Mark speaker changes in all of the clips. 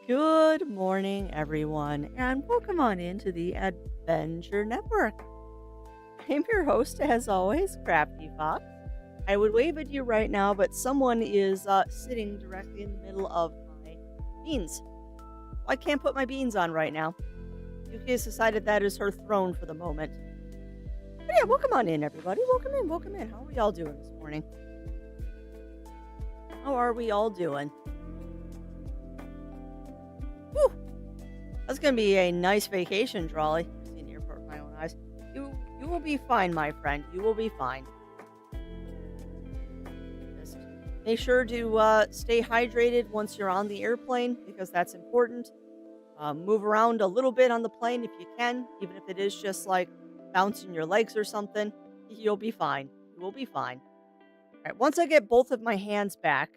Speaker 1: Good morning, everyone, and welcome on into the Adventure Network. I'm your host, as always, Crafty Fox. I would wave at you right now, but someone is sitting directly in the middle of my beans. I can't put my beans on right now. Yuki has decided that is her throne for the moment. But yeah, welcome on in, everybody. Welcome in, welcome in. How are we all doing this morning? How are we all doing? Whew. That's gonna be a nice vacation, Drawley. I've seen the airport with my own eyes. You will be fine, my friend. You will be fine. Just make sure to stay hydrated once you're on the airplane because that's important. Move around a little bit on the plane if you can, even if it is just like bouncing your legs or something. You'll be fine. You will be fine. All right. Once I get both of my hands back,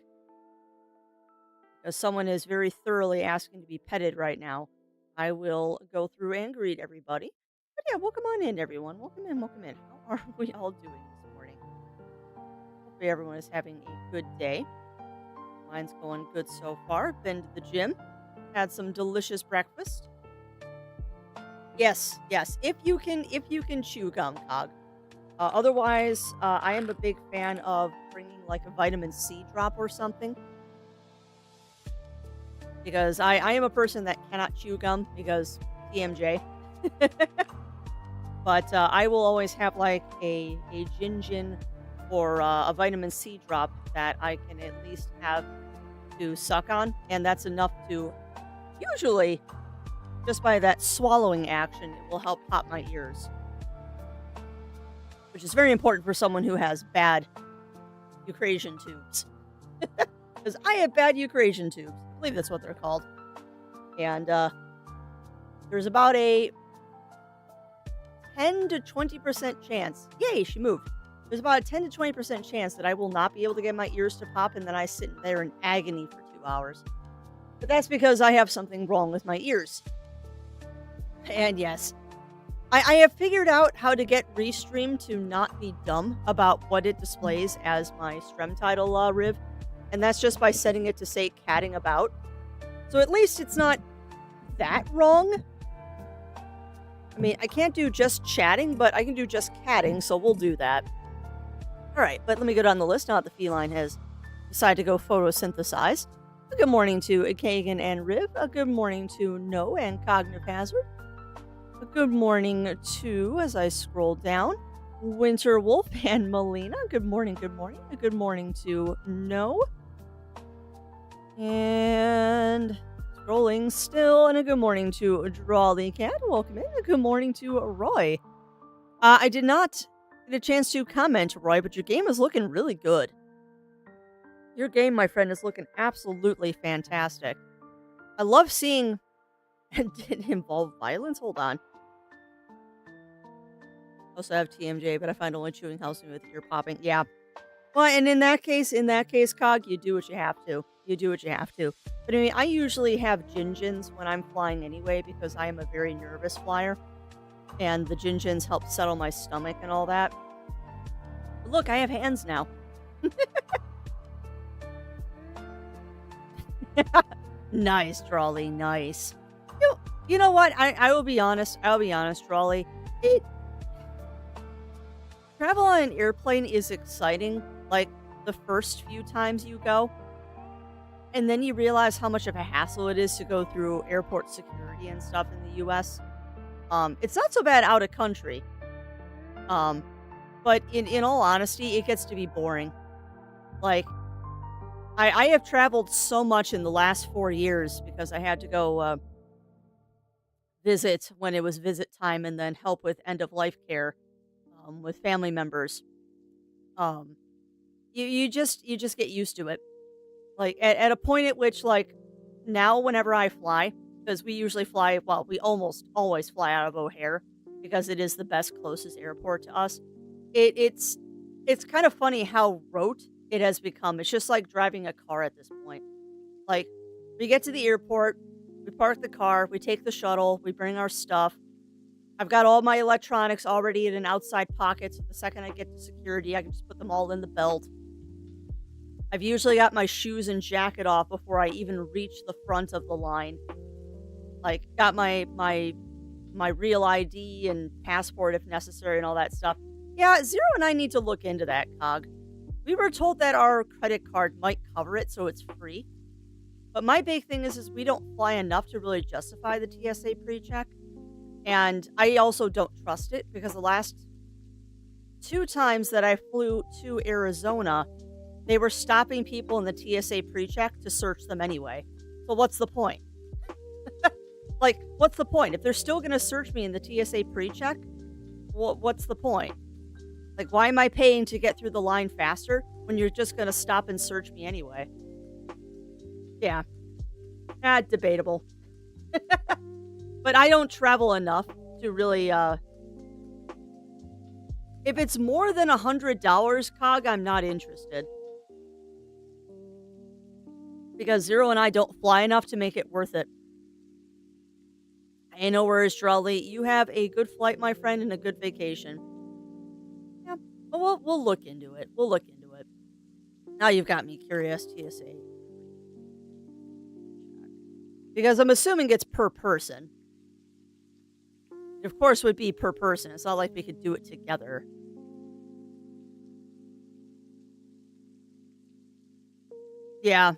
Speaker 1: because someone is very thoroughly asking to be petted right now, I will go through and greet everybody. But yeah, welcome on in, everyone. Welcome in, welcome in. How are we all doing this morning? Hopefully, everyone is having a good day. Mine's going good so far. Been to the gym, had some delicious breakfast. Yes, yes. If you can chew gum, Cog. Otherwise, I am a big fan of bringing like a vitamin C drop or something because I am a person that cannot chew gum because TMJ. But I will always have like a gin or a vitamin C drop that I can at least have to suck on, and that's enough to usually just by that swallowing action it will help pop my ears, which is very important for someone who has bad eucrasion tubes. Because I have bad eucrasion tubes. I believe that's what they're called. And there's about a 10 to 20% chance. Yay, she moved. There's about a 10 to 20% chance that I will not be able to get my ears to pop and then I sit there in agony for 2 hours. But that's because I have something wrong with my ears. And yes, I have figured out how to get Restream to not be dumb about what it displays as my Strem title riv. And that's just by setting it to say catting about. So at least it's not that wrong. I mean, I can't do just chatting, but I can do just catting, so we'll do that. All right, but let me go down the list now that the feline has decided to go photosynthesize. A good morning to Kagan and Riv. A good morning to No and Cognitive Hazard. A good morning to, as I scroll down, Winter Wolf and Melina. Good morning, good morning. A good morning to No. And scrolling still, and a good morning to Drawley Cat. Welcome in. A good morning to Roy. I did not get a chance to comment, Roy, but your game is looking really good. Your game, my friend, is looking absolutely fantastic. I love seeing... Did it involve violence? Hold on. Also have TMJ, but I find only chewing helps me with ear popping. Yeah. Well, and in that case, Cog, you do what you have to. You do what you have to. But I mean, I usually have gin-gins when I'm flying anyway because I am a very nervous flyer. And the gin-gins help settle my stomach and all that. But look, I have hands now. Nice, Drawley, nice. You know what? I will be honest. I'll be honest, Drawley. Travel on an airplane is exciting, like the first few times you go. And then you realize how much of a hassle it is to go through airport security and stuff in the US. It's not so bad out of country. But in all honesty, it gets to be boring. Like, I have traveled so much in the last 4 years because I had to go visit when it was visit time and then help with end of life care with family members. Um, you just get used to it. Like at a point at which like now whenever I fly, because we usually fly, well, we almost always fly out of O'Hare because it is the best closest airport to us. It's kind of funny how rote it has become. It's just like driving a car at this point. Like we get to the airport, we park the car, we take the shuttle, we bring our stuff. I've got all my electronics already in an outside pocket, so the second I get to security, I can just put them all in the belt. I've usually got my shoes and jacket off before I even reach the front of the line. Like, got my real ID and passport if necessary and all that stuff. Yeah, Zero and I need to look into that, Cog. We were told that our credit card might cover it, so it's free. But my big thing is we don't fly enough to really justify the TSA pre-check. And I also don't trust it because the last 2 times that I flew to Arizona, they were stopping people in the TSA pre-check to search them anyway. So what's the point? Like, what's the point? If they're still going to search me in the TSA pre-check, what's the point? Like, why am I paying to get through the line faster when you're just going to stop and search me anyway? Yeah. Debatable. But I don't travel enough to really, if it's more than $100, Cog, I'm not interested. Because Zero and I don't fly enough to make it worth it. Hey, no worries, Charlie. You have a good flight, my friend, and a good vacation. Yeah, but we'll look into it. We'll look into it. Now you've got me curious, TSA. Because I'm assuming it's per person. It, of course, would be per person. It's not like we could do it together. Yeah.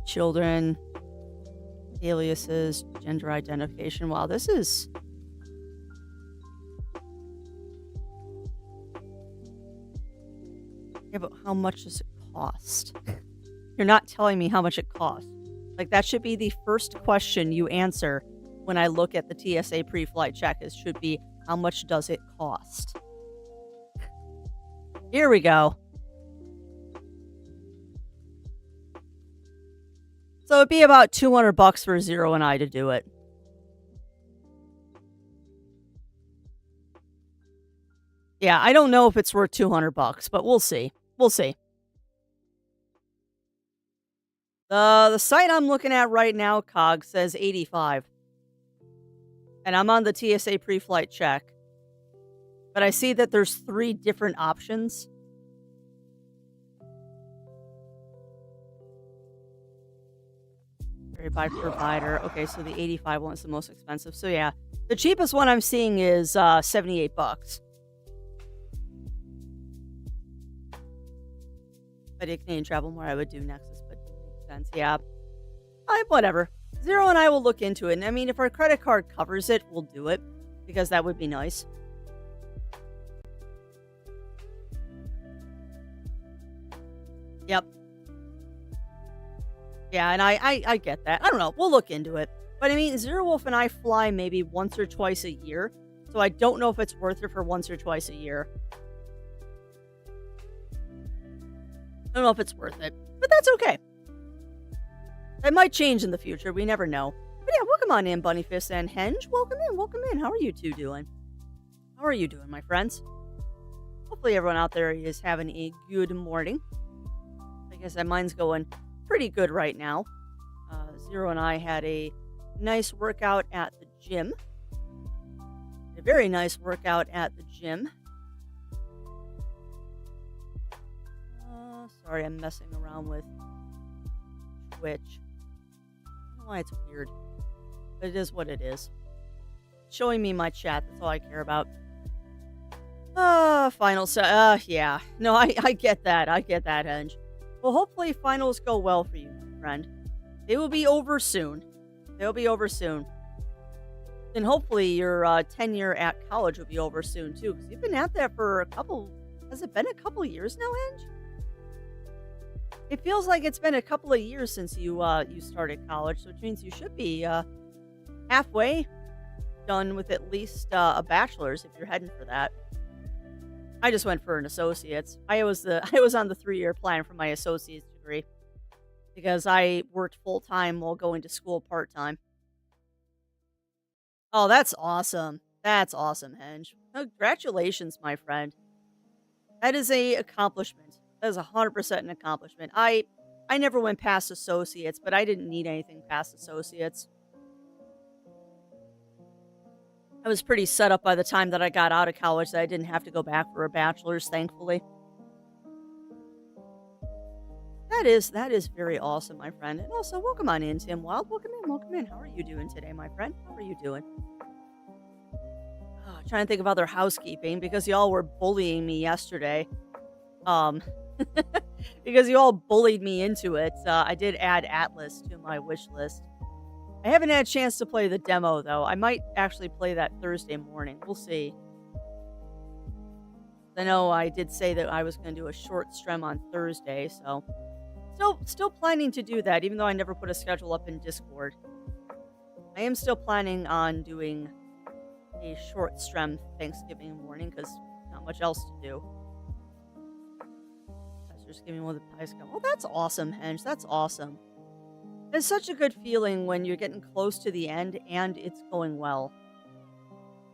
Speaker 1: Children, aliases, gender identification. Wow, this is... Yeah, but how much does it cost? You're not telling me how much it costs. Like, that should be the first question you answer when I look at the TSA pre-flight check. It should be, how much does it cost? Here we go. So it'd be about $200 for Zero and I to do it. Yeah, I don't know if it's worth $200, but we'll see. We'll see. The site I'm looking at right now, Cog, says 85. And I'm on the TSA pre-flight check. But I see that there's 3 different options. Vary by provider. Okay, so the 85 one is the most expensive. So yeah, the cheapest one I'm seeing is $78. If I did Canadian travel more, I would do Nexus, but it makes sense. Yeah. Whatever. Zero and I will look into it. And I mean, if our credit card covers it, we'll do it. Because that would be nice. Yep. Yeah, and I get that. I don't know. We'll look into it. But I mean, Zero Wolf and I fly maybe once or twice a year. So I don't know if it's worth it for once or twice a year. I don't know if it's worth it, but that's okay. That might change in the future. We never know. But yeah, welcome on in, Bunnyfist and Henge. Welcome in. Welcome in. How are you two doing? How are you doing, my friends? Hopefully everyone out there is having a good morning. Like I said, mine's going pretty good right now. Zero and I had a nice workout at the gym. A very nice workout at the gym. Sorry, I'm messing around with Twitch. I don't know why it's weird, but it is what it is. Showing me my chat, that's all I care about. Finals. Yeah. No, I get that. I get that, Henge. Well, hopefully finals go well for you, my friend. They will be over soon. They'll be over soon. And hopefully your tenure at college will be over soon, too, because you've been at that for has it been a couple years now, Henge? It feels like it's been a couple of years since you started college, so which means you should be halfway done with at least a bachelor's if you're heading for that. I just went for an associate's. I was on the 3-year plan for my associate's degree because I worked full time while going to school part time. Oh, that's awesome! That's awesome, Henge. Congratulations, my friend. That is a accomplishment. That is 100% an accomplishment. I never went past associates, but I didn't need anything past associates. I was pretty set up by the time that I got out of college that I didn't have to go back for a bachelor's, thankfully. That is very awesome, my friend. And also, welcome on in, Tim Wild. Welcome in, welcome in. How are you doing today, my friend? How are you doing? Trying to think of other housekeeping because y'all were bullying me yesterday. Um, because you all bullied me into it. I did add Atlas to my wish list. I haven't had a chance to play the demo though. I might actually play that Thursday morning. We'll see. I know I did say that I was going to do a short stream on Thursday, so still planning to do that, even though I never put a schedule up in Discord. I am still planning on doing a short stream Thanksgiving morning because not much else to do. Just give me one of the pies. Oh, that's awesome, Henge. That's awesome. It's such a good feeling when you're getting close to the end and it's going well.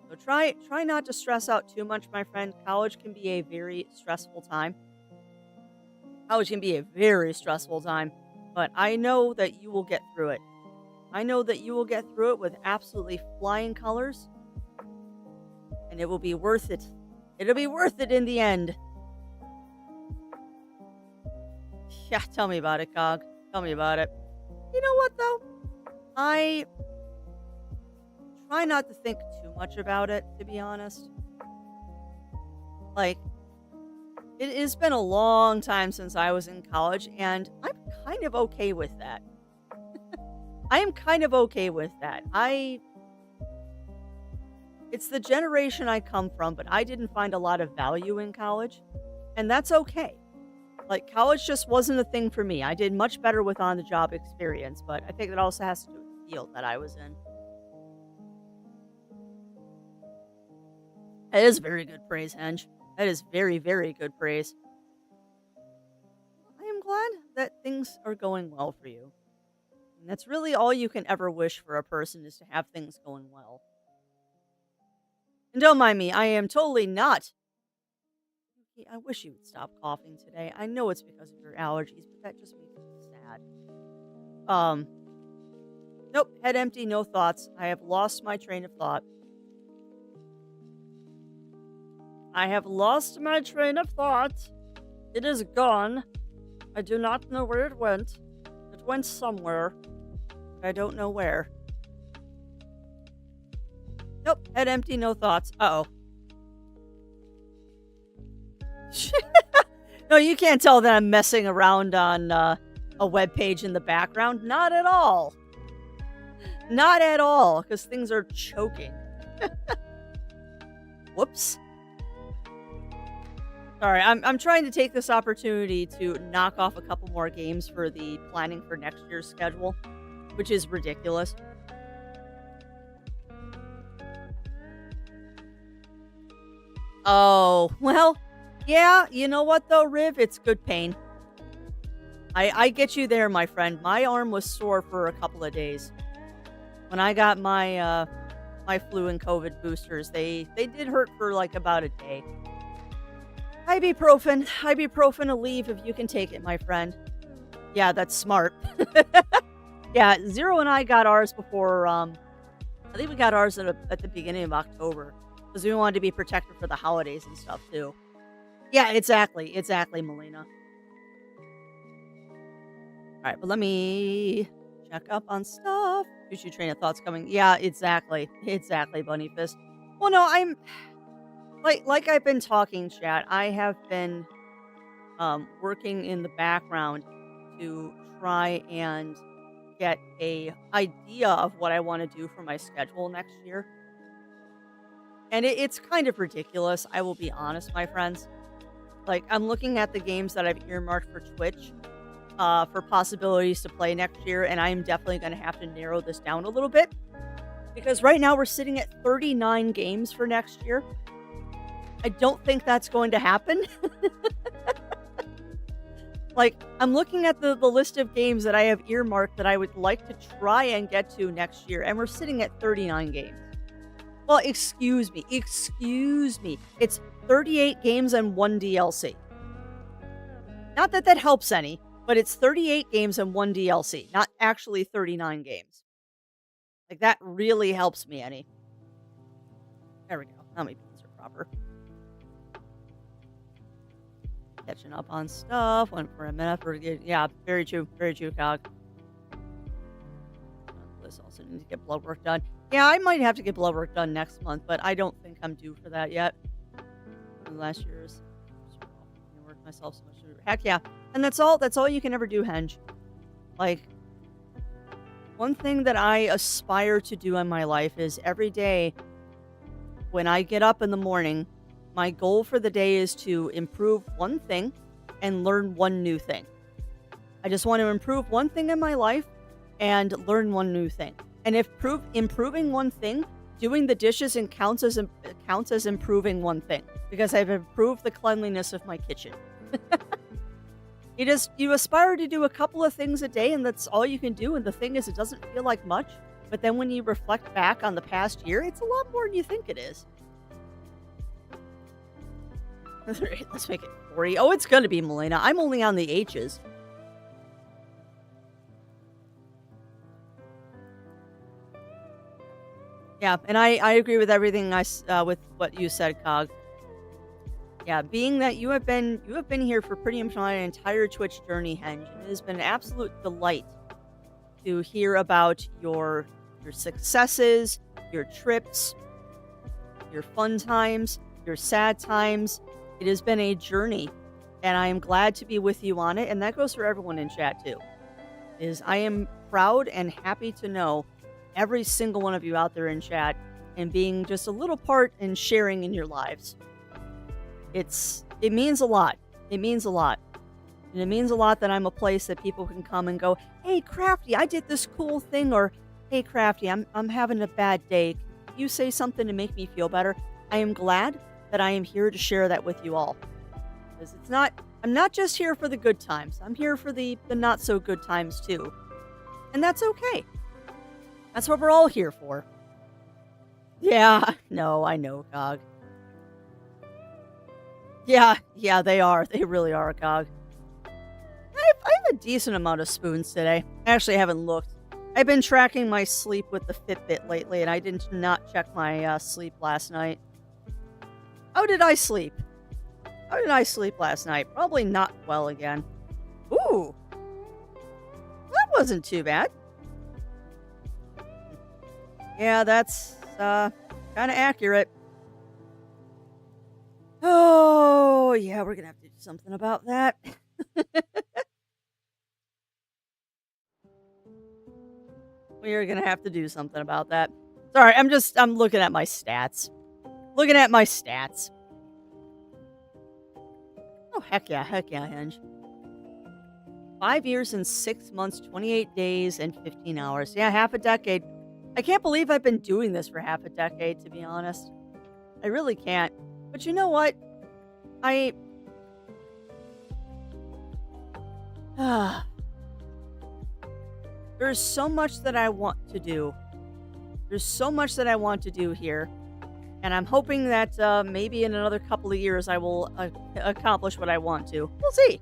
Speaker 1: So try not to stress out too much, my friend. College can be a very stressful time. College can be a very stressful time, but I know that you will get through it. I know that you will get through it with absolutely flying colors, and it will be worth it. It'll be worth it in the end. Yeah, tell me about it, Cog. Tell me about it. You know what, though? I try not to think too much about it, to be honest. Like, it has been a long time since I was in college, and I'm kind of okay with that. I am kind of okay with that. It's the generation I come from, but I didn't find a lot of value in college, and that's okay. Like, college just wasn't a thing for me. I did much better with on-the-job experience, but I think that also has to do with the field that I was in. That is very good praise, Henge. That is very, very good praise. I am glad that things are going well for you. And that's really all you can ever wish for a person is to have things going well. And don't mind me, I am totally not. I wish you would stop coughing today. I know it's because of your allergies, but that just makes me sad. Nope, head empty, no thoughts. I have lost my train of thought. I have lost my train of thought. It is gone. I do not know where it went. It went somewhere. I don't know where. Nope, head empty, no thoughts. Uh-oh. No, you can't tell that I'm messing around on a web page in the background. Not at all. Not at all, because things are choking. Whoops. Sorry, I'm trying to take this opportunity to knock off a couple more games for the planning for next year's schedule, which is ridiculous. Oh, well, yeah, you know what though, Riv? It's good pain. I get you there, my friend. My arm was sore for a couple of days. When I got my my flu and COVID boosters, they did hurt for like about a day. Ibuprofen. Ibuprofen will leave if you can take it, my friend. Yeah, that's smart. Yeah, Zero and I got ours before, I think we got ours at the beginning of October. Because we wanted to be protected for the holidays and stuff, too. Yeah, exactly, Melina. Alright, but let me check up on stuff. Future train of thoughts coming. Yeah, exactly, Bunny Fist. Well, no, I'm... Like I've been talking, chat, I have been working in the background to try and get a idea of what I want to do for my schedule next year. And it's kind of ridiculous, I will be honest, my friends. Like, I'm looking at the games that I've earmarked for Twitch for possibilities to play next year, and I'm definitely going to have to narrow this down a little bit. Because right now we're sitting at 39 games for next year. I don't think that's going to happen. Like, I'm looking at the list of games that I have earmarked that I would like to try and get to next year, and we're sitting at 39 games. Well, excuse me. It's 38 games and 1 DLC. Not that that helps any, but it's 38 games and 1 DLC, not actually 39 games. Like, that really helps me any. There we go. Now my beans are proper. Catching up on stuff. Went for a minute. Yeah, very true. Very true, Cog. This also needs to get blood work done. Yeah, I might have to get blood work done next month, but I don't think I'm due for that yet. Last year's. I worked myself so much. Heck yeah. And that's all you can ever do, Henge. Like, one thing that I aspire to do in my life is every day when I get up in the morning, my goal for the day is to improve one thing and learn one new thing. I just want to improve one thing in my life and learn one new thing. And if improving one thing, doing the dishes counts as improving one thing because I've improved the cleanliness of my kitchen. You aspire to do a couple of things a day, and that's all you can do. And the thing is, it doesn't feel like much. But then when you reflect back on the past year, it's a lot more than you think it is. Let's make it 40. Oh, it's going to be Melina. I'm only on the H's. Yeah, and I agree with everything with what you said, Cog. Yeah, being that you have been here for pretty much my entire Twitch journey, Henge, it has been an absolute delight to hear about your successes, your trips, your fun times, your sad times. It has been a journey, and I am glad to be with you on it, and that goes for everyone in chat too. I am proud and happy to know every single one of you out there in chat and being just a little part and sharing in your lives. It means a lot. It means a lot. And it means a lot that I'm a place that people can come and go, "Hey, Crafty, I did this cool thing," or "Hey, Crafty, I'm having a bad day. Can you say something to make me feel better?" I am glad that I am here to share that with you all. Because I'm not just here for the good times. I'm here for the not so good times too. And that's okay. That's what we're all here for. Yeah, no, I know, Cog. Yeah, they are. They really are, Cog. I have a decent amount of spoons today. I actually haven't looked. I've been tracking my sleep with the Fitbit lately, and I did not check my sleep last night. How did I sleep? How did I sleep last night? Probably not well again. Ooh. That wasn't too bad. Yeah, that's kind of accurate. Oh, yeah, we're going to have to do something about that. We are going to have to do something about that. Sorry, I'm looking at my stats. Looking at my stats. Oh, heck yeah, Henge. 5 years and 6 months, 28 days, and 15 hours. Yeah, half a decade. I can't believe I've been doing this for half a decade, to be honest. I really can't. But you know what? There's so much that I want to do. There's so much that I want to do here. And I'm hoping that maybe in another couple of years I will accomplish what I want to. We'll see.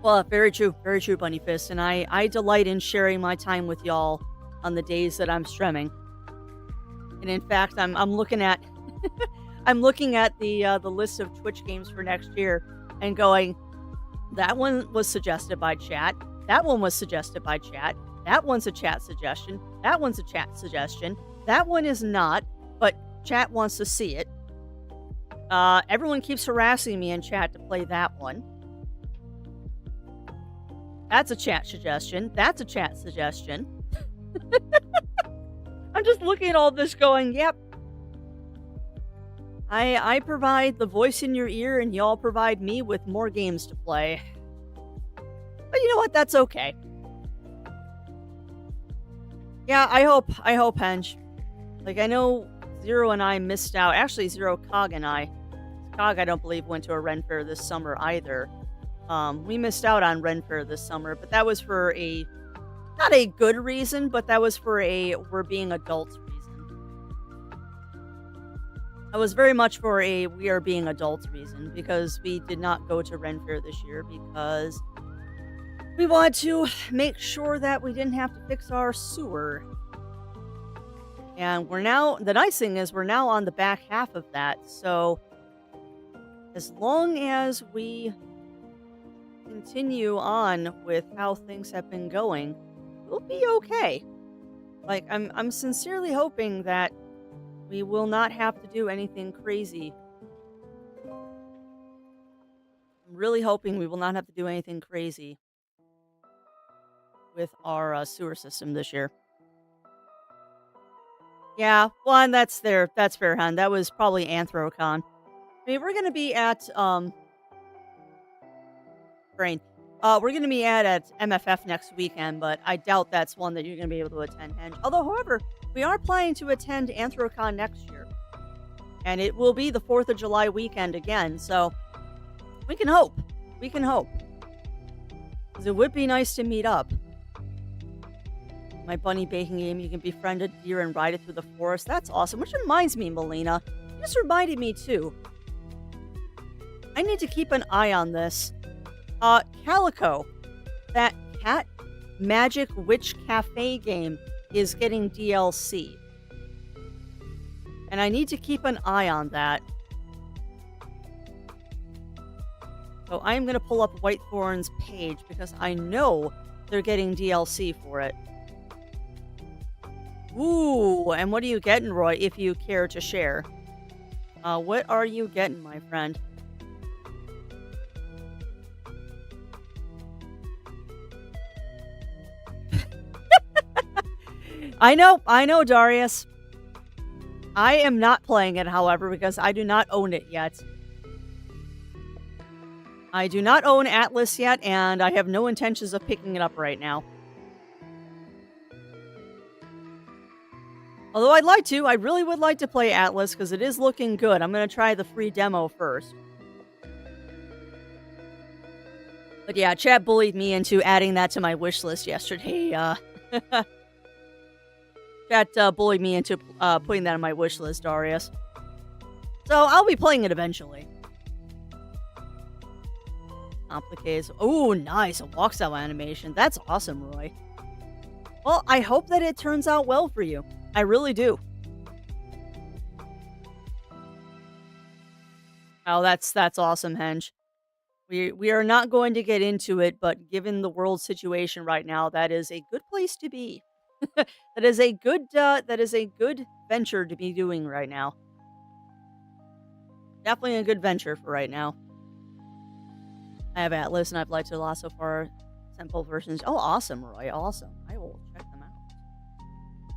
Speaker 1: Well, very true, Bunny Fist. And I delight in sharing my time with y'all on the days that I'm streaming. And in fact, I'm looking at I'm looking at the list of Twitch games for next year and going, that one was suggested by chat. That one was suggested by chat. That one's a chat suggestion. That one's a chat suggestion. That one is not, but chat wants to see it. Everyone keeps harassing me in chat to play that one. That's a chat suggestion. That's a chat suggestion. I'm just looking at all this going, yep. I provide the voice in your ear and y'all provide me with more games to play. But you know what? That's okay. Yeah, I hope, Henge. Like, I know Zero and I missed out. Actually, Zero, Cog, and I. Cog, I don't believe, went to a Ren Fair this summer either. We missed out on Ren Fair this summer, but that was for not a good reason, but that was for we're being adults reason. That was very much for we are being adults reason, because we did not go to Ren Fair this year because we wanted to make sure that we didn't have to fix our sewer. And the nice thing is we're now on the back half of that. So as long as we continue on with how things have been going, we'll be okay. Like I'm sincerely hoping that we will not have to do anything crazy. I'm really hoping we will not have to do anything crazy with our sewer system this year. Yeah, well, and that's there. That's fair, hon. That was probably Anthrocon. I mean, we're gonna be at brain. We're gonna be at MFF next weekend, but I doubt that's one that you're gonna be able to attend, Henge. Although, however, we are planning to attend Anthrocon next year, and it will be the 4th of July weekend again. So we can hope. We can hope. Because it would be nice to meet up. My bunny baking game, you can befriend a deer and ride it through the forest. That's awesome. Which reminds me, Melina, you just reminded me too. I need to keep an eye on this. Calico, that cat magic witch cafe game is getting DLC. And I need to keep an eye on that. So I'm going to pull up Whitethorn's page because I know they're getting DLC for it. Ooh, and what are you getting, Roy, if you care to share? What are you getting, my friend? I know, Darius. I am not playing it, however, because I do not own it yet. I do not own Atlas yet, and I have no intentions of picking it up right now. Although I'd like to, I really would like to play Atlas because it is looking good. I'm going to try the free demo first. But yeah, chat bullied me into adding that to my wish list yesterday. Chat bullied me into putting that on my wish list, Darius. So I'll be playing it eventually. Complicates. Oh, nice. A walk style animation. That's awesome, Roy. Well, I hope that it turns out well for you. I really do. Oh, that's awesome, Henge. We are not going to get into it, but given the world situation right now, that is a good place to be. that is a good venture to be doing right now. Definitely a good venture for right now. I have Atlas and I've liked it a lot so far. Simple versions. Oh, awesome, Roy. Awesome. I will check them out.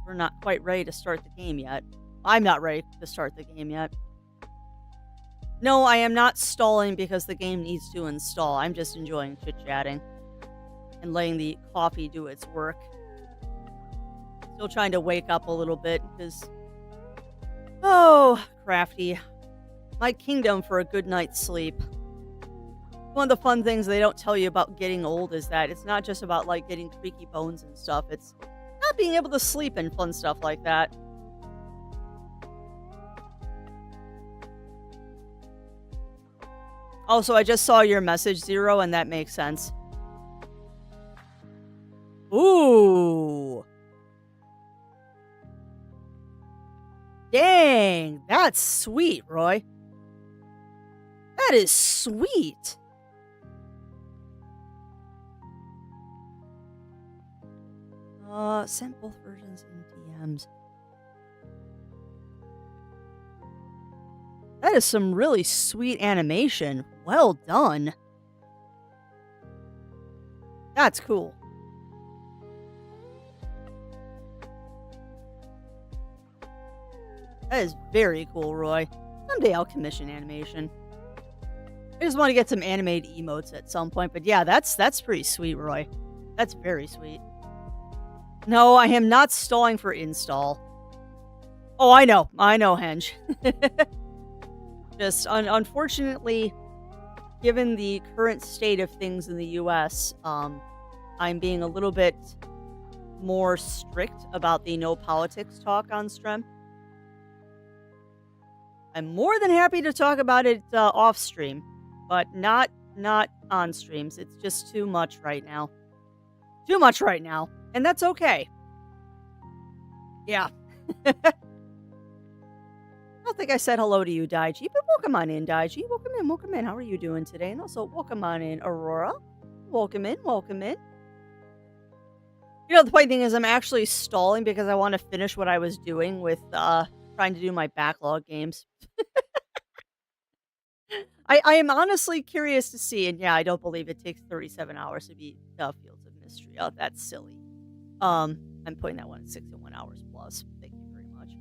Speaker 1: We're not quite ready to start the game yet. I'm not ready to start the game yet. No, I am not stalling because the game needs to install. I'm just enjoying chit-chatting and letting the coffee do its work. Still trying to wake up a little bit because... Oh, Crafty. My kingdom for a good night's sleep. One of the fun things they don't tell you about getting old is that it's not just about, like, getting creaky bones and stuff. It's not being able to sleep and fun stuff like that. Also, I just saw your message, Zero, and that makes sense. Ooh. Dang, that's sweet, Roy. That is sweet. Sent both versions in DMs. That is some really sweet animation. Well done. That's cool. That is very cool, Roy. Someday I'll commission animation. I just want to get some animated emotes at some point, but yeah, that's pretty sweet, Roy. That's very sweet. No, I am not stalling for install. Oh, I know, Henge. Just unfortunately, given the current state of things in the US, I'm being a little bit more strict about the no politics talk on stream. I'm more than happy to talk about it off stream, but not on streams. It's just too much right now. Too much right now, and that's okay. Yeah. I don't think I said hello to you, Daiji, but welcome on in, Daiji. Welcome in, welcome in. How are you doing today? And also, welcome on in, Aurora. Welcome in, welcome in. You know, the funny thing is I'm actually stalling because I want to finish what I was doing with trying to do my backlog games. I am honestly curious to see, and yeah, I don't believe it takes 37 hours to beat Fields of Mystery. Oh, that's silly. I'm putting that one at 61 hours plus. Thank you very much.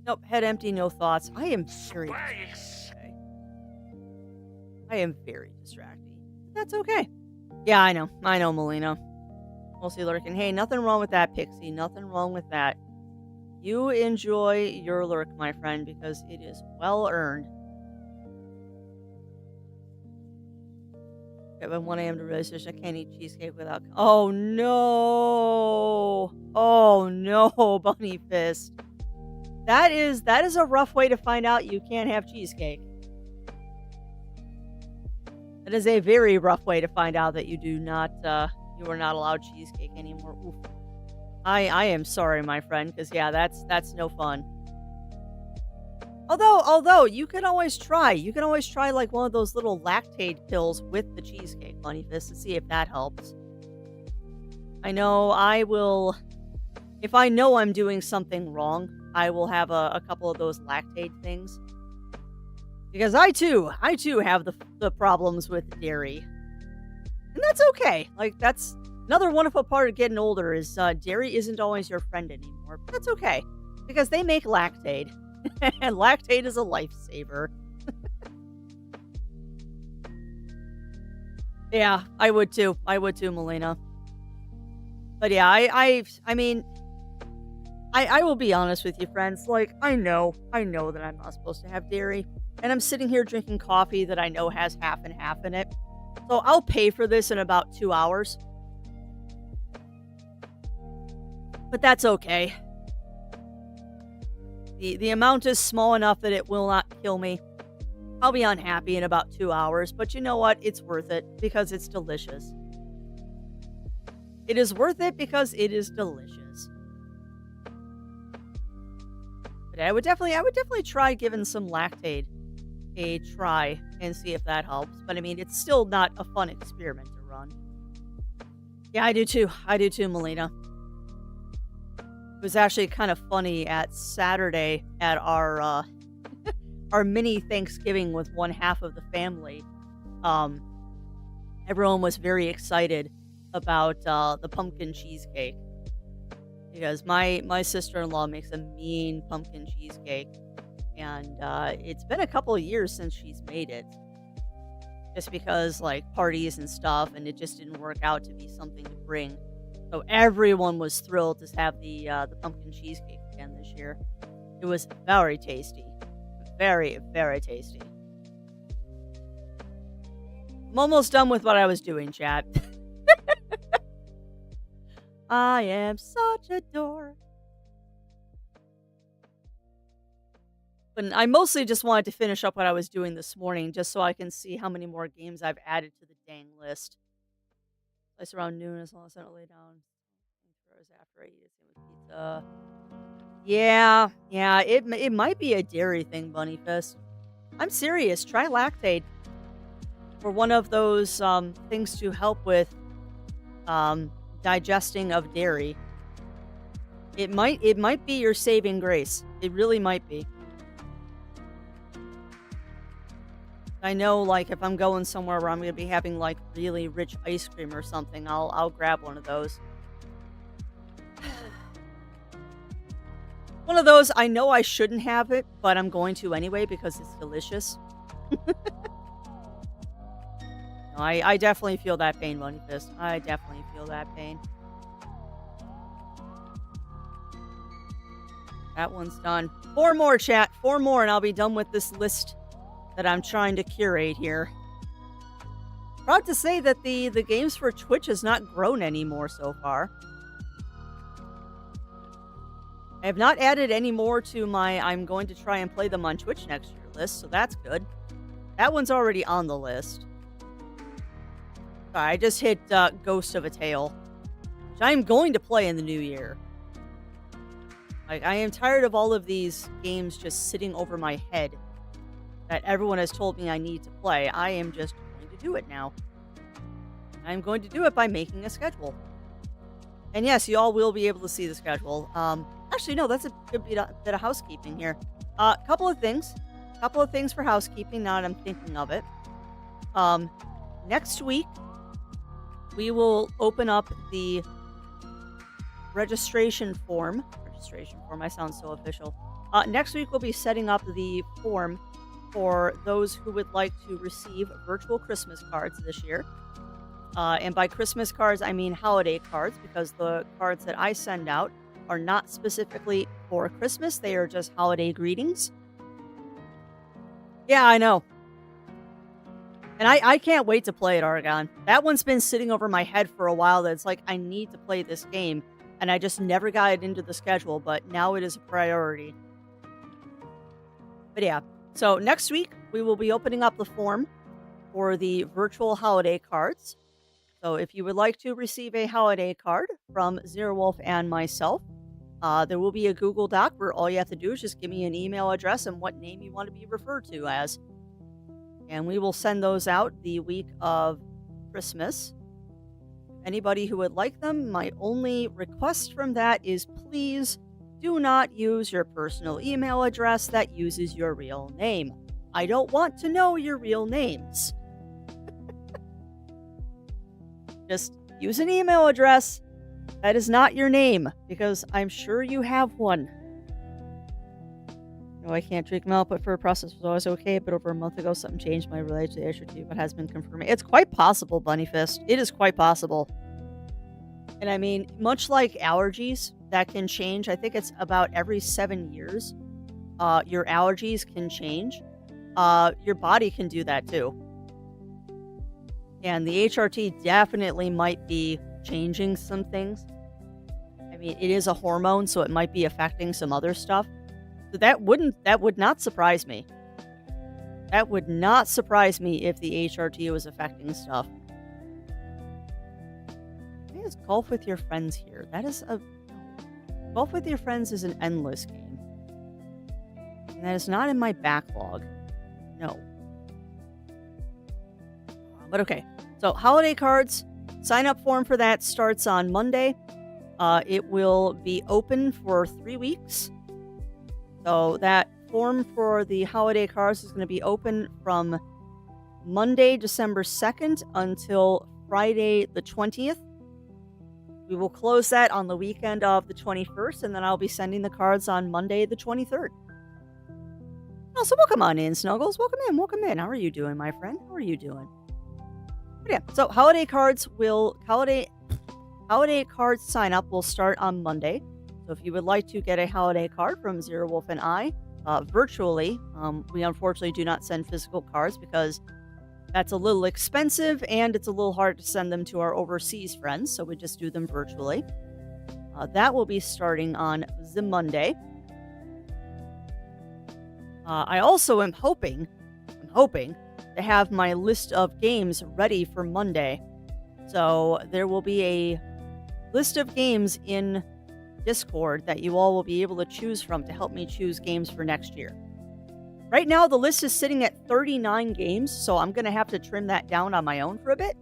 Speaker 1: Nope, head empty, no thoughts. I am very distracted. I am very distracting. That's okay. Yeah, I know, Melina. Mostly lurking. Hey, nothing wrong with that, Pixie. Nothing wrong with that. You enjoy your lurk, my friend, because it is well earned. Okay, by 1 a.m. to register, I can't eat cheesecake without. Oh no! Oh no, Bunny Fist. That is a rough way to find out you can't have cheesecake. That is a very rough way to find out that you do not you are not allowed cheesecake anymore. Oof. I am sorry, my friend, because yeah, that's no fun. Although you can always try. You can always try like one of those little lactate pills with the cheesecake, Bunny Fist, to see if that helps. I know I will. If I know I'm doing something wrong, I will have a couple of those lactate things. Because I too have the problems with dairy. And that's okay. Like, that's another wonderful part of getting older is dairy isn't always your friend anymore. But that's okay. Because they make lactate. And lactate is a lifesaver. Yeah, I would too. I would too, Melina. But yeah, I mean, I will be honest with you, friends. Like, I know that I'm not supposed to have dairy. And I'm sitting here drinking coffee that I know has half and half in it. So I'll pay for this in about 2 hours. But that's okay. The amount is small enough that it will not kill me. I'll be unhappy in about 2 hours, but you know what? It's worth it because it's delicious. It is worth it because it is delicious. But I would definitely try giving some lactate a try and see if that helps. But I mean, it's still not a fun experiment to run. Yeah, I do too. I do too, Melina. It was actually kind of funny at Saturday at our our mini Thanksgiving with one half of the family. Everyone was very excited about the pumpkin cheesecake because my sister-in-law makes a mean pumpkin cheesecake, and it's been a couple of years since she's made it. Just because like parties and stuff, and it just didn't work out to be something to bring. So everyone was thrilled to have the pumpkin cheesecake again this year. It was very tasty. Very, very tasty. I'm almost done with what I was doing, chat. I am such a dork. But I mostly just wanted to finish up what I was doing this morning, just so I can see how many more games I've added to the dang list. It's around noon as long as I don't lay down. After I eat it with pizza. Yeah, it might be a dairy thing, Bunny Fist. I'm serious. Try lactate for one of those things to help with digesting of dairy. It might be your saving grace. It really might be. I know, like, if I'm going somewhere where I'm going to be having, like, really rich ice cream or something, I'll grab one of those. One of those, I know I shouldn't have it, but I'm going to anyway because it's delicious. No, I definitely feel that pain, Bunny Fist. I definitely feel that pain. That one's done. 4 more, chat. 4 more, and I'll be done with this list that I'm trying to curate here. Proud to say that the games for Twitch has not grown anymore so far. I have not added any more to my I'm going to try and play them on Twitch next year list, so that's good. That one's already on the list. Sorry, I just hit Ghost of a Tale. which I am going to play in the new year. Like, I am tired of all of these games just sitting over my head that everyone has told me I need to play. I am just going to do it now. I'm going to do it by making a schedule. And yes, you all will be able to see the schedule. Actually, no, that's a good bit of housekeeping here. Couple of things for housekeeping now that I'm thinking of it. Next week, we will open up the registration form. I sound so official. Next week, we'll be setting up the form for those who would like to receive virtual Christmas cards this year. And by Christmas cards, I mean holiday cards, because the cards that I send out are not specifically for Christmas. They are just holiday greetings. Yeah, I know. And I can't wait to play it, Argon. That one's been sitting over my head for a while. That it's like, I need to play this game. And I just never got it into the schedule, but now it is a priority. But yeah, so next week, we will be opening up the form for the virtual holiday cards. So if you would like to receive a holiday card from Zero Wolf and myself, there will be a Google Doc where all you have to do is just give me an email address and what name you want to be referred to as. And we will send those out the week of Christmas. Anybody who would like them, my only request from that is please do not use your personal email address that uses your real name. I don't want to know your real names. Just use an email address that is not your name, because I'm sure you have one. No, I can't drink milk, but for a process was always okay. But over a month ago, something changed my related to the HRT, but has been confirmed. It's quite possible, Bunnyfist. It is quite possible. And I mean, much like allergies, that can change. I think it's about every 7 years. Your allergies can change. Your body can do that too. And the HRT definitely might be changing some things. I mean, it is a hormone, so it might be affecting some other stuff. So that would not surprise me. That would not surprise me if the HRT was affecting stuff. What is Golf with Your Friends here? Golf with Your Friends is an endless game. And that is not in my backlog. No. But okay. So holiday cards, sign up form for that starts on Monday. It will be open for 3 weeks. So that form for the holiday cards is going to be open from Monday, December 2nd until Friday the 20th. We will close that on the weekend of the 21st, and then I'll be sending the cards on Monday the 23rd. Oh, so welcome on in, Snuggles. Welcome in. How are you doing, my friend? How are you doing? But yeah, so holiday cards sign up will start on Monday. So if you would like to get a holiday card from Zero Wolf and I, virtually, we unfortunately do not send physical cards because that's a little expensive and it's a little hard to send them to our overseas friends. So we just do them virtually. That will be starting on the Monday. I also am hoping to have my list of games ready for Monday. So there will be a list of games in Discord that you all will be able to choose from to help me choose games for next year. Right now, the list is sitting at 39 games, so I'm going to have to trim that down on my own for a bit.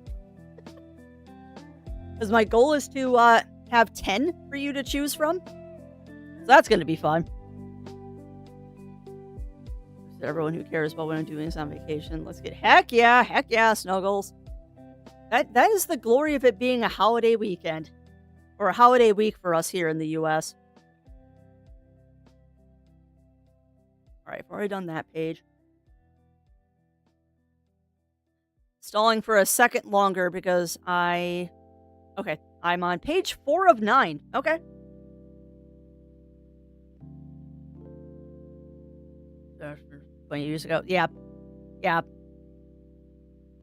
Speaker 1: Because my goal is to have 10 for you to choose from. So that's going to be fun. Everyone who cares about what I'm doing is on vacation. Let's get heck yeah, Snuggles. That is the glory of it being a holiday weekend. Or a holiday week for us here in the US. Alright, I've already done that page. Stalling for a second longer because I'm on page 4 of 9. Okay. 20 years ago. Yeah.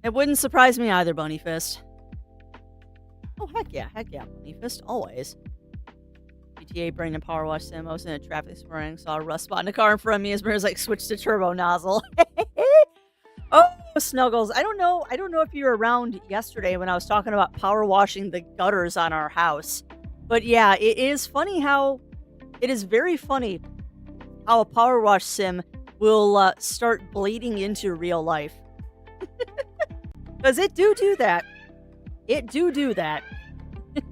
Speaker 1: It wouldn't surprise me either, Bunnyfist. Oh, heck yeah, Bunnyfist, always. GTA Brain and Power Wash Sim. I was in a traffic this morning, saw a rust spot in the car in front of me as Mirror's like, switch to turbo nozzle. Oh, Snuggles. I don't know if you were around yesterday when I was talking about power washing the gutters on our house. But yeah, it is very funny how a power wash sim will start bleeding into real life. Because it do that. It do that. Hey,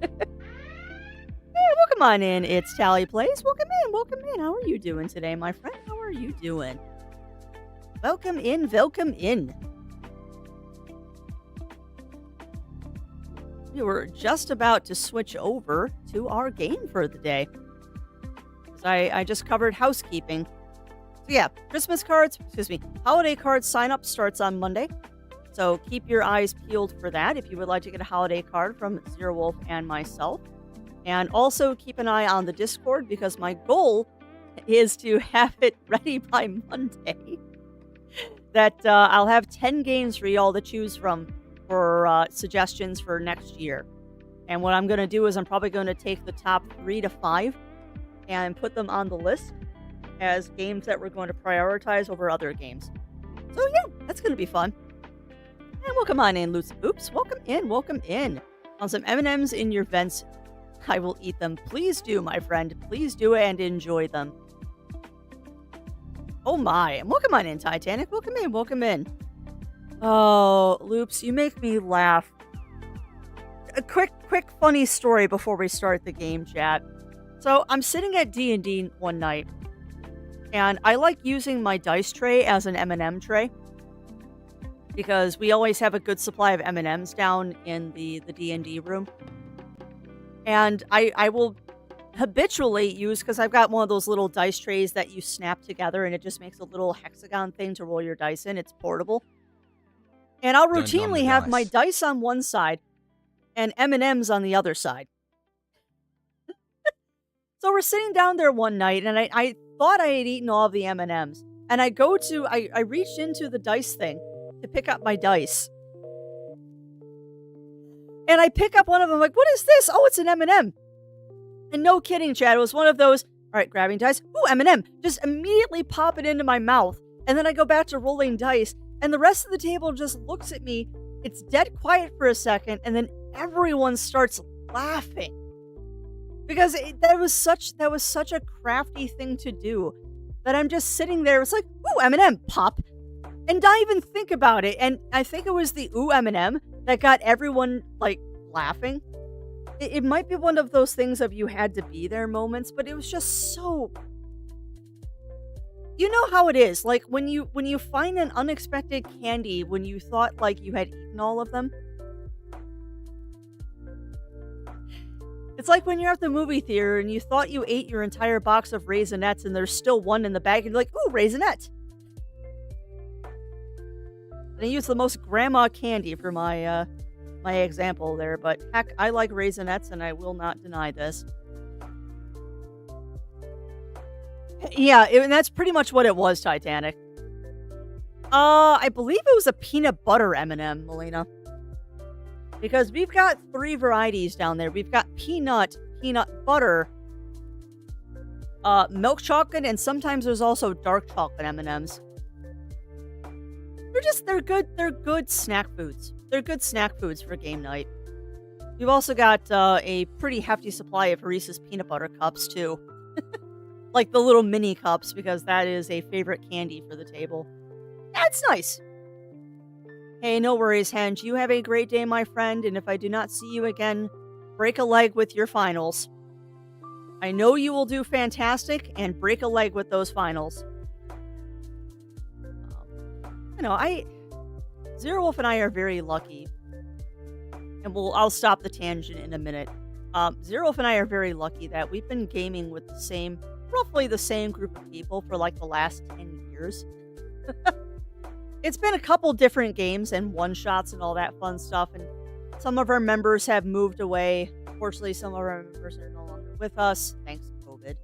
Speaker 1: welcome on in. It's Tally Plays. Welcome in. How are you doing today, my friend? How are you doing? Welcome in. We were just about to switch over to our game for the day. I just covered housekeeping. So yeah, holiday cards sign up starts on Monday. So keep your eyes peeled for that if you would like to get a holiday card from Zero Wolf and myself. And also keep an eye on the Discord because my goal is to have it ready by Monday. That I'll have 10 games for y'all to choose from for suggestions for next year. And what I'm going to do is I'm probably going to take the top 3 to 5 and put them on the list as games that we're going to prioritize over other games. So yeah, that's going to be fun. And welcome on in, Loots and Boops. Welcome in. On some M&Ms in your vents, I will eat them. Please do, my friend. Please do and enjoy them. Oh my. And welcome on in, Titanic. Welcome in. Oh, Loops, you make me laugh. A quick funny story before we start the game chat. So I'm sitting at D&D one night, and I like using my dice tray as an M&M tray because we always have a good supply of M&Ms down in the D&D room. And I will habitually use, because I've got one of those little dice trays that you snap together and it just makes a little hexagon thing to roll your dice in. It's portable. And I'll routinely have my dice on one side and M&Ms on the other side. So we're sitting down there one night and I thought I had eaten all of the M&Ms. And I reached into the dice thing to pick up my dice. And I pick up one of them, like, what is this? Oh, it's an M&M. And no kidding, Chad, it was one of those, all right, grabbing dice. Ooh, M&M. Just immediately pop it into my mouth. And then I go back to rolling dice. And the rest of the table just looks at me. It's dead quiet for a second. And then everyone starts laughing. Because that was such a crafty thing to do. That I'm just sitting there. It's like, ooh, M&M, pop. And not even think about it. And I think it was the ooh, M&M that got everyone, like, laughing. It might be one of those things of you had to be there moments, but it was just so... You know how it is, like, when you find an unexpected candy when you thought, like, you had eaten all of them. It's like when you're at the movie theater and you thought you ate your entire box of Raisinets and there's still one in the bag and you're like, ooh, Raisinette! I used the most grandma candy for my example there, but heck, I like Raisinets and I will not deny this. Yeah, and that's pretty much what it was, Titanic. I believe it was a peanut butter M&M, Melina. Because we've got 3 varieties down there. We've got peanut butter, milk chocolate, and sometimes there's also dark chocolate M&Ms. They're good snack foods. They're good snack foods for game night. We've also got a pretty hefty supply of Reese's peanut butter cups, too. Like the little mini cups, because that is a favorite candy for the table. That's nice. Hey, no worries, Henge. You have a great day, my friend, and if I do not see you again, break a leg with your finals. I know you will do fantastic, and break a leg with those finals. Zero Wolf and I are very lucky. And I'll stop the tangent in a minute. Zero Wolf and I are very lucky that we've been gaming with roughly the same group of people for like the last 10 years. It's been a couple different games and one-shots and all that fun stuff, and some of our members have moved away. Unfortunately, some of our members are no longer with us, thanks to COVID.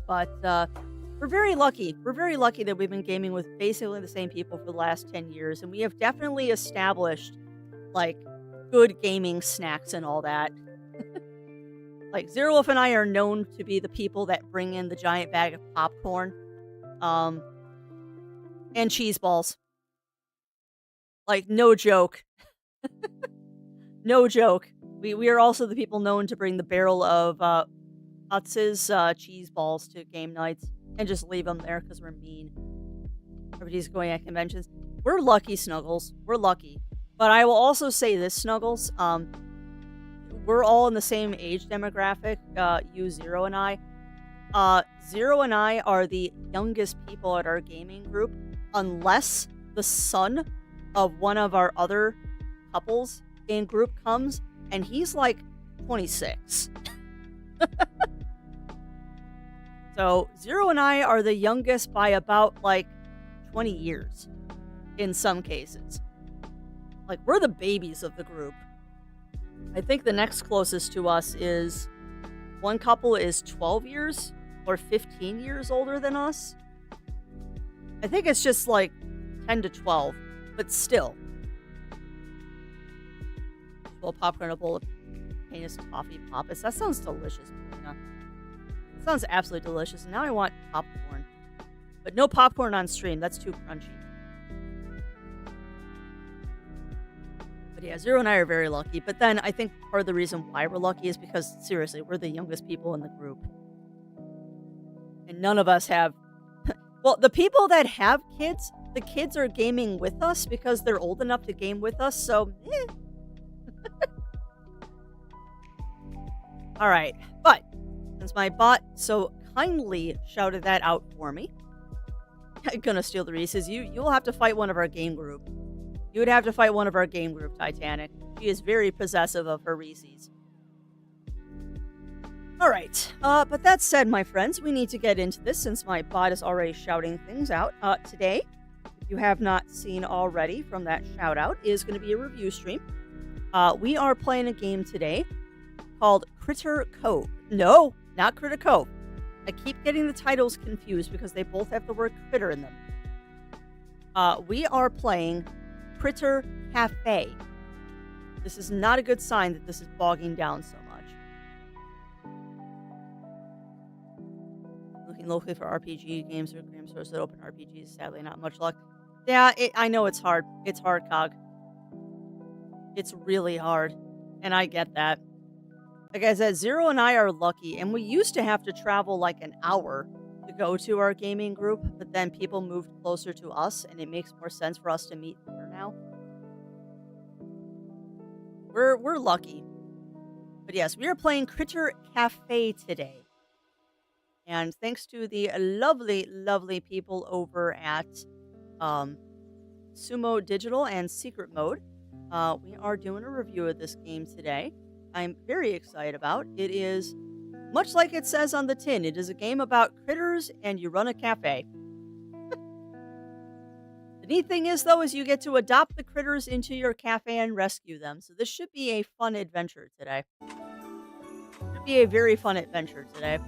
Speaker 1: But we're very lucky. We're very lucky that we've been gaming with basically the same people for the last 10 years, and we have definitely established, like, good gaming snacks and all that. Like, Zero Wolf and I are known to be the people that bring in the giant bag of popcorn. and cheese balls. Like, no joke. No joke. We are also the people known to bring the barrel of, Utz's, cheese balls to game nights and just leave them there because 'cause we're mean. Everybody's going at conventions. We're lucky, Snuggles. We're lucky. But I will also say this, Snuggles, we're all in the same age demographic, you, Zero, and I. Zero and I are the youngest people at our gaming group, unless the son of one of our other couples in group comes, and he's like 26. So Zero and I are the youngest by about like 20 years in some cases. Like, we're the babies of the group. I think the next closest to us is one couple is 12 years or 15 years older than us. I think it's just like 10 to 12, but still. Well, popcorn, a bowl of heinous coffee poppets. That sounds delicious, Melina. It sounds absolutely delicious. And now I want popcorn. But no popcorn on stream. That's too crunchy. But yeah, Zero and I are very lucky. But then I think part of the reason why we're lucky is because, seriously, we're the youngest people in the group. And none of us have... Well, the people that have kids, the kids are gaming with us because they're old enough to game with us, so... All right, but since my bot so kindly shouted that out for me, I'm gonna steal the Reese's. You'll have to fight one of our game group. You would have to fight one of our game group, Titanic. She is very possessive of her Reese's. All right, but that said, my friends, we need to get into this since my bot is already shouting things out. Today, if you have not seen already from that shout out, is going to be a review stream. We are playing a game today called Critter Cove. No, not Critter Cove. I keep getting the titles confused because they both have the word critter in them. We are playing Critter Cafe. This is not a good sign that this is bogging down so much. Looking locally for RPG games or game stores that open RPGs. Sadly, not much luck. Yeah, I know it's hard. It's hard, Cog. It's really hard. And I get that. Like I said, Zero and I are lucky, and we used to have to travel like an hour to go to our gaming group, but then people moved closer to us, and it makes more sense for us to meet here now. We're lucky. But yes, we are playing Critter Cafe today. And thanks to the lovely, lovely people over at Sumo Digital and Secret Mode, we are doing a review of this game today. I'm very excited about. It is, much like it says on the tin, it is a game about critters and you run a cafe. The neat thing is, though, is you get to adopt the critters into your cafe and rescue them. So this should be a fun adventure today. Should be a very fun adventure today.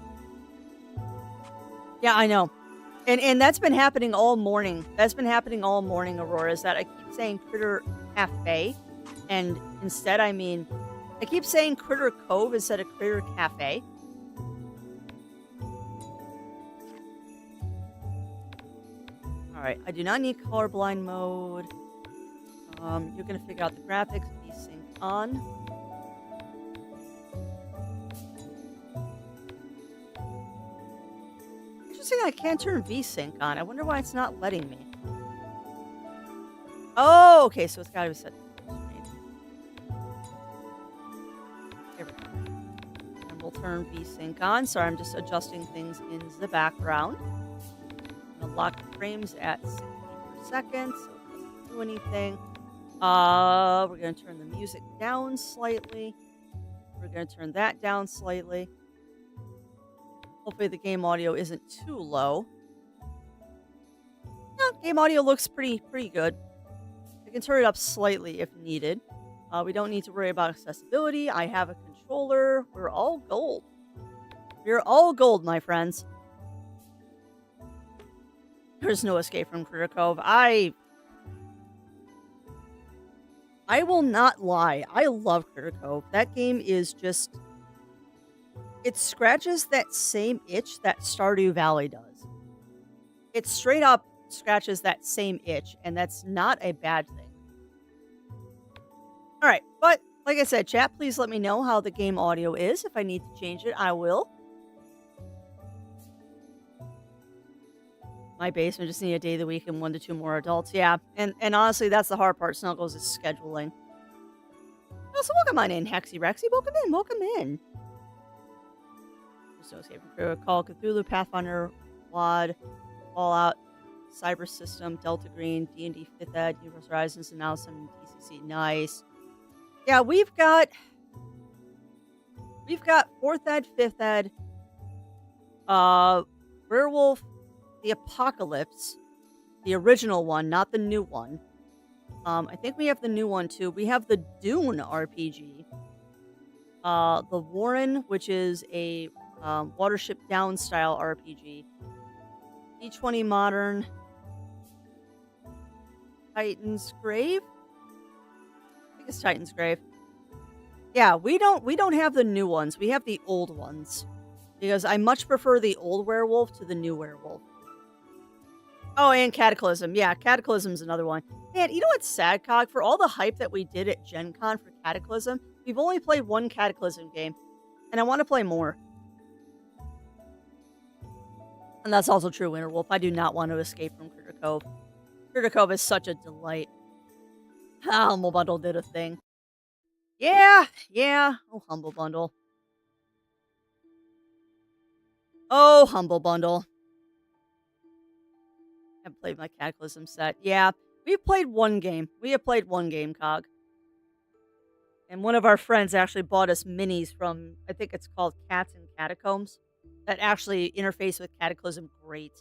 Speaker 1: Yeah, I know. And that's been happening all morning. That's been happening all morning, Aurora, is that I keep saying Critter Cafe, and instead I keep saying Critter Cove instead of Critter Cafe. Alright, I do not need colorblind mode. You're going to figure out the graphics, VSync on. Interesting, I can't turn VSync on. I wonder why it's not letting me. Oh, okay, so it's got to be set. Here we go. And we'll turn VSync on. Sorry, I'm just adjusting things in the background. I'm going to lock the frames at 60 per second, so it doesn't do anything. We're going to turn the music down slightly. We're going to turn that down slightly. Hopefully the game audio isn't too low. No, game audio looks pretty good. I can turn it up slightly if needed. We don't need to worry about accessibility. I have a controller. We're all gold. We're all gold, my friends. There's no escape from Critter Cove. I will not lie. I love Critter Cove. That game is just... It scratches that same itch that Stardew Valley does. It straight up scratches that same itch, and that's not a bad thing. All right, but like I said, chat, please let me know how the game audio is. If I need to change it, I will. My basement just need a day of the week and 1 to 2 more adults. Yeah, and honestly, that's the hard part, Snuggles, is scheduling. Oh, so welcome on in, Hexy Rexy. Welcome in, welcome in. Associated with Call of Cthulhu, Pathfinder, WAD, Fallout, Cyber System, Delta Green, D&D 5th Ed, Universal Horizons, and now some TCC. Nice. Yeah, we've got 4th Ed, 5th Ed, Werewolf, the Apocalypse, the original one, not the new one. I think we have the new one too. We have the Dune RPG, the Warren, which is a Watership Down style RPG, D20 Modern, Titan's Grave. I think it's Titan's Grave. Yeah, we don't have the new ones. We have the old ones because I much prefer the old werewolf to the new werewolf. Oh, and Cataclysm. Yeah, Cataclysm's another one. Man, you know what's sad, Cog? For all the hype that we did at Gen Con for Cataclysm, we've only played one Cataclysm game, and I want to play more. And that's also true, Winterwolf. I do not want to escape from Critter Cove. Critter Cove is such a delight. Humble Bundle did a thing. Yeah. Oh, Humble Bundle. Oh, Humble Bundle. I've played my Cataclysm set. Yeah, we've played one game. We have played one game, Cog. And one of our friends actually bought us minis from, I think it's called Cats and Catacombs, that actually interface with Cataclysm great.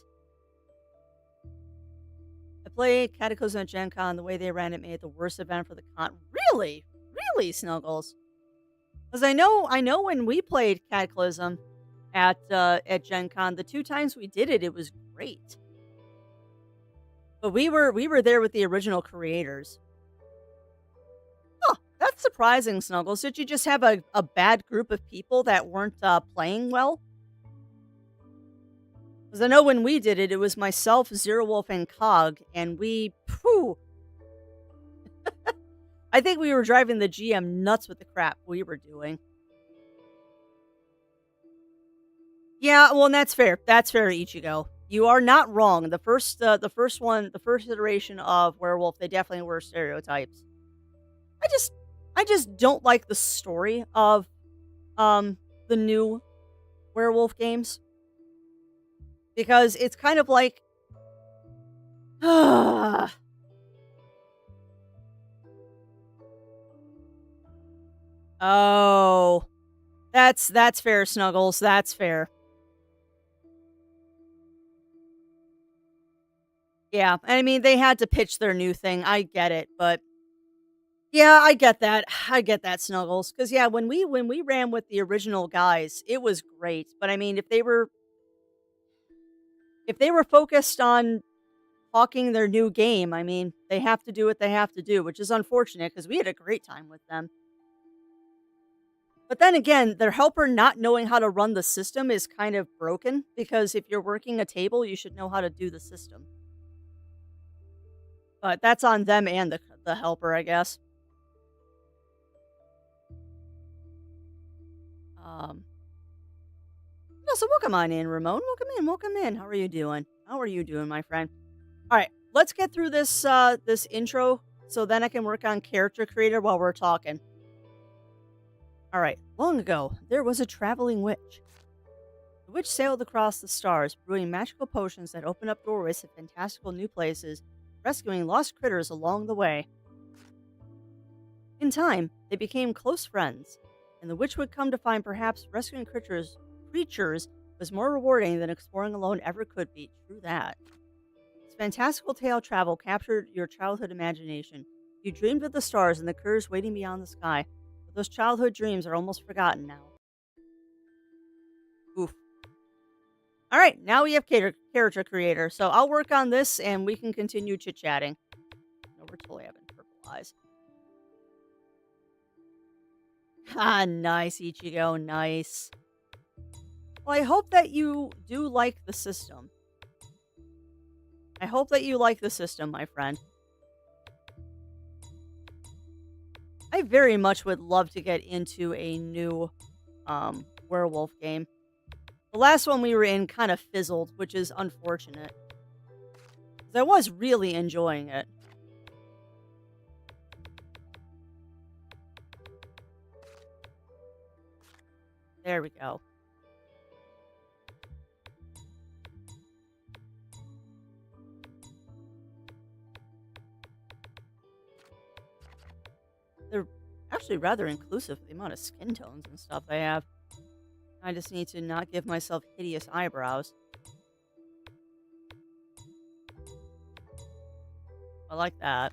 Speaker 1: I played Cataclysm at Gen Con. The way they ran it made it the worst event for the con. Really? Really, Snuggles? Because I know when we played Cataclysm at Gen Con, the 2 times we did it, it was great. But we were there with the original creators. Huh, that's surprising, Snuggles. Did you just have a bad group of people that weren't playing well? Because I know when we did it, it was myself, Zero Wolf, and Cog, and we, I think we were driving the GM nuts with the crap we were doing. Yeah, well, and that's fair. That's fair, Ichigo. You are not wrong. The first iteration of Werewolf, they definitely were stereotypes. I just don't like the story of the new Werewolf games. Because it's kind of like oh. That's fair, Snuggles. That's fair. Yeah, I mean, they had to pitch their new thing. I get it, but yeah, I get that. I get that, Snuggles. Because yeah, when we ran with the original guys, it was great. But I mean, if they were focused on talking their new game, I mean, they have to do what they have to do, which is unfortunate because we had a great time with them. But then again, their helper not knowing how to run the system is kind of broken because if you're working a table, you should know how to do the system. But that's on them and the helper, I guess. So welcome on in, Ramon. Welcome in. How are you doing? My friend? All right, let's get through this this intro so then I can work on character creator while we're talking. All right, long ago, there was a traveling witch. The witch sailed across the stars, brewing magical potions that opened up doorways to fantastical new places, rescuing lost critters along the way. In time, they became close friends, and the witch would come to find perhaps rescuing creatures was more rewarding than exploring alone ever could be. True that. This fantastical tale travel captured your childhood imagination. You dreamed of the stars and the critters waiting beyond the sky, but those childhood dreams are almost forgotten now. Oof. All right, now we have character creator, so I'll work on this and we can continue chit-chatting. No, we're totally having purple eyes. Ah, nice, Ichigo, nice. Well, I hope that you do like the system. I hope that you like the system, my friend. I very much would love to get into a new werewolf game. The last one we were in kind of fizzled, which is unfortunate. 'Cause I was really enjoying it. There we go. They're actually rather inclusive, the amount of skin tones and stuff they have. I just need to not give myself hideous eyebrows. I like that.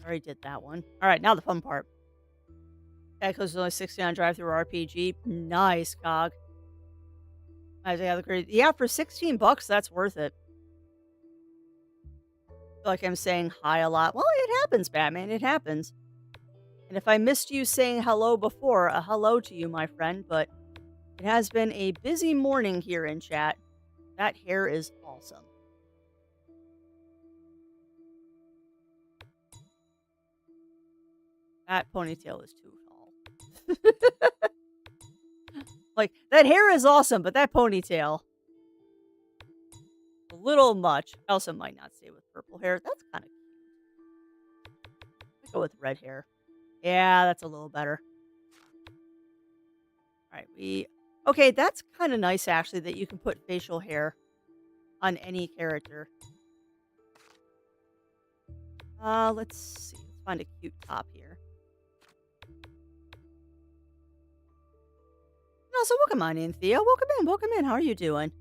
Speaker 1: I already did that one. All right, now the fun part. Echoes only 60 on drive through RPG. Nice, Cog. Yeah, for 16 bucks, that's worth it. I feel like I'm saying hi a lot. Well, it happens, Batman. It happens. And if I missed you saying hello before, a hello to you, my friend. But it has been a busy morning here in chat. That hair is awesome. That ponytail is too tall. Like, that hair is awesome, but that ponytail, a little much. I also might not stay with purple hair. That's kind of cute. Go with red hair. Yeah, that's a little better. All right, okay, that's kind of nice actually that you can put facial hair on any character. Let's see. Let's find a cute top here. And also, welcome on in, Thea. Welcome in. Welcome in. How are you doing?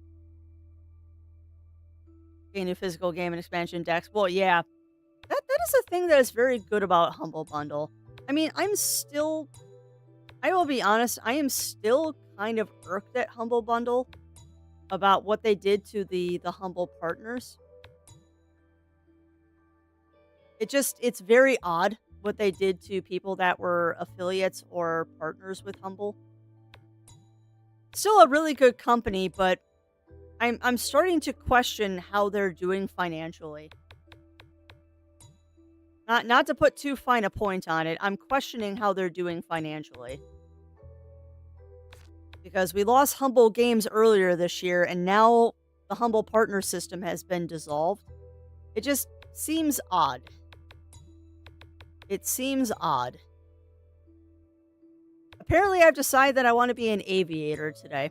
Speaker 1: A new physical game and expansion decks. Well, yeah, that is a thing that is very good about Humble Bundle. I mean, I will be honest, I am still kind of irked at Humble Bundle about what they did to the Humble partners. It's very odd what they did to people that were affiliates or partners with Humble. Still a really good company, but I'm starting to question how they're doing financially. Not to put too fine a point on it, I'm questioning how they're doing financially. Because we lost Humble Games earlier this year, and now the Humble Partner system has been dissolved. It just seems odd. It seems odd. Apparently, I've decided that I want to be an aviator today.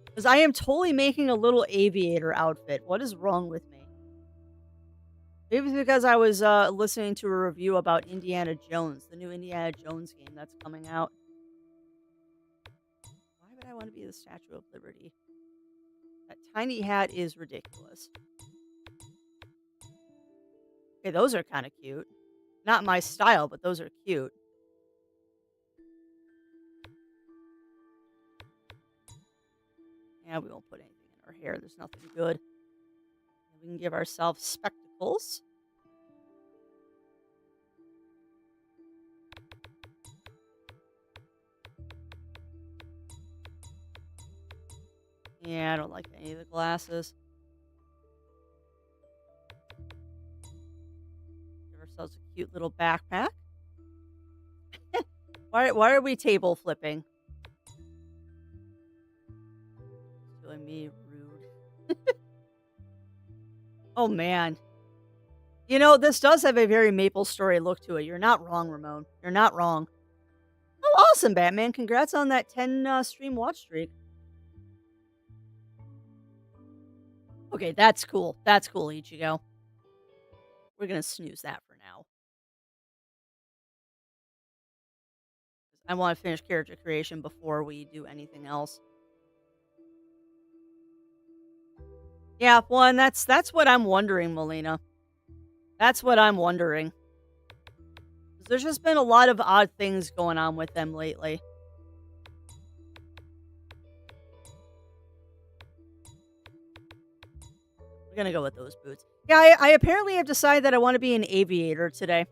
Speaker 1: Because I am totally making a little aviator outfit. What is wrong with me? Maybe it's because I was listening to a review about Indiana Jones, the new Indiana Jones game that's coming out. Why would I want to be the Statue of Liberty? That tiny hat is ridiculous. Okay, those are kind of cute. Not my style, but those are cute. Yeah, we won't put anything in our hair. There's nothing good. We can give ourselves spectacles. Yeah, I don't like any of the glasses. Give ourselves a cute little backpack. Why are we table flipping? Doing me rude. Oh man. You know, this does have a very Maple Story look to it. You're not wrong, Ramon. You're not wrong. Oh, awesome, Batman. Congrats on that 10 stream watch streak. Okay, that's cool. That's cool, Ichigo. We're going to snooze that for now. I want to finish character creation before we do anything else. Yeah, well, and that's what I'm wondering, Melina. That's what I'm wondering. There's just been a lot of odd things going on with them lately. We're gonna go with those boots. Yeah, I apparently have decided that I want to be an aviator today.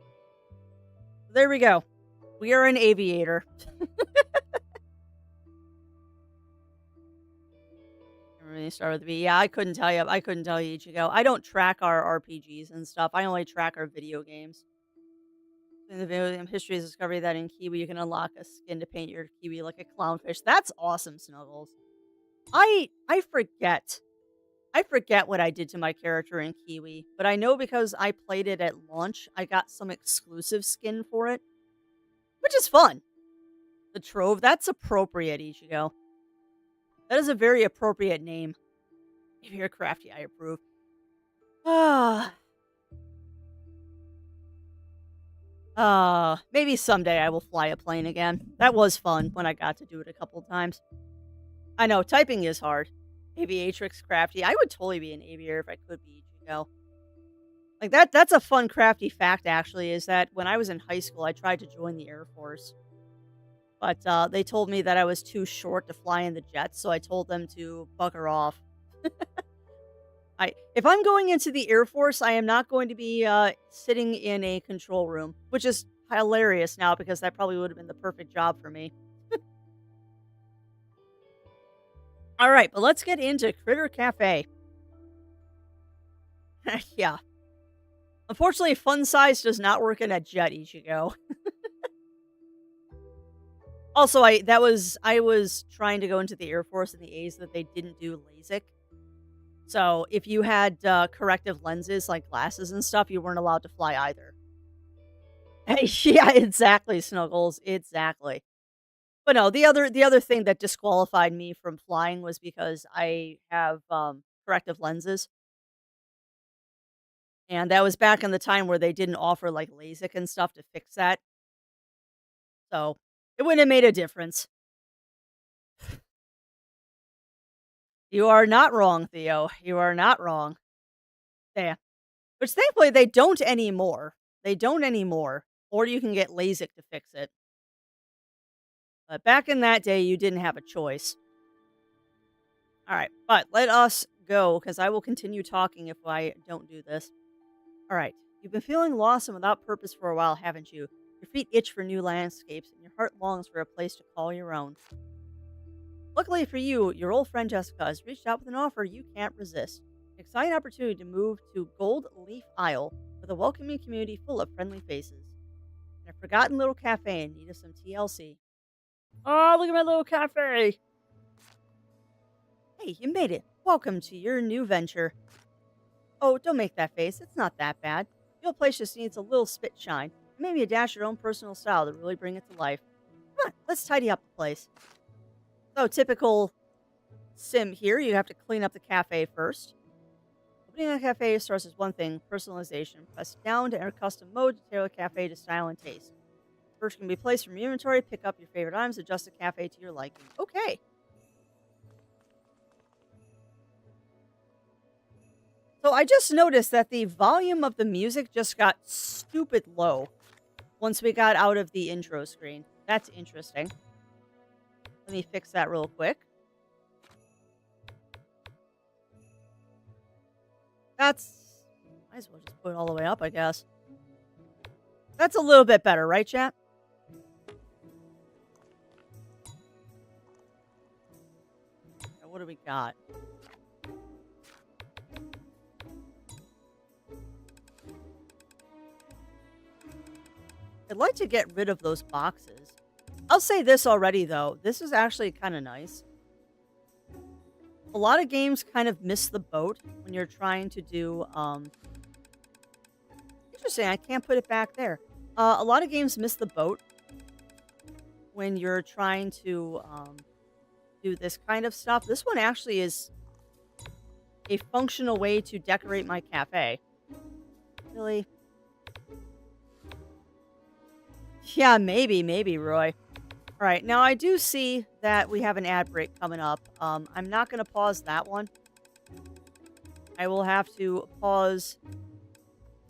Speaker 1: There we go. We are an aviator. Everything started with a V. Yeah, I couldn't tell you. I couldn't tell you, Ichigo. I don't track our RPGs and stuff. I only track our video games. In the video game history is discovery that in Kiwi you can unlock a skin to paint your Kiwi like a clownfish. That's awesome, Snuggles. I forget. I forget what I did to my character in Kiwi, but I know because I played it at launch, I got some exclusive skin for it, which is fun. The Trove, that's appropriate, Ichigo. That is a very appropriate name. If you're crafty, I approve. Maybe someday I will fly a plane again. That was fun when I got to do it a couple times. I know, typing is hard. Aviatrix, crafty. I would totally be an aviator if I could be, Ichigo. Like, that's a fun, crafty fact, actually, is that when I was in high school, I tried to join the Air Force. But they told me that I was too short to fly in the jets, so I told them to bugger off. If I'm going into the Air Force, I am not going to be sitting in a control room, which is hilarious now because that probably would have been the perfect job for me. All right, but let's get into Critter Cafe. Yeah. Unfortunately, fun size does not work in a jet, Ichigo. Also, I was trying to go into the Air Force in the A's that they didn't do LASIK. So if you had corrective lenses like glasses and stuff, you weren't allowed to fly either. Yeah, exactly, Snuggles. Exactly. But no, the other thing that disqualified me from flying was because I have corrective lenses. And that was back in the time where they didn't offer like LASIK and stuff to fix that. So it wouldn't have made a difference. You are not wrong, Theo. You are not wrong. Yeah. Which thankfully they don't anymore. They don't anymore. Or you can get LASIK to fix it. But back in that day, you didn't have a choice. All right, but let us go because I will continue talking if I don't do this. All right, you've been feeling lost and without purpose for a while, haven't you? Your feet itch for new landscapes and your heart longs for a place to call your own. Luckily for you, your old friend Jessica has reached out with an offer you can't resist. An exciting opportunity to move to Gold Leaf Isle with a welcoming community full of friendly faces. And a forgotten little cafe in need of some TLC. Oh, look at my little cafe! Hey, you made it. Welcome to your new venture. Oh, don't make that face. It's not that bad. Your place just needs a little spit shine. Maybe a dash of your own personal style to really bring it to life. Come on, let's tidy up the place. So, typical sim here. You have to clean up the cafe first. Opening a cafe starts as one thing, personalization. Press down to enter custom mode to tailor the cafe to style and taste. First can be placed from your inventory. Pick up your favorite items. Adjust the cafe to your liking. Okay. So I just noticed that the volume of the music just got stupid low once we got out of the intro screen. That's interesting. Let me fix that real quick. That's... might as well just put it all the way up, I guess. That's a little bit better, right, chat? Now, what do we got? I'd like to get rid of those boxes. I'll say this already, though. This is actually kind of nice. A lot of games kind of miss the boat when you're trying to do... Interesting, I can't put it back there. A lot of games miss the boat when you're trying to do this kind of stuff. This one actually is a functional way to decorate my cafe. Really? Yeah, maybe, Roy. All right, now I do see that we have an ad break coming up. I'm not going to pause that one. I will have to pause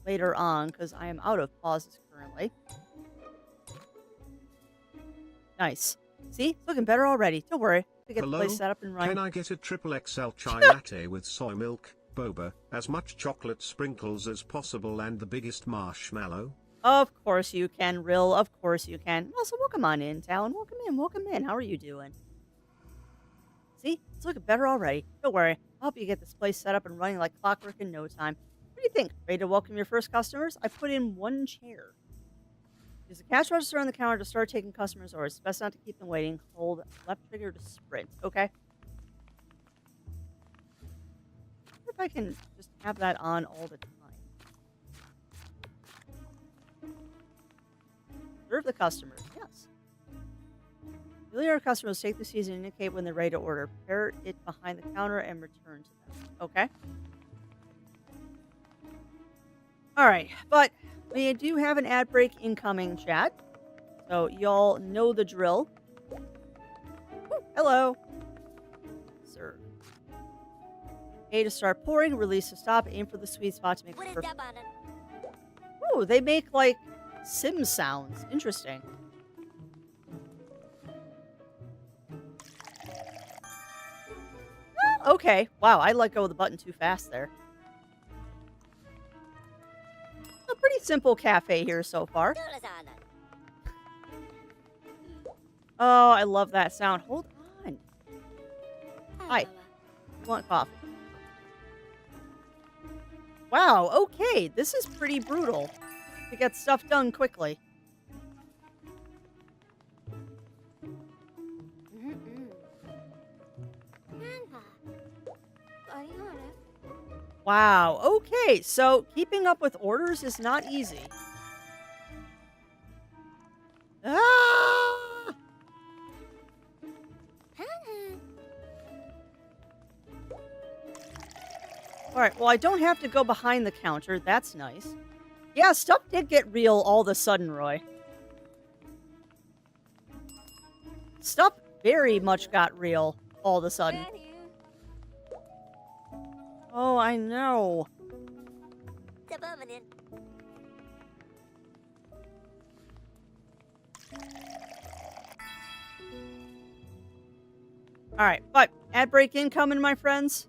Speaker 1: later on because I am out of pauses currently. Nice. See? It's looking better already. Don't worry. We get the place set up and running.
Speaker 2: Can I get a triple XL chai latte with soy milk, boba, as much chocolate sprinkles as possible and the biggest marshmallow?
Speaker 1: Of course you can, Rill. Of course you can. Also, welcome on in, Talon. Welcome in. Welcome in. How are you doing? See, it's looking better already. Don't worry, I'll help you get this place set up and running like clockwork in no time. What do you think? Ready to welcome your first customers? I put in one chair. Use the cash register on the counter to start taking customers' orders. It's best not to keep them waiting. Hold left trigger to sprint. Okay. I wonder if I can just have that on all the time. Serve the customers. Yes. You'll our customers take the season and indicate when they're ready to order. Prepare it behind the counter and return to them. Okay. All right. But we do have an ad break incoming, chat. So y'all know the drill. Ooh, hello. Serve. A to start pouring, release to stop, aim for the sweet spot to make it perfect. Ooh, they make like sim sounds. Interesting. Oh, okay. Wow, I let go of the button too fast there. A pretty simple cafe here so far. Oh, I love that sound. Hold on. Hi. You want coffee? Wow, okay. This is pretty brutal to get stuff done quickly. Wow, okay. So keeping up with orders is not easy. Ah! Alright, well, I don't have to go behind the counter. That's nice. Yeah, stuff did get real all of a sudden, Roy. Stuff very much got real all of a sudden. Oh, I know. Alright, but ad break incoming, my friends.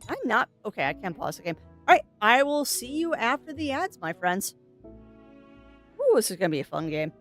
Speaker 1: I'm not... Okay, I can pause the game. Alright, I will see you after the ads, my friends. Ooh, this is going to be a fun game.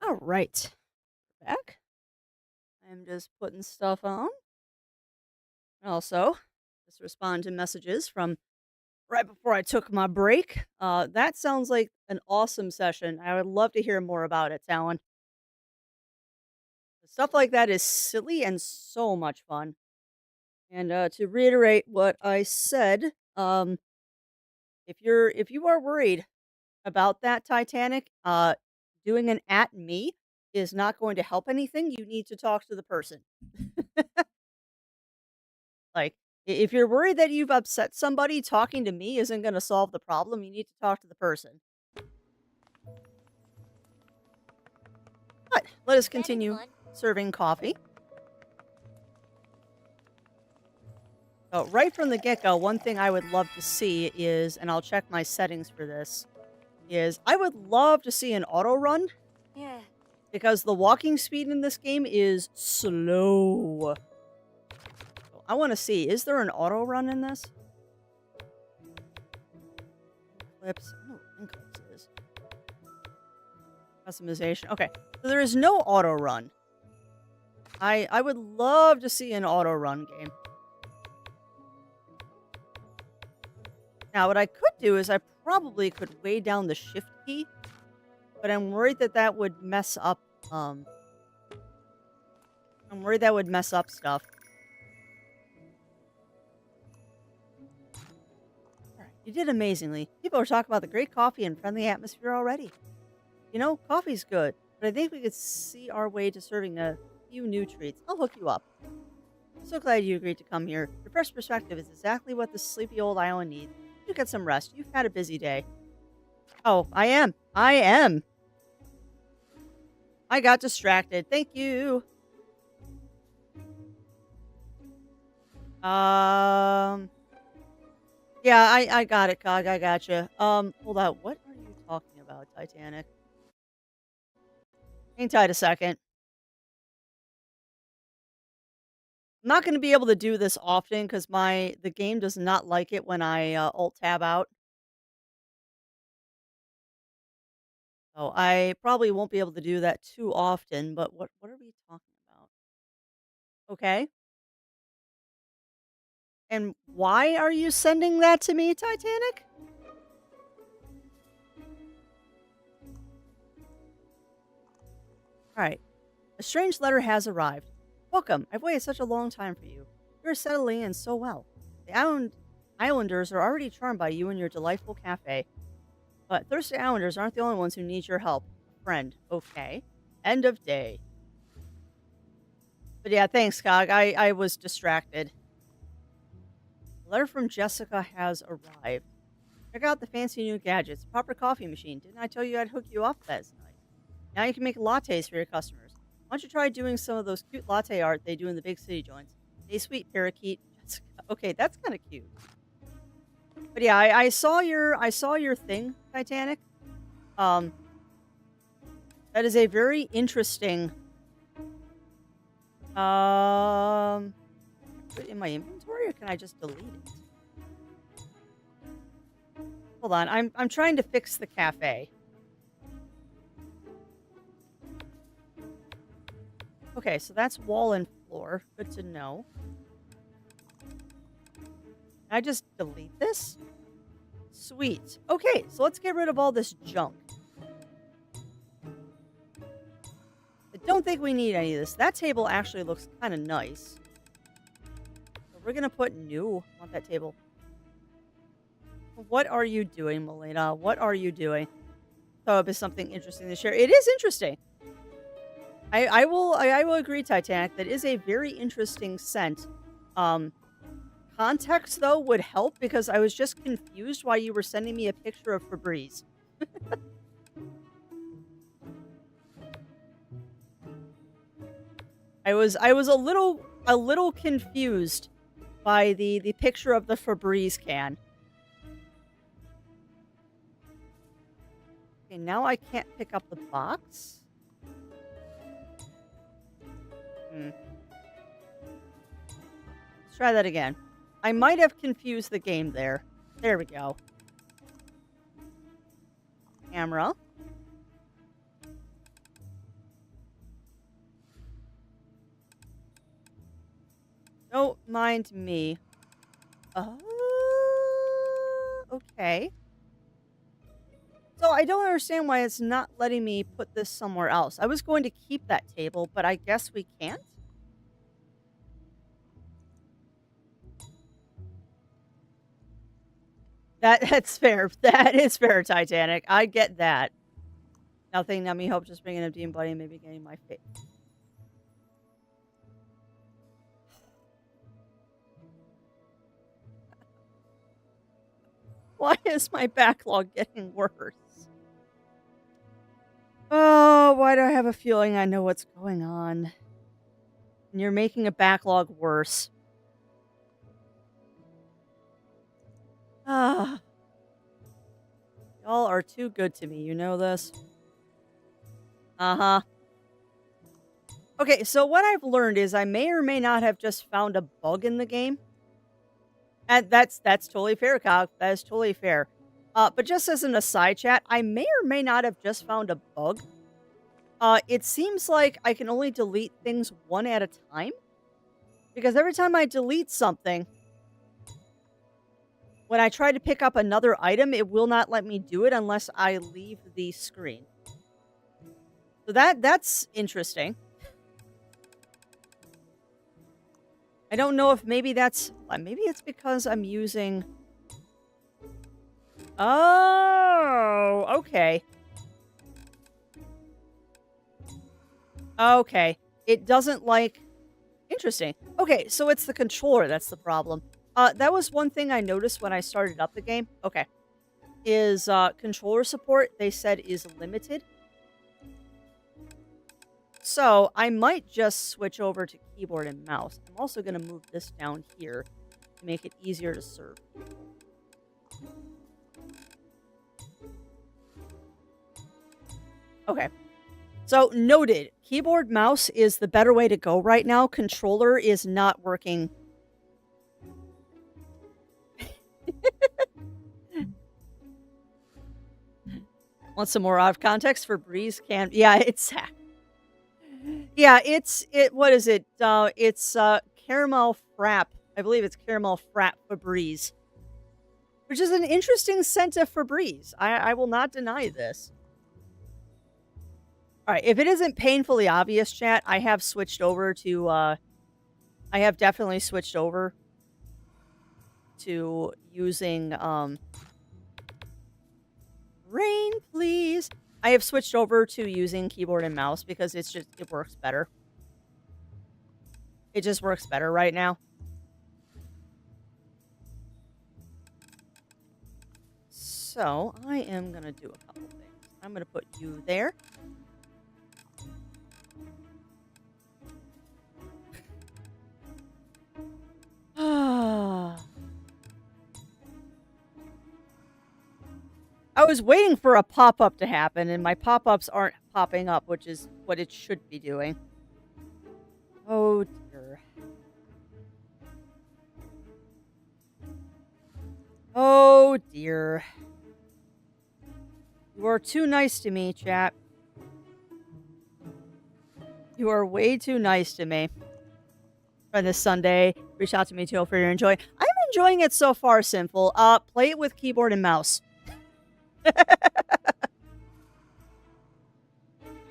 Speaker 1: All right. Back. I'm just putting stuff on. Also, just respond to messages from right before I took my break. That sounds like an awesome session. I would love to hear more about it, Talon. Stuff like that is silly and so much fun. And to reiterate what I said, if you are worried about that Titanic, doing an at me is not going to help anything. You need to talk to the person. Like, if you're worried that you've upset somebody, talking to me isn't going to solve the problem. You need to talk to the person. But let us continue serving coffee. So right from the get-go, one thing I would love to see is, and I'll check my settings for this, is I would love to see an auto run.
Speaker 3: Yeah.
Speaker 1: Because the walking speed in this game is slow. So I want to see, is there an auto run in this? Clips. I don't think clips is. Customization. Okay. So there is no auto run. I would love to see an auto run game. Now, what I could do is I probably could weigh down the shift key, but I'm worried that that would mess up, I'm worried that would mess up stuff. Alright, you did amazingly. People are talking about the great coffee and friendly atmosphere already. You know, coffee's good, but I think we could see our way to serving a few new treats. I'll hook you up. I'm so glad you agreed to come here. Your fresh perspective is exactly what this sleepy old island needs. You get some rest. You've had a busy day. Oh, I am. I got distracted. Thank you. Yeah, I got it, Cog. I got you. Hold on. What are you talking about, Titanic? Hang tight a second. I'm not going to be able to do this often because the game does not like it when I alt tab out. So I probably won't be able to do that too often. But what are we talking about? Okay. And why are you sending that to me, Titanic? All right. A strange letter has arrived. Welcome. I've waited such a long time for you. You're settling in so well. The islanders are already charmed by you and your delightful cafe. But thirsty islanders aren't the only ones who need your help. Friend. Okay. End of day. But yeah, thanks, Cog. I was distracted. A letter from Jessica has arrived. Check out the fancy new gadgets. Proper coffee machine. Didn't I tell you I'd hook you up? That's nice. Now you can make lattes for your customers. Why don't you try doing some of those cute latte art they do in the big city joints? Stay sweet, parakeet. Jessica. Okay, that's kind of cute. But yeah, I saw your thing, Titanic. That is a very interesting. Put it in my inventory, or can I just delete it? Hold on, I'm trying to fix the cafe. Okay, so that's wall and floor. Good to know. Can I just delete this? Sweet. Okay, so let's get rid of all this junk. I don't think we need any of this. That table actually looks kind of nice. So we're going to put new. I want that table. What are you doing, Melina? What are you doing? So if it's something interesting to share. It is interesting. I will agree, Titanic. That is a very interesting scent. Context, though, would help because I was just confused why you were sending me a picture of Febreze. I was a little confused by the picture of the Febreze can. Okay, now I can't pick up the box. Let's try that again. I might have confused the game there. There we go. Camera. Don't mind me. Okay. So I don't understand why it's not letting me put this somewhere else. I was going to keep that table, but I guess we can't? That's fair. That is fair, Titanic. I get that. Nothing, not me hope, just bringing up Dean Buddy and maybe getting my face. Why is my backlog getting worse? Oh, why do I have a feeling I know what's going on? And you're making a backlog worse. Ah. Y'all are too good to me, you know this? Uh-huh. Okay, so what I've learned is I may or may not have just found a bug in the game. And that's totally fair, Kyle. That is totally fair. But just as an aside chat, I may or may not have just found a bug. It seems like I can only delete things one at a time. Because every time I delete something, when I try to pick up another item, it will not let me do it unless I leave the screen. So that's interesting. I don't know if maybe it's because I'm using... Oh, okay. Okay. It doesn't like... Interesting. Okay, so it's the controller that's the problem. That was one thing I noticed when I started up the game. Okay. Is controller support, they said, is limited. So I might just switch over to keyboard and mouse. I'm also going to move this down here to make it easier to serve people. Okay. So noted, keyboard mouse is the better way to go right now. Controller is not working. Want some more out of context for Breeze can? Yeah, it's what is it? It's caramel frap. I believe it's caramel frap Febreze, which is an interesting scent of Febreze. I will not deny this. All right, if it isn't painfully obvious, chat, I have switched over to I have definitely switched over to using rain, please. I have switched over to using keyboard and mouse because it works better. It just works better right now. So, I am going to do a couple things. I'm going to put you there. I was waiting for a pop-up to happen, and my pop-ups aren't popping up, which is what it should be doing. Oh, dear. Oh, dear. You are too nice to me, chat. You are way too nice to me. For this Sunday, reach out to me, too, for your enjoy. I'm enjoying it so far, Sinful. Play it with keyboard and mouse.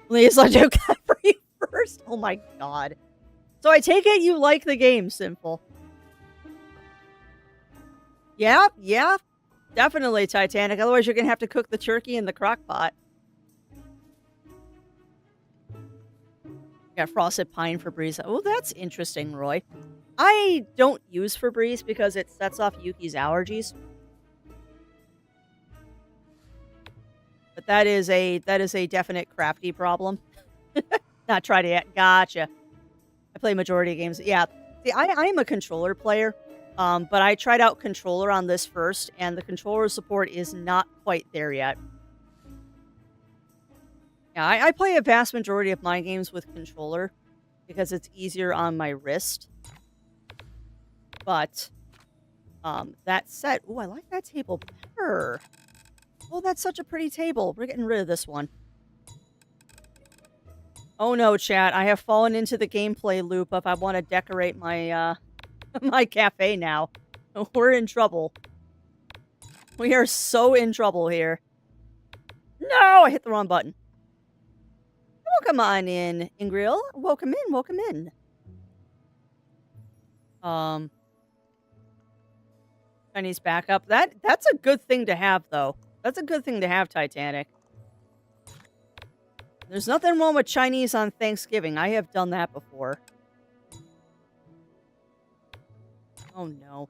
Speaker 1: Please, I'll do that for you first. Oh my god. So I take it you like the game, Sinful. Yeah, definitely, Titanic. Otherwise, you're gonna have to cook the turkey in the crock pot. Got frosted pine Febreze. Oh, that's interesting, Roy. I don't use Febreze because it sets off Yuki's allergies. But that is a definite crafty problem. Not try to... Gotcha. I play majority of games. Yeah. See, I am a controller player. But I tried out controller on this first, and the controller support is not quite there yet. Yeah, I play a vast majority of my games with controller because it's easier on my wrist. But that said... Ooh, I like that table better. Oh, that's such a pretty table. We're getting rid of this one. Oh no, chat. I have fallen into the gameplay loop if I want to decorate my my cafe now. We're in trouble. We are so in trouble here. No, I hit the wrong button. Welcome on in, Ingrid. Welcome in, welcome in. Chinese backup. That's a good thing to have, though. That's a good thing to have, Titanic. There's nothing wrong with Chinese on Thanksgiving. I have done that before. Oh, no.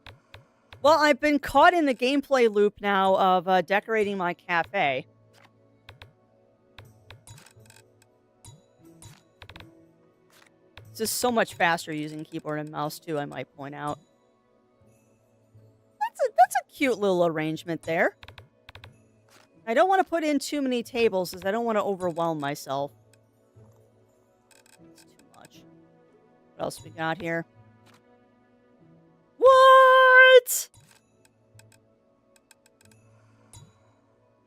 Speaker 1: Well, I've been caught in the gameplay loop now of decorating my cafe. This is so much faster using keyboard and mouse, too, I might point out. That's a cute little arrangement there. I don't want to put in too many tables because I don't want to overwhelm myself. It's too much. What else we got here? What?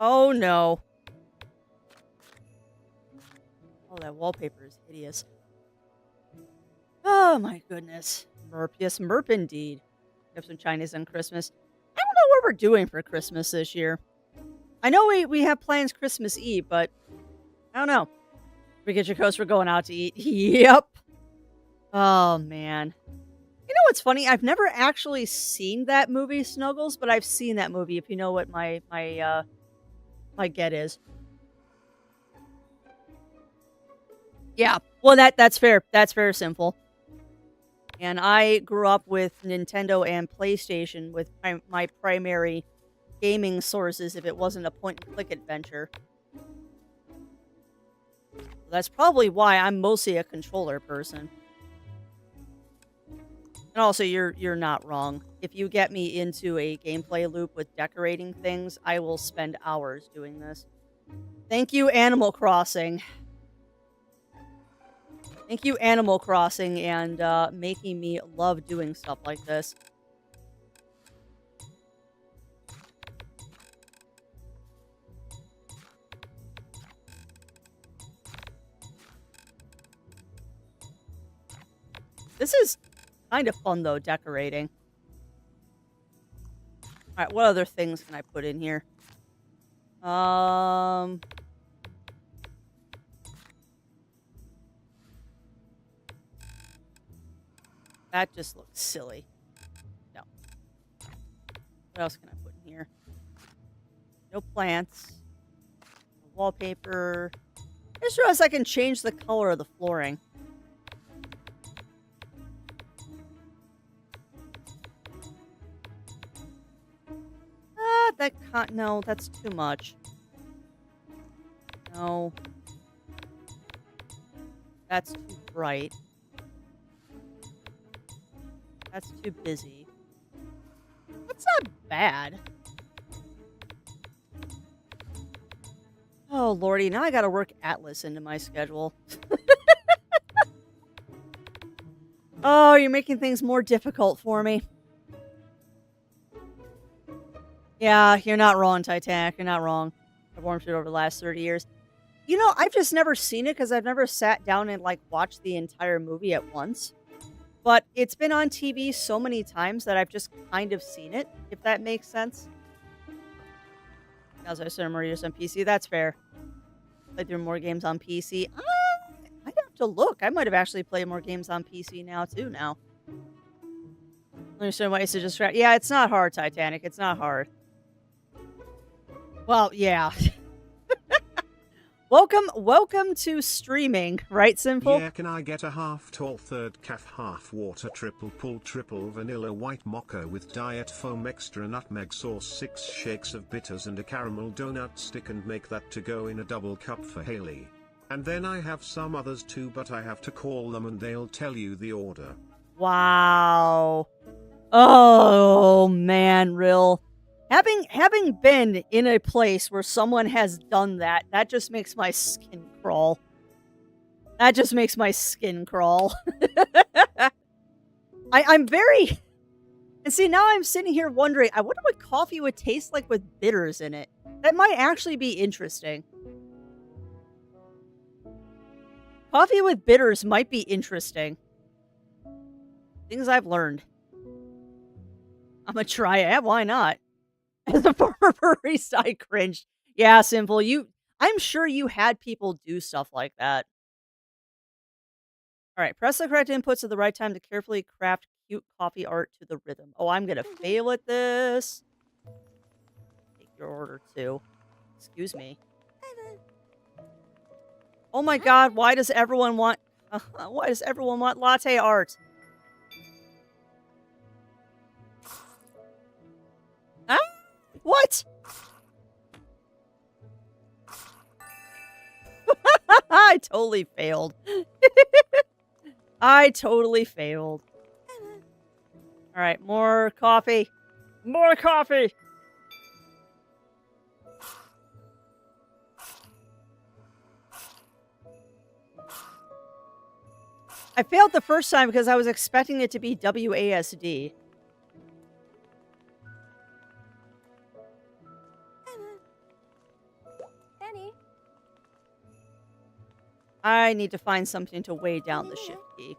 Speaker 1: Oh, no. Oh, that wallpaper is hideous. Oh, my goodness. Merp. Yes, merp indeed. Have some Chinese on Christmas. I don't know what we're doing for Christmas this year. I know we have plans Christmas Eve, but I don't know. We get your coast, we're going out to eat. Yep. Oh, man. You know what's funny? I've never actually seen that movie, Snuggles, but I've seen that movie, if you know what my get is. Yeah. Well, that's fair. That's very simple. And I grew up with Nintendo and PlayStation with my primary gaming sources if it wasn't a point-and-click adventure. That's probably why I'm mostly a controller person. And also, you're not wrong. If you get me into a gameplay loop with decorating things, I will spend hours doing this. Thank you, Animal Crossing. Thank you, Animal Crossing, and making me love doing stuff like this. This is kind of fun, though, decorating. Alright, what other things can I put in here? That just looks silly. No. What else can I put in here? No plants. No wallpaper. I just realized I can change the color of the flooring. No, that's too much. No. That's too bright. That's too busy. That's not bad. Oh, lordy, now I gotta work Atlas into my schedule. Oh, you're making things more difficult for me. Yeah, you're not wrong, Titanic. You're not wrong. I've warmed it over the last 30 years. You know, I've just never seen it because I've never sat down and, like, watched the entire movie at once. But it's been on TV so many times that I've just kind of seen it, if that makes sense. As I said, more years on PC. That's fair. Played through more games on PC. I'd have to look. I might have actually played more games on PC now, too, now. Understand why you should just... Yeah, it's not hard, Titanic. It's not hard. Well, yeah. Welcome to streaming, right, Simple?
Speaker 2: Yeah, can I get a half tall, third calf, half water, triple pull, triple vanilla white mocha with diet foam, extra nutmeg sauce, 6 shakes of bitters and a caramel donut stick, and make that to go in a double cup for Haley. And then I have some others too, but I have to call them and they'll tell you the order.
Speaker 1: Wow. Oh, man, real. Having been in a place where someone has done that, that just makes my skin crawl. That just makes my skin crawl. I'm very... And see, now I'm sitting here wondering, I wonder what coffee would taste like with bitters in it. That might actually be interesting. Coffee with bitters might be interesting. Things I've learned. I'm gonna try it. Why not? As a former barista, I cringed. Yeah, Simple. I'm sure you had people do stuff like that. All right, press the correct inputs at the right time to carefully craft cute coffee art to the rhythm. Oh, I'm gonna fail at this. Take your order too. Excuse me. Oh my God! Why does everyone want? Why does everyone want latte art? Ah, what? I totally failed. I totally failed. All right, more coffee. More coffee. I failed the first time because I was expecting it to be WASD.
Speaker 3: Penny.
Speaker 1: I need to find something to weigh down the shift key.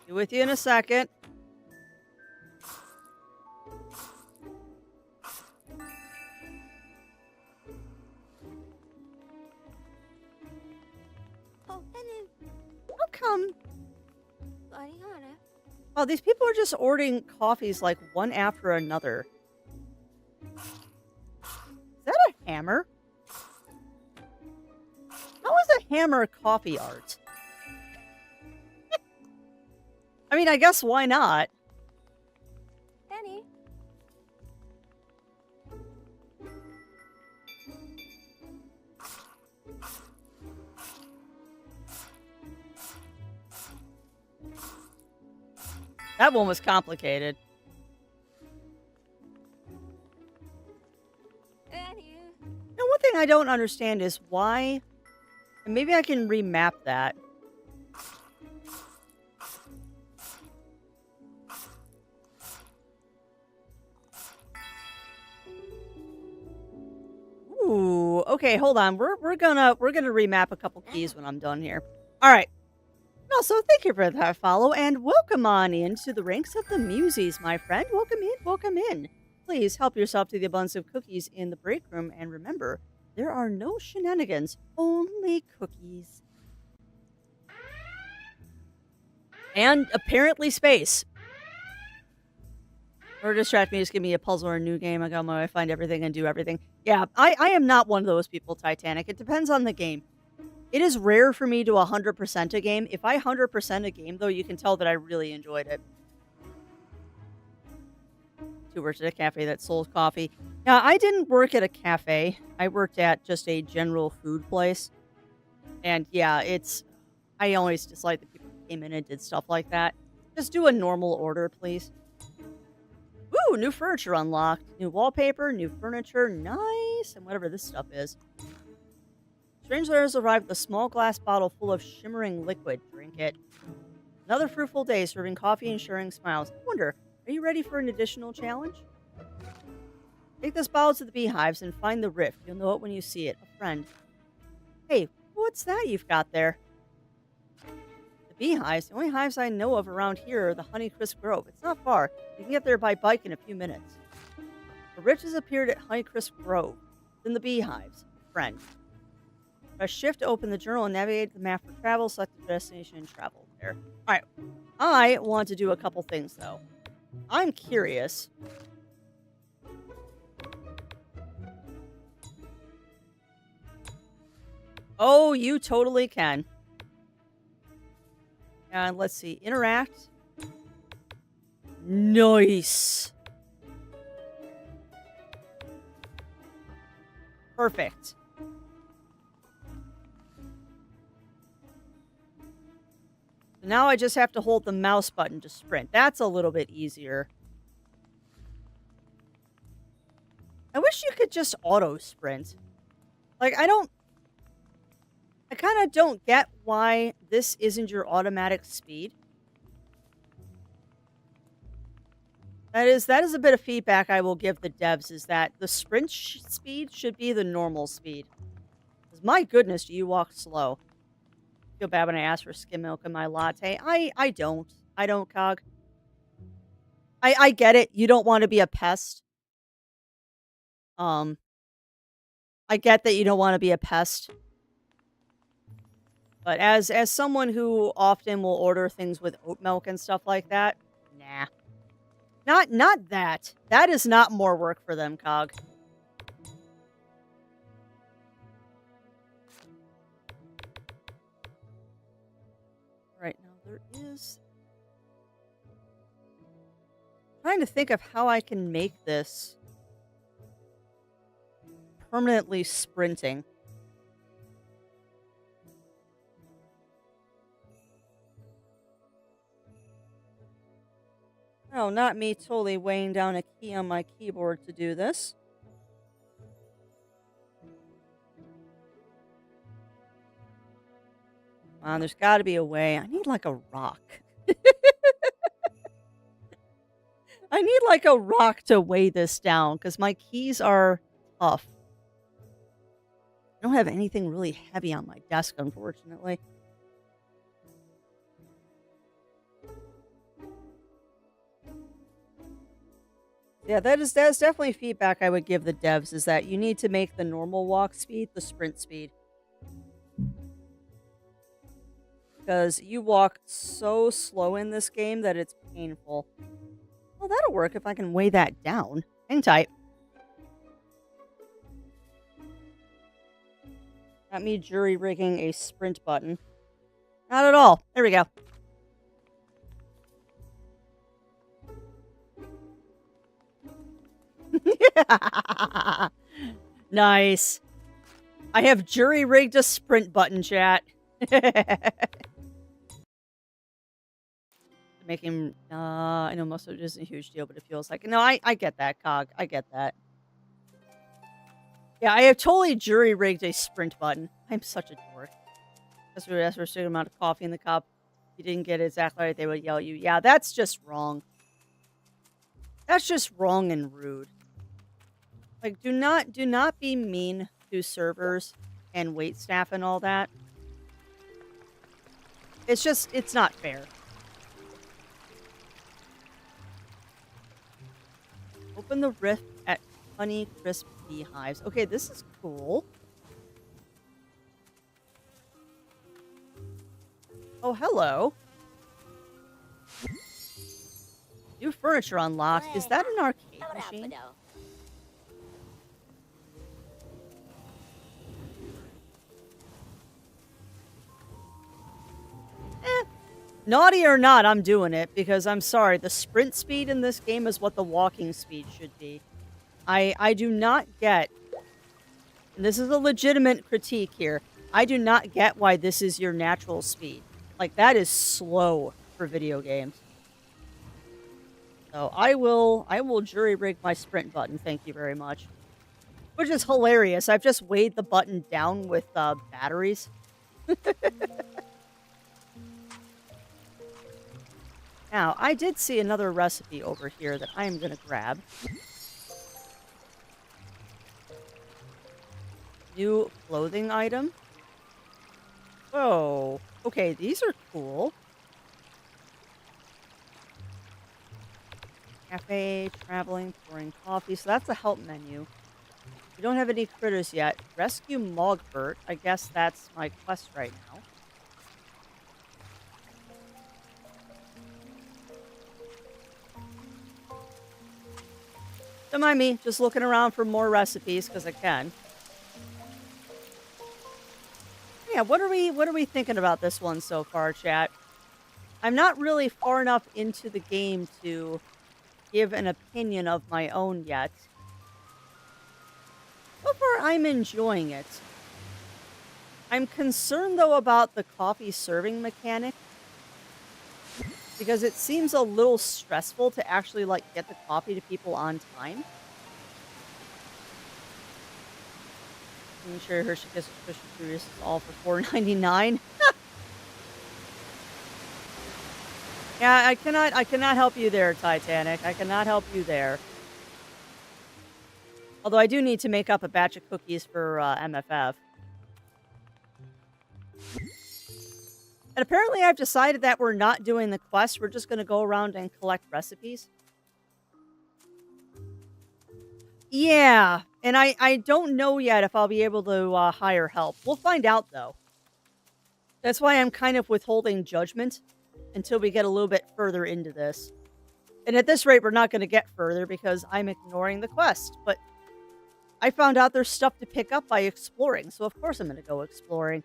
Speaker 1: Be with you in a second.
Speaker 3: Oh, Penny.
Speaker 1: How come?
Speaker 3: Sorry, Hana.
Speaker 1: Oh, these people are just ordering coffees like one after another. Is that a hammer? How is a hammer coffee art? I mean, I guess why not?
Speaker 3: Penny.
Speaker 1: That one was complicated.
Speaker 3: Penny.
Speaker 1: Now, one thing I don't understand is why, and maybe I can remap that. Ooh, okay, hold on. We're gonna remap a couple keys when I'm done here. All right. Also, thank you for that follow and welcome on into the ranks of the Muses, my friend. Welcome in, welcome in. Please help yourself to the abundance of cookies in the break room, and remember, there are no shenanigans, only cookies. And apparently space. Or distract me, just give me a puzzle or a new game. I go my way, find everything and do everything. Yeah, I am not one of those people, Titanic. It depends on the game. It is rare for me to 100% a game. If I 100% a game, though, you can tell that I really enjoyed it. 2 worked at a cafe that sold coffee. Now, I didn't work at a cafe. I worked at just a general food place. And yeah, I always dislike that people came in and did stuff like that. Just do a normal order, please. Ooh, new furniture unlocked. New wallpaper, new furniture. Nice. And whatever this stuff is. Strange letters arrived with a small glass bottle full of shimmering liquid. Drink it. Another fruitful day serving coffee and sharing smiles. I wonder, are you ready for an additional challenge? Take this bottle to the beehives and find the rift. You'll know it when you see it. A friend. Hey, what's that you've got there? The beehives? The only hives I know of around here are the Honeycrisp Grove. It's not far. You can get there by bike in a few minutes. The rift has appeared at Honeycrisp Grove. Then the beehives. A friend. Press shift to open the journal and navigate the map for travel. Select the destination and travel there. All right. I want to do a couple things, though. I'm curious. Oh, you totally can. And let's see. Interact. Nice. Perfect. Now I just have to hold the mouse button to sprint. That's a little bit easier. I wish you could just auto sprint. Like, I kind of don't get why this isn't your automatic speed. That is a bit of feedback I will give the devs, is that the sprint speed should be the normal speed. Because my goodness, do you walk slow. Feel bad when I ask for skim milk in my latte. I don't. I don't, Cog. I get it. You don't want to be a pest. Um, I get that you don't want to be a pest. But as someone who often will order things with oat milk and stuff like that, nah. Not that. That is not more work for them, Cog. Right now there is trying to think of how I can make this permanently sprinting. No, not me totally weighing down a key on my keyboard to do this. There's got to be a way. I need like a rock. I need like a rock to weigh this down because my keys are tough. I don't have anything really heavy on my desk, unfortunately. Yeah, that's definitely feedback I would give the devs is that you need to make the normal walk speed the sprint speed. Because you walk so slow in this game that it's painful. Well, that'll work if I can weigh that down. Hang tight. Got me jury rigging a sprint button. Not at all. There we go. Nice. I have jury rigged a sprint button, chat. Making, I know most of it isn't a huge deal, but it feels like, no, I get that, Cog. I get that. Yeah, I have totally jury rigged a sprint button. I'm such a dork. That's for a certain amount of coffee in the cup. If you didn't get it exactly right, they would yell at you. Yeah, that's just wrong. That's just wrong and rude. Like, do not be mean to servers and wait staff and all that. It's not fair. Open the rift at Honey Crisp Beehives. Okay, this is cool. Oh, hello. New furniture unlocked. Is that an arcade machine? Naughty or not, I'm doing it because I'm sorry. The sprint speed in this game is what the walking speed should be. I do not get, and this is a legitimate critique here, I do not get why this is your natural speed. Like, that is slow for video games. So I will jury rig my sprint button, thank you very much. Which is hilarious. I've just weighed the button down with batteries. Now, I did see another recipe over here that I'm going to grab. New clothing item. Oh, okay, these are cool. Cafe, traveling, pouring coffee. So that's the help menu. We don't have any critters yet. Rescue Mogbert. I guess that's my quest right now. Don't mind me, just looking around for more recipes because I can. Yeah, what are we thinking about this one so far, chat? I'm not really far enough into the game to give an opinion of my own yet. So far, I'm enjoying it. I'm concerned, though, about the coffee serving mechanic. Because it seems a little stressful to actually, like, get the coffee to people on time. I'm sure Hershey Kisses is all for $4.99. Yeah, I cannot help you there, Titanic. I cannot help you there. Although I do need to make up a batch of cookies for MFF. And apparently I've decided that we're not doing the quest. We're just going to go around and collect recipes. Yeah. And I don't know yet if I'll be able to hire help. We'll find out, though. That's why I'm kind of withholding judgment until we get a little bit further into this. And at this rate, we're not going to get further because I'm ignoring the quest. But I found out there's stuff to pick up by exploring. So of course I'm going to go exploring.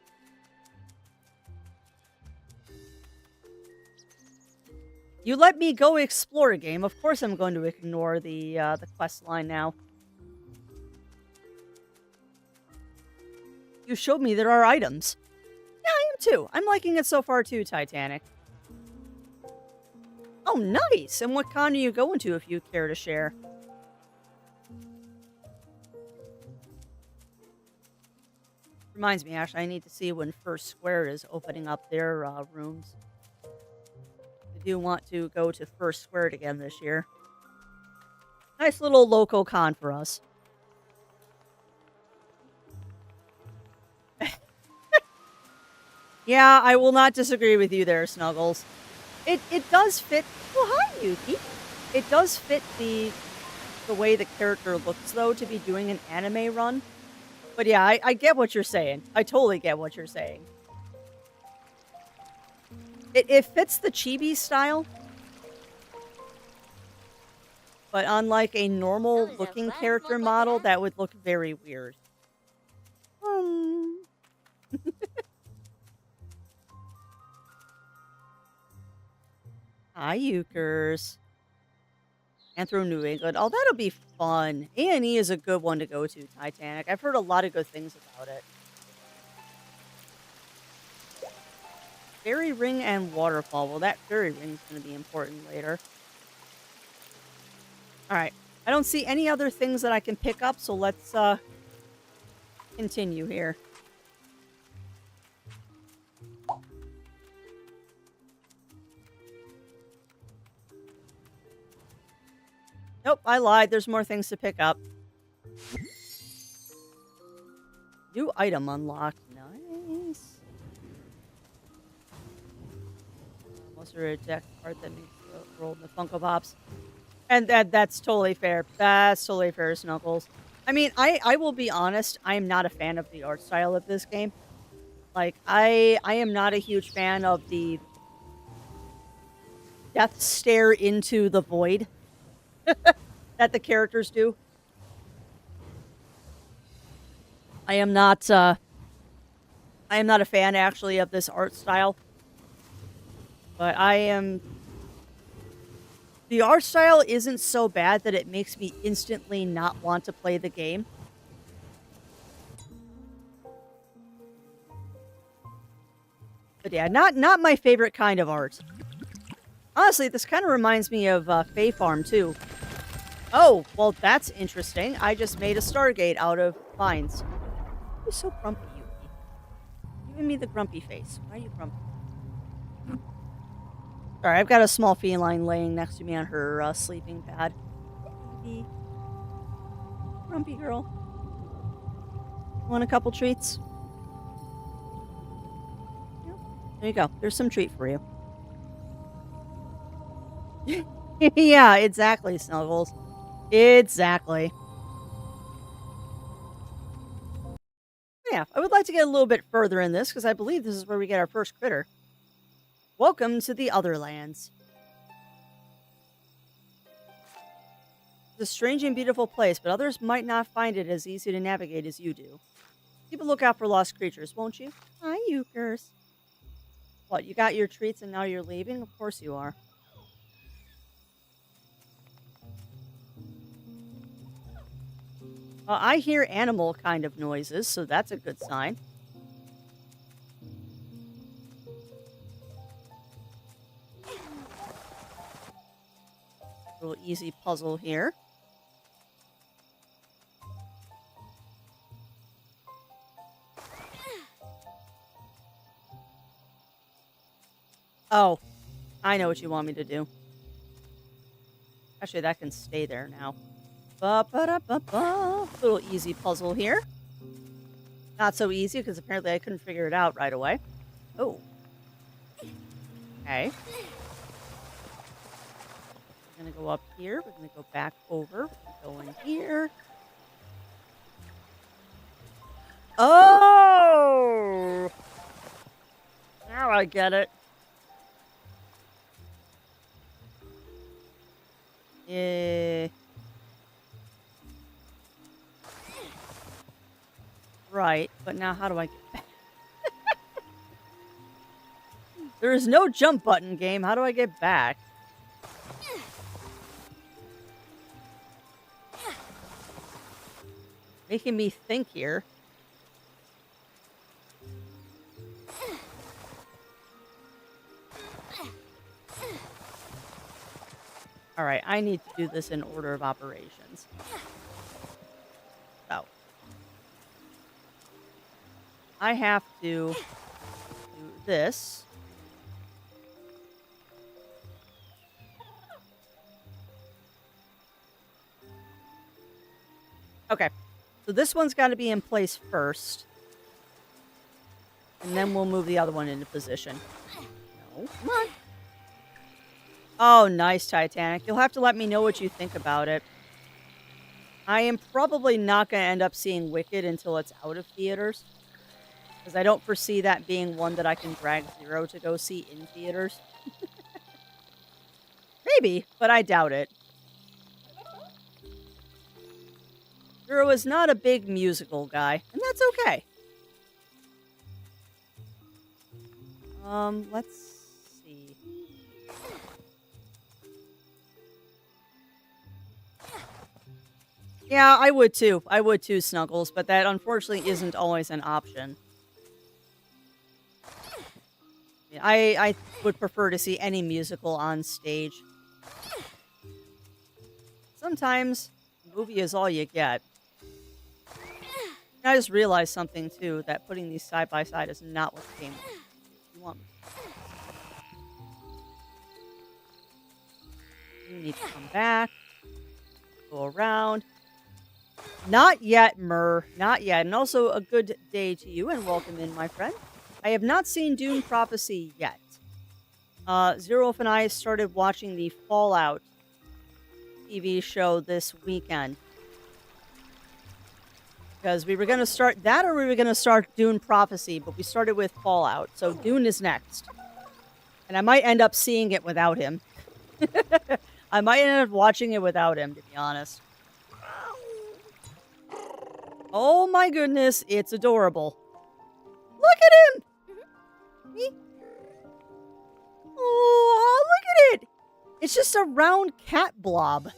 Speaker 1: You let me go explore a game. Of course I'm going to ignore the quest line now. You showed me there are items. Yeah, I am too. I'm liking it so far too, Titanic. Oh, nice! And what con are you going to if you care to share? Reminds me, actually, I need to see when First Square is opening up their rooms. I do want to go to First Square again this year. Nice little local con for us. Yeah, I will not disagree with you there, Snuggles. It does fit. Well, hi, Yuki. It does fit the way the character looks, though, to be doing an anime run. But yeah, I get what you're saying. I totally get what you're saying. It fits the chibi style. But unlike a normal looking character model, that would look very weird. Hi, Euchers. Anthro New England. Oh, that'll be fun. A&E is a good one to go to, Titanic. I've heard a lot of good things about it. Fairy Ring and Waterfall. Well, that Fairy Ring is going to be important later. Alright. I don't see any other things that I can pick up, so let's continue here. Nope, I lied. There's more things to pick up. New item unlocked. Nice. Most are a deck card that makes roll in the Funko Pops. And that's totally fair. That's totally fair, Snuggles. I mean, I will be honest. I am not a fan of the art style of this game. Like, I am not a huge fan of the death stare into the void that the characters do. I am not a fan, actually, of this art style. But the art style isn't so bad that it makes me instantly not want to play the game. But yeah, not my favorite kind of art. Honestly, this kind of reminds me of Fae Farm, too. Oh, well, that's interesting. I just made a Stargate out of vines. You're so grumpy, Yuki. Giving me the grumpy face. Why are you grumpy? Sorry, I've got a small feline laying next to me on her sleeping pad. Baby. Grumpy girl. Want a couple treats? Yep. There you go. There's some treat for you. Yeah, exactly, Snuggles. Exactly. Yeah, I would like to get a little bit further in this because I believe this is where we get our first critter. Welcome to the Otherlands. It's a strange and beautiful place, but others might not find it as easy to navigate as you do. Keep a lookout for lost creatures, won't you? Hi, Euchers. What, you got your treats and now you're leaving? Of course you are. I hear animal kind of noises, so that's a good sign. Little easy puzzle here. Oh, I know what you want me to do. Actually, that can stay there now. Ba-ba-da-ba-ba. Little easy puzzle here. Not so easy because apparently I couldn't figure it out right away. Oh. Okay. We're going to go up here. We're going to go back over. We're going to go in here. Oh! Now I get it. Right, but now how do I get back? There is no jump button, game. How do I get back? Making me think here. Alright, I need to do this in order of operations. So. I have to do this. Okay. So this one's got to be in place first. And then we'll move the other one into position. No, come on. Oh, nice, Titanic. You'll have to let me know what you think about it. I am probably not going to end up seeing Wicked until it's out of theaters. Because I don't foresee that being one that I can drag Zero to go see in theaters. Maybe, but I doubt it. Zero is not a big musical guy, and that's okay. Let's see. Yeah, I would too. I would too, Snuggles, but that unfortunately isn't always an option. I would prefer to see any musical on stage. Sometimes the movie is all you get. I just realized something too, that putting these side by side is not what the game wants. You want me. You need to come back. Go around. Not yet, Myrrh. Not yet. And also a good day to you and welcome in, my friend. I have not seen Dune Prophecy yet. Zero and I started watching the Fallout TV show this weekend. Because we were going to start that or we were going to start Dune Prophecy, but we started with Fallout. So Dune is next. And I might end up seeing it without him. I might end up watching it without him, to be honest. Oh my goodness, it's adorable. Look at him! Oh, look at it! It's just a round cat blob.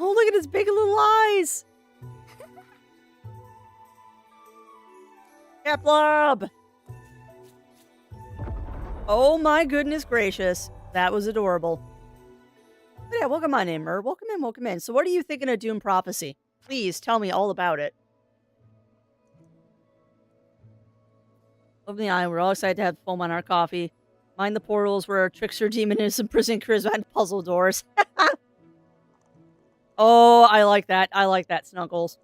Speaker 1: Oh, look at his big little eyes! Cat blob! Oh my goodness gracious. That was adorable. But yeah, welcome on in, Myrrh. Welcome in, welcome in. So what are you thinking of Dune Prophecy? Please tell me all about it. Over the island, we're all excited to have foam on our coffee. Mind the portals where our trickster demon is imprisoned charisma and puzzle doors. Oh, I like that. I like that, Snuggles.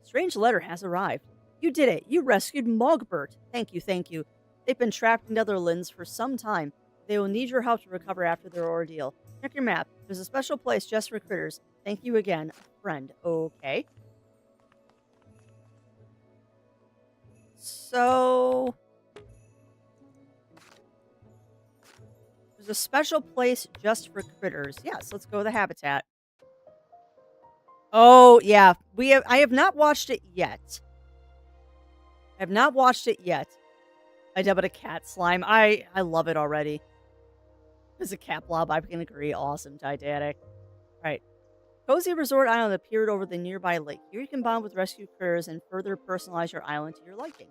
Speaker 1: Strange letter has arrived. You did it. You rescued Mogbert. Thank you, thank you. They've been trapped in Netherlands for some time. They will need your help to recover after their ordeal. Check your map. There's a special place just for critters. Thank you again, friend. Okay. So... there's a special place just for critters. Yes, let's go to the habitat. Oh, yeah. I have not watched it yet. I have not watched it yet. I dub it a cat slime. I love it already. As a cat blob, I can agree. Awesome, Titanic. Right. Cozy Resort Island appeared over the nearby lake. Here you can bond with rescue critters and further personalize your island to your liking.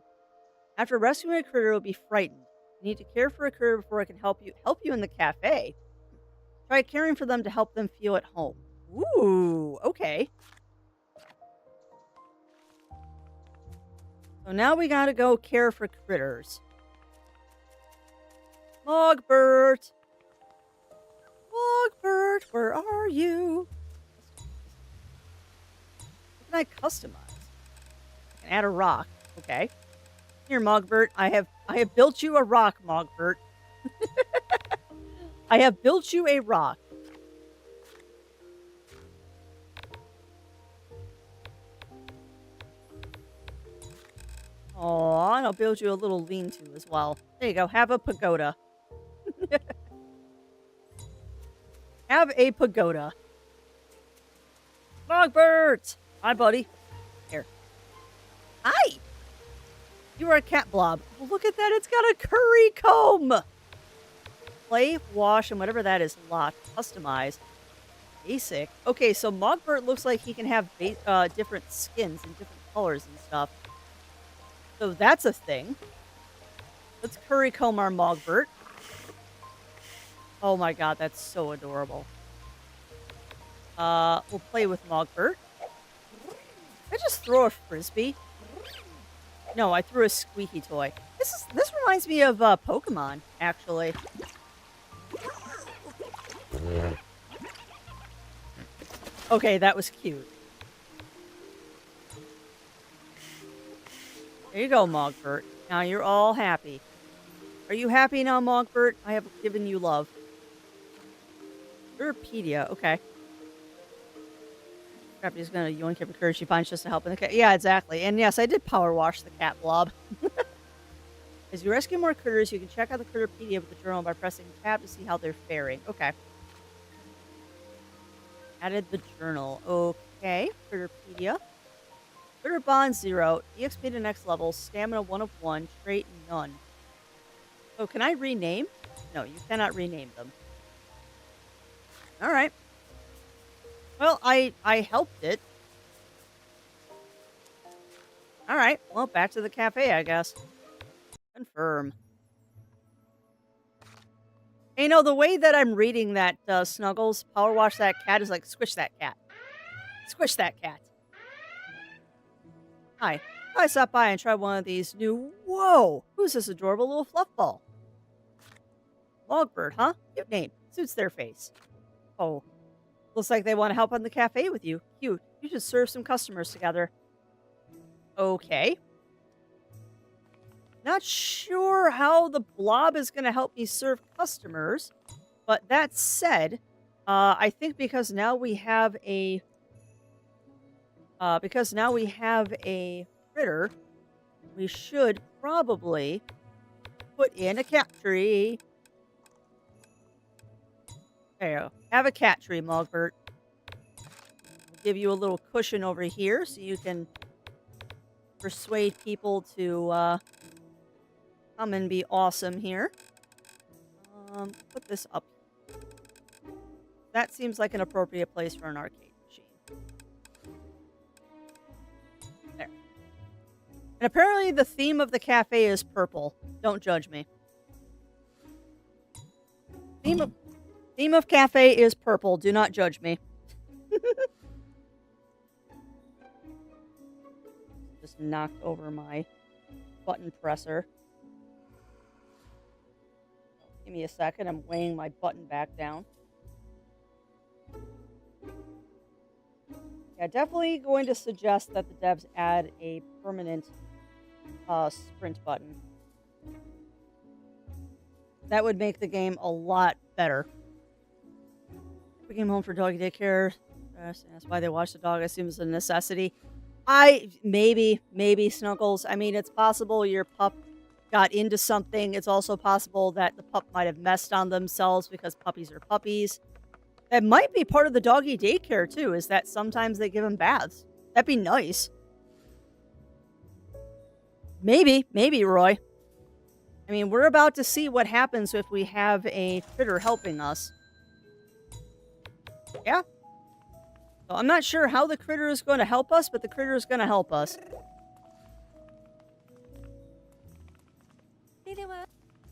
Speaker 1: After rescuing a critter, it will be frightened. You need to care for a critter before it can help you in the cafe. Try caring for them to help them feel at home. Ooh, okay. So now we gotta go care for critters. Mogbert! Mogbert, where are you? What can I customize? I can add a rock. Okay. Here, Mogbert. I have built you a rock, Mogbert. I have built you a rock. Aw, and I'll build you a little lean-to as well. There you go. Have a pagoda. Have a pagoda. Mogbert! Hi, buddy. Here. Hi! You are a cat blob. Oh, look at that. It's got a curry comb. Play, wash, and whatever that is, locked. Customize. Basic. Okay, so Mogbert looks like he can have different skins and different colors and stuff. So that's a thing. Let's curry comb our Mogbert. Oh my god, that's so adorable. We'll play with Mogbert. Did I just throw a frisbee? No, I threw a squeaky toy. This reminds me of Pokemon, actually. Okay, that was cute. There you go, Mogbert. Now you're all happy. Are you happy now, Mogbert? I have given you love. Wikipedia, okay. Scrappy's gonna yoink every courage she finds just to help in the cat. Yeah, exactly. And yes, I did power wash the cat blob. As you rescue more critters, you can check out the Critterpedia with the journal by pressing tab to see how they're faring. Okay. Added the journal. Okay. Critterpedia. Critter Bond 0. EXP to next level. Stamina 1 of 1. Trait none. So can I rename? No, you cannot rename them. Alright. Well, I helped it. Alright. Well, back to the cafe, I guess. Confirm. And, you know, the way that I'm reading that, Snuggles, power wash that cat is like, squish that cat. Squish that cat. Hi. I stopped by and tried one of these new... Whoa! Who's this adorable little fluff ball? Mogbert, huh? Cute name. Suits their face. Oh. Looks like they want to help on the cafe with you. Cute. You should serve some customers together. Okay. Not sure how the blob is going to help me serve customers. But that said, I think because now we have a... critter, we should probably put in a cat tree. There you go. Have a cat tree, Mogbert. We'll give you a little cushion over here so you can persuade people to come and be awesome here. Put this up. That seems like an appropriate place for an arcade machine. There. And apparently the theme of the cafe is purple. Don't judge me. Theme of cafe is purple. Do not judge me. Just knocked over my button presser. Give me a second. I'm laying my button back down. Yeah, definitely going to suggest that the devs add a permanent sprint button. That would make the game a lot better. We came home for doggy daycare. That's why they watch the dog. I assume it's a necessity. Maybe Snuggles. I mean, it's possible your pup got into something. It's also possible that the pup might have messed on themselves because puppies are puppies. That might be part of the doggy daycare too, is that sometimes they give them baths. That'd be nice. Maybe, Roy. I mean, we're about to see what happens if we have a critter helping us. Yeah. So I'm not sure how the critter is going to help us, but the critter is going to help us.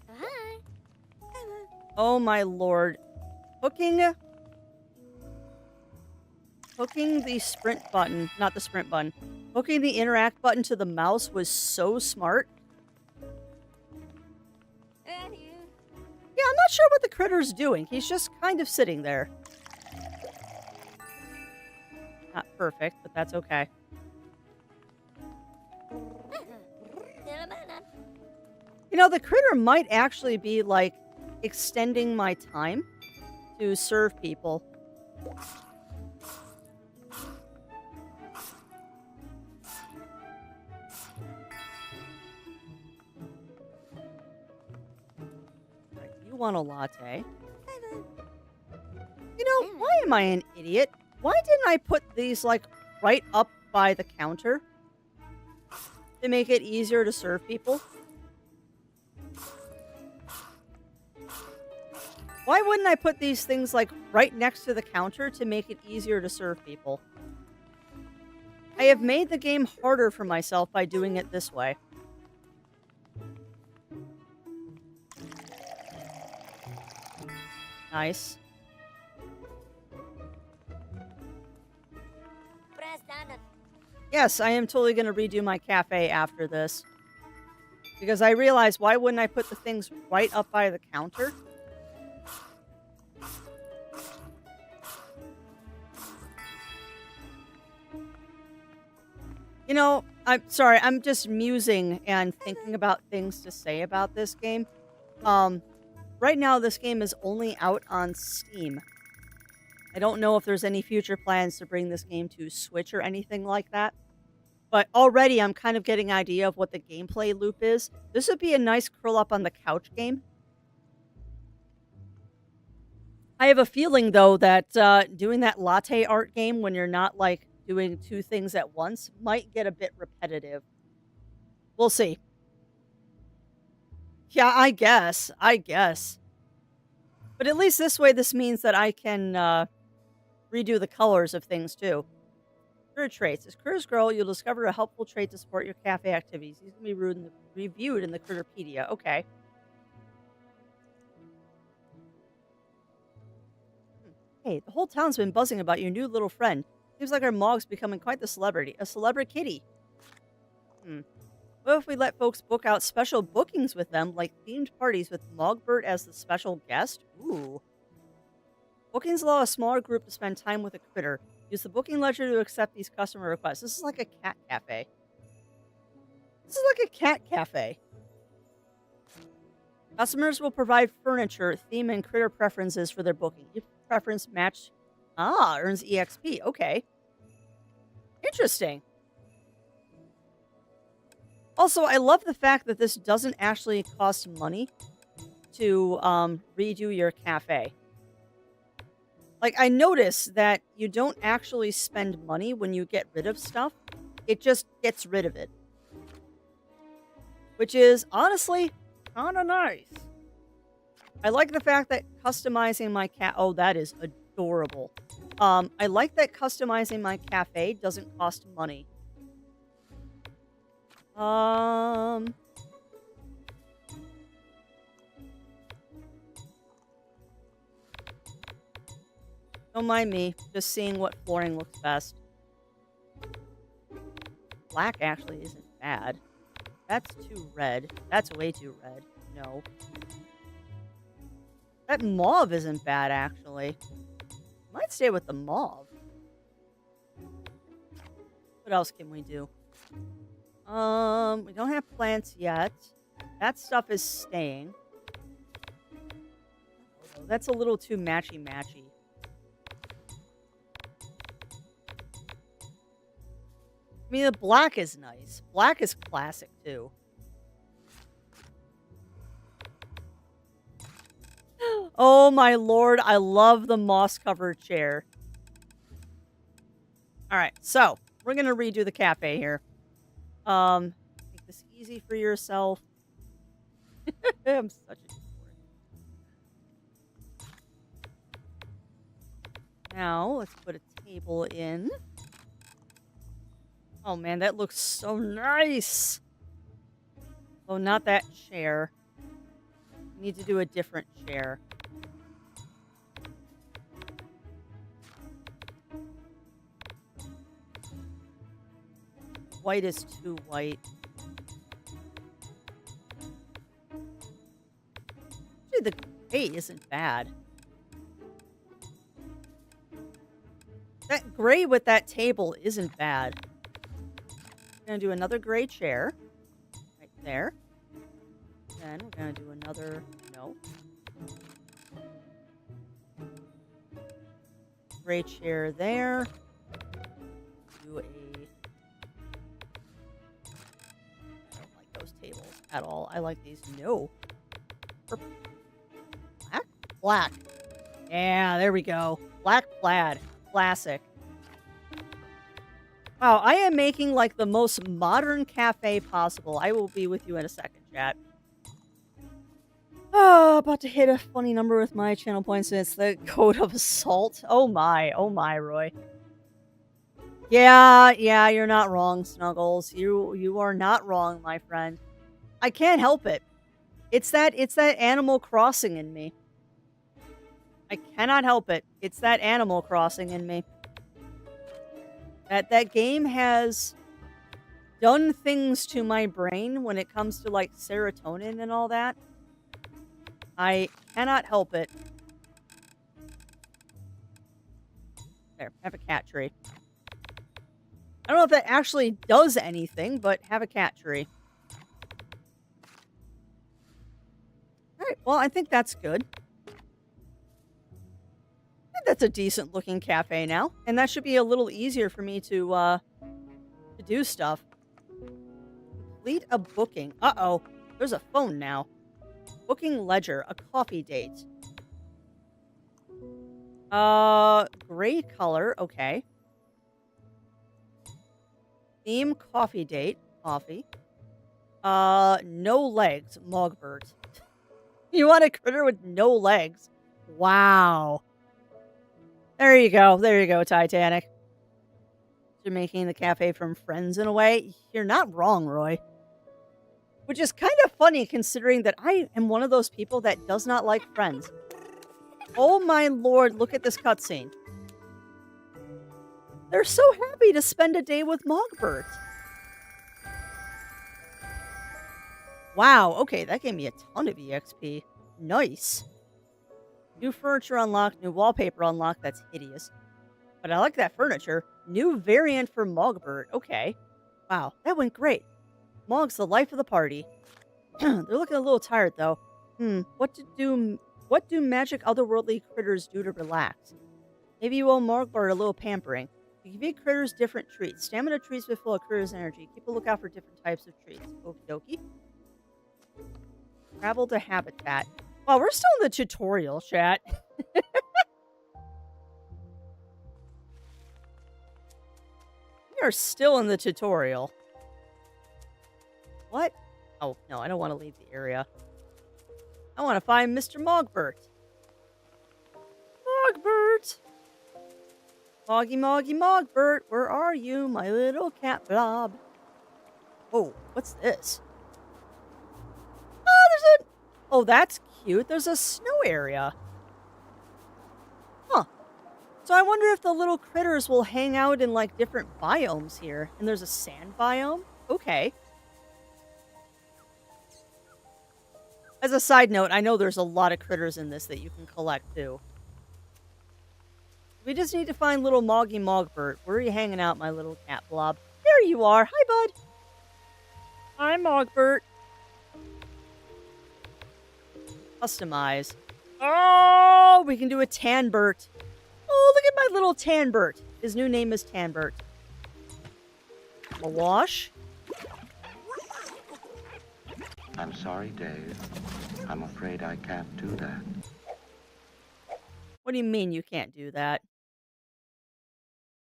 Speaker 3: Hi.
Speaker 1: Oh my lord. Hooking the sprint button, not the sprint button. Hooking the interact button to the mouse was so smart.
Speaker 3: And you.
Speaker 1: Yeah, I'm not sure what the critter's doing. He's just kind of sitting there. Not perfect, but that's okay. You know, the critter might actually be like extending my time to serve people. Right, you want a latte. You know, why am I an idiot? Why didn't I put these like right up by the counter to make it easier to serve people? Why wouldn't I put these things like right next to the counter to make it easier to serve people? I have made the game harder for myself by doing it this way. Nice.
Speaker 3: Press down.
Speaker 1: Yes, I am totally going to redo my cafe after this. Because I realized, why wouldn't I put the things right up by the counter? You know, I'm sorry, I'm just musing and thinking about things to say about this game. Right now, this game is only out on Steam. I don't know if there's any future plans to bring this game to Switch or anything like that. But already I'm kind of getting an idea of what the gameplay loop is. This would be a nice curl up on the couch game. I have a feeling, though, that doing that latte art game when you're not, like, doing two things at once might get a bit repetitive. We'll see. Yeah, I guess. But at least this way, this means that I can redo the colors of things, too. Critter traits. As critters grow, you'll discover a helpful trait to support your cafe activities. These can be reviewed in the Critterpedia. Okay. Hey, the whole town's been buzzing about your new little friend. Seems like our Mog's becoming quite the celebrity. A celebrity kitty. What if we let folks book out special bookings with them, like themed parties with Mogbert as the special guest? Ooh. Bookings allow a smaller group to spend time with a critter. Use the booking ledger to accept these customer requests. This is like a cat cafe. Customers will provide furniture, theme, and critter preferences for their booking. Each preference match earns EXP. Okay. Interesting. Also, I love the fact that this doesn't actually cost money to redo your cafe. Like, I notice that you don't actually spend money when you get rid of stuff. It just gets rid of it. Which is, honestly, kind of nice. I like the fact that customizing my oh, that is adorable. I like that customizing my cafe doesn't cost money. Don't mind me, just seeing what flooring looks best. Black actually isn't bad. That's too red. That's way too red. No. That mauve isn't bad, actually. Might stay with the mauve. What else can we do? We don't have plants yet. That stuff is staying. Oh, that's a little too matchy-matchy. I mean, the black is nice. Black is classic, too. Oh, my lord. I love the moss-covered chair. All right, so we're going to redo the cafe here. Make this easy for yourself. I'm such a dork. Now, let's put a table in. Oh man, that looks so nice. Oh, not that chair. We need to do a different chair. White is too white. Actually, the gray isn't bad. That gray with that table isn't bad. I'm going to do another gray chair. Right there. Then we're going to do another, no. Gray chair there. Do a, I don't like those tables at all. I like these, no. Purple. Black? Black. Yeah, there we go. Black plaid. Classic. Wow, I am making like the most modern cafe possible. I will be with you in a second, chat. Oh, about to hit a funny number with my channel points, and it's the code of assault. Oh my, Roy. Yeah, you're not wrong, Snuggles. You are not wrong, my friend. I can't help it. It's that Animal Crossing in me. I cannot help it. It's that Animal Crossing in me. That game has done things to my brain when it comes to like serotonin and all that. I cannot help it. There, have a cat tree. I don't know if that actually does anything, but have a cat tree. Alright, well, I think that's good. That's a decent looking cafe now. And that should be a little easier for me to do stuff. Complete a booking. Uh-oh. There's a phone now. Booking ledger. A coffee date. Gray color. Okay. Theme coffee date. Coffee. No legs. Mogbert. You want a critter with no legs? Wow. There you go, Titanic. You're making the cafe from Friends in a way. You're not wrong, Roy. Which is kind of funny considering that I am one of those people that does not like Friends. Oh my lord, look at this cutscene. They're so happy to spend a day with Mogbert. Wow, okay, that gave me a ton of EXP. Nice. New furniture unlocked, new wallpaper unlocked. That's hideous. But I like that furniture. New variant for Mogbert. Okay. Wow, that went great. Mog's the life of the party. They're looking a little tired, though. What do magic otherworldly critters do to relax? Maybe you owe Mogbert a little pampering. You can feed critters different treats. Stamina treats will fill a critter's energy. Keep a lookout for different types of treats. Okie dokie. Travel to habitat. Wow, we're still in the tutorial, chat. We are still in the tutorial. What? Oh, no, I don't want to leave the area. I want to find Mr. Mogbert. Mogbert! Moggy, Moggy, Mogbert, where are you, my little cat blob? Oh, what's this? Oh, that's cute. There's a snow area. Huh. So I wonder if the little critters will hang out in, like, different biomes here. And there's a sand biome? Okay. As a side note, I know there's a lot of critters in this that you can collect, too. We just need to find little Moggy Mogbert. Where are you hanging out, my little cat blob? There you are. Hi, bud. Hi, Mogbert. Customize. Oh, we can do a Tanbert. Oh, look at my little Tanbert. His new name is Tanbert. A wash.
Speaker 4: I'm sorry, Dave. I'm afraid I can't do that.
Speaker 1: What do you mean you can't do that?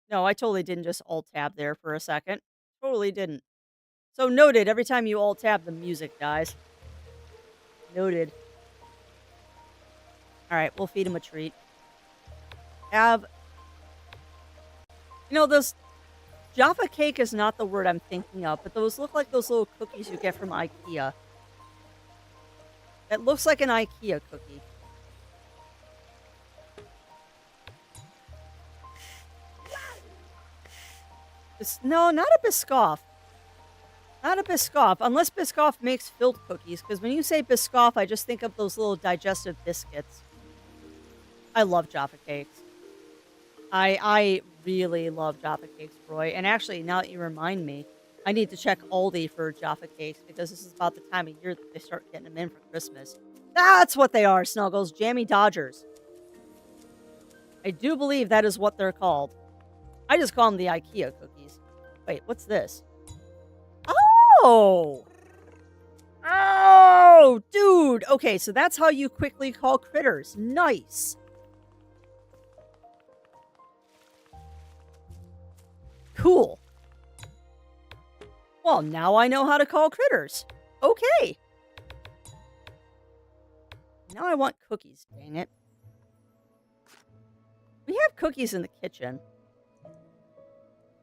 Speaker 1: No, I totally didn't just alt-tab there for a second. Totally didn't. So noted, every time you alt-tab, the music dies. Noted. Alright, we'll feed him a treat. You know, those... Jaffa cake is not the word I'm thinking of, but those look like those little cookies you get from IKEA. That looks like an IKEA cookie. No, not a Biscoff. Not a Biscoff, unless Biscoff makes filled cookies, because when you say Biscoff, I just think of those little digestive biscuits. I love Jaffa cakes. I really love Jaffa cakes, Roy. And actually, now that you remind me, I need to check Aldi for Jaffa cakes because this is about the time of year that they start getting them in for Christmas. That's what they are, Snuggles. Jammy Dodgers. I do believe that is what they're called. I just call them the IKEA cookies. Wait, what's this? Oh! Oh, dude. Okay, so that's how you quickly call critters. Nice. Cool. Well, now I know how to call critters. Okay. Now I want cookies, dang it. We have cookies in the kitchen.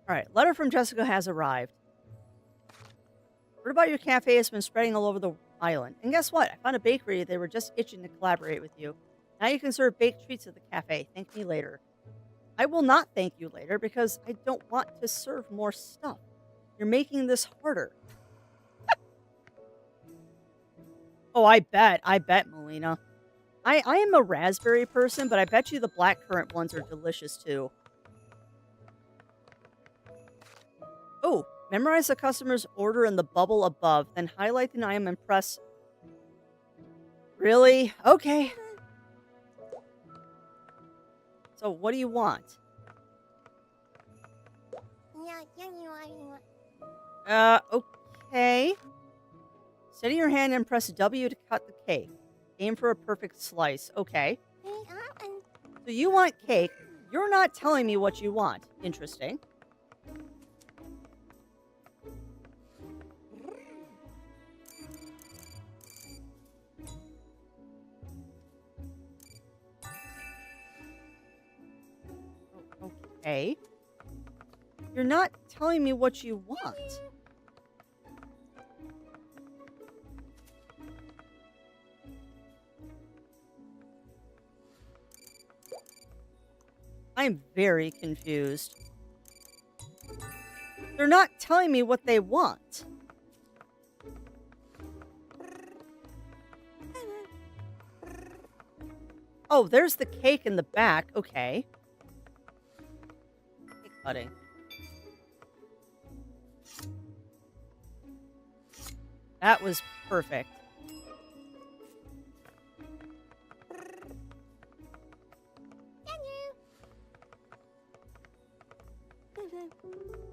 Speaker 1: Alright, letter from Jessica has arrived. Word about your cafe has been spreading all over the island. And guess what? I found a bakery. They were just itching to collaborate with you. Now you can serve baked treats at the cafe. Thank me later. I will not thank you later because I don't want to serve more stuff. You're making this harder. Oh, I bet, Melina. I am a raspberry person, but I bet you the blackcurrant ones are delicious too. Oh, memorize the customer's order in the bubble above, then highlight the I am impressed. Really? Okay. So what do you want? Okay. Steady your hand and press W to cut the cake. Aim for a perfect slice. Okay. So you want cake. You're not telling me what you want. Interesting. Okay. You're not telling me what you want. I'm very confused. They're not telling me what they want. Oh, there's the cake in the back. Okay. Cake cutting. That was perfect.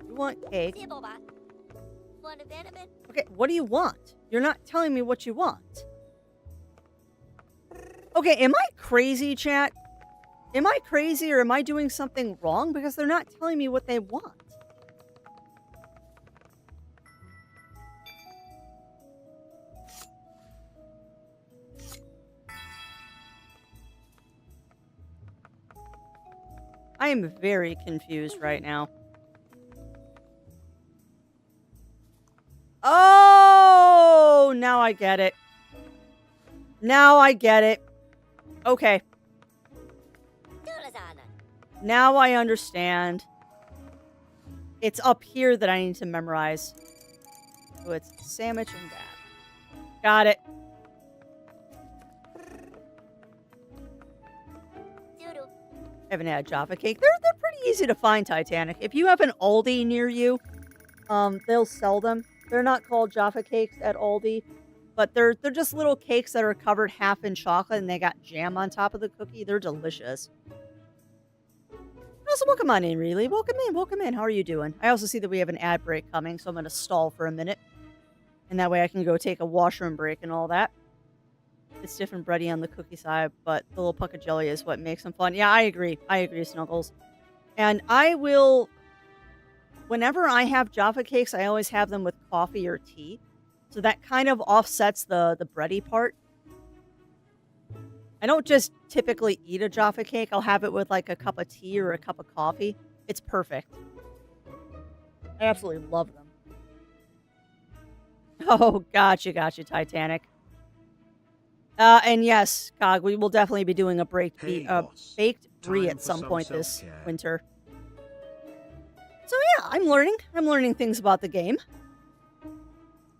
Speaker 1: You want cake? Okay, what do you want? You're not telling me what you want. Okay, am I crazy, chat? Am I crazy or am I doing something wrong? Because they're not telling me what they want. I am very confused right now. Oh, now I get it. Now I get it. Okay. Now I understand. It's up here that I need to memorize. So it's sandwich and that. Got it. I haven't had Jaffa cake. They're pretty easy to find, Titanic. If you have an Aldi near you, they'll sell them. They're not called Jaffa cakes at Aldi, but they're just little cakes that are covered half in chocolate and they got jam on top of the cookie. They're delicious. Also, welcome on in, really. Welcome in. How are you doing? I also see that we have an ad break coming, so I'm going to stall for a minute. And that way I can go take a washroom break and all that. It's different bready on the cookie side, but the little puck of jelly is what makes them fun. Yeah, I agree, Snuggles. And I will... Whenever I have Jaffa cakes, I always have them with coffee or tea. So that kind of offsets the bready part. I don't just typically eat a Jaffa cake. I'll have it with like a cup of tea or a cup of coffee. It's perfect. I absolutely love them. Oh, gotcha, Titanic. And yes, Cog, we will definitely be doing a baked brie at some point this winter. So yeah, I'm learning things about the game.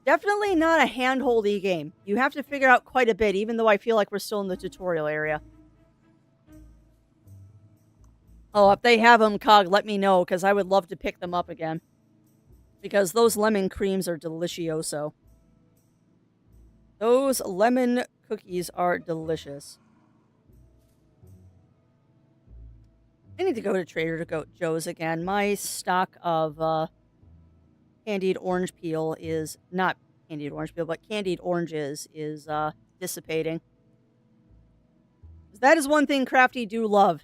Speaker 1: Definitely not a handholdy game. You have to figure out quite a bit, even though I feel like we're still in the tutorial area. Oh, if they have them, Cog, let me know, because I would love to pick them up again. Because those lemon creams are delicioso. Those lemon cookies are delicious. I need to go to Trader Joe's again. My stock of candied orange peel is not candied orange peel, but candied oranges is dissipating. That is one thing Crafty do love.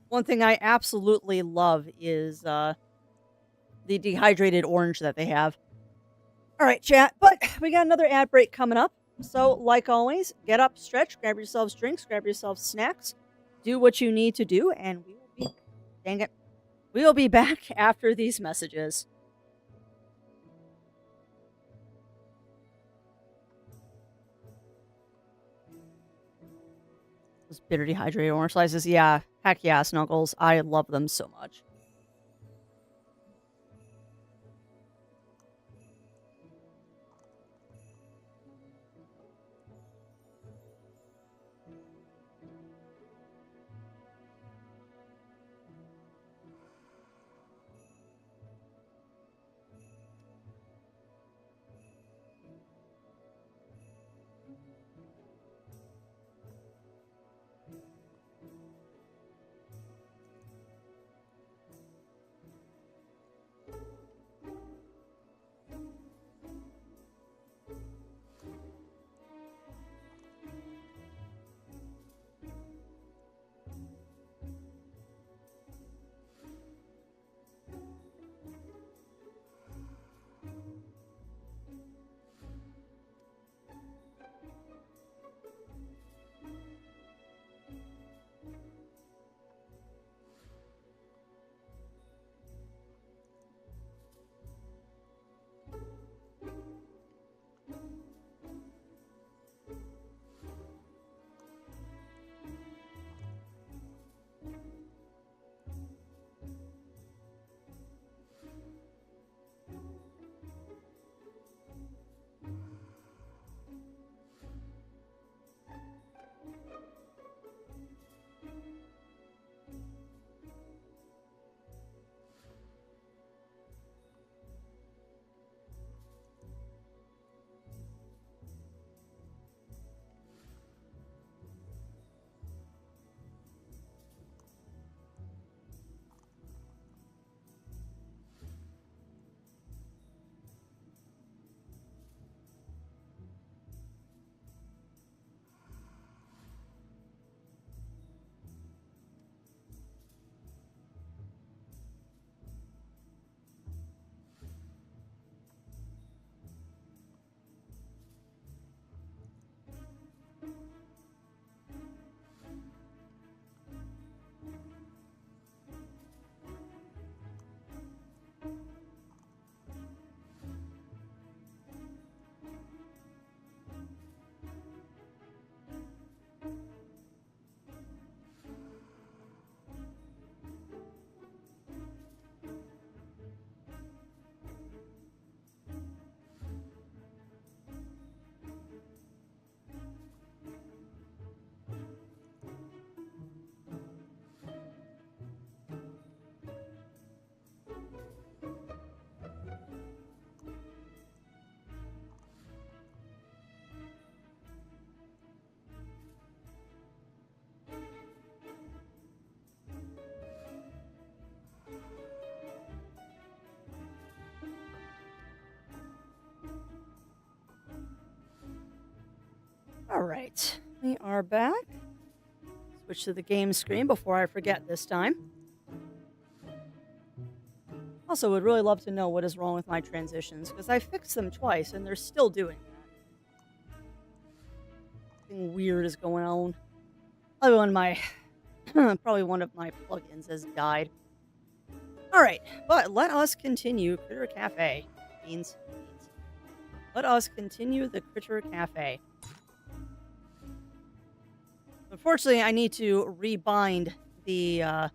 Speaker 1: One thing I absolutely love is the dehydrated orange that they have. All right, chat, but we got another ad break coming up. So, like always, get up, stretch, grab yourselves drinks, grab yourselves snacks, do what you need to do, and we will be back after these messages. Those bitter dehydrated orange slices, yeah, heck yeah, Snuggles. I love them so much. All right, we are back. Switch to the game screen before I forget this time. Also, would really love to know what is wrong with my transitions, because I fixed them twice and they're still doing that. Something weird is going on. Probably one of my plugins has died. All right, but let us continue Critter Cafe. Beans. Let us continue the Critter Cafe. Unfortunately, I need to rebind the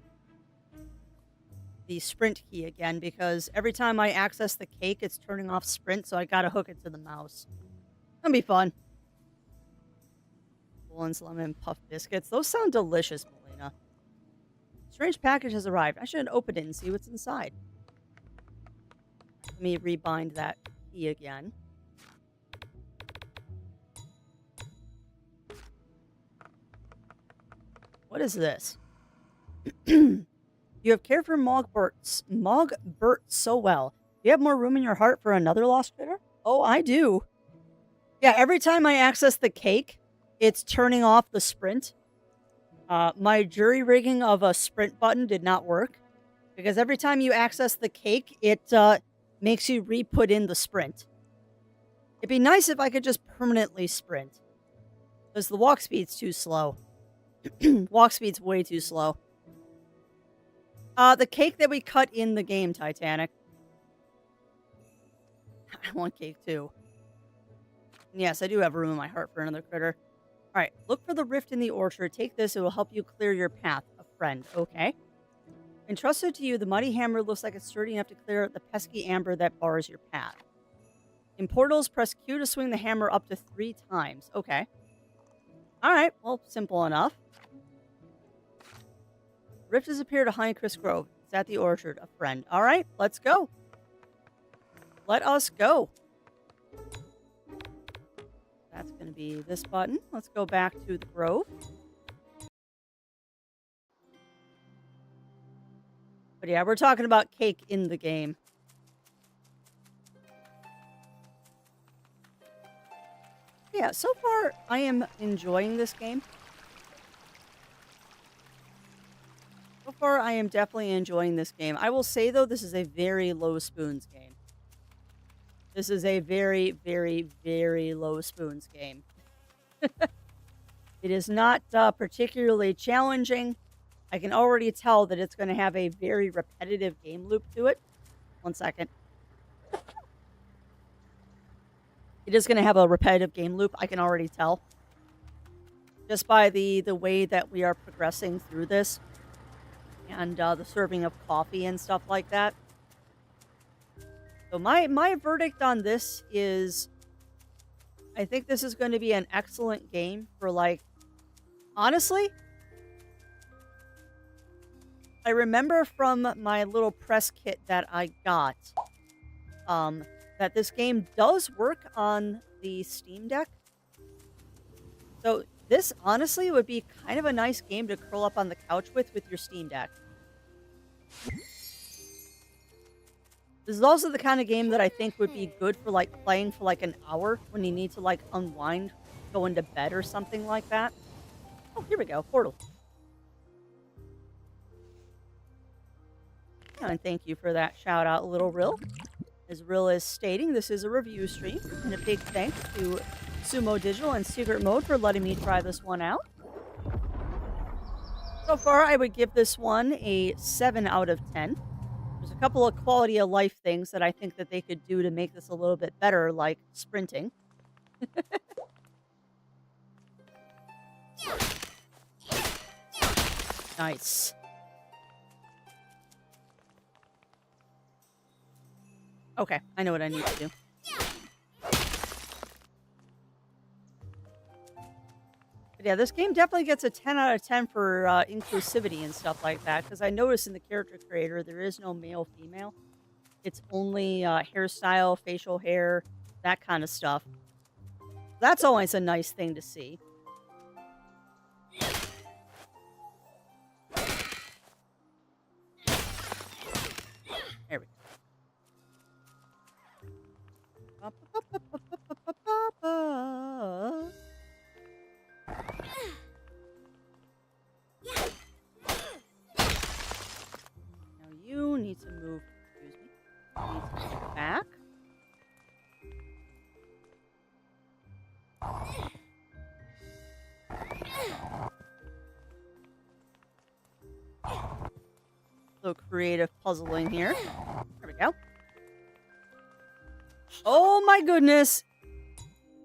Speaker 1: sprint key again, because every time I access the cake, it's turning off sprint, so I gotta hook it to the mouse. That'll be fun. Bullens, lemon, puff biscuits. Those sound delicious, Melina. Strange package has arrived. I should open it and see what's inside. Let me rebind that key again. What is this? You have cared for Mogbert so well. Do you have more room in your heart for another lost critter? Oh, I do. Yeah, every time I access the cake, it's turning off the sprint. My jury rigging of a sprint button did not work because every time you access the cake, it makes you re-put in the sprint. It'd be nice if I could just permanently sprint because the walk speed's too slow. Walk speed's way too slow. The cake that we cut in the game, Titanic. I want cake too. Yes, I do have room in my heart for another critter. Alright, look for the rift in the orchard. Take this, it will help you clear your path. A friend, okay. Entrusted to you, the mighty hammer looks like it's sturdy enough to clear the pesky amber that bars your path. In portals, press Q to swing the hammer up to 3 times. Okay. Alright, well, simple enough. Rift has appeared at Honeycrisp Grove. It's at the orchard. A friend. Alright, let's go. Let us go. That's going to be this button. Let's go back to the grove. But yeah, we're talking about cake in the game. Yeah, so far I am enjoying this game. So far I am definitely enjoying this game. I will say though, this is a very low spoons game. This is a very, very, very low spoons game. It is not particularly challenging. I can already tell that it's going to have a very repetitive game loop to it. 1 second. It is going to have a repetitive game loop. I can already tell. Just by the way that we are progressing through this. And the serving of coffee and stuff like that. So my verdict on this is, I think this is going to be an excellent game for, like, honestly, I remember from my little press kit that I got, that this game does work on the Steam Deck. So this honestly would be kind of a nice game to curl up on the couch with your Steam Deck. This is also the kind of game that I think would be good for, like, playing for, like, an hour when you need to, like, unwind, go into bed or something like that. Oh, here we go. Portal. And thank you for that shout out, Little Rill. As Rill is stating, this is a review stream. And a big thanks to Sumo Digital and Secret Mode for letting me try this one out. So far, I would give this one a 7 out of 10. There's a couple of quality of life things that I think that they could do to make this a little bit better, like sprinting. Nice. Okay, I know what I need to do. But yeah, this game definitely gets a 10 out of 10 for inclusivity and stuff like that. Because I noticed in the character creator, there is no male-female. It's only hairstyle, facial hair, that kind of stuff. That's always a nice thing to see. There we go. Now you need to move, excuse me, you need to move back. So creative puzzling here. There we go. Oh my goodness.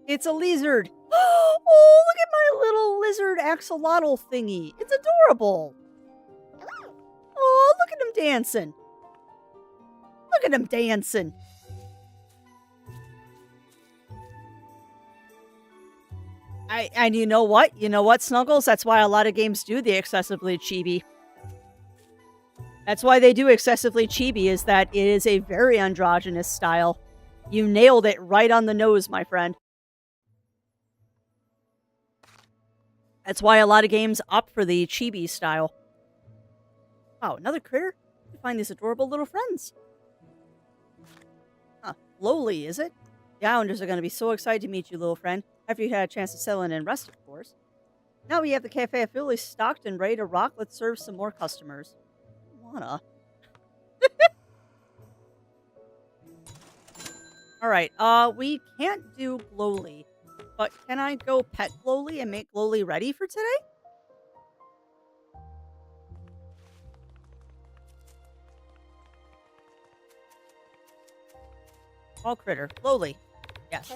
Speaker 1: It's a lizard. Oh, look at my little lizard axolotl thingy. It's adorable. Oh, look at him dancing. Look at him dancing. And you know what? You know what, Snuggles? That's why a lot of games do the excessively chibi. That's why they do excessively chibi, is that it is a very androgynous style. You nailed it right on the nose, my friend. That's why a lot of games opt for the chibi style. Wow, another critter? You find these adorable little friends. Huh, lowly, is it? The Islanders are going to be so excited to meet you, little friend, after you had a chance to settle in and rest, of course. Now we have the cafe fully stocked and ready to rock. Let's serve some more customers. Wanna? Alright, we can't do Glowly, but can I go pet Glowly and make Glowly ready for today? All critter. Glowly. Yes.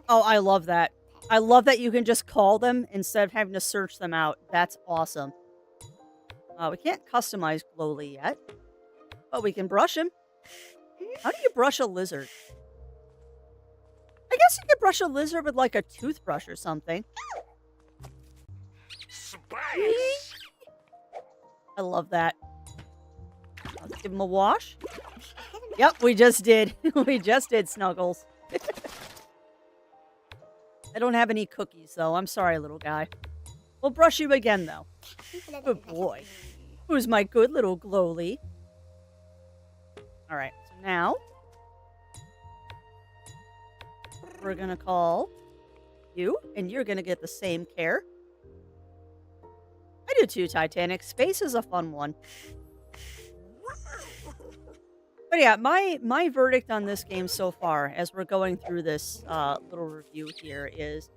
Speaker 1: Oh, I love that. I love that you can just call them instead of having to search them out. That's awesome. We can't customize Glowly yet, but we can brush him. How do you brush a lizard? I guess you could brush a lizard with like a toothbrush or something.
Speaker 5: Spice!
Speaker 1: I love that. Let's give him a wash. Yep, we just did. We just did, Snuggles. I don't have any cookies, though. I'm sorry, little guy. We'll brush you again, though. Good boy. Who's my good little Glowly? Alright, so now we're gonna call you, and you're gonna get the same care. I do too, Titanic. Space is a fun one. But yeah, my verdict on this game so far, as we're going through this little review here, is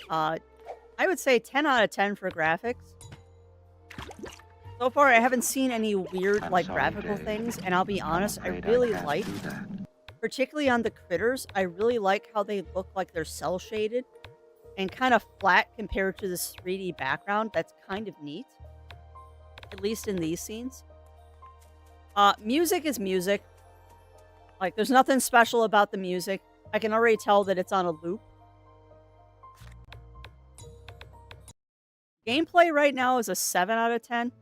Speaker 1: I would say 10 out of 10 for graphics. So far, I haven't seen any weird, graphical things, and I'll be honest, I really like, particularly on the critters, I really like how they look like they're cel-shaded and kind of flat compared to this 3D background. That's kind of neat, at least in these scenes. Music is music. Like, there's nothing special about the music. I can already tell that it's on a loop. Gameplay right now is a 7 out of 10.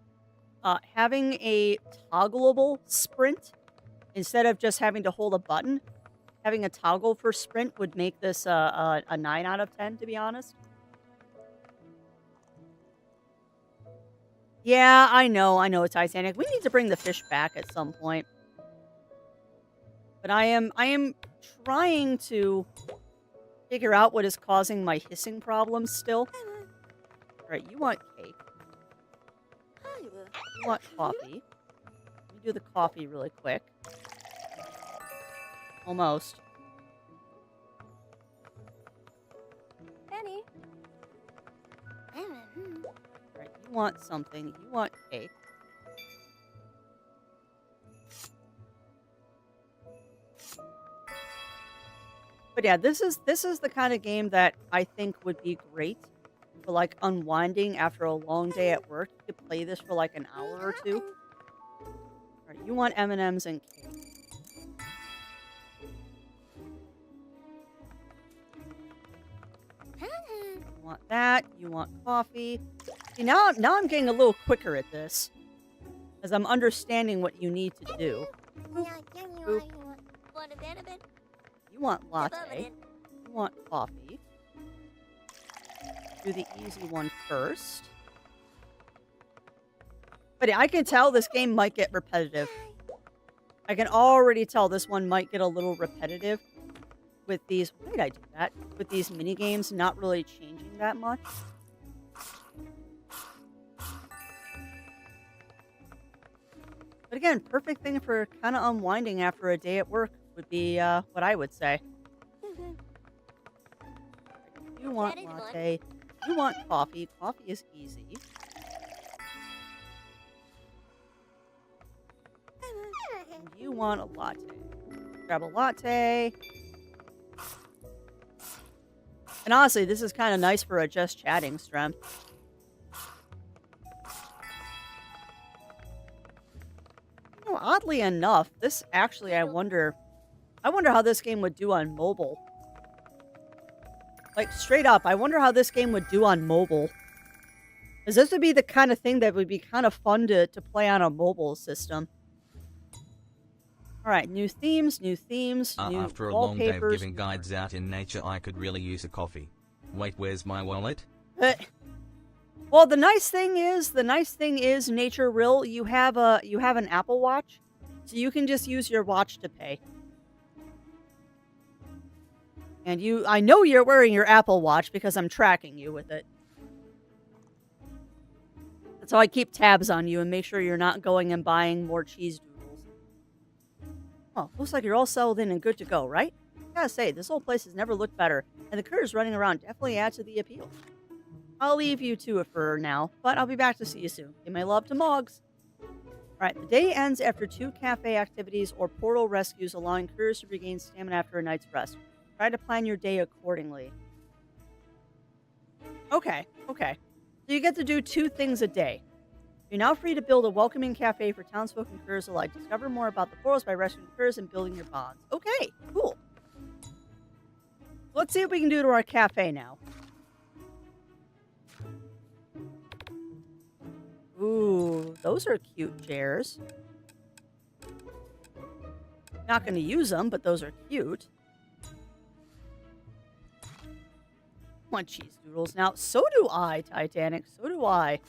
Speaker 1: Having a toggleable sprint, instead of just having to hold a button, having a toggle for sprint would make this a 9 out of 10, to be honest. Yeah, I know, Titanic. We need to bring the fish back at some point. But I am trying to figure out what is causing my hissing problems still. Alright, you want cake. You want coffee. Let me do the coffee really quick. Almost.
Speaker 3: Penny.
Speaker 1: Alright, you want something. You want cake. But yeah, this is the kind of game that I think would be great for like unwinding after a long day at work. You could play this for like an hour or two. Alright, you want M&Ms and cake. You want that. You want coffee. See, now I'm getting a little quicker at this, as I'm understanding what you need to do. Boop. You want latte. You want coffee. Do the easy one first. But yeah, I can tell this game might get repetitive. I can already tell this one might get a little repetitive with these... Why did I do that? With these mini games not really changing that much. But again, perfect thing for kind of unwinding after a day at work would be what I would say. You want latte. You want coffee. Coffee is easy. And you want a latte. Grab a latte. And honestly, this is kind of nice for a just chatting stream. You know, oddly enough, this actually, I wonder how this game would do on mobile. Like, straight up, I wonder how this game would do on mobile. Because this would be the kind of thing that would be kind of fun to play on a mobile system. All right, new themes, new
Speaker 5: After a long day of
Speaker 1: wallpapers.
Speaker 5: giving guides out in nature, I could really use a coffee. Wait, where's my wallet?
Speaker 1: Well, the nice thing is, Nature Rill, you have an Apple Watch, so you can just use your watch to pay. And I know you're wearing your Apple Watch because I'm tracking you with it. That's how I keep tabs on you and make sure you're not going and buying more cheese doodles. Oh, looks like you're all settled in and good to go, right? I gotta say, this whole place has never looked better, and the critters running around definitely add to the appeal. I'll leave you to it for now, but I'll be back to see you soon. Give my love to Moggs. Alright, the day ends after 2 cafe activities or portal rescues, allowing critters to regain stamina after a night's rest. Try to plan your day accordingly. Okay. So you get to do 2 things a day. You're now free to build a welcoming cafe for townsfolk and critters alike. Discover more about the portals by rescuing critters and building your bonds. Okay, cool. Let's see what we can do to our cafe now. Ooh, those are cute chairs. Not going to use them, but those are cute. Want cheese doodles now. So do I, Titanic. So do I.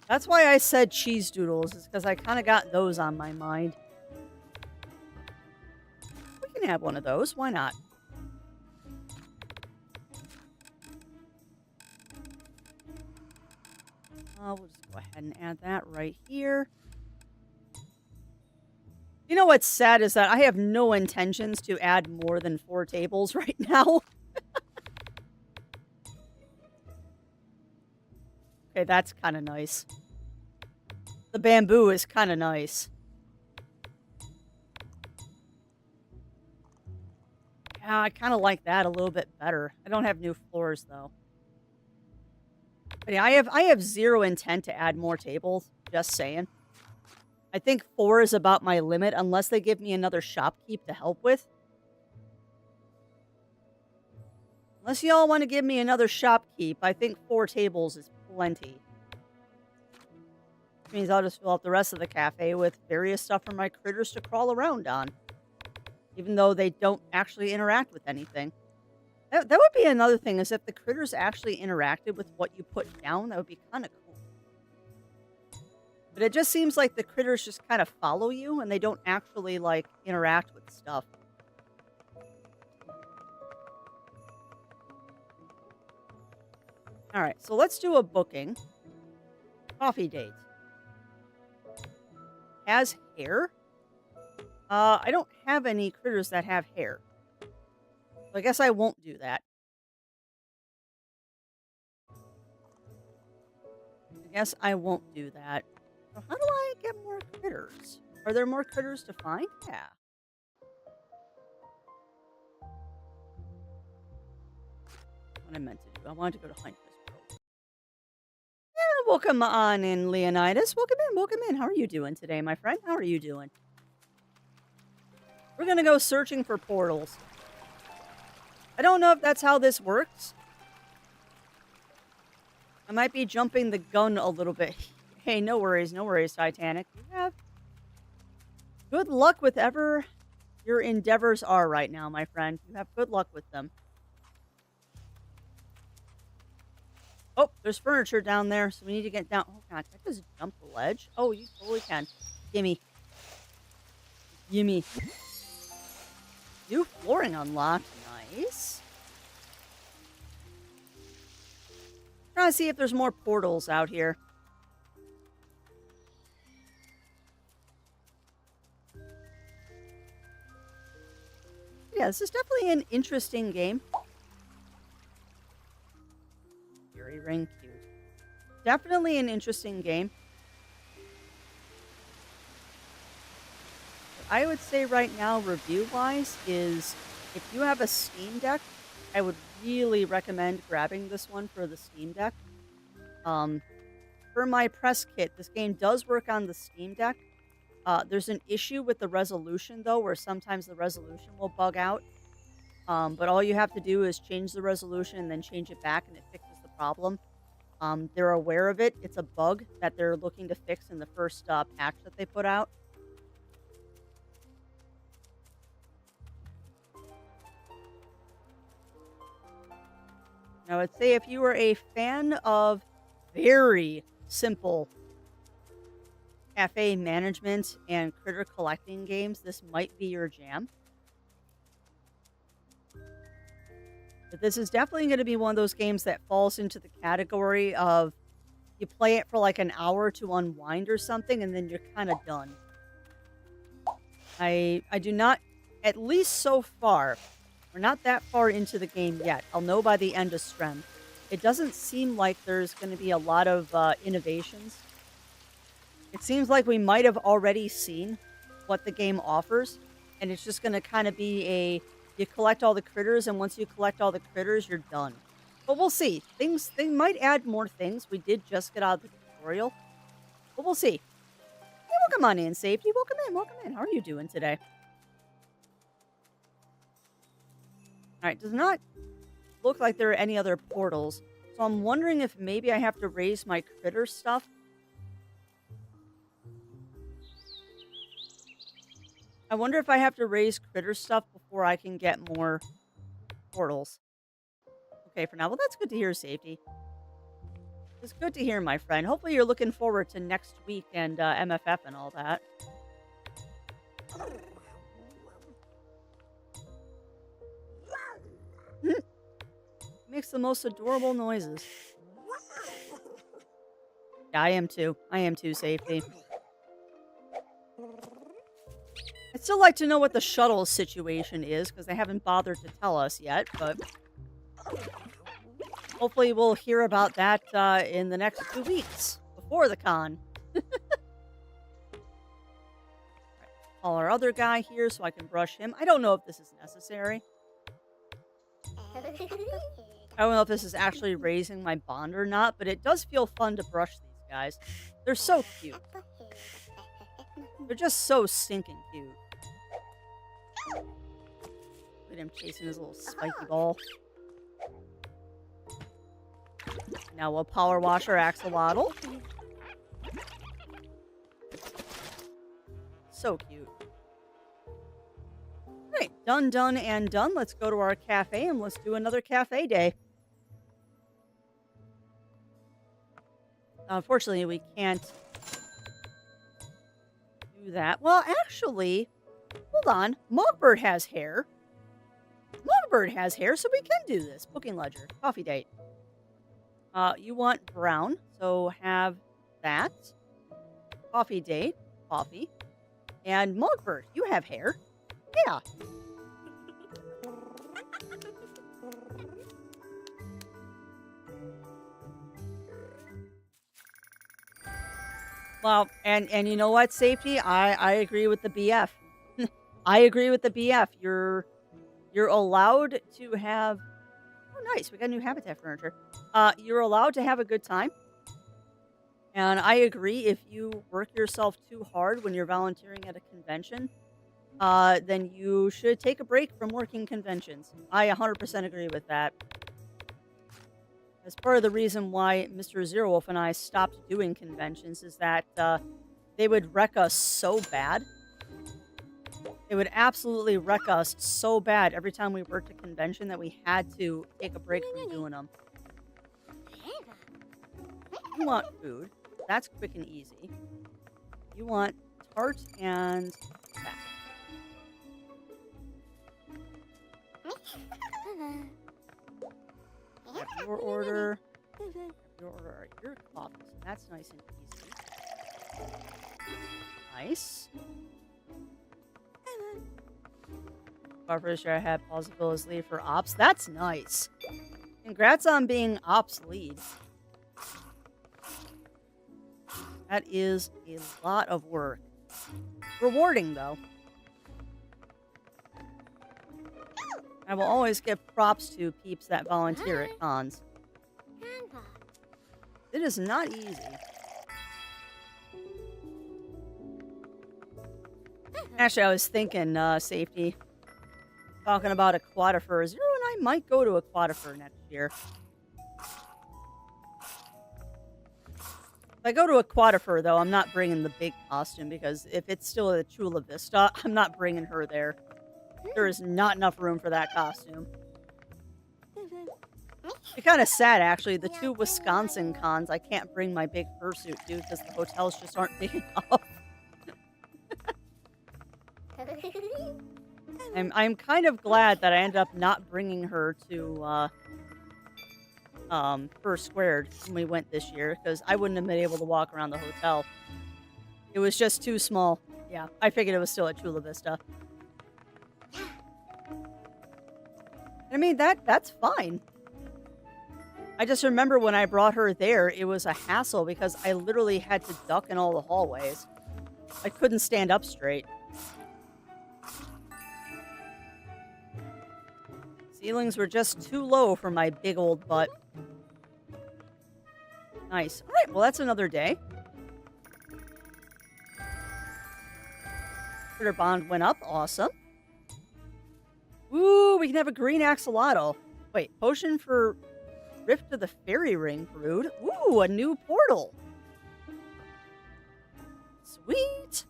Speaker 1: That's why I said cheese doodles, is because I kind of got those on my mind. We can have one of those. Why not? We'll just go ahead and add that right here. You know what's sad is that I have no intentions to add more than 4 tables right now. Okay, that's kind of nice. The bamboo is kind of nice. Yeah, I kind of like that a little bit better. I don't have new floors, though. But yeah, I have 0 intent to add more tables. Just saying. I think 4 is about my limit, unless they give me another shopkeep to help with. Unless y'all want to give me another shopkeep, I think 4 tables is plenty. Which means I'll just fill up the rest of the cafe with various stuff for my critters to crawl around on. Even though they don't actually interact with anything. That would be another thing, is if the critters actually interacted with what you put down, that would be kind of cool. But it just seems like the critters just kind of follow you, and they don't actually, like, interact with stuff. Alright, so let's do a booking. Coffee date. Has hair? I don't have any critters that have hair. So I guess I won't do that. So how do I get more critters? Are there more critters to find? Yeah. What I meant to do. I wanted to go to Hunt this world. Yeah, welcome on in, Leonidas. Welcome in. How are you doing today, my friend? How are you doing? We're gonna go searching for portals. I don't know if that's how this works. I might be jumping the gun a little bit. Hey, no worries, Titanic. You have good luck with whatever your endeavors are right now, my friend. You have good luck with them. Oh, there's furniture down there, so we need to get down. Oh, God, can I just jump the ledge? Oh, you totally can. Gimme. New flooring unlocked. Nice. Trying to see if there's more portals out here. Yeah, this is definitely an interesting game. Fury ring, cute. Definitely an interesting game. What I would say right now, review-wise, is if you have a Steam Deck, I would really recommend grabbing this one for the Steam Deck. For my press kit, this game does work on the Steam Deck. There's an issue with the resolution, though, where sometimes the resolution will bug out. But all you have to do is change the resolution and then change it back, and it fixes the problem. They're aware of it. It's a bug that they're looking to fix in the first patch that they put out. I would say if you were a fan of very simple cafe management and critter collecting games, this might be your jam. But this is definitely going to be one of those games that falls into the category of you play it for like an hour to unwind or something, and then you're kind of done. I do not, at least so far, we're not that far into the game yet. I'll know by the end of Strength. It doesn't seem like there's going to be a lot of innovations. It seems like we might have already seen what the game offers, and it's just going to kind of be you collect all the critters, and once you collect all the critters, you're done. But we'll see. They might add more things. We did just get out of the tutorial, but we'll see. Hey, welcome on in, Safety. Welcome in, welcome in. How are you doing today? All right, does not look like there are any other portals, so I'm wondering if maybe I have to raise my critter stuff. I wonder if I have to raise critter stuff before I can get more portals. Okay, for now. Well, that's good to hear, Safety. It's good to hear, my friend. Hopefully you're looking forward to next week and MFF and all that. Makes the most adorable noises. Yeah, I am too. I am too, Safety. I'd still like to know what the shuttle situation is, because they haven't bothered to tell us yet, but hopefully we'll hear about that in the next 2 weeks, before the con. Call our other guy here so I can brush him. I don't know if this is necessary. I don't know if this is actually raising my bond or not, but it does feel fun to brush these guys. They're so cute. They're just so stinking cute. Look at him chasing his little spiky ball. Now we'll power wash our axolotl. So cute. Alright, done, and done. Let's go to our cafe and let's do another cafe day. Unfortunately, we can't do that. Well, actually, hold on. Mogbird has hair. Mogbird has hair, so we can do this. Booking ledger. Coffee date. You want brown, so have that. Coffee date. Coffee. And Mogbird, you have hair. Yeah. Well, and you know what, Safety? I agree with the BF. I agree with the BF. You're allowed to have... Oh, nice. We got new habitat furniture. You're allowed to have a good time. And I agree, if you work yourself too hard when you're volunteering at a convention, then you should take a break from working conventions. I 100% agree with that. As part of the reason why Mr. Zero Wolf and I stopped doing conventions is that they would wreck us so bad. It would absolutely wreck us so bad every time we worked a convention that we had to take a break from doing them. You want food. That's quick and easy. You want tart and fat. Have your order. Your order. Your coffee. So that's nice and easy. Nice. Barbara should have possibilities lead for ops. That's nice. Congrats on being ops lead. That is a lot of work. Rewarding, though. I will always give props to peeps that volunteer at cons. It is not easy. Actually, I was thinking, Safety. Talking about Aquatifer. Zero and I might go to Aquatifer next year. If I go to a Quadifer, though, I'm not bringing the big costume because if it's still at Chula Vista, I'm not bringing her there. There is not enough room for that costume. It's kind of sad, actually. The 2 Wisconsin cons, I can't bring my big fursuit to because the hotels just aren't big enough. I'm kind of glad that I ended up not bringing her to First Squared when we went this year because I wouldn't have been able to walk around the hotel. It was just too small. Yeah, I figured it was still at Chula Vista. I mean, that's fine. I just remember when I brought her there, it was a hassle because I literally had to duck in all the hallways. I couldn't stand up straight. Ceilings were just too low for my big old butt. Nice. All right, well, that's another day. Critter bond went up. Awesome. Ooh, we can have a green axolotl. Wait, potion for Rift to the Fairy Ring Brood. Ooh, a new portal. Sweet.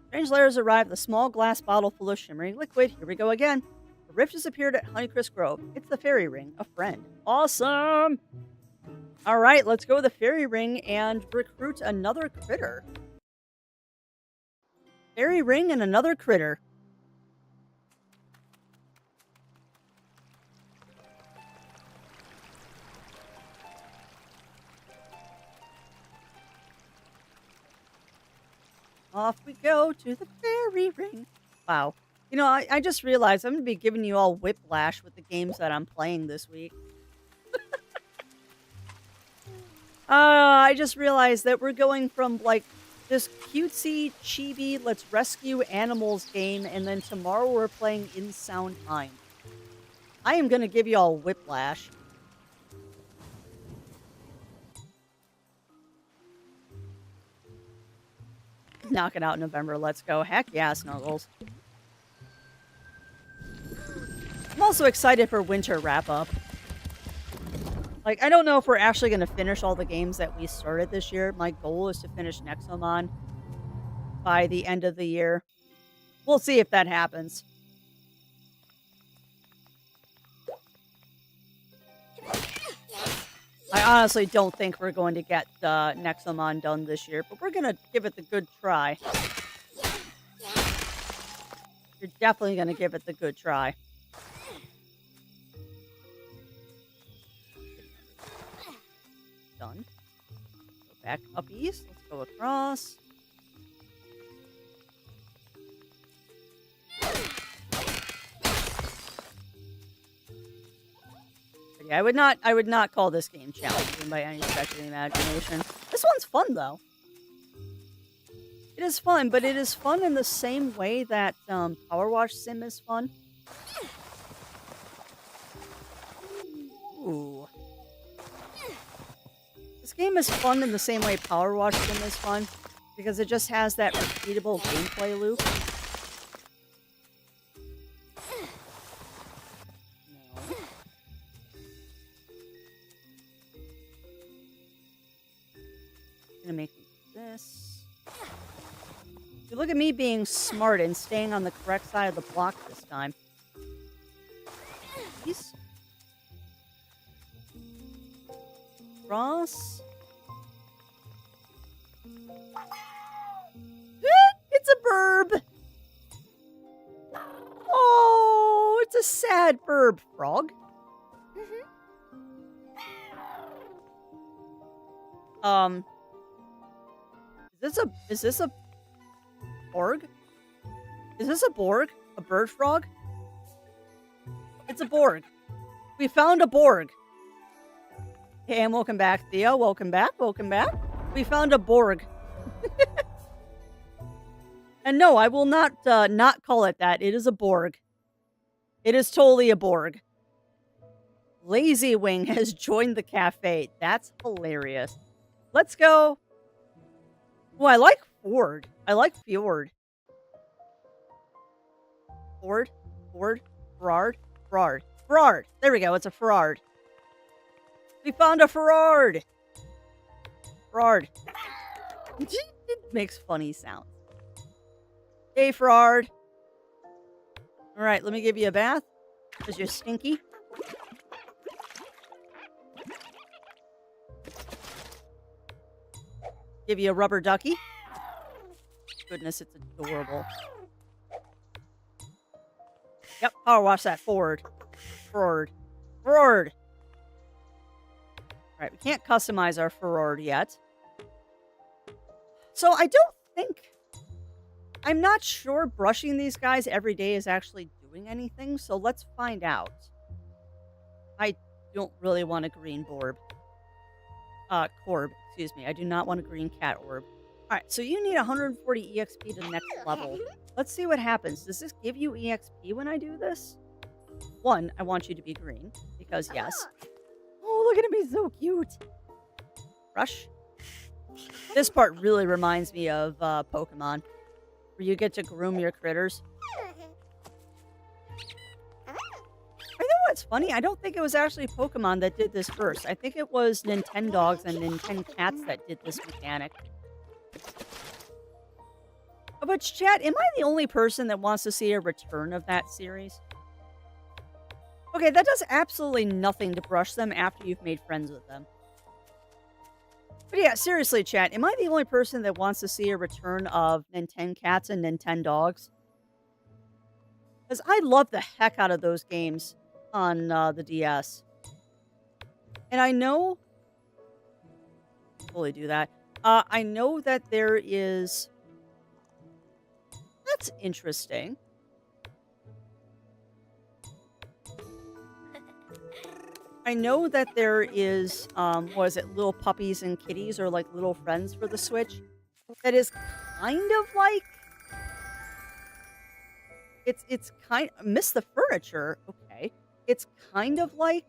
Speaker 1: Strange layers arrive with a small glass bottle full of shimmering liquid. Here we go again. A rift has appeared at Honeycrisp Grove. It's the Fairy Ring, a friend. Awesome. All right, let's go to the Fairy Ring and recruit another critter. Fairy Ring and another critter. Off we go to the Fairy Ring. Wow. You know, I just realized I'm going to be giving you all whiplash with the games that I'm playing this week. I just realized that we're going from, like, this cutesy, chibi, let's rescue animals game, and then tomorrow we're playing In Sound Mind. I am going to give you all whiplash. Knock it out in November. Let's go. Heck yeah, Snuggles. I'm also excited for winter wrap-up. Like, I don't know if we're actually going to finish all the games that we started this year. My goal is to finish Nexomon by the end of the year. We'll see if that happens. I honestly don't think we're going to get Nexomon done this year, but we're going to give it the good try. You're definitely going to give it the good try. Done. Go back up east. Let's go across. Yeah, I would not call this game challenging by any stretch of the imagination. This one's fun though. It is fun, but it is fun in the same way that Power Wash Sim is fun. Ooh. This game is fun in the same way Power Wash Sim is fun, because it just has that repeatable gameplay loop. Gonna make this. You look at me being smart and staying on the correct side of the block this time. Please. Cross. It's a burb. Oh, it's a sad burb, frog. Is this a Borg? Is this a Borg? A bird frog? It's a Borg. We found a Borg. Hey, and welcome back, Theo. Welcome back. Welcome back. We found a Borg. And no, I will not call it that. It is a Borg. It is totally a Borg. Lazy Wing has joined the cafe. That's hilarious. Let's go. Oh, I like Ford. I like Fjord. Ford? Ferrard? Ferrard. There we go. It's a Ferrard. We found a Ferrard. Frard. It makes funny sounds. Hey, Frard. All right, let me give you a bath because you're stinky. Give you a rubber ducky. Goodness, it's adorable. Yep, power wash that forward. Forward. Forward. Alright, we can't customize our forward yet. So I don't think... I'm not sure brushing these guys every day is actually doing anything, so let's find out. I don't really want a green Corb, excuse me. I do not want a green cat orb. Alright, so you need 140 EXP to the next level. Let's see what happens. Does this give you EXP when I do this? One, I want you to be green, because yes. Oh, look at him, he's so cute. Brush. This part really reminds me of Pokemon, where you get to groom your critters. I know what's funny? I don't think it was actually Pokemon that did this first. I think it was Nintendogs and Nintendo that did this mechanic. But chat, am I the only person that wants to see a return of that series? Okay, that does absolutely nothing to brush them after you've made friends with them. But yeah, seriously, chat, am I the only person that wants to see a return of Nintendogs and Nintendogs? Because I love the heck out of those games on the DS. And I know... Fully do that. I know that there is... That's interesting. I know that there is, what is it, little puppies and kitties or like little friends for the Switch. That is kind of like... It's kind... Miss the furniture. Okay. It's kind of like...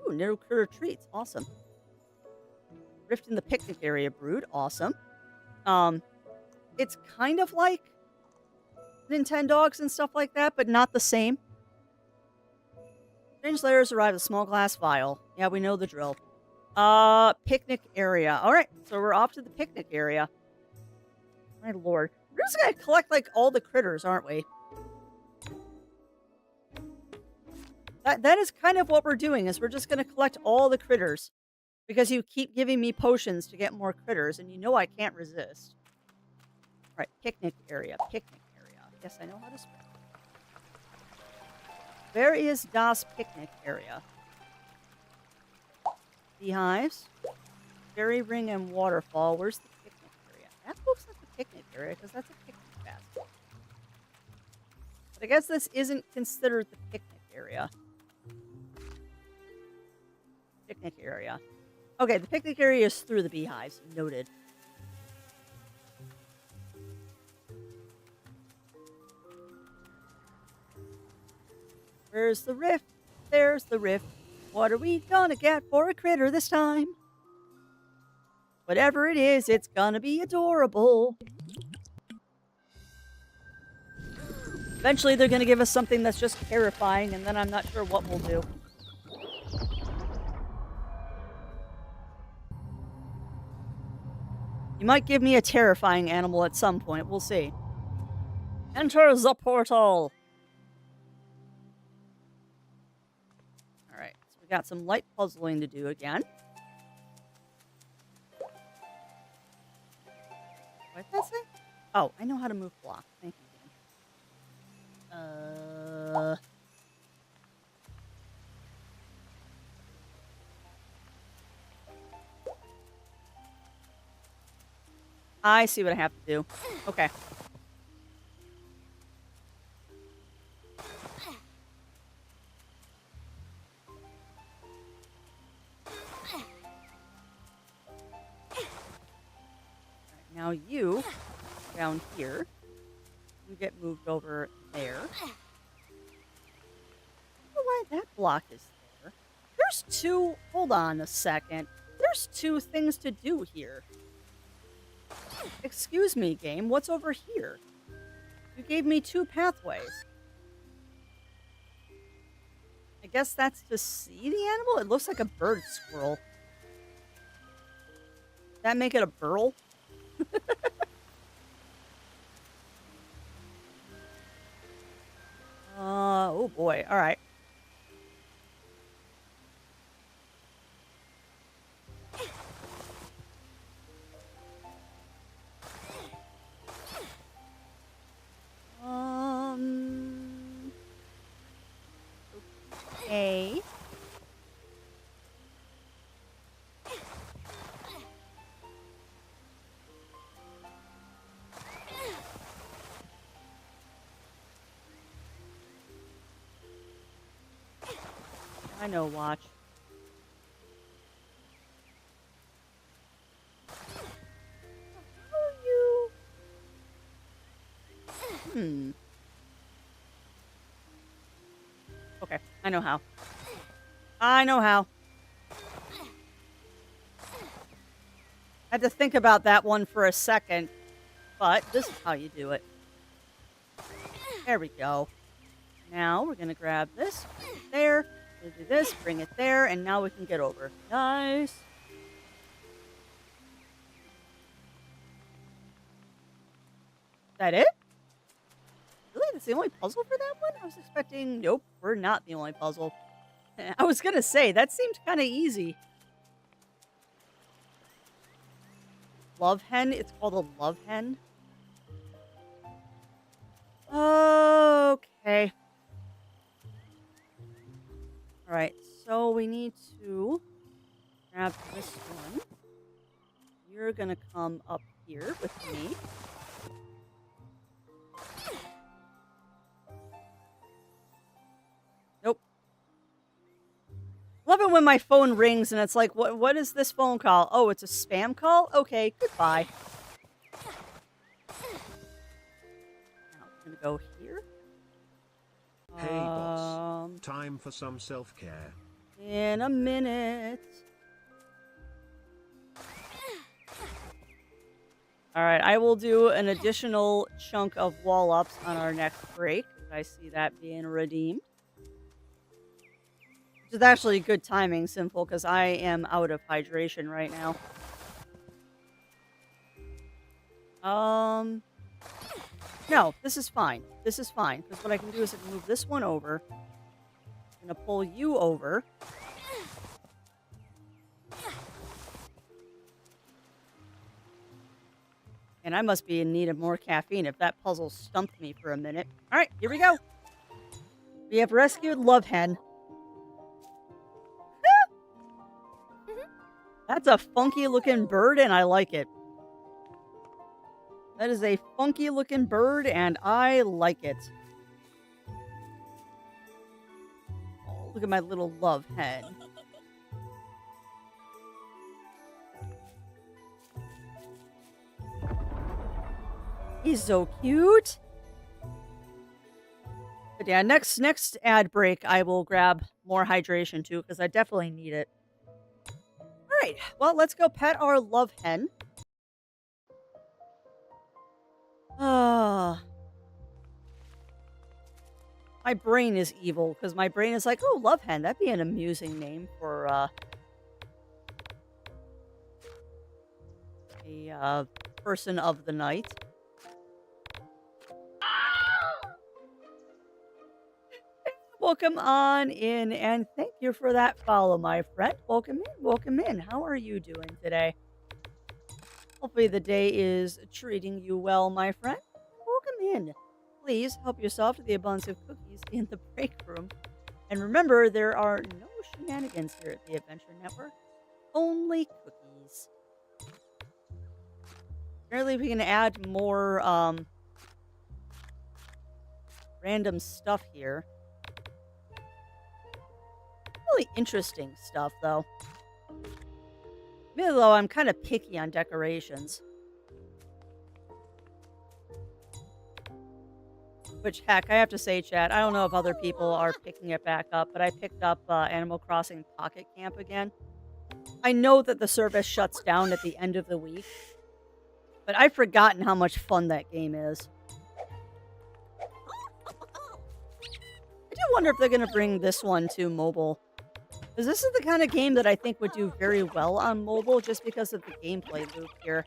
Speaker 1: Ooh, no critter treats. Awesome. Rift in the picnic area brood. Awesome. It's kind of like Nintendogs and stuff like that, but not the same. Strange layers arrive a small glass vial. Yeah, we know the drill. Picnic area. Alright, so we're off to the picnic area. My lord. We're just gonna collect, like, all the critters, aren't we? That is kind of what we're doing, is we're just gonna collect all the critters. Because you keep giving me potions to get more critters, and you know I can't resist. Alright, picnic area. Picnic area. Yes, I know how to spell. Where is Das picnic area? Beehives. Berry ring and waterfall. Where's the picnic area? That looks like the picnic area because that's a picnic basket. But I guess this isn't considered the picnic area. Picnic area. Okay, the picnic area is through the beehives. Noted. Where's the rift? There's the rift. What are we gonna get for a critter this time? Whatever it is, it's gonna be adorable. Eventually, they're gonna give us something that's just terrifying, and then I'm not sure what we'll do. You might give me a terrifying animal at some point. We'll see. Enter the portal! Alright, so we got some light puzzling to do again. What did that say? Oh, I know how to move block. Thank you, game. I see what I have to do. Okay. Now you, down here, you get moved over there. I don't know why that block is there. There's two... Hold on a second. There's two things to do here. Excuse me, game. What's over here? You gave me two pathways. I guess that's to see the animal? It looks like a bird squirrel. that make it a burl? Oh boy. All right. Okay. I know, watch. Oh, you. Okay, I know how. I know how. I had to think about that one for a second, but this is how you do it. There we go. Now we're gonna grab this, bring it there, we'll do this, bring it there, and now we can get over. Nice. Is that it? Really? That's the only puzzle for that one? I was expecting, nope, we're not the only puzzle. I was gonna say, that seemed kind of easy. Love hen? It's called a love hen? Okay. Alright, so we need to grab this one. You're gonna come up here with me. Nope. Love it when my phone rings and it's like, what is this phone call? Oh, it's a spam call? Okay, goodbye. Now we're gonna go here.
Speaker 2: Hey boss, time for some self-care.
Speaker 1: In a minute. Alright, I will do an additional chunk of wall ups on our next break. I see that being redeemed. Which is actually good timing, Simple, because I am out of hydration right now. No, this is fine. This is fine, because what I can do is I can move this one over. I'm going to pull you over. And I must be in need of more caffeine if that puzzle stumped me for a minute. All right, here we go. We have rescued Love Hen. That's a funky looking bird and I like it. That is a funky looking bird and I like it. Oh, look at my little Love Hen. He's so cute. But yeah, next ad break, I will grab more hydration too, because I definitely need it. Alright, well, let's go pet our Love Hen. My brain is evil, because my brain is like, oh, Love Hen, that'd be an amusing name for, a person of the night. Welcome on in, and thank you for that follow, my friend. Welcome in, welcome in. How are you doing today? Hopefully the day is treating you well, my friend. Welcome in. Please help yourself to the abundance of cookies in the break room. And remember, there are no shenanigans here at the Adventure Network. Only cookies. Apparently we can add more, random stuff here. Really interesting stuff, though. Even though I'm kind of picky on decorations. Which, heck, I have to say, chat, I don't know if other people are picking it back up, but I picked up Animal Crossing Pocket Camp again. I know that the service shuts down at the end of the week, but I've forgotten how much fun that game is. I do wonder if they're going to bring this one to mobile. Because this is the kind of game that I think would do very well on mobile just because of the gameplay loop here.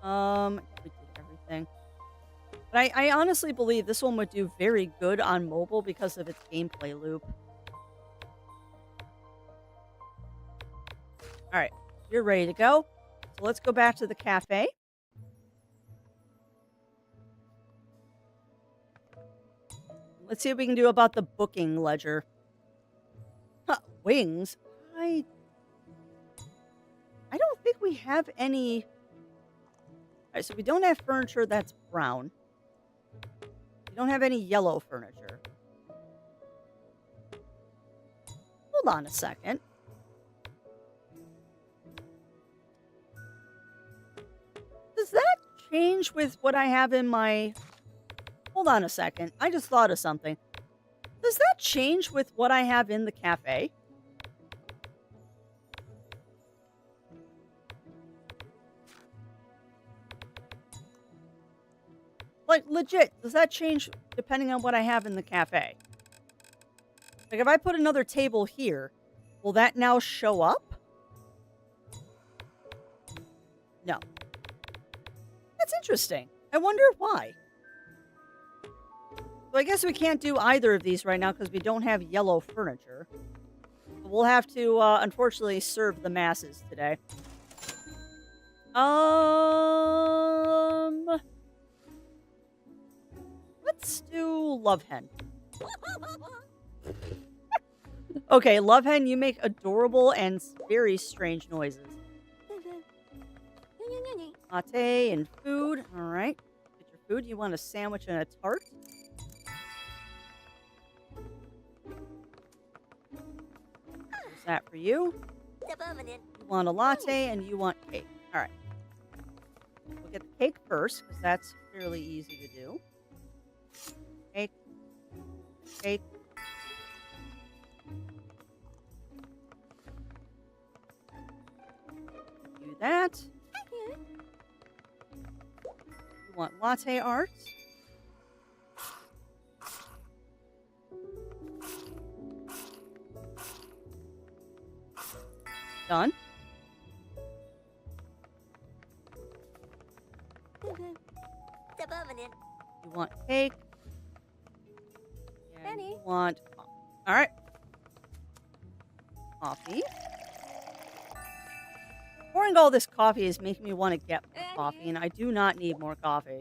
Speaker 1: We did everything. But I honestly believe this one would do very good on mobile because of its gameplay loop. Alright, you're ready to go. So let's go back to the cafe. Let's see what we can do about the booking ledger. Huh, wings? I don't think we have any... Alright, so we don't have furniture that's brown. We don't have any yellow furniture. Hold on a second. Does that change with what I have in my... Hold on a second. I just thought of something. Does that change with what I have in the cafe? Like, legit, does that change depending on what I have in the cafe? Like, if I put another table here, will that now show up? No. That's interesting. I wonder why. So I guess we can't do either of these right now because we don't have yellow furniture. We'll have to, unfortunately, serve the masses today. Let's do Love Hen. Okay, Love Hen, you make adorable and very strange noises. Latte and food. All right. Get your food. You want a sandwich and a tart? There's that for you. You want a latte and you want cake. All right. We'll get the cake first because that's fairly easy to do. Cake. Cake. Do that. You want latte art. Done. You want cake. And you want coffee. All right. Coffee. Pouring all this coffee is making me want to get more coffee, and I do not need more coffee.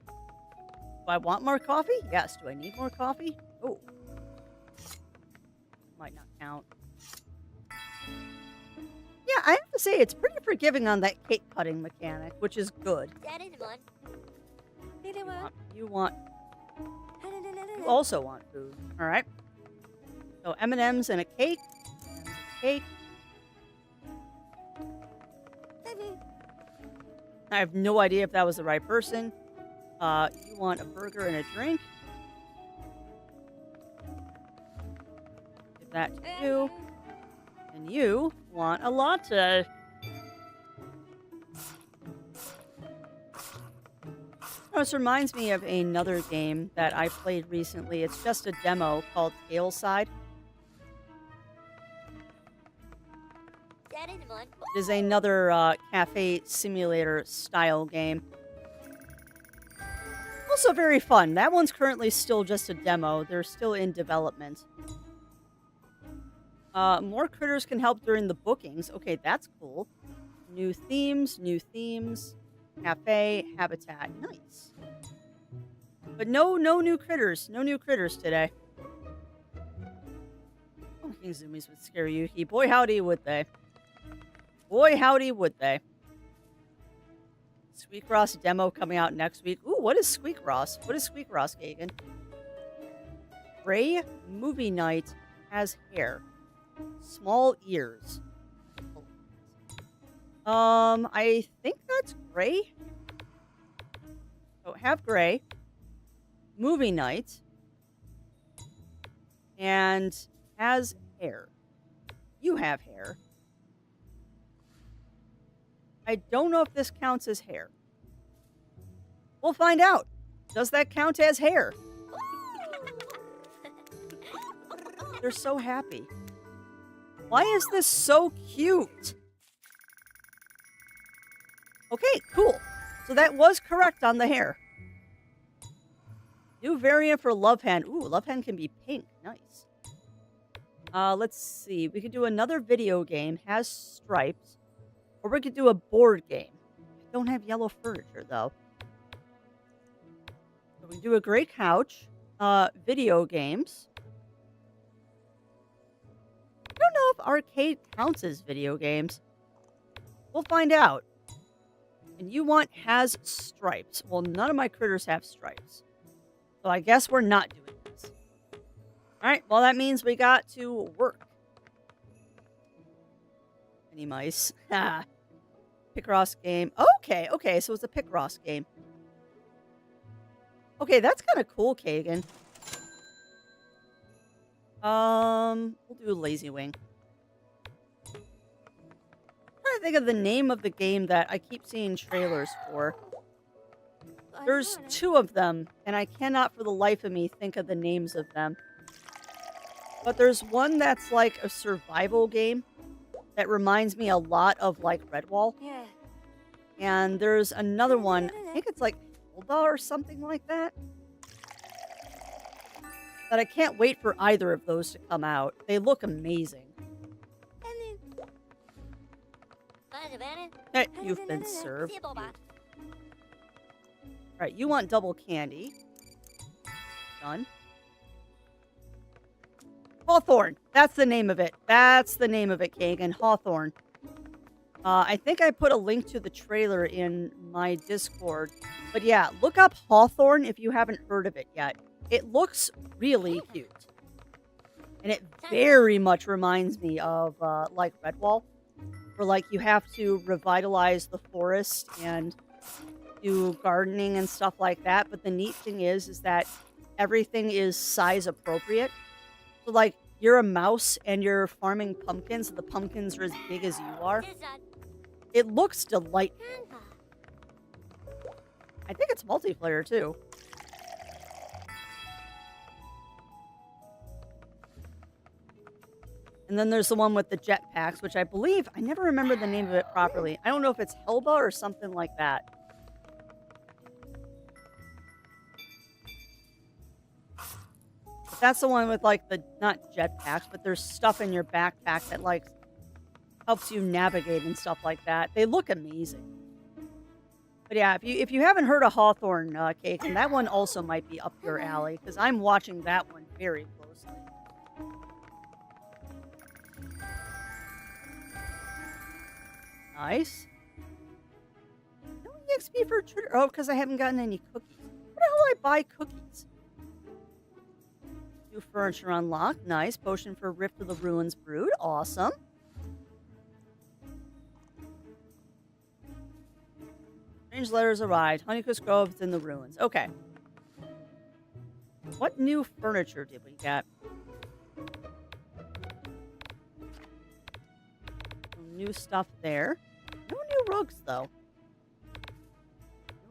Speaker 1: Do I want more coffee? Yes. Do I need more coffee? Oh. Might not count. Yeah, I have to say, it's pretty forgiving on that cake cutting mechanic, which is good. You also want food. All right. So M&Ms and a cake. And a cake. I have no idea if that was the right person. You want a burger and a drink. Give that to you. And you want a latte. Oh, this reminds me of another game that I played recently. It's just a demo called Tailside. It is another cafe simulator style game. Also very fun. That one's currently still just a demo. They're still in development. More critters can help during the bookings. Okay, that's cool. New themes. Cafe, habitat. Nice. But no new critters. No new critters today. Oh, King Zoomies would scare Yuki. Boy, howdy would they. Boy, howdy would they. Squeakross demo coming out next week. Ooh, what is Squeakross? What is Squeakross, Gagan? Gray movie night has hair. Small ears. I think that's gray. So have gray. Movie night. And has hair. You have hair. I don't know if this counts as hair. We'll find out. Does that count as hair? They're so happy. Why is this so cute? Okay, cool. So that was correct on the hair. New variant for Love Hand. Ooh, Love Hand can be pink. Nice. Let's see. We could do another video game. Has stripes. Or we could do a board game. I don't have yellow furniture, though. So we can do a gray couch. Video games. I don't know if arcade counts as video games. We'll find out. And you want has stripes. Well, none of my critters have stripes. So I guess we're not doing this. Alright, well that means we got to work. Mini mice. Picross game. Okay, so it's a Picross game. Okay, that's kind of cool, Kagan. We'll do Lazy Wing. I'm trying to think of the name of the game that I keep seeing trailers for. There's two of them, and I cannot for the life of me think of the names of them. But there's one that's like a survival game that reminds me a lot of like Redwall.
Speaker 3: Yeah.
Speaker 1: And there's another one, I think it's like Hilda or something like that. But I can't wait for either of those to come out. They look amazing. Hey, you've been served. Alright, you want double candy. Done. Hawthorne. That's the name of it. That's the name of it, Kagan. Hawthorne. I think I put a link to the trailer in my Discord. But yeah, look up Hawthorne if you haven't heard of it yet. It looks really cute. And it very much reminds me of like Redwall. Where like you have to revitalize the forest and do gardening and stuff like that. But the neat thing is that everything is size appropriate. So like you're a mouse and you're farming pumpkins. And the pumpkins are as big as you are. It looks delightful. I think it's multiplayer too. And then there's the one with the jetpacks, which I believe, I never remember the name of it properly. I don't know if it's Helba or something like that. But that's the one with like the, not jetpacks, but there's stuff in your backpack that like helps you navigate and stuff like that. They look amazing. But yeah, if you haven't heard of Hawthorne, Cake, and that one also might be up your alley, because I'm watching that one very closely. Nice. No EXP for Twitter. Oh, because I haven't gotten any cookies. Where the hell do I buy cookies? New furniture unlocked. Nice. Potion for Rift of the Ruins brewed. Awesome. Strange letters arrived. Honeycrisp Grove is in the ruins. Okay. What new furniture did we get? Some new stuff there. No new rugs, though.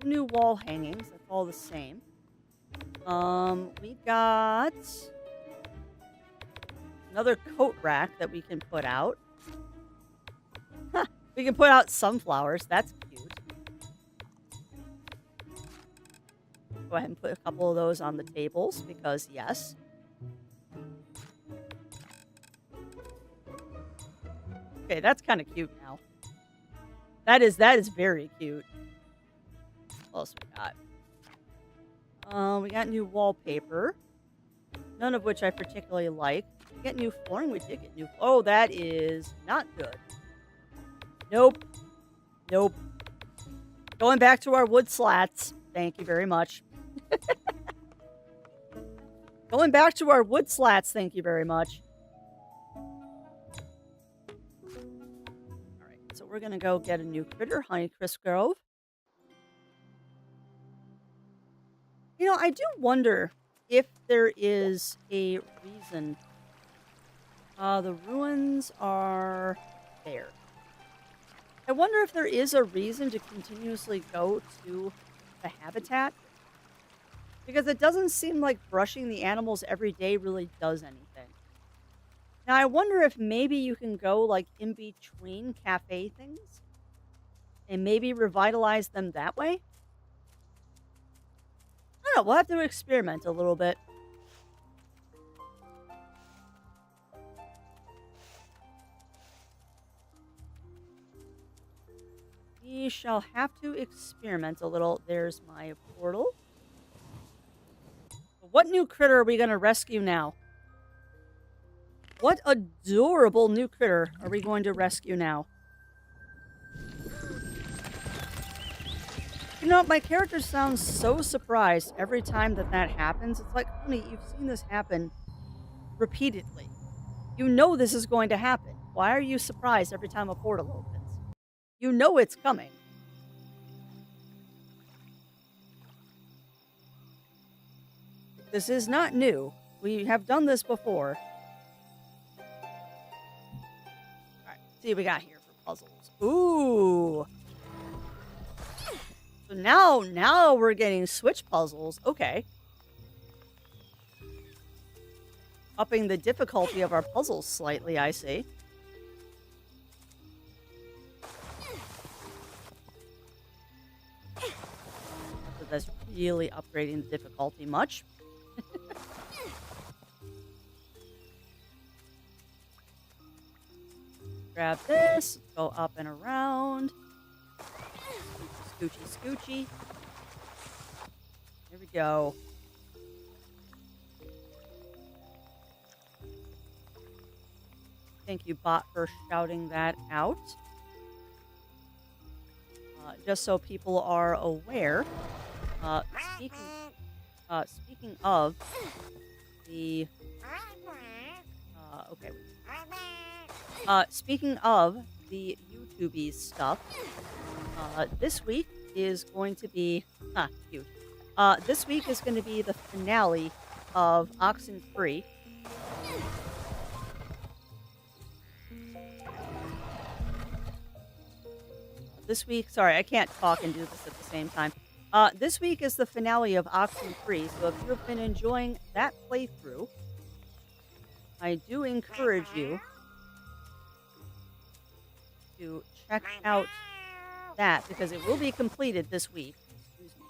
Speaker 1: No new wall hangings. That's all the same. We got another coat rack that we can put out. Huh. We can put out sunflowers. That's cute. Go ahead and put a couple of those on the tables because yes. Okay, that's kind of cute now. That is very cute. What else we got? We got new wallpaper. None of which I particularly like. We get new flooring. We did get new. Oh, that is not good. Nope. Nope. Going back to our wood slats. Thank you very much. Going back to our wood slats. Thank you very much. So we're going to go get a new critter, Honeycrisp Grove. You know, I do wonder if there is a reason. The ruins are there. I wonder if there is a reason to continuously go to the habitat. Because it doesn't seem like brushing the animals every day really does anything. Now, I wonder if maybe you can go, like, in between cafe things and maybe revitalize them that way? I don't know, we'll have to experiment a little bit. We shall have to experiment a little. There's my portal. What new critter are we going to rescue now? What adorable new critter are we going to rescue now? You know, my character sounds so surprised every time that happens. It's like, honey, you've seen this happen repeatedly. You know this is going to happen. Why are you surprised every time a portal opens? You know it's coming. This is not new. We have done this before. Alright, see what we got here for puzzles. Ooh. So now we're getting switch puzzles. Okay. Upping the difficulty of our puzzles slightly, I see. So that's really upgrading the difficulty much. Grab this, go up and around. Scoochy, scoochy. There we go. Thank you, bot, for shouting that out. Just so people are aware, speaking of the... okay. Speaking of the YouTubey stuff, this week is going to be... cute. This week is going to be the finale of Oxenfree. This week, sorry, I can't talk and do this at the same time. This week is the finale of Oxenfree, so if you have been enjoying that playthrough, I do encourage you to check out that, because it will be completed this week. Excuse me.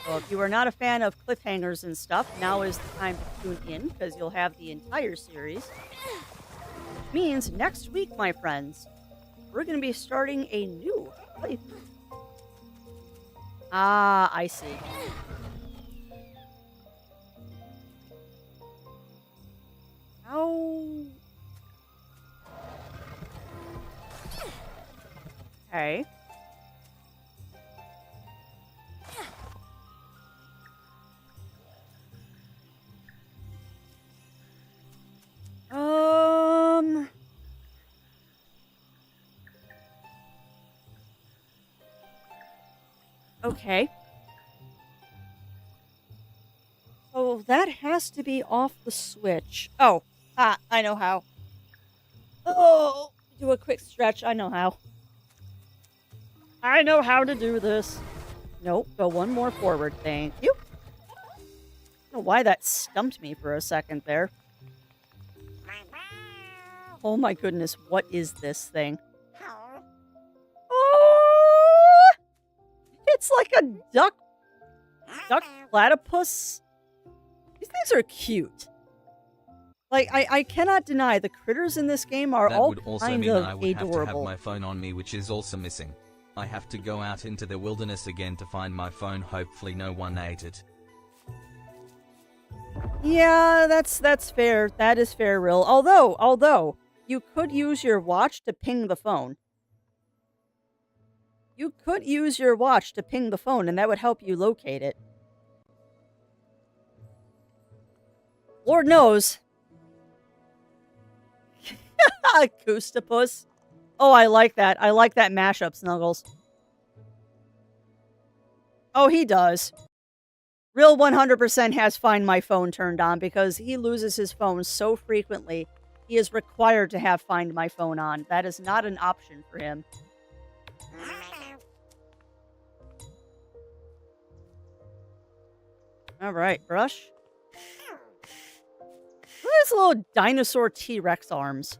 Speaker 1: So if you are not a fan of cliffhangers and stuff, now is the time to tune in, because you'll have the entire series. Which means next week, my friends, we're going to be starting a new playthrough. Ah, I see. How? Okay. Okay. So that has to be off the switch. Oh, I know how. Oh, do a quick stretch. I know how. I know how to do this. Nope, go one more forward. Thank you. I don't know why that stumped me for a second there. Oh my goodness, what is this thing? Oh! It's like a duck platypus. These things are cute. Like, I cannot deny the critters in this game are
Speaker 5: That
Speaker 1: all
Speaker 5: would also
Speaker 1: kind
Speaker 5: mean
Speaker 1: of
Speaker 5: I would have to have
Speaker 1: adorable.
Speaker 5: my phone on me, which is also missing. I have to go out into the wilderness again to find my phone. Hopefully no one ate it.
Speaker 1: Yeah, that's fair. That is fair, Rill. Although you could use your watch to ping the phone. You could use your watch to ping the phone, and that would help you locate it. Lord knows. Acoostapus. Oh, I like that. I like that mashup, Snuggles. Oh, he does. Real 100% has Find My Phone turned on because he loses his phone so frequently. He is required to have Find My Phone on. That is not an option for him. All right, brush. has little dinosaur T-Rex arms.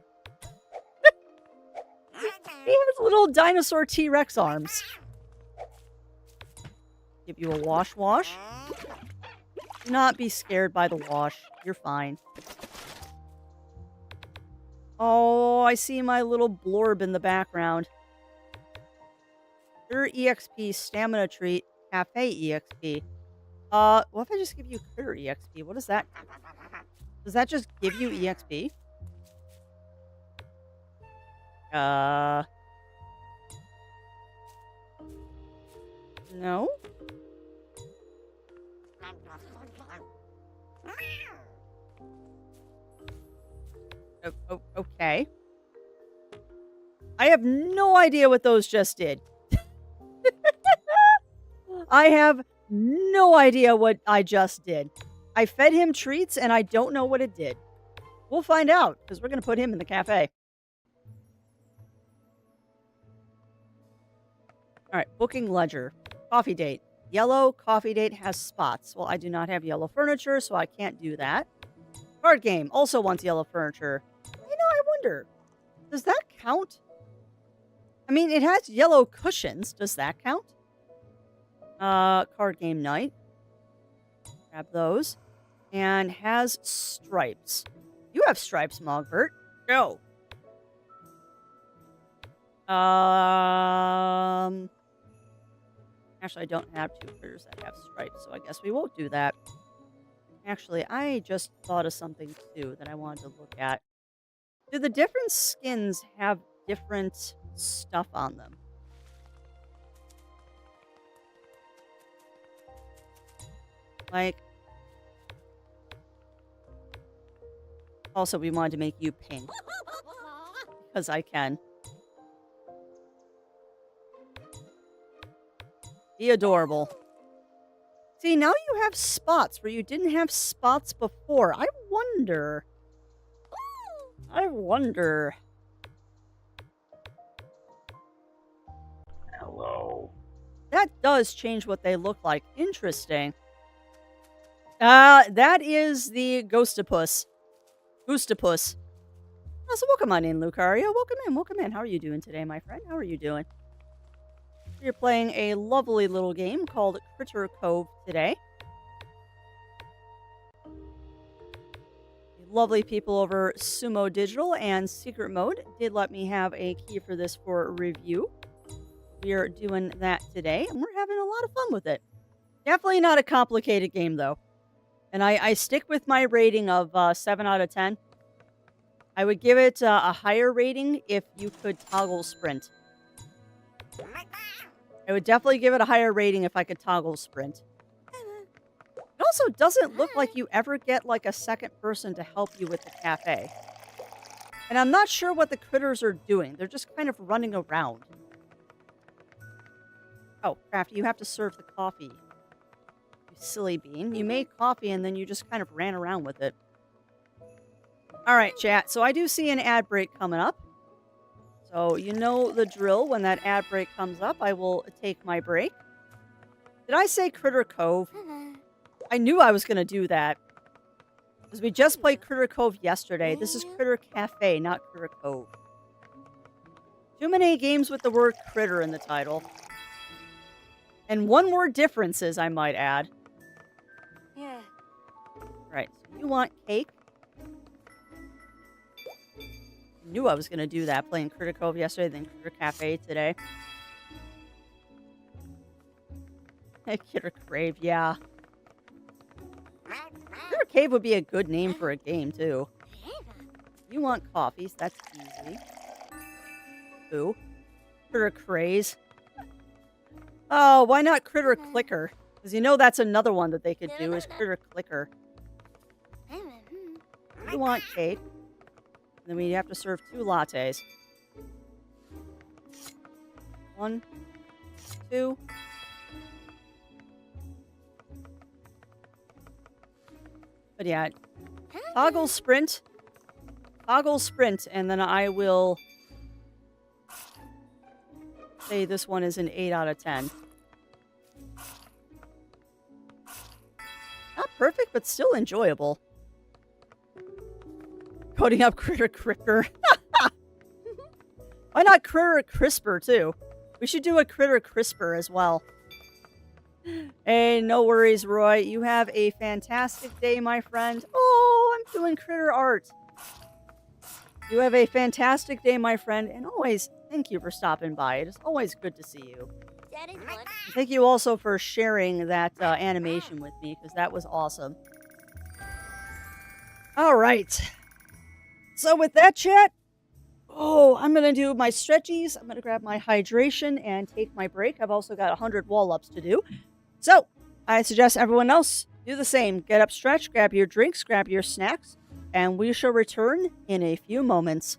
Speaker 1: He has little dinosaur T-Rex arms. Give you a wash. Do not be scared by the wash. You're fine. Oh, I see my little blorb in the background. Critter EXP, stamina treat, cafe EXP. What if I just give you Critter EXP? What is that? Does that just give you EXP? No? Okay. I have no idea what those just did. I have no idea what I just did. I fed him treats and I don't know what it did. We'll find out because we're going to put him in the cafe. All right, booking ledger. Coffee date. Yellow coffee date has spots. Well, I do not have yellow furniture, so I can't do that. Card game also wants yellow furniture. I wonder, does that count? I mean, it has yellow cushions. Does that count? Card game night. Grab those. And has stripes. You have stripes, Mogbert. Go. Actually, I don't have two critters that have stripes, so I guess we won't do that. Actually, I just thought of something, too, that I wanted to look at. Do the different skins have different stuff on them? Like... Also, we wanted to make you pink. Because I can. Be adorable. See, now you have spots where you didn't have spots before. I wonder.
Speaker 4: Hello.
Speaker 1: That does change what they look like. Interesting. That is the Ghostopus. Goostopus. Oh, so welcome on in, Lucario. Welcome in. How are you doing today, my friend? How are you doing? You're playing a lovely little game called Critter Cove today. The lovely people over Sumo Digital and Secret Mode did let me have a key for this for review. We are doing that today, and we're having a lot of fun with it. Definitely not a complicated game, though. And I stick with my rating of 7 out of 10. I would give it a higher rating if you could toggle sprint. I would definitely give it a higher rating if I could toggle sprint. It also doesn't look like you ever get like a second person to help you with the cafe. And I'm not sure what the critters are doing. They're just kind of running around. Oh, Crafty, you have to serve the coffee. You silly bean. You made coffee and then you just kind of ran around with it. Alright, chat. So I do see an ad break coming up. So you know the drill. When that ad break comes up, I will take my break. Did I say Critter Cove? I knew I was going to do that. Because we just played Critter Cove yesterday. This is Critter Cafe, not Critter Cove. Too many games with the word critter in the title. And one-word differences, I might add.
Speaker 3: Yeah.
Speaker 1: Right, so you want cake? Knew I was going to do that, playing Critter Cove yesterday, then Critter Cafe today. Critter Crave, yeah. Critter Cave would be a good name for a game, too. You want coffees, that's easy. Ooh. Critter Craze. Oh, why not Critter Clicker? Because you know that's another one that they could do, is Critter Clicker. You want cake. Then we have to serve 2 lattes. 1, 2. But yeah, toggle sprint, and then I will say this one is an 8 out of 10. Not perfect, but still enjoyable. Coding up Critter Crisper. Why not Critter Crisper, too? We should do a Critter Crisper as well. Hey, no worries, Roy. You have a fantastic day, my friend. Oh, I'm doing critter art. You have a fantastic day, my friend. And always, thank you for stopping by. It is always good to see you.
Speaker 3: That is one.
Speaker 1: Thank you also for sharing that animation with me, because that was awesome. All right. So with that, chat, I'm going to do my stretchies. I'm going to grab my hydration and take my break. I've also got 100 wall-ups to do. So I suggest everyone else do the same. Get up, stretch, grab your drinks, grab your snacks, and we shall return in a few moments.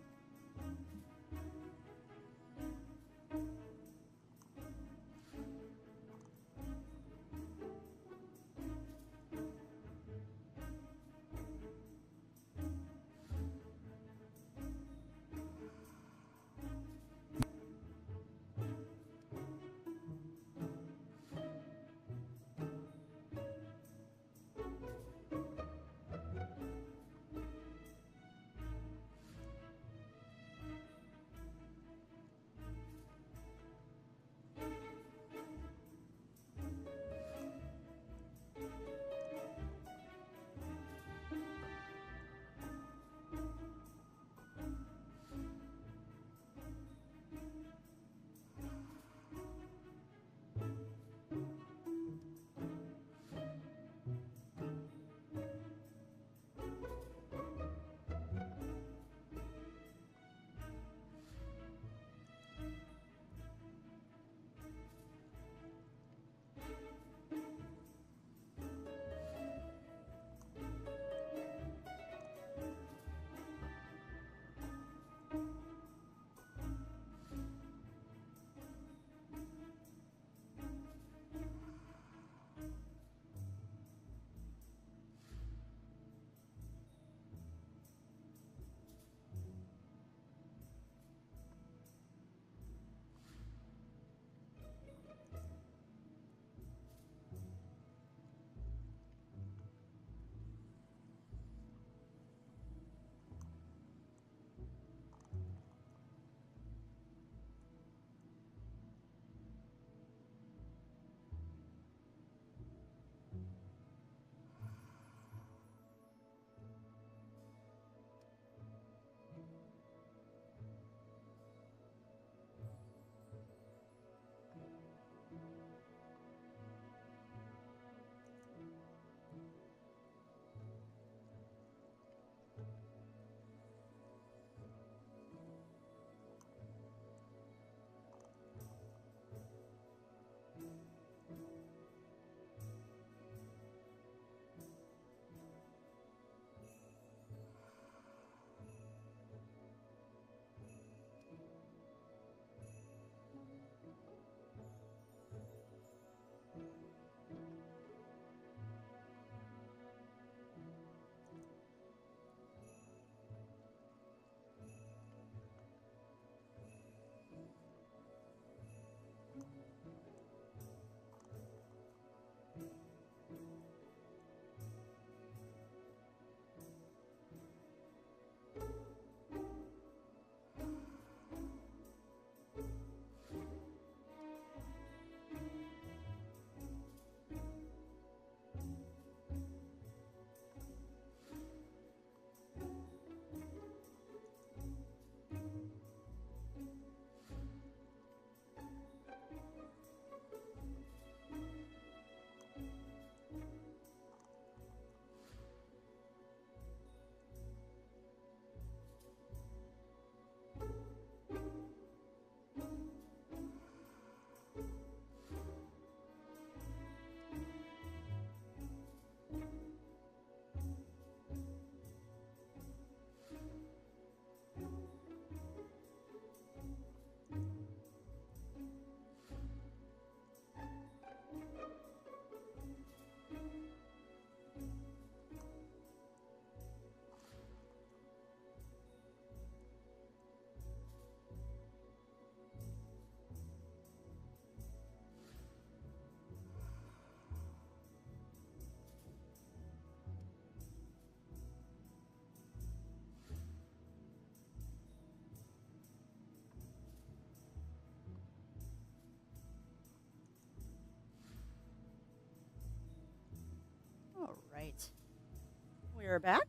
Speaker 1: bear back.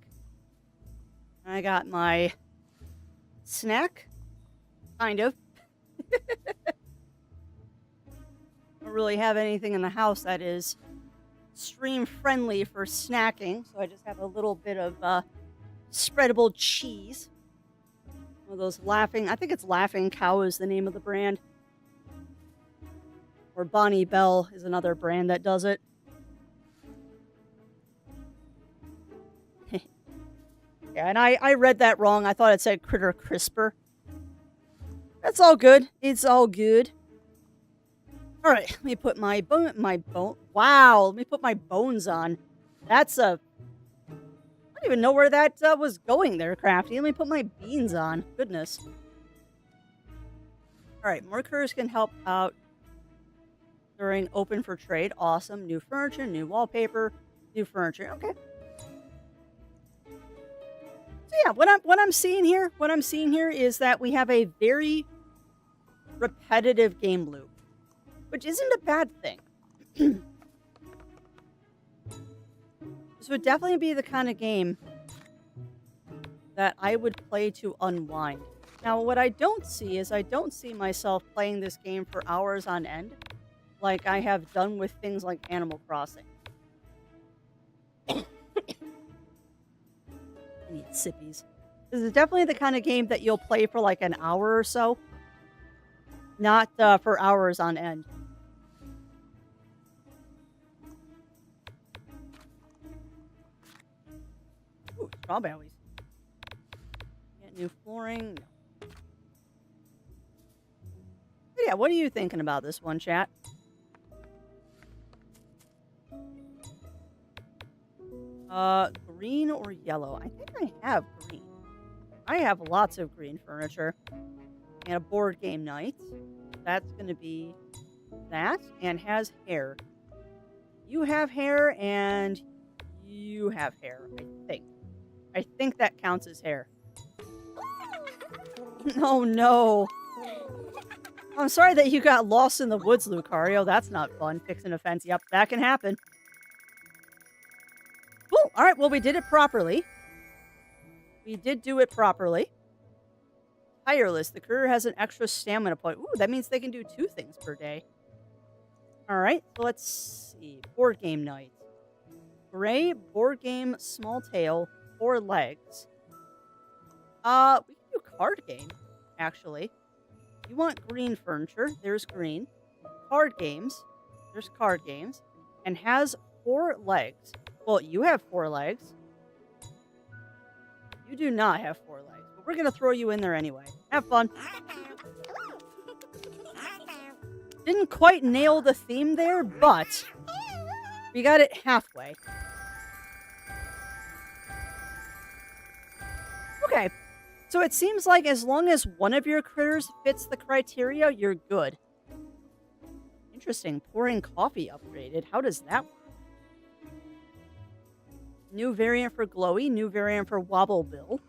Speaker 1: I got my snack, kind of. Don't really have anything in the house that is stream friendly for snacking, so I just have a little bit of spreadable cheese. One of those I think it's Laughing Cow is the name of the brand. Or Bonnie Bell is another brand that does it. Yeah, and I read that wrong. I thought it said Critter Crisper. That's all good. It's all good. All right, let me put my bone. Wow, let me put my bones on. That's a. I don't even know where that was going there, Crafty. Let me put my beans on. Goodness. All right, more critters can help out during open for trade. Awesome. New furniture, new wallpaper, new furniture. Okay. So yeah, what I'm seeing here is that we have a very repetitive game loop, which isn't a bad thing. This would definitely be the kind of game that I would play to unwind. Now, what I don't see is I don't see myself playing this game for hours on end, like I have done with things like Animal Crossing. I need sippies. This is definitely the kind of game that you'll play for like an hour or so, not for hours on end. Ooh, strawberries. Get new flooring. No. But yeah, what are you thinking about this one, chat? Green or yellow? I think I have green. I have lots of green furniture. And a board game night. That's going to be that. And has hair. You have hair and you have hair, I think. I think that counts as hair. Oh no. I'm sorry that you got lost in the woods, Lucario. That's not fun. Fixing a fence. Yep, that can happen. Cool. All right, well, we did it properly. We did do it properly. Tireless. The career has an extra stamina point. Ooh, that means they can do 2 things per day. All right, so let's see. Board game night. Gray, board game, small tail, 4 legs. We can do card game, actually. You want green furniture. There's green. Card games. There's card games. And has 4 legs. Well, you have 4 legs. You do not have 4 legs. But we're going to throw you in there anyway. Have fun. Didn't quite nail the theme there, but we got it halfway. Okay. So it seems like as long as one of your critters fits the criteria, you're good. Interesting. Pouring coffee upgraded. How does that work? New variant for Glowy. New variant for Wobble Bill.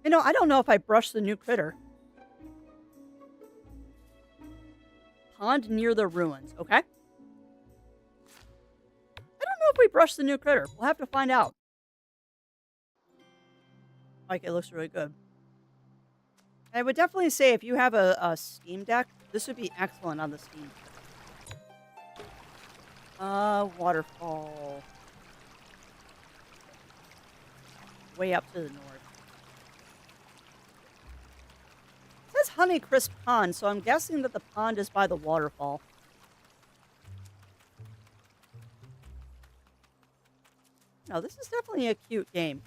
Speaker 1: You know, I don't know if I brushed the new critter. Pond near the ruins. Okay. If we brush the new critter, we'll have to find out. Like, it looks really good. I would definitely say if you have a Steam Deck, this would be excellent on the Steam Deck. Waterfall. Way up to the north. It says Honeycrisp Pond, so I'm guessing that the pond is by the waterfall. No, this is definitely a cute game.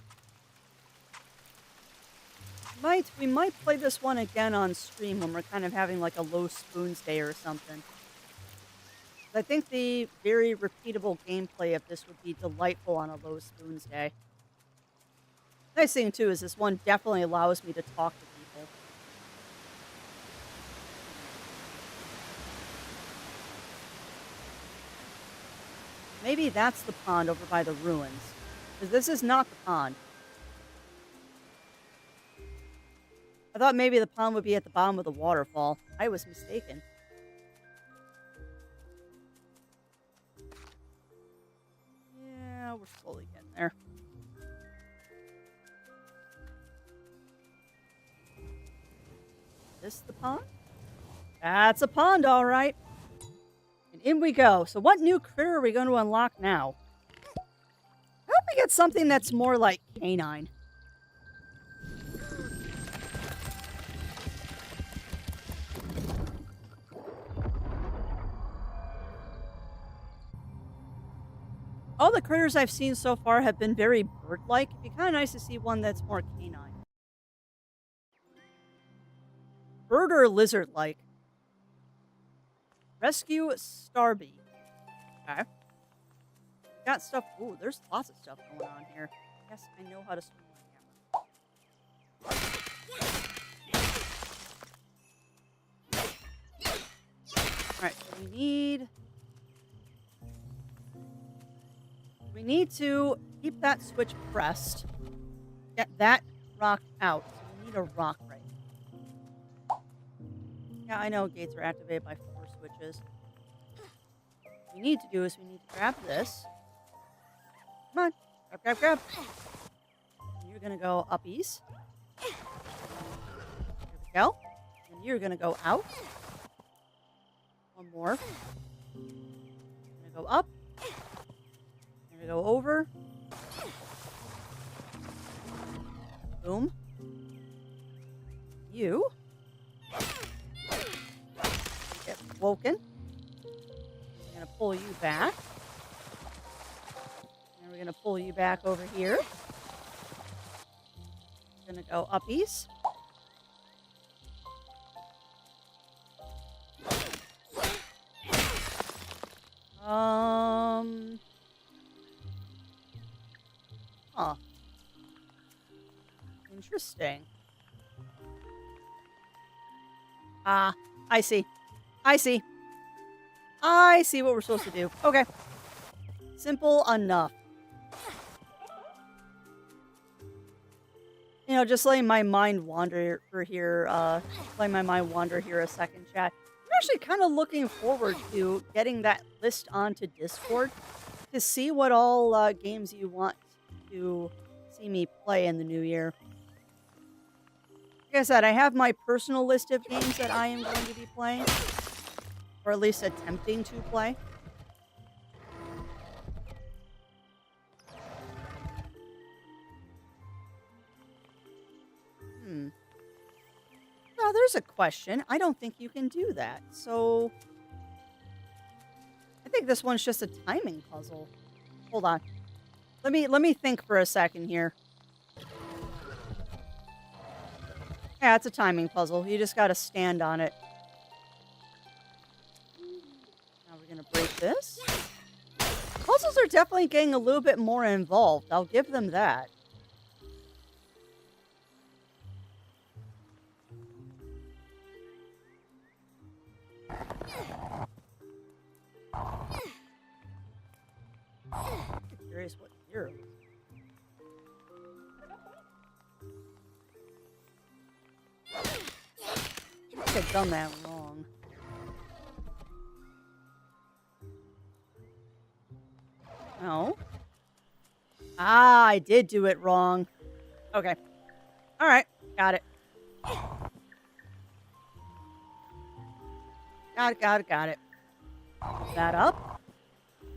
Speaker 1: We might play this one again on stream when we're kind of having like a low spoons day or something. I think the very repeatable gameplay of this would be delightful on a low spoons day. Nice thing too is this one definitely allows me to talk to people. Maybe that's the pond over by the ruins. Because this is not the pond. I thought maybe the pond would be at the bottom of the waterfall. I was mistaken. Yeah, we're slowly getting there. Is this the pond? That's a pond, all right. And in we go. So what new critter are we going to unlock now? I hope we get something that's more like canine. All the critters I've seen so far have been very bird-like. It'd be kind of nice to see one that's more canine. Bird or lizard-like. Rescue Starby. Okay. Got stuff. Ooh, there's lots of stuff going on here. Yes, I know how to swing my hammer. Alright, so we need to keep that switch pressed. Get that rock out. So we need a rock right now. Yeah, I know gates are activated by 4 switches. What we need to do is we need to grab this. Come on. Grab, grab, grab. And you're going to go uppies. There we go. And you're going to go out. One more. You're going to go up. You're going to go over. Boom. You get woken. I'm going to pull you back. And we're going to pull you back over here. We're going to go uppies. Huh. Interesting. Ah, I see. I see. I see what we're supposed to do. Okay. Simple enough. You know, just letting my mind wander for here, letting my mind wander here a second, chat. I'm actually kind of looking forward to getting that list onto Discord to see what all games you want to see me play in the new year. Like I said, I have my personal list of games that I am going to be playing, or at least attempting to play. Now, there's a question. I don't think you can do that. So, I think this one's just a timing puzzle. Hold on. Let me think for a second here. Yeah, it's a timing puzzle. You just gotta stand on it. Now we're gonna break this. Puzzles are definitely getting a little bit more involved. I'll give them that. I'm curious what year it was. I think I've done that wrong. No. Ah, I did do it wrong. Okay. All right. Got it. Got it. Move that up. I'm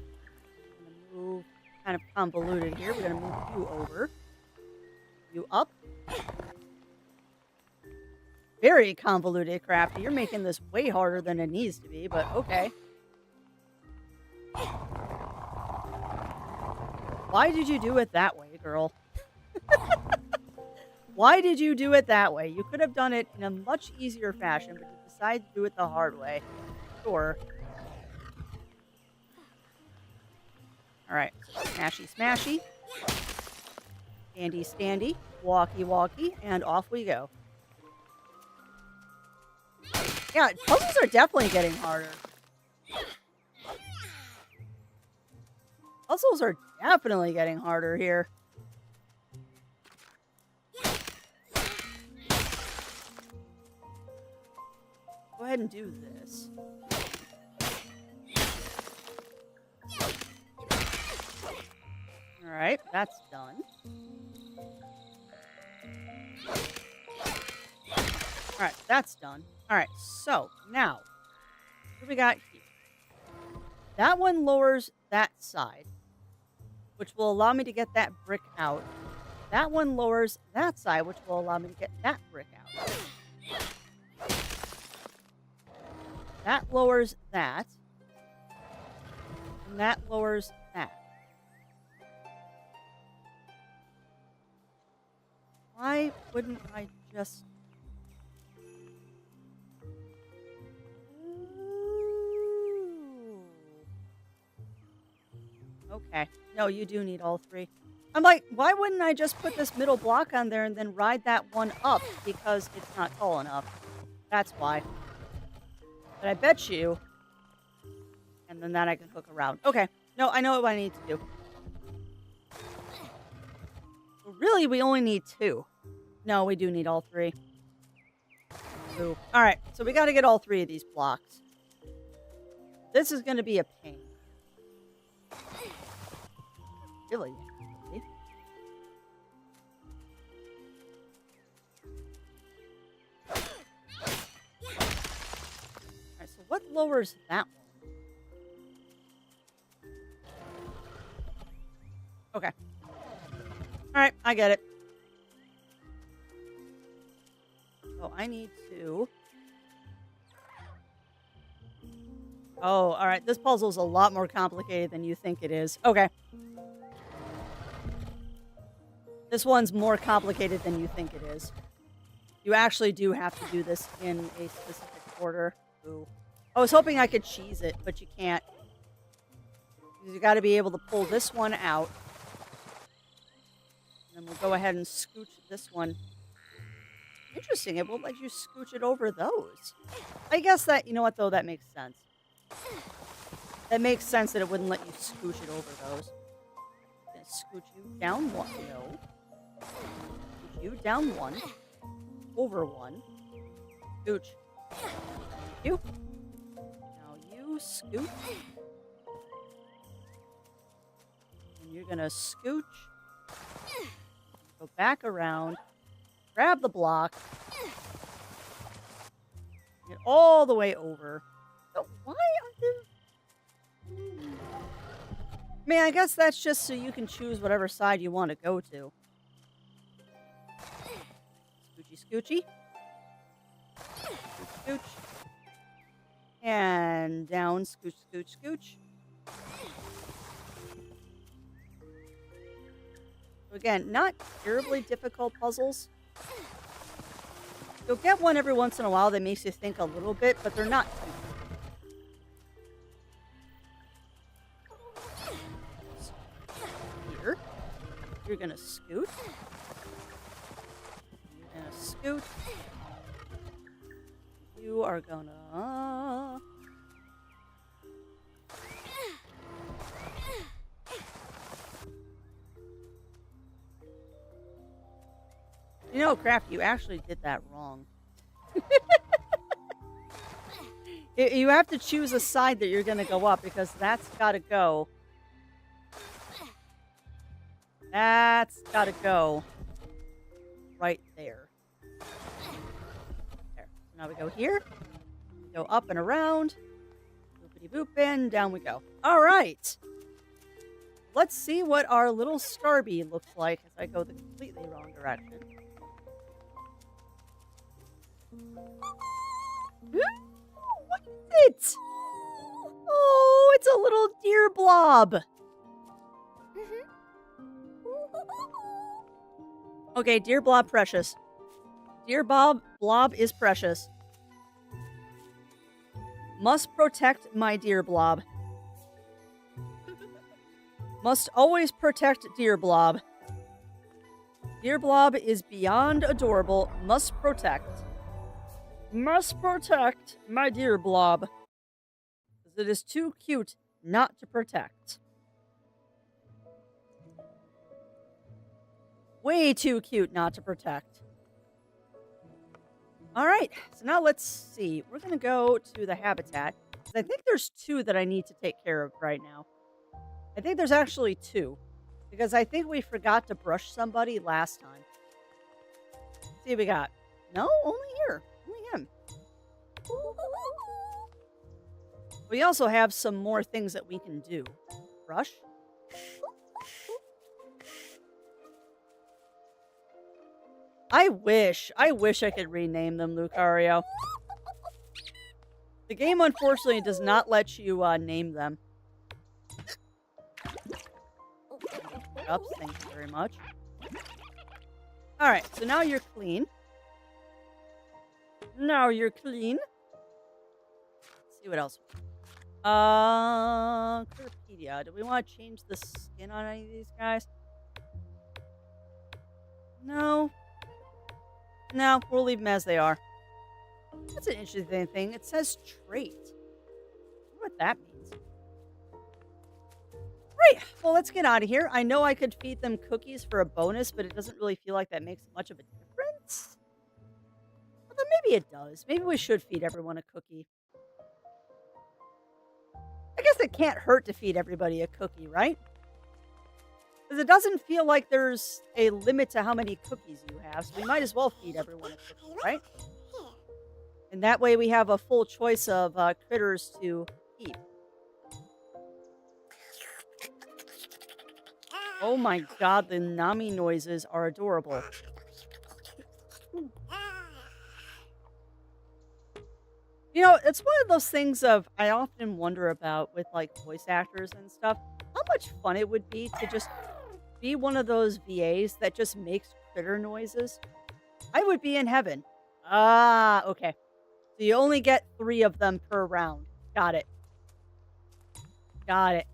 Speaker 1: gonna move kind of convoluted here. We're gonna move you over. You up. Very convoluted, Crafty. You're making this way harder than it needs to be, but okay. Why did you do it that way, girl? Why did you do it that way? You could have done it in a much easier fashion, but you decided to do it the hard way. Sure. Alright. Smashy, smashy. Standy, standy. Walkie, walkie. And off we go. Yeah, puzzles are definitely getting harder. Puzzles are definitely getting harder here. Go ahead and do this. right, that's done. All right, that's done. All right, so now, what do we got here? That one lowers that side, which will allow me to get that brick out. That one lowers that side, which will allow me to get that brick out. That lowers that. And that lowers that. Why wouldn't I just... Ooh. Okay. No, you do need all three. I'm like, why wouldn't I just put this middle block on there and then ride that one up because it's not tall enough? That's why. But I bet you... And then that I can hook around. Okay. No, I know what I need to do. Well, really, we only need two. No, we do need all three. Ooh. All right. So we got to get all three of these blocks. This is going to be a pain. Really? Alright, so what lowers that one? Okay. Alright, I get it. So I need to... Oh, alright. This puzzle is a lot more complicated than you think it is. Okay. This one's more complicated than you think it is. You actually do have to do this in a specific order. Ooh. I was hoping I could cheese it, but you can't. You got to be able to pull this one out. And then we'll go ahead and scooch this one. Interesting, it won't let you scooch it over those. I guess that, you know what, though, that makes sense. That makes sense that it wouldn't let you scooch it over those. Then scooch you down one. No. Scooch you down one. Over one. Scooch. You. Now you scoot. And you're gonna scooch. Go back around. Grab the block. Get all the way over. But why are there... I mean, I guess that's just so you can choose whatever side you want to go to. Scoochy, scoochy. Scooch, scooch. And down, scooch, scooch, scooch. So again, not terribly difficult puzzles. You'll get one every once in a while that makes you think a little bit, but they're not too here. You're gonna scoot. You're gonna scoot. You are gonna... You know, Craft, you actually did that wrong. You have to choose a side that you're going to go up because that's got to go. That's got to go right there. There. Now we go here. Go up and around. Boopity boop and down we go. All right. Let's see what our little Starby looks like as I go the completely wrong direction. What is it? Oh, it's a little deer blob. Okay, deer blob precious. Deer blob is precious. Must protect my deer blob. Must always protect deer blob. Deer blob is beyond adorable. Must protect. Must protect my deer blob. Because it is too cute not to protect. Way too cute not to protect. Alright, so now let's see. We're going to go to the habitat. I think there's two that I need to take care of right now. I think there's actually two. Because I think we forgot to brush somebody last time. Let's see what we got. No, only here. Only him. We also have some more things that we can do. Brush. I wish I could rename them, Lucario. The game, unfortunately, does not let you name them. Ups, thank you very much. Alright, so now you're clean. Now you're clean. Let's see what else. Criterpedia. Do we want to change the skin on any of these guys? No. No, we'll leave them as they are. That's an interesting thing. It says trait. I wonder what that means. Right. Well, let's get out of here. I know I could feed them cookies for a bonus, but it doesn't really feel like that makes much of a difference. Although maybe it does. Maybe we should feed everyone a cookie. I guess it can't hurt to feed everybody a cookie, right? Because it doesn't feel like there's a limit to how many cookies you have, so we might as well feed everyone a cookie, right? And that way we have a full choice of critters to eat. Oh my god, the Nami noises are adorable. You know, it's one of those things of I often wonder about with like voice actors and stuff, how much fun it would be to just be one of those VAs that just makes critter noises. I would be in heaven. Ah, okay. So you only get 3 of them per round. Got it. Got it.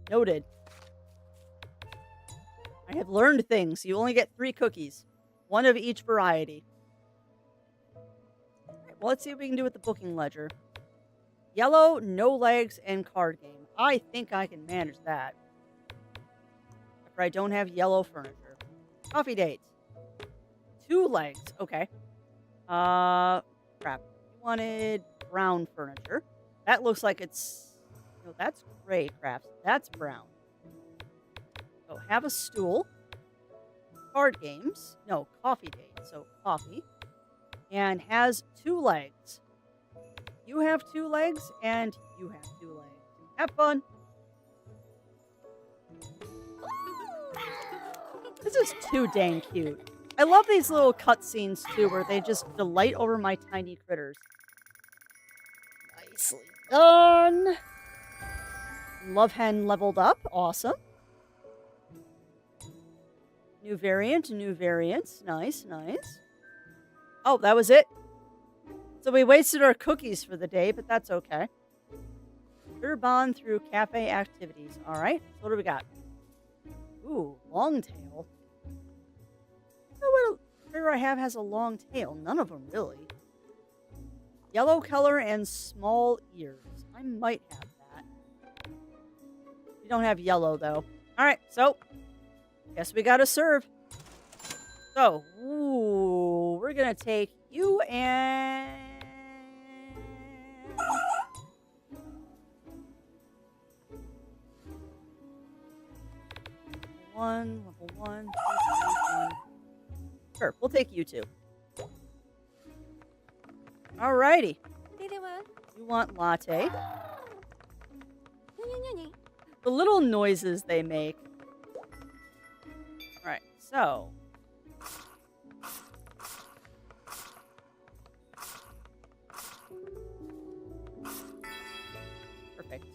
Speaker 1: Noted. I have learned things. You only get 3 cookies. 1 of each variety. Alright, well, let's see what we can do with the booking ledger. Yellow, no legs, and card game. I think I can manage that. After I don't have yellow furniture. Coffee date. 2 legs. Okay. Crap. You wanted brown furniture. That looks like it's... No, that's gray, crafts. That's brown. So, have a stool. Card games. No, coffee date. So, coffee. And has 2 legs. You have 2 legs, and you have 2 legs. Have fun. This is too dang cute. I love these little cutscenes, too, where they just delight over my tiny critters. Nicely done. Love Hen leveled up. Awesome. New variant, new variants. Nice, nice. Oh, that was it? So we wasted our cookies for the day, but that's okay. Critter bond through cafe activities. All right. So what do we got? Ooh, long tail. What critter I have has a long tail? None of them really. Yellow color and small ears. I might have that. We don't have yellow though. All right. So guess we gotta serve. So, ooh, we're gonna take you and level one, 1. Sure, we'll take you 2. Alrighty. You want latte. The little noises they make. Alright, so. Perfect.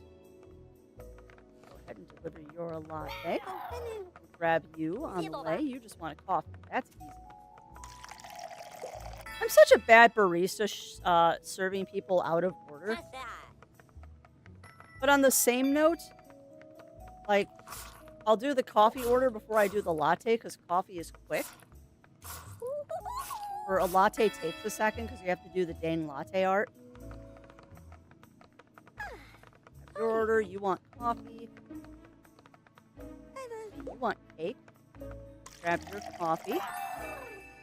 Speaker 1: Go ahead and deliver your latte. Grab you on the way. You just want a coffee. That's easy. I'm such a bad barista serving people out of order. But on the same note, like, I'll do the coffee order before I do the latte because coffee is quick. Or a latte takes a second because you have to do the dang latte art. Your order, you want coffee. You want cake. Grab your coffee.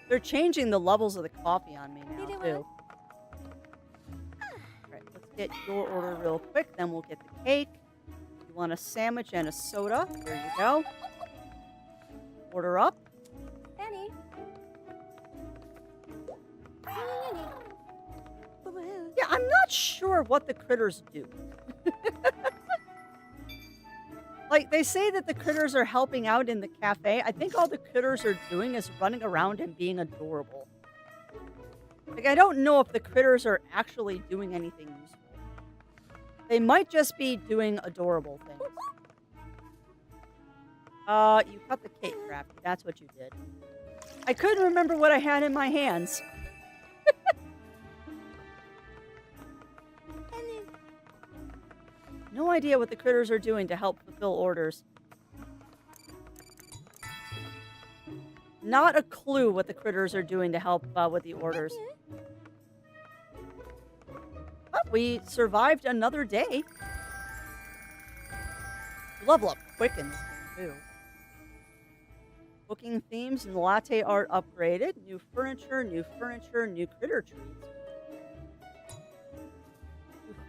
Speaker 1: They're changing the levels of the coffee on me now, too. Alright, let's get your order real quick, then we'll get the cake. You want a sandwich and a soda. There you go. Order up.
Speaker 3: Annie.
Speaker 1: Yeah, I'm not sure what the critters do. Like, they say that the critters are helping out in the cafe. I think all the critters are doing is running around and being adorable. Like, I don't know if the critters are actually doing anything useful. They might just be doing adorable things. You cut the cake, Crafty. That's what you did. I couldn't remember what I had in my hands. No idea what the critters are doing to help fulfill orders. Not a clue what the critters are doing to help with the orders. But we survived another day. Level up quick in this game, too. Booking themes and latte art upgraded. New furniture, new critter trees.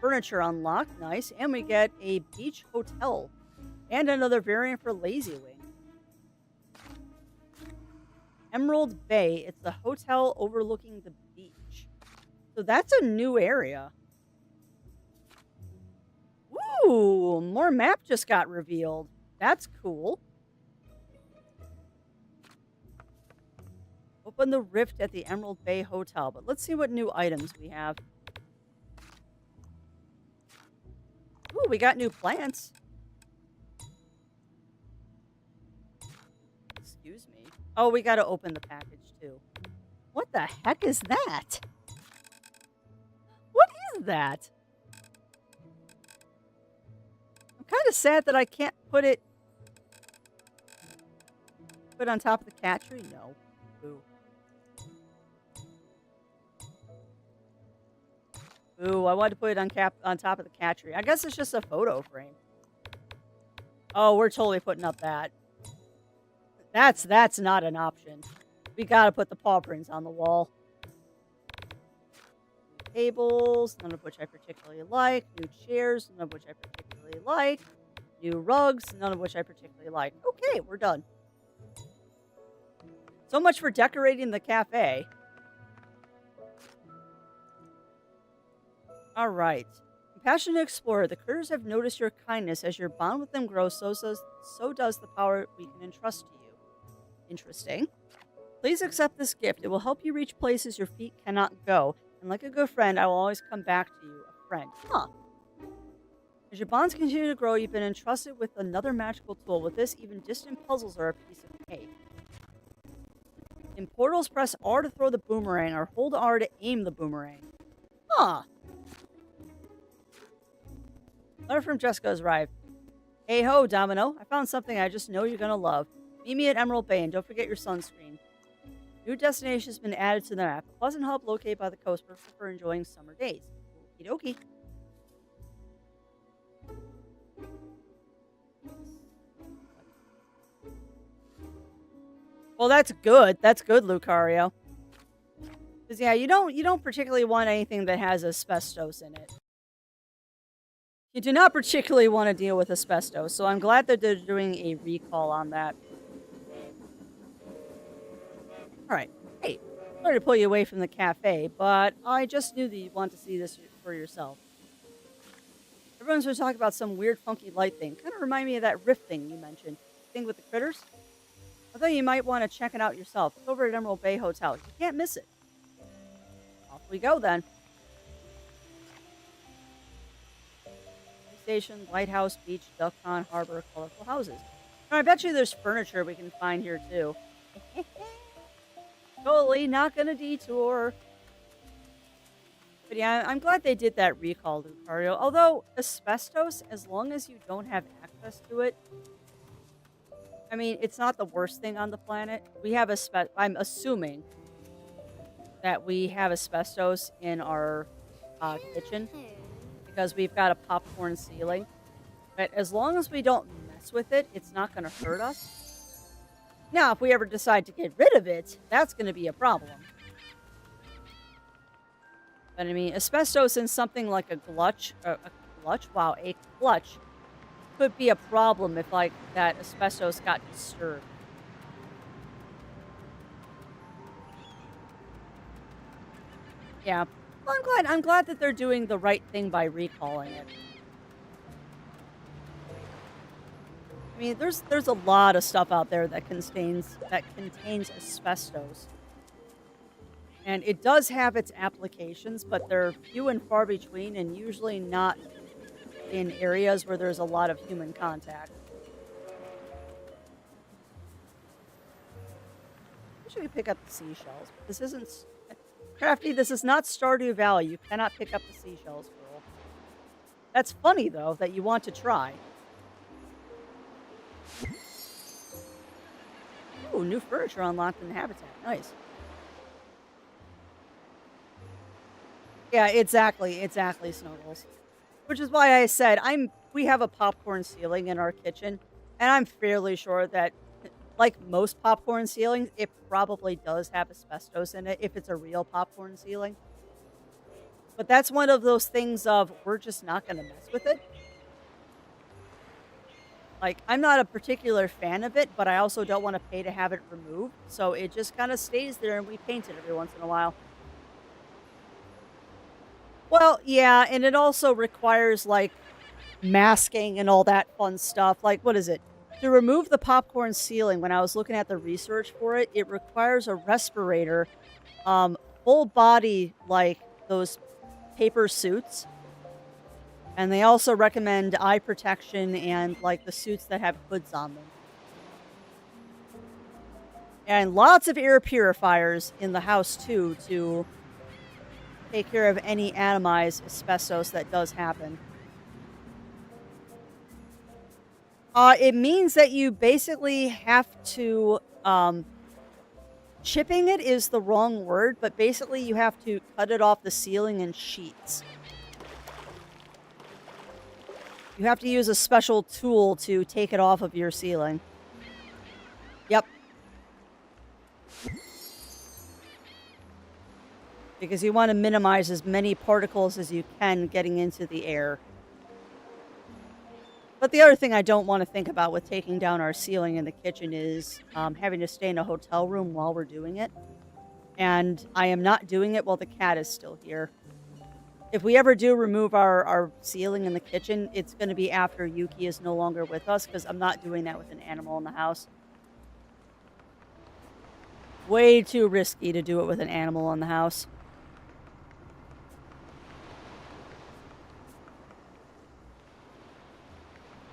Speaker 1: Furniture unlocked, nice, and we get a beach hotel and another variant for Lazy Wing. Emerald Bay, it's the hotel overlooking the beach. So that's a new area. Ooh, more map just got revealed. That's cool. Open the rift at the Emerald Bay Hotel, but let's see what new items we have. Ooh, we got new plants. Excuse me. Oh, we got to open the package, too. What the heck is that? What is that? I'm kind of sad that I can't put it on top of the cat tree. No. Ooh. Ooh, I wanted to put it on top of the cat tree. I guess it's just a photo frame. Oh, we're totally putting up that. That's not an option. We gotta put the paw prints on the wall. Tables, none of which I particularly like. New chairs, none of which I particularly like. New rugs, none of which I particularly like. Okay, we're done. So much for decorating the cafe. All right. Compassionate Explorer, the critters have noticed your kindness. As your bond with them grows, so does the power we can entrust to you. Interesting. Please accept this gift. It will help you reach places your feet cannot go. And like a good friend, I will always come back to you, a friend. Huh. As your bonds continue to grow, you've been entrusted with another magical tool. With this, even distant puzzles are a piece of cake. In portals, press R to throw the boomerang, or hold R to aim the boomerang. Huh. Letter from Jessica has arrived. Hey ho, Domino. I found something I just know you're gonna love. Meet me at Emerald Bay and don't forget your sunscreen. New destination has been added to the map. Pleasant Hub located by the coast, perfect for enjoying summer days. Okie dokie. Well, that's good. That's good, Lucario. Because yeah, you don't particularly want anything that has asbestos in it. You do not particularly want to deal with asbestos, so I'm glad that they're doing a recall on that. Alright, hey, sorry to pull you away from the cafe, but I just knew that you'd want to see this for yourself. Everyone's been talking about some weird funky light thing. Kind of remind me of that rift thing you mentioned. Thing with the critters? I thought you might want to check it out yourself. It's over at Emerald Bay Hotel. You can't miss it. Off we go then. Station, lighthouse, beach, duck pond, harbor, colorful houses. Now, I bet you there's furniture we can find here too. Totally not gonna detour. But yeah, I'm glad they did that recall, Lucario. Although asbestos, as long as you don't have access to it, I mean, it's not the worst thing on the planet. We have I'm assuming that we have asbestos in our kitchen. Because we've got a popcorn ceiling. But as long as we don't mess with it, it's not going to hurt us. Now, if we ever decide to get rid of it, that's going to be a problem. But I mean, asbestos in something like a clutch, could be a problem if, like, that asbestos got disturbed. Yeah. Well, I'm glad that they're doing the right thing by recalling it. I mean, there's a lot of stuff out there that contains asbestos. And it does have its applications, but they're few and far between and usually not in areas where there's a lot of human contact. Should we pick up the seashells? This isn't Crafty, this is not Stardew Valley. You cannot pick up the seashells, girl. That's funny though that you want to try. Ooh, new furniture unlocked in the habitat. Nice. Yeah, exactly, Snuggles. Which is why I said we have a popcorn ceiling in our kitchen, and I'm fairly sure that, like most popcorn ceilings, it probably does have asbestos in it if it's a real popcorn ceiling. But that's one of those things of we're just not going to mess with it. Like, I'm not a particular fan of it, but I also don't want to pay to have it removed. So it just kind of stays there and we paint it every once in a while. Well, yeah, and it also requires, like, masking and all that fun stuff. Like, what is it? To remove the popcorn ceiling, when I was looking at the research for it, it requires a respirator, full body, like those paper suits. And they also recommend eye protection and, like, the suits that have hoods on them. And lots of air purifiers in the house, too, to take care of any atomized asbestos that does happen. It means that you basically have to, chipping it is the wrong word, but basically you have to cut it off the ceiling in sheets. You have to use a special tool to take it off of your ceiling. Yep. Because you want to minimize as many particles as you can getting into the air. But the other thing I don't want to think about with taking down our ceiling in the kitchen is having to stay in a hotel room while we're doing it. And I am not doing it while the cat is still here. If we ever do remove our ceiling in the kitchen, it's going to be after Yuki is no longer with us, because I'm not doing that with an animal in the house. Way too risky to do it with an animal in the house.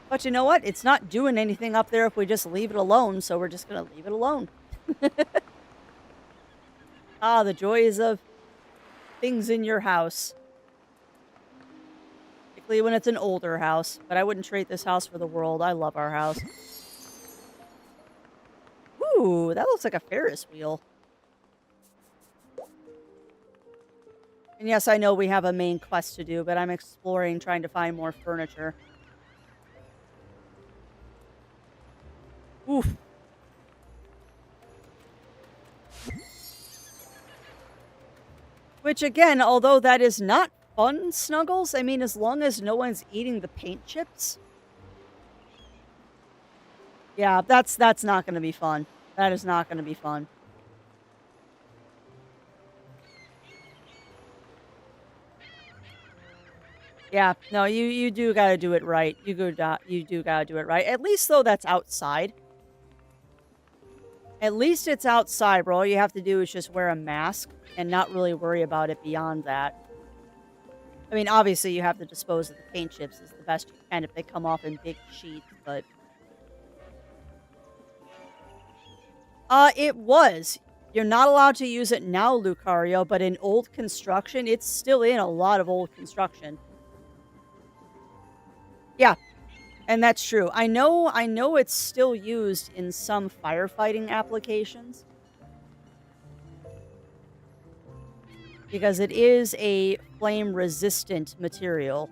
Speaker 1: But you know what? It's not doing anything up there if we just leave it alone, so we're just going to leave it alone. Ah, the joys of things in your house. Particularly when it's an older house. But I wouldn't trade this house for the world. I love our house. Ooh, that looks like a Ferris wheel. And yes, I know we have a main quest to do, but I'm exploring, trying to find more furniture. Oof. Which, again, although that is not fun, Snuggles, I mean, as long as no one's eating the paint chips. Yeah, that's not going to be fun. That is not going to be fun. Yeah, no, you do got to do it right. You do got to do it right. At least, though, that's outside. At least it's outside, bro. All you have to do is just wear a mask and not really worry about it beyond that. I mean, obviously, you have to dispose of the paint chips as the best you can if they come off in big sheets, but... It was. You're not allowed to use it now, Lucario, but in old construction, it's still in a lot of old construction. Yeah. And that's true. I know it's still used in some firefighting applications. Because it is a flame-resistant material.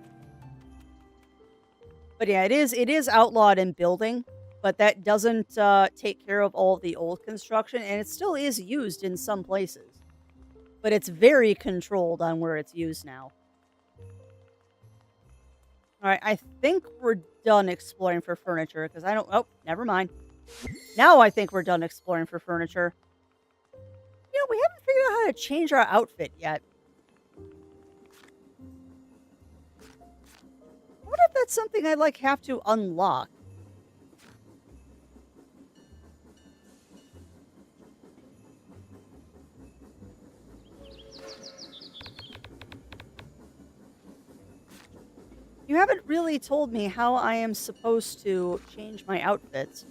Speaker 1: But yeah, it is outlawed in building, but that doesn't take care of all of the old construction, and it still is used in some places. But it's very controlled on where it's used now. Alright, I think we're done exploring for furniture, because I don't... Oh, never mind. Now I think we're done exploring for furniture. We haven't figured out how to change our outfit yet. I wonder if that's something I, have to unlock. You haven't really told me how I am supposed to change my outfits.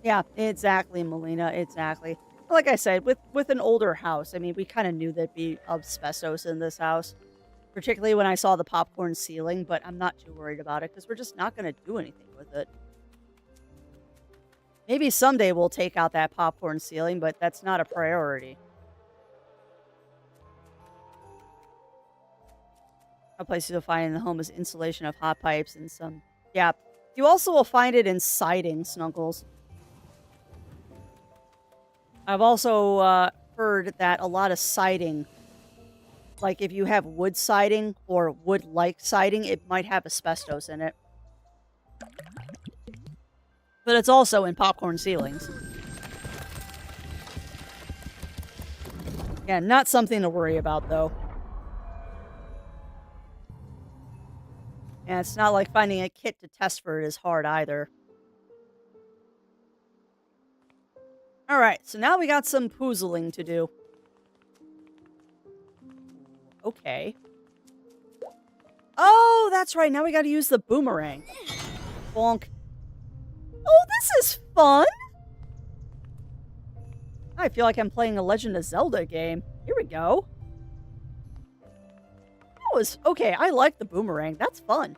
Speaker 1: Yeah, exactly, Melina, exactly. Like I said, with an older house, I mean, we kind of knew there'd be asbestos in this house. Particularly when I saw the popcorn ceiling, but I'm not too worried about it because we're just not going to do anything with it. Maybe someday we'll take out that popcorn ceiling, but that's not a priority. A place you'll find in the home is insulation of hot pipes and some... Yeah. You also will find it in siding, Snuggles. I've also heard that a lot of siding, like if you have wood siding or wood-like siding, it might have asbestos in it. But it's also in popcorn ceilings. Yeah, not something to worry about, though. And it's not like finding a kit to test for it is hard either. Alright, so now we got some puzzling to do. Okay. Oh, that's right. Now we gotta use the boomerang. Bonk. Oh, this is fun! I feel like I'm playing a Legend of Zelda game. Here we go. That was... Okay, I like the boomerang. That's fun.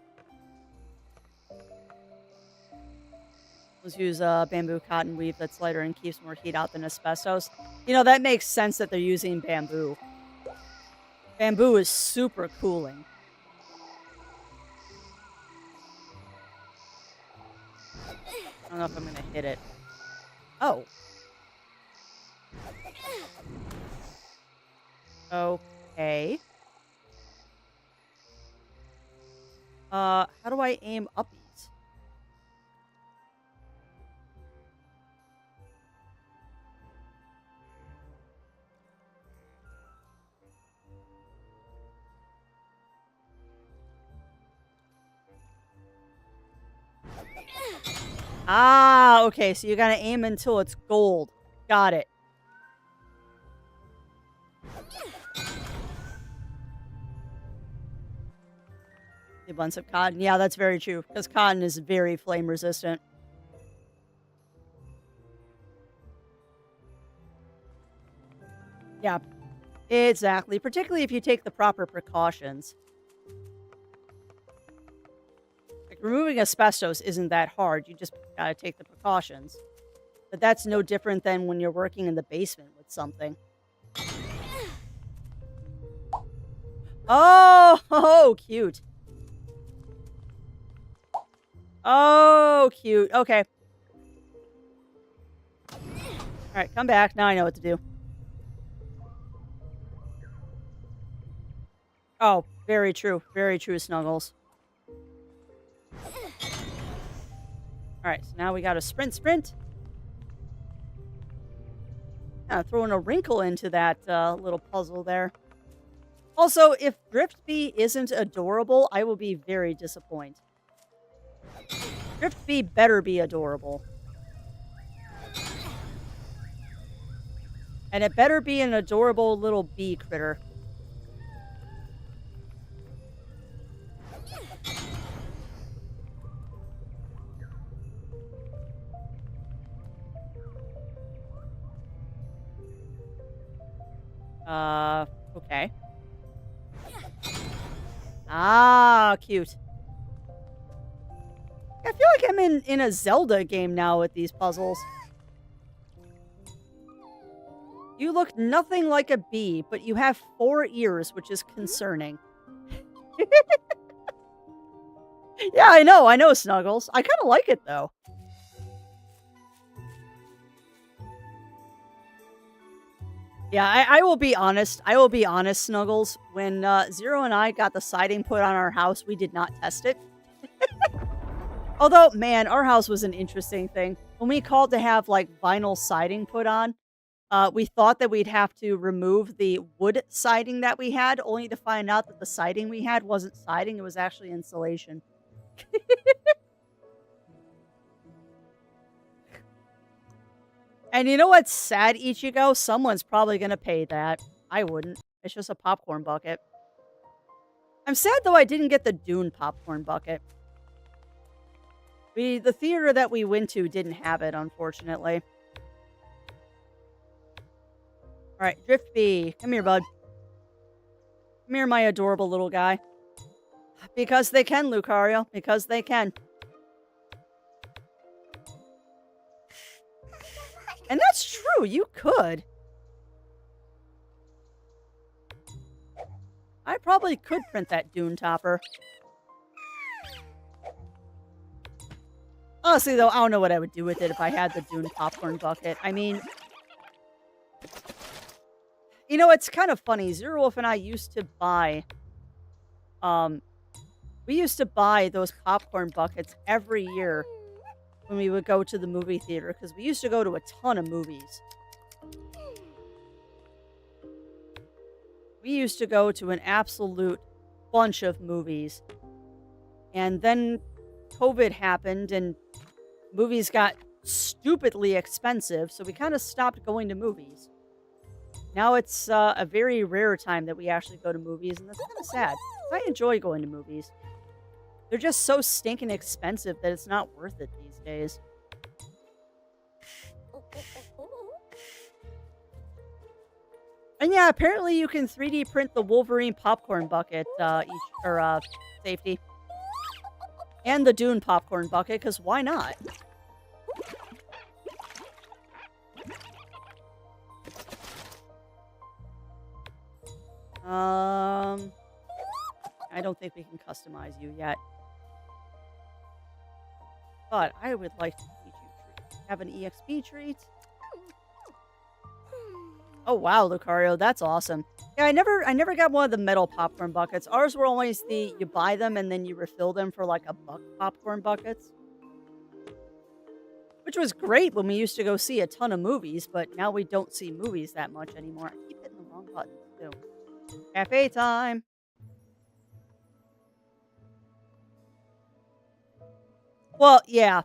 Speaker 1: Let's use bamboo cotton weave that's lighter and keeps more heat out than asbestos. That makes sense that they're using bamboo. Bamboo is super cooling. I don't know if I'm going to hit it. Oh. Okay. How do I aim uppies? Ah, okay, so you gotta aim until it's gold. Got it. A bunch of cotton. Yeah, that's very true, because cotton is very flame resistant. Yeah, exactly. Particularly if you take the proper precautions. Like, removing asbestos isn't that hard. You just gotta take the precautions. But that's no different than when you're working in the basement with something. Oh, cute. Oh, cute. Okay. Alright, come back. Now I know what to do. Oh, very true. Very true, Snuggles. Alright, so now we got a sprint. Throwing a wrinkle into that little puzzle there. Also, if Drift Bee isn't adorable, I will be very disappointed. Drift Bee better be adorable. And it better be an adorable little bee critter. Okay. Ah, cute. I feel like I'm in a Zelda game now with these puzzles. You look nothing like a bee, but you have 4 ears, which is concerning. Yeah, I know, Snuggles. I kind of like it, though. Yeah, I will be honest. I will be honest, Snuggles. When Zero and I got the siding put on our house, we did not test it. Although, man, our house was an interesting thing. When we called to have like vinyl siding put on, we thought that we'd have to remove the wood siding that we had, only to find out that the siding we had wasn't siding, it was actually insulation. And you know what's sad, Ichigo? Someone's probably gonna pay that. I wouldn't. It's just a popcorn bucket. I'm sad, though, I didn't get the Dune popcorn bucket. The theater that we went to didn't have it, unfortunately. Alright, Drifty. Come here, bud. Come here, my adorable little guy. Because they can, Lucario. Because they can. And that's true, you could. I probably could print that Dune topper. Honestly, though, I don't know what I would do with it if I had the Dune popcorn bucket. I mean, you know, it's kind of funny. Zero Wolf and I used to buy, we used to buy those popcorn buckets every year when we would go to the movie theater, because we used to go to a ton of movies. We used to go to an absolute bunch of movies. And then COVID happened and movies got stupidly expensive, so we kind of stopped going to movies. Now it's a very rare time that we actually go to movies, and that's kind of sad. I enjoy going to movies. They're just so stinking expensive that it's not worth it these days. And yeah, apparently you can 3D print the Wolverine popcorn bucket, safety. And the Dune popcorn bucket, because why not? I don't think we can customize you yet. But I would like to teach you treats. Have an EXP treat. Oh wow, Lucario, that's awesome. Yeah, I never got one of the metal popcorn buckets. Ours were always the you buy them and then you refill them for like $1 popcorn buckets. Which was great when we used to go see a ton of movies, but now we don't see movies that much anymore. I keep hitting the wrong button too. Cafe time. Well, yeah.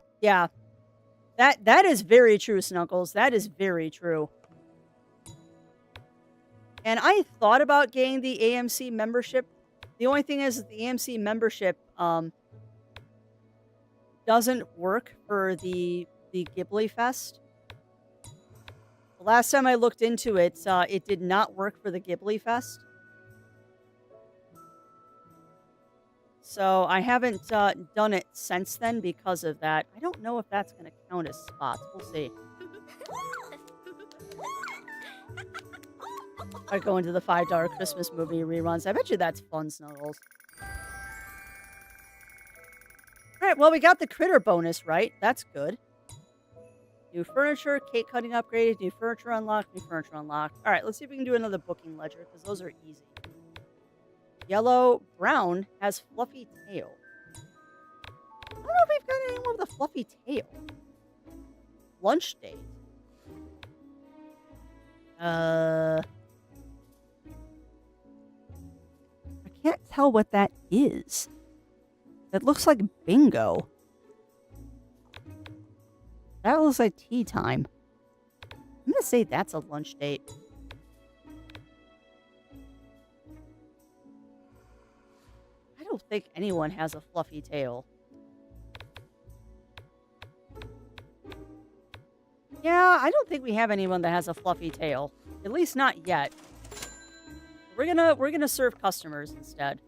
Speaker 1: That is very true, Snuggles. That is very true. And I thought about getting the AMC membership. The only thing is that the AMC membership doesn't work for the Ghibli Fest. The last time I looked into it, it did not work for the Ghibli Fest. So I haven't done it since then because of that. I don't know if that's going to count as spots. We'll see. I go into the $5 Christmas movie reruns. I bet you that's fun, Snuggles. Alright, well, we got the critter bonus, right? That's good. New furniture, cake cutting upgraded, new furniture unlocked, new furniture unlocked. Alright, let's see if we can do another booking ledger, because those are easy. Yellow, brown has fluffy tail. I don't know if we've got anyone with a fluffy tail. Lunch date. I can't tell what that is. That looks like bingo. That looks like tea time. I'm gonna say that's a lunch date. I don't think anyone has a fluffy tail. Yeah, I don't think we have anyone that has a fluffy tail. At least not yet. We're gonna serve customers instead.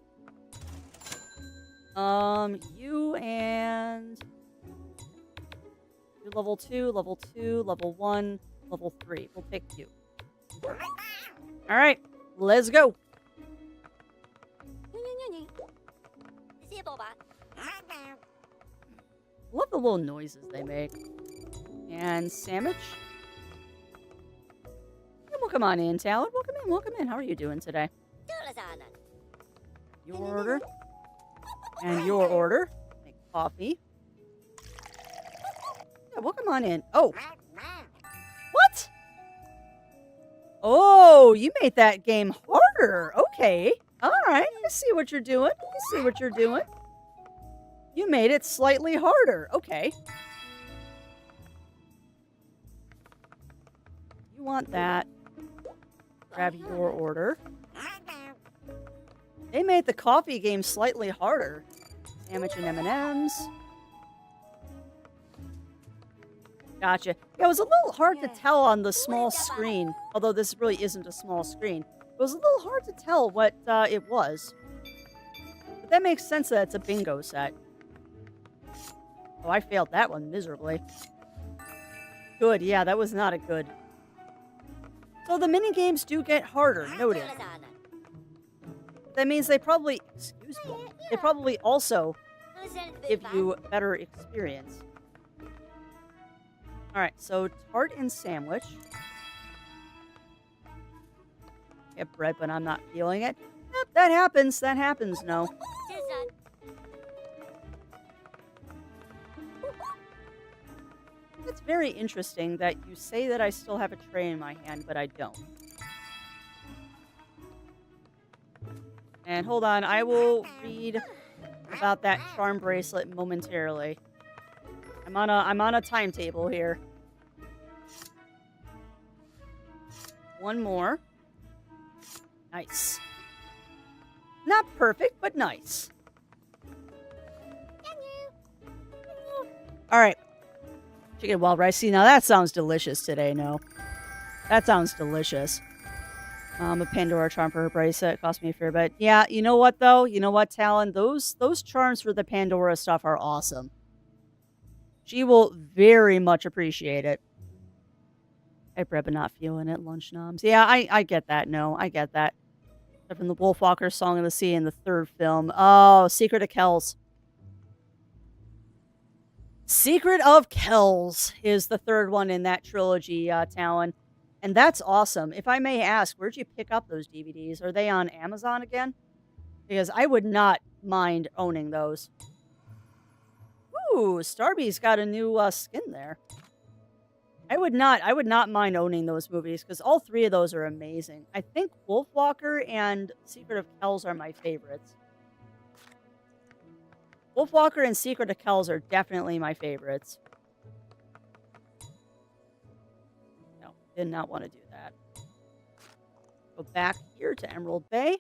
Speaker 1: You and you level 2, level 2, level 1, level 3. We'll pick you. Alright, let's go. Love the little noises they make. And sandwich? Welcome on in, Talon. Welcome in. How are you doing today? Your order. And your order. Make coffee. Yeah, welcome on in. Oh. What? Oh, you made that game harder. Okay. All right. I see what you're doing. You made it slightly harder. Okay. You want that. Grab your order. They made the coffee game slightly harder. Sandwich and M&Ms. Gotcha. Yeah, it was a little hard to tell on the small screen, although this really isn't a small screen. It was a little hard to tell what it was. But that makes sense that it's a bingo set. Oh, I failed that one miserably. Good, yeah, that was not a good. So the mini games do get harder, noted. That means they probably, they probably also give you better experience. Alright, so tart and sandwich. Get bread, but I'm not feeling it. Yep, that happens, no. It's very interesting that you say that I still have a tray in my hand, but I don't. And hold on, I will read about that charm bracelet momentarily. I'm on a timetable here. One more. Nice. Not perfect, but nice. All right. Chicken wild rice. See, now that sounds delicious today, no? That sounds delicious. A Pandora charm for her bracelet. Cost me a fair bit. Yeah, you know what, though? You know what, Talon? Those charms for the Pandora stuff are awesome. She will very much appreciate it. Hey, Breba not feeling it. Lunch noms. Yeah, I get that. No, I get that. From the Wolfwalker Song of the Sea in the third film. Oh, Secret of Kells. Secret of Kells is the third one in that trilogy, Talon. And that's awesome. If I may ask, where'd you pick up those DVDs? Are they on Amazon again? Because I would not mind owning those. Ooh, Starby's got a new skin there. I would not mind owning those movies because all three of those are amazing. I think Wolfwalker and Secret of Kells are my favorites. Wolfwalker and Secret of Kells are definitely my favorites. No, did not want to do that. Go back here to Emerald Bay.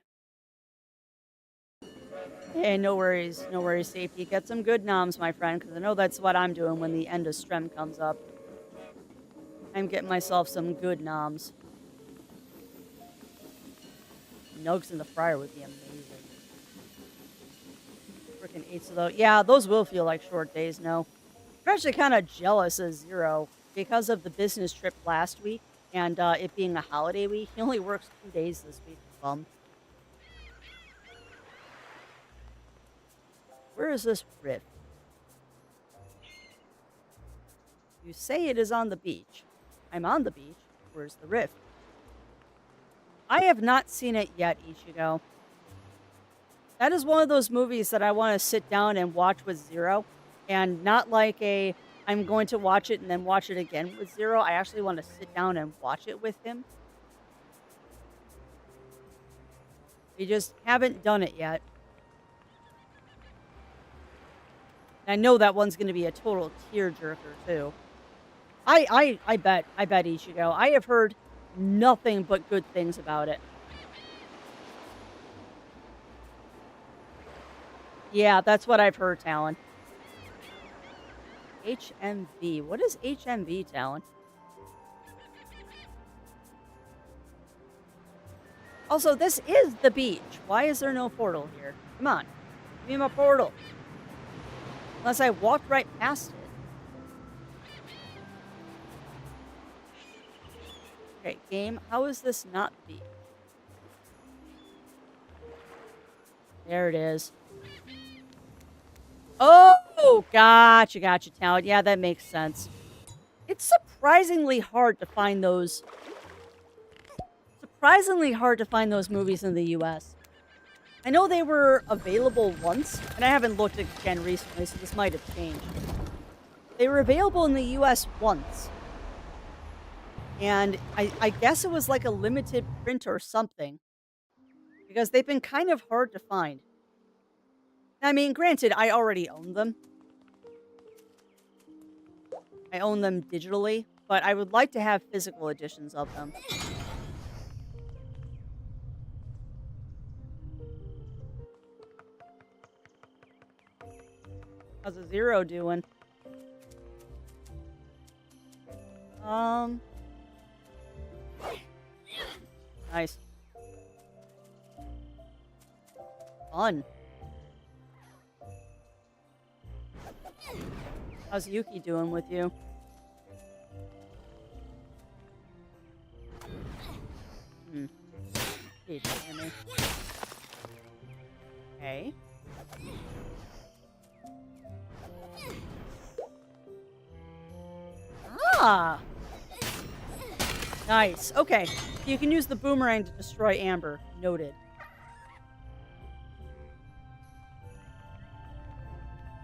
Speaker 1: Hey, no worries, safety. Get some good noms, my friend, because I know that's what I'm doing when the end of Strem comes up. I'm getting myself some good noms. Nugs in the fryer would be amazing. Frickin' 8s of those. Yeah, those will feel like short days, no. I'm actually kind of jealous of Zero because of the business trip last week and it being a holiday week. He only works 2 days this week. Bum. Where is this rift? You say it is on the beach. I'm on the beach. Where's the rift? I have not seen it yet, Ichigo. That is one of those movies that I want to sit down and watch with Zero. And not like a, I'm going to watch it and then watch it again with Zero. I actually want to sit down and watch it with him. We just haven't done it yet. I know that one's going to be a total tearjerker, too. I bet Ichigo. I have heard nothing but good things about it. Yeah, that's what I've heard, Talon. HMV. What is HMV, Talon? Also, this is the beach. Why is there no portal here? Come on. Give me my portal. Unless I walked right past it. Okay, game. How is this not the beach? There it is. Oh, gotcha, Talon. Yeah, that makes sense. It's surprisingly hard to find those surprisingly hard to find those movies in the US. I know they were available once, and I haven't looked again recently, so this might have changed. They were available in the US once, and I guess it was like a limited print or something, because they've been kind of hard to find. I mean, granted, I already own them. I own them digitally, but I would like to have physical editions of them. How's a zero doing? Nice. Fun. How's Yuki doing with you? Hey, Jamie. Okay. Ah! Nice. Okay. You can use the boomerang to destroy Amber. Noted.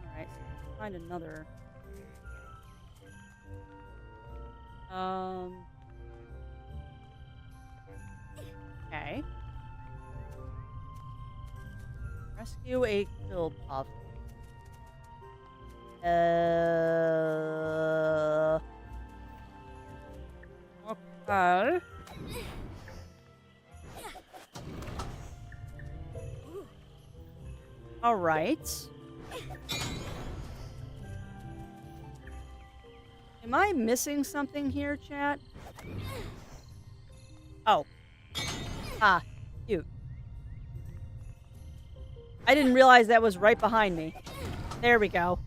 Speaker 1: Alright, so let's find another. Okay. Rescue a kill puff. Okay. All right. Am I missing something here, chat? Oh. Ah, cute. I didn't realize that was right behind me. There we go.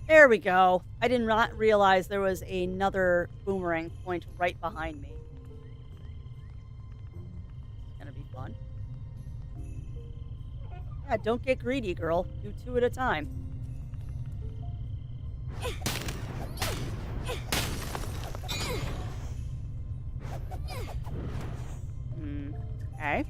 Speaker 1: There we go. I did not realize there was another boomerang point right behind me. It's gonna be fun. Yeah, don't get greedy, girl. Do two at a time. Okay.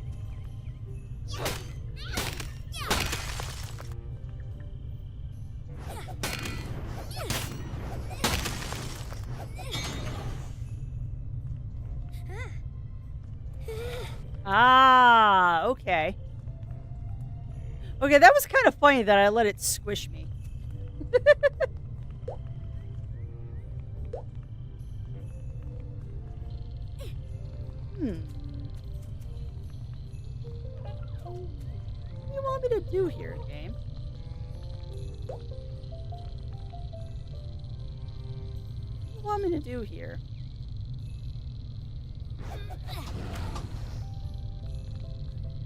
Speaker 1: Ah, okay. Okay, that was kind of funny that I let it squish me. What do you want me to do here, game? What do you want me to do here?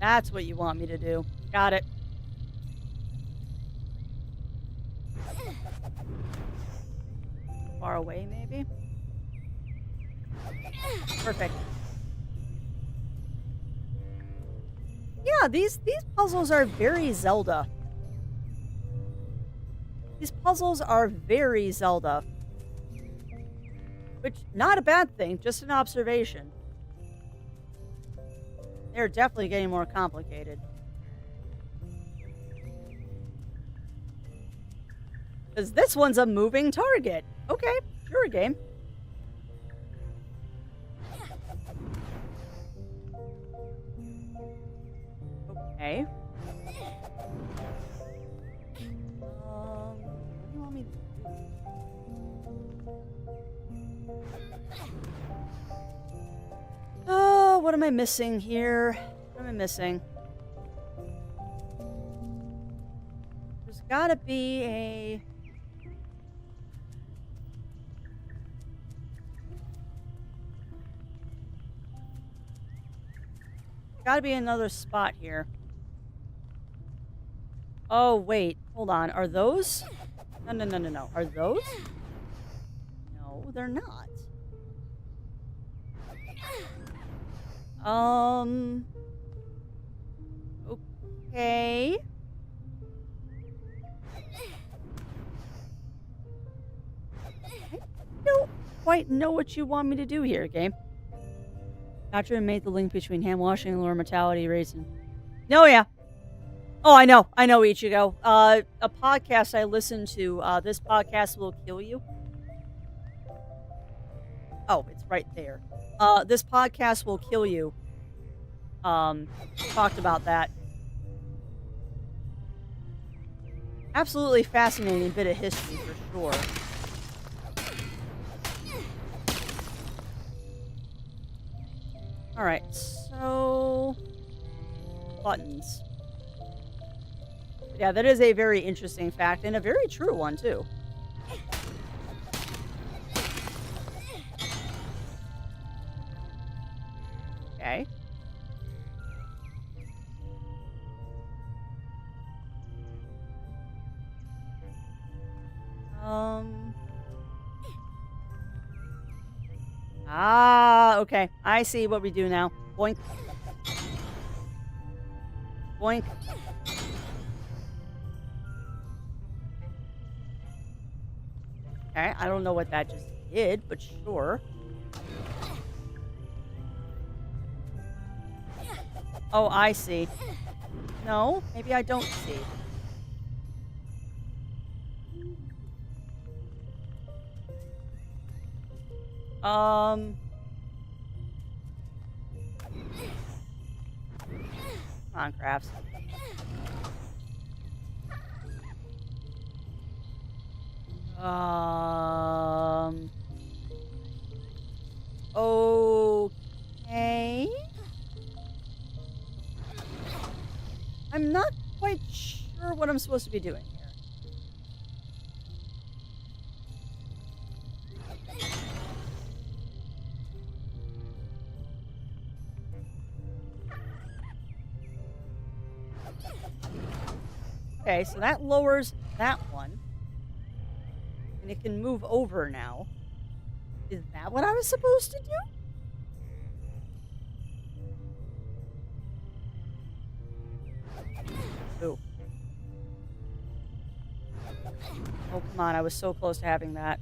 Speaker 1: That's what you want me to do. Got it. Far away, maybe? Perfect. Yeah, these puzzles are very Zelda. These puzzles are very Zelda. Which, not a bad thing, just an observation. They're definitely getting more complicated. Because this one's a moving target. Okay, sure, game. Okay. What do you want me to do? Oh, what am I missing here? What am I missing? There's gotta be a... Gotta be another spot here. Oh, wait. Hold on. Are those? No. Are those? No, they're not. Okay. I don't quite know what you want me to do here, game. Gotcha made the link between hand washing and lower mortality rates. No, yeah. Oh, I know, Ichigo. A podcast I listened to. This podcast will kill you. Oh, it's right there. This podcast will kill you. Talked about that. Absolutely fascinating bit of history for sure. All right, so buttons. Yeah, that is a very interesting fact and a very true one too. Okay. Okay. I see what we do now. Boink. Boink. Okay, I don't know what that just did, but sure. Oh, I see. No, maybe I don't see. Come on, Crafts. Okay. I'm not quite sure what I'm supposed to be doing here. Okay, so that lowers that one. And it can move over now. Is that what I was supposed to do? Ooh. Oh, come on. I was so close to having that.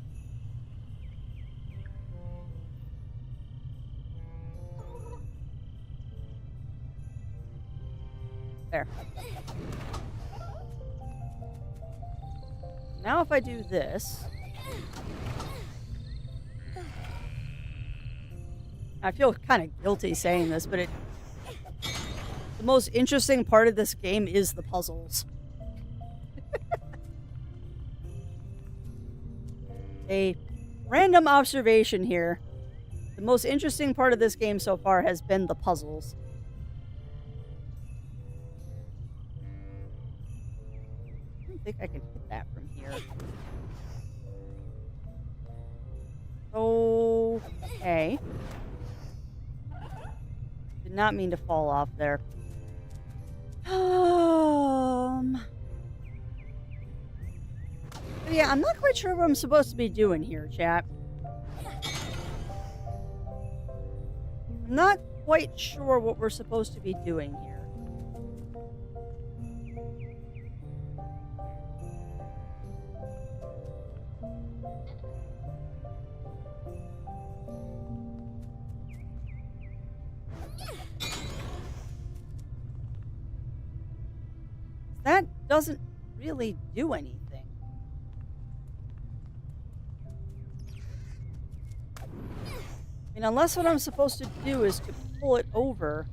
Speaker 1: There. Now if I do this... I feel kind of guilty saying this, but the most interesting part of this game is the puzzles. A random observation here. The most interesting part of this game so far has been the puzzles. I don't think I can hit that from here. Okay. Did not mean to fall off there. But yeah, I'm not quite sure what I'm supposed to be doing here, chat. I'm not quite sure what we're supposed to be doing here. That doesn't really do anything. I mean, unless what I'm supposed to do is to pull it over.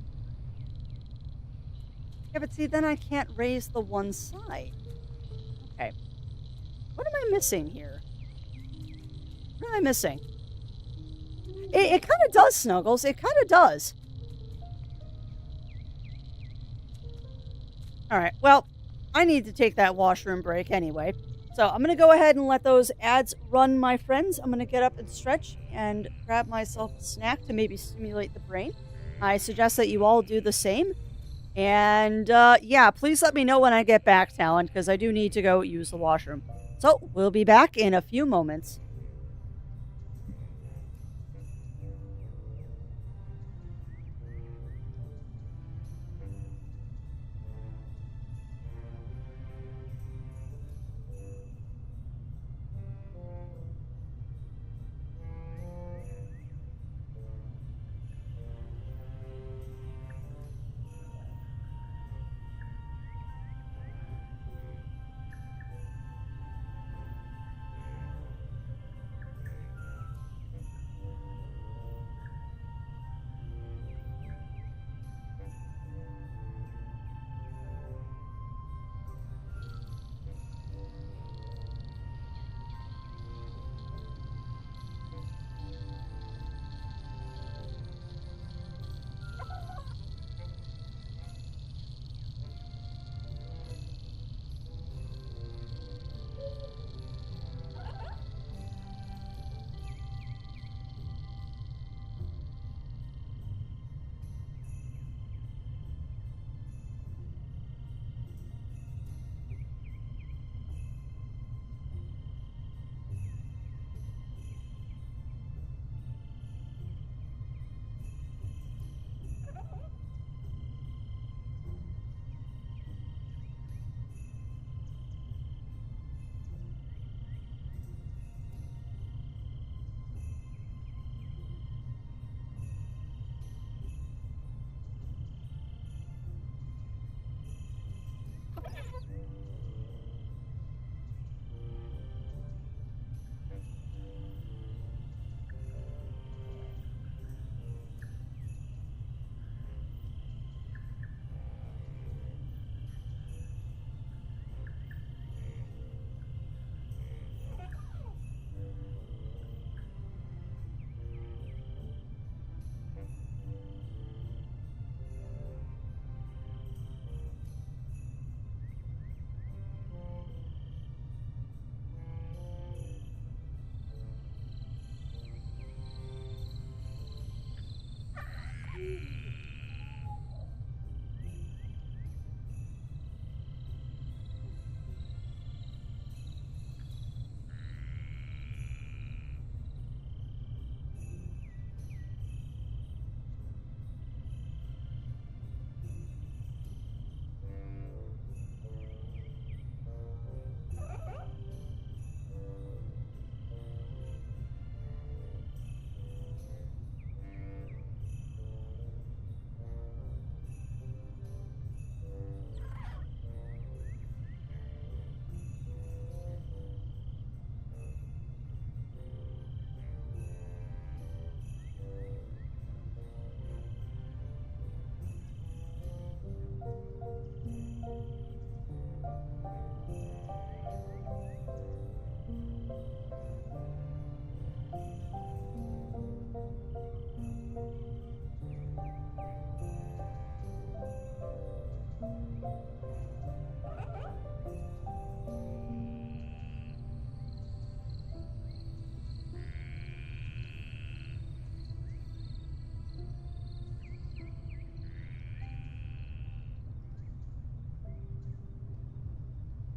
Speaker 1: Yeah, but see, then I can't raise the one side. Okay. What am I missing here? What am I missing? It kind of does, Snuggles. It kind of does. Alright, well, I need to take that washroom break anyway. So I'm going to go ahead and let those ads run, my friends. I'm going to get up and stretch and grab myself a snack to maybe stimulate the brain. I suggest that you all do the same. And yeah, please let me know when I get back, Talon, because I do need to go use the washroom. So we'll be back in a few moments.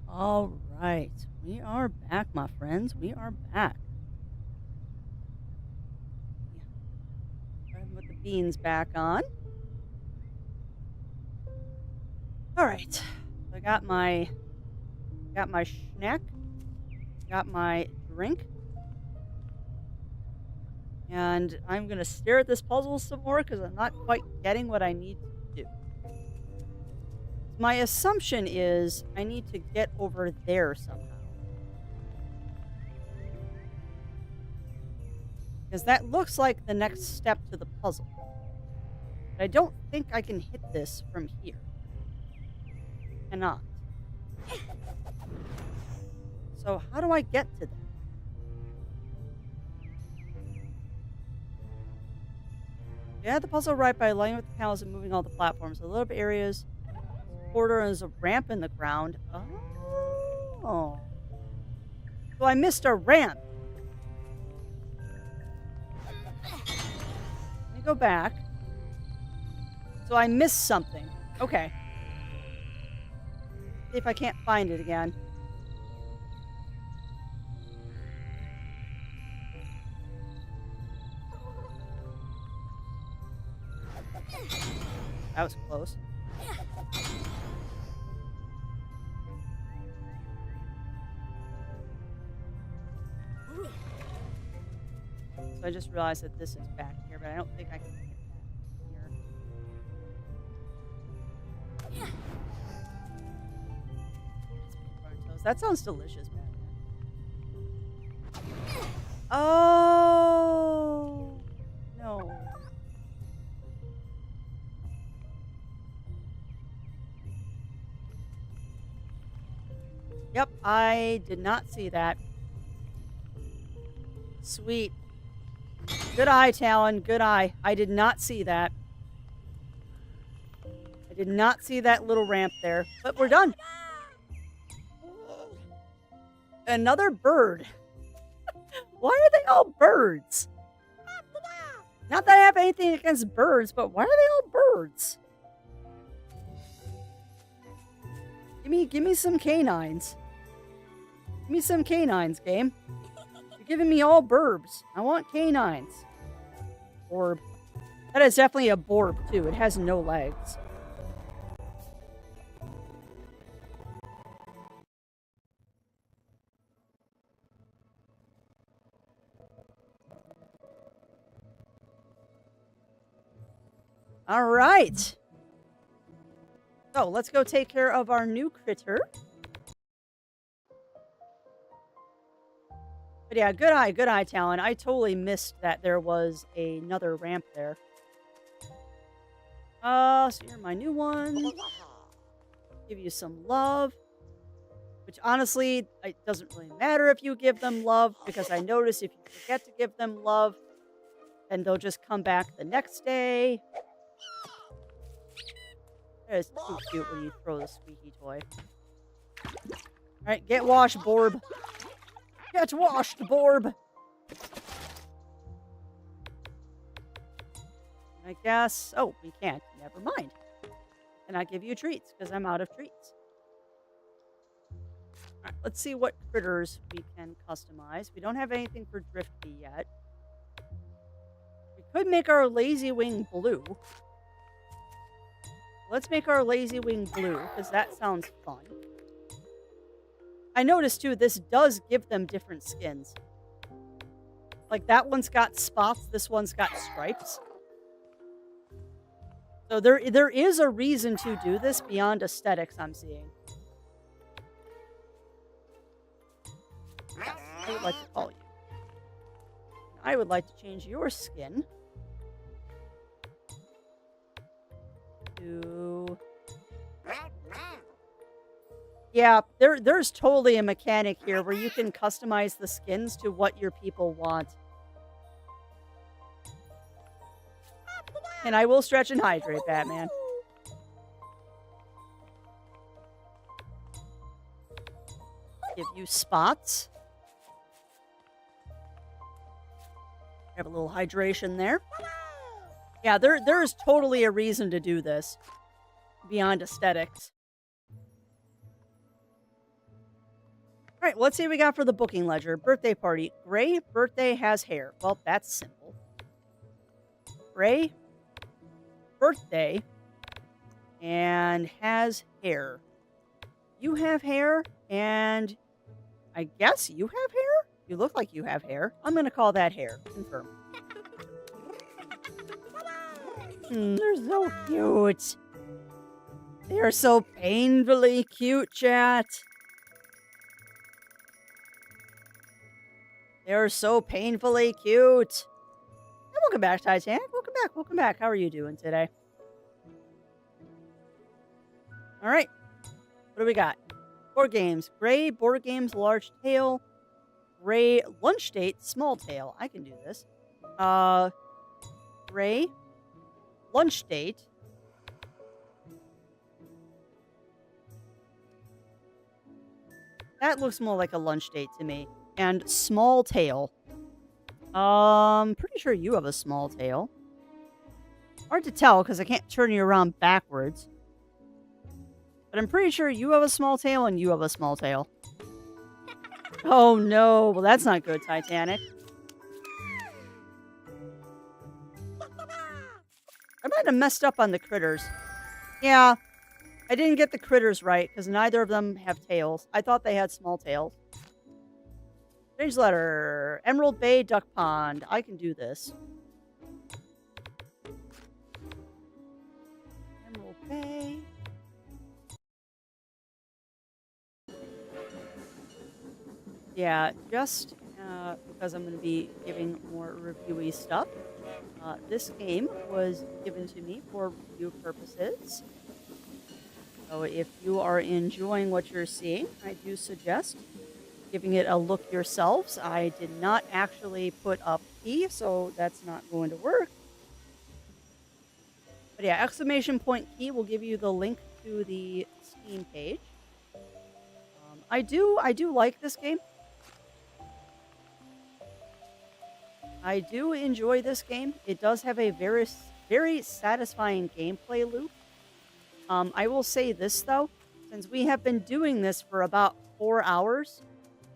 Speaker 1: All right. We are back, my friends. We are back. Go ahead and put the beans back on. All right. I got my snack. Got my drink. And I'm going to stare at this puzzle some more because I'm not quite getting what I need to do. My assumption is I need to get over there somehow. Because that looks like the next step to the puzzle. But I don't think I can hit this from here. Cannot. So how do I get to that? You had the puzzle right by aligning with the panels and moving all the platforms. The little areas, border, and there's a ramp in the ground. Oh. So I missed a ramp. Let me go back. So I missed something. Okay. See if I can't find it again. That was close. So I just realized that this is back here, but I don't think I can hit that here. That sounds delicious, man. Oh no. Yep, I did not see that. Sweet. Good eye, Talon. Good eye. I did not see that. I did not see that little ramp there. But we're done. Another bird. Why are they all birds? Not that I have anything against birds, but why are they all birds? Give me some canines. Give me some canines, game. You're giving me all burbs. I want canines. Borb. That is definitely a borb, too. It has no legs. All right. So let's go take care of our new critter. But yeah, good eye, Talon. I totally missed that there was another ramp there. So you're my new one. Give you some love. Which honestly, it doesn't really matter if you give them love, because I notice if you forget to give them love, then they'll just come back the next day. That is too cute when you throw the squeaky toy. Alright, get washed, Borb. Get washed, Borb. I guess... Oh, we can't. Never mind. And I give you treats, because I'm out of treats. Alright, let's see what critters we can customize. We don't have anything for Drifty yet. We could make our Lazy Wing blue. Let's make our Lazy Wing blue, because that sounds fun. I noticed, too, this does give them different skins. Like, that one's got spots, this one's got stripes. So there is a reason to do this beyond aesthetics, I'm seeing. I would like to call you. I would like to change your skin to... Yeah, there's totally a mechanic here where you can customize the skins to what your people want. And I will stretch and hydrate, Batman. give you spots. Have a little hydration there. Yeah, there is totally a reason to do this beyond aesthetics. All right, let's see what we got for the booking ledger. Birthday party. Gray birthday has hair. Well, that's simple. Gray birthday and has hair. You have hair, and I guess you have hair? You look like you have hair. I'm going to call that hair. Confirm. They're so cute. They are so painfully cute, chat. They are so painfully cute. And welcome back, Titanic. Welcome back. Welcome back. How are you doing today? All right. What do we got? Board games. Gray board games, large tail. Gray lunch date, small tail. I can do this. Gray lunch date. That looks more like a lunch date to me. And small tail. Pretty sure you have a small tail. Hard to tell because I can't turn you around backwards. But I'm pretty sure you have a small tail and you have a small tail. Oh no, well that's not good, Titanic. I might have messed up on the critters. Yeah, I didn't get the critters right because neither of them have tails. I thought they had small tails. Strange letter. Emerald Bay Duck Pond. I can do this. Emerald Bay. Yeah, just because I'm going to be giving more reviewy stuff. This game was given to me for review purposes. So if you are enjoying what you're seeing, I do suggest giving it a look yourselves. I did not actually put up key, so that's not going to work. But yeah, exclamation point key will give you the link to the Steam page. I do like this game. I do enjoy this game. It does have a very, very satisfying gameplay loop. I will say this though, since we have been doing this for about 4 hours,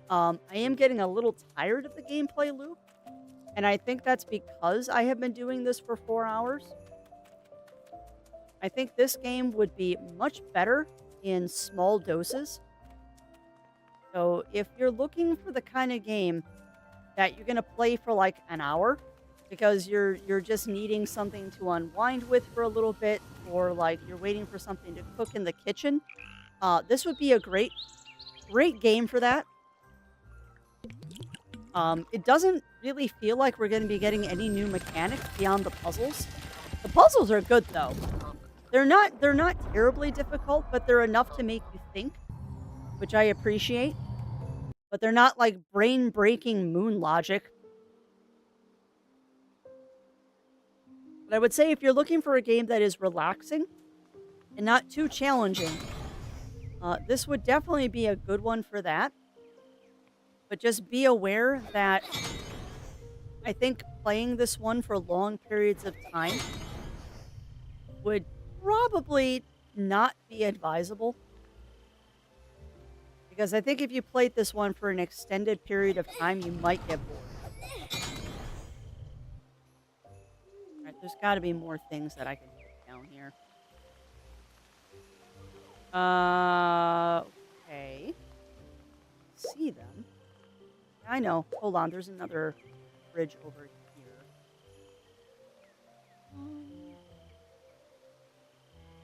Speaker 1: I am getting a little tired of the gameplay loop. And I think that's because I have been doing this for 4 hours. I think this game would be much better in small doses. So if you're looking for the kind of game that you're going to play for like an hour because you're just needing something to unwind with for a little bit, or like you're waiting for something to cook in the kitchen, this would be a great game for that. It doesn't really feel like we're going to be getting any new mechanics beyond the puzzles. The puzzles are good though. They're not terribly difficult, but they're enough to make you think, which I appreciate. But they're not like brain-breaking moon logic. But I would say if you're looking for a game that is relaxing and not too challenging, this would definitely be a good one for that. But just be aware that I think playing this one for long periods of time would probably not be advisable. Because I think if you played this one for an extended period of time, you might get bored. Alright, there's got to be more things that I can put down here. Okay. See them. I know. Hold on, there's another bridge over here.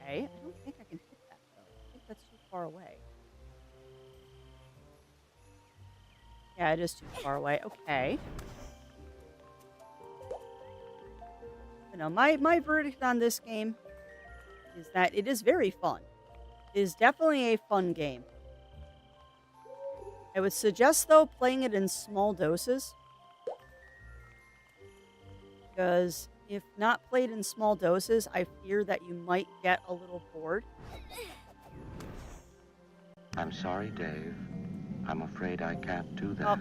Speaker 1: Okay, I don't think I can hit that, though. I think that's too far away. Yeah, it is too far away. Okay. You know, my verdict on this game is that it is very fun. It is definitely a fun game. I would suggest, though, playing it in small doses. Because if not played in small doses, I fear that you might get a little bored.
Speaker 4: I'm sorry, Dave. I'm afraid I can't do
Speaker 1: Oh,
Speaker 4: that.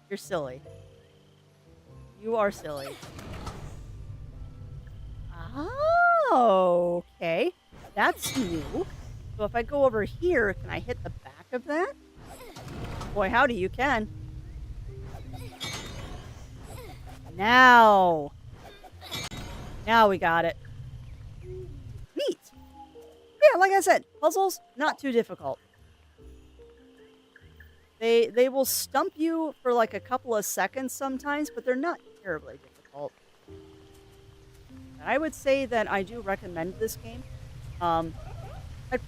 Speaker 1: you're silly. You are silly. Oh, okay. That's new. So if I go over here, can I hit the back of that? Boy, howdy, you can. Now. Now we got it. Neat. Yeah, like I said, puzzles, not too difficult. They will stump you for like a couple of seconds sometimes, but they're not terribly difficult. I would say that I do recommend this game. I'd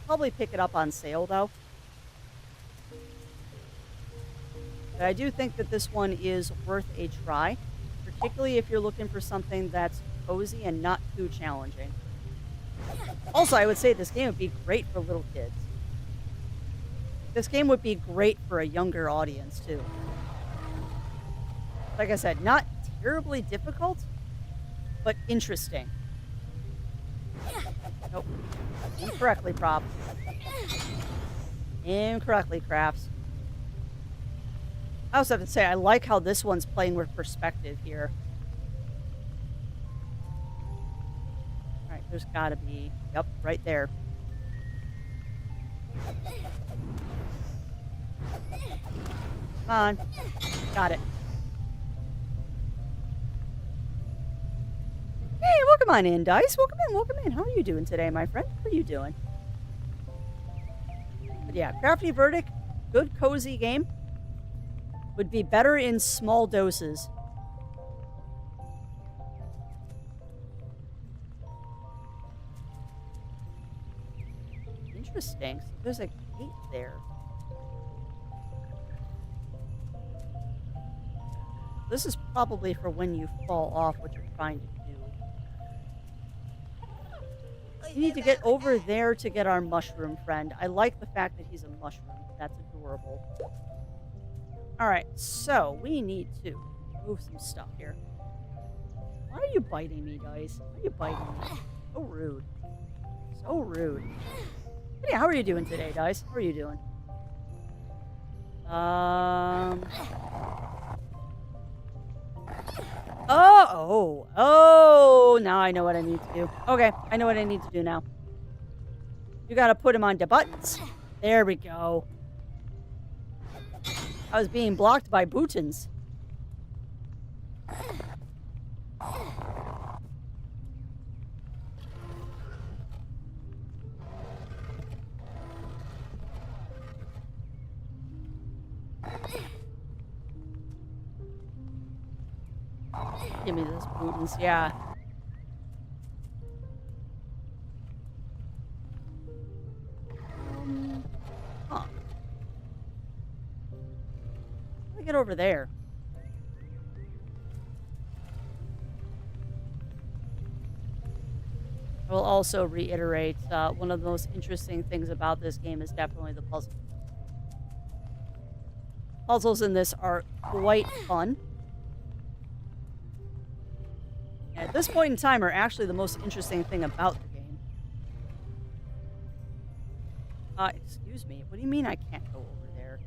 Speaker 1: probably pick it up on sale though. But I do think that this one is worth a try, particularly if you're looking for something that's cozy and not too challenging. Also, I would say this game would be great for little kids. This game would be great for a younger audience, too. Like I said, not terribly difficult, but interesting. Nope. Incorrectly, prop. Incorrectly, crafts. I also have to say, I like how this one's playing with perspective here. Alright, there's gotta be... Yep, right there. Come on. Got it. Hey, welcome on in, Dice. Welcome in, welcome in. How are you doing today, my friend? How are you doing? But yeah, Crafty Verdict, good cozy game. Would be better in small doses. Interesting. So there's a gate there. This is probably for when you fall off what you're trying to do. You need to get over there to get our mushroom friend. I like the fact that he's a mushroom. That's adorable. Alright, so we need to move some stuff here. Why are you biting me, Dice? Why are you biting me? So rude. So rude. But yeah, how are you doing today, Dice? How are you doing? Oh, now I know what I need to do. Okay, I know what I need to do now. You gotta put him on the buttons. There we go. I was being blocked by Bootins. Give me this Bootins, yeah. Huh. Let me get over there. I will also reiterate, one of the most interesting things about this game is definitely the puzzle. Puzzles in this are quite fun. At this point in time are actually the most interesting thing about the game. Excuse me. What do you mean I can't go over there?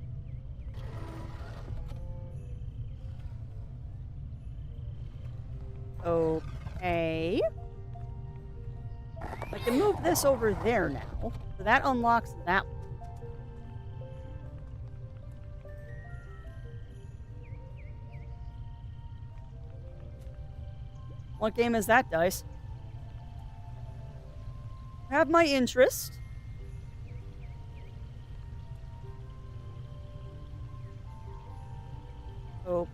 Speaker 1: Okay. I can move this over there now. So that unlocks that one. What game is that, Dice? Have my interest. Oh.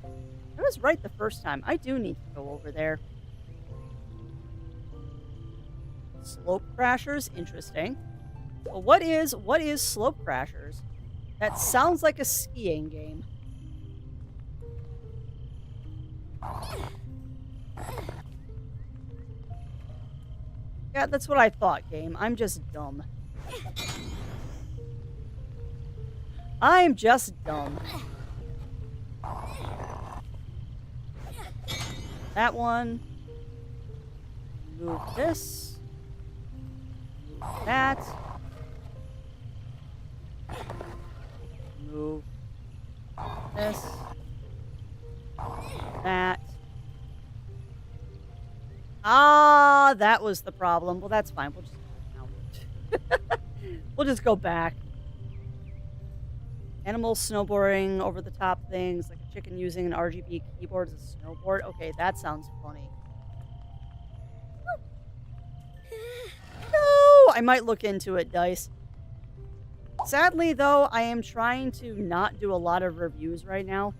Speaker 1: I was right the first time. I do need to go over there. Slope crashers? Interesting. Well, what is slope crashers? That sounds like a skiing game. Yeah, that's what I thought, game. I'm just dumb. I'm just dumb. That one. Move this. Move That. Move. This. That. Ah, that was the problem. Well, that's fine. We'll just we'll just go back. Animals snowboarding over the top things, like a chicken using an RGB keyboard as a snowboard. Okay, that sounds funny. No, I might look into it, Dice. Sadly, though, I am trying to not do a lot of reviews right now.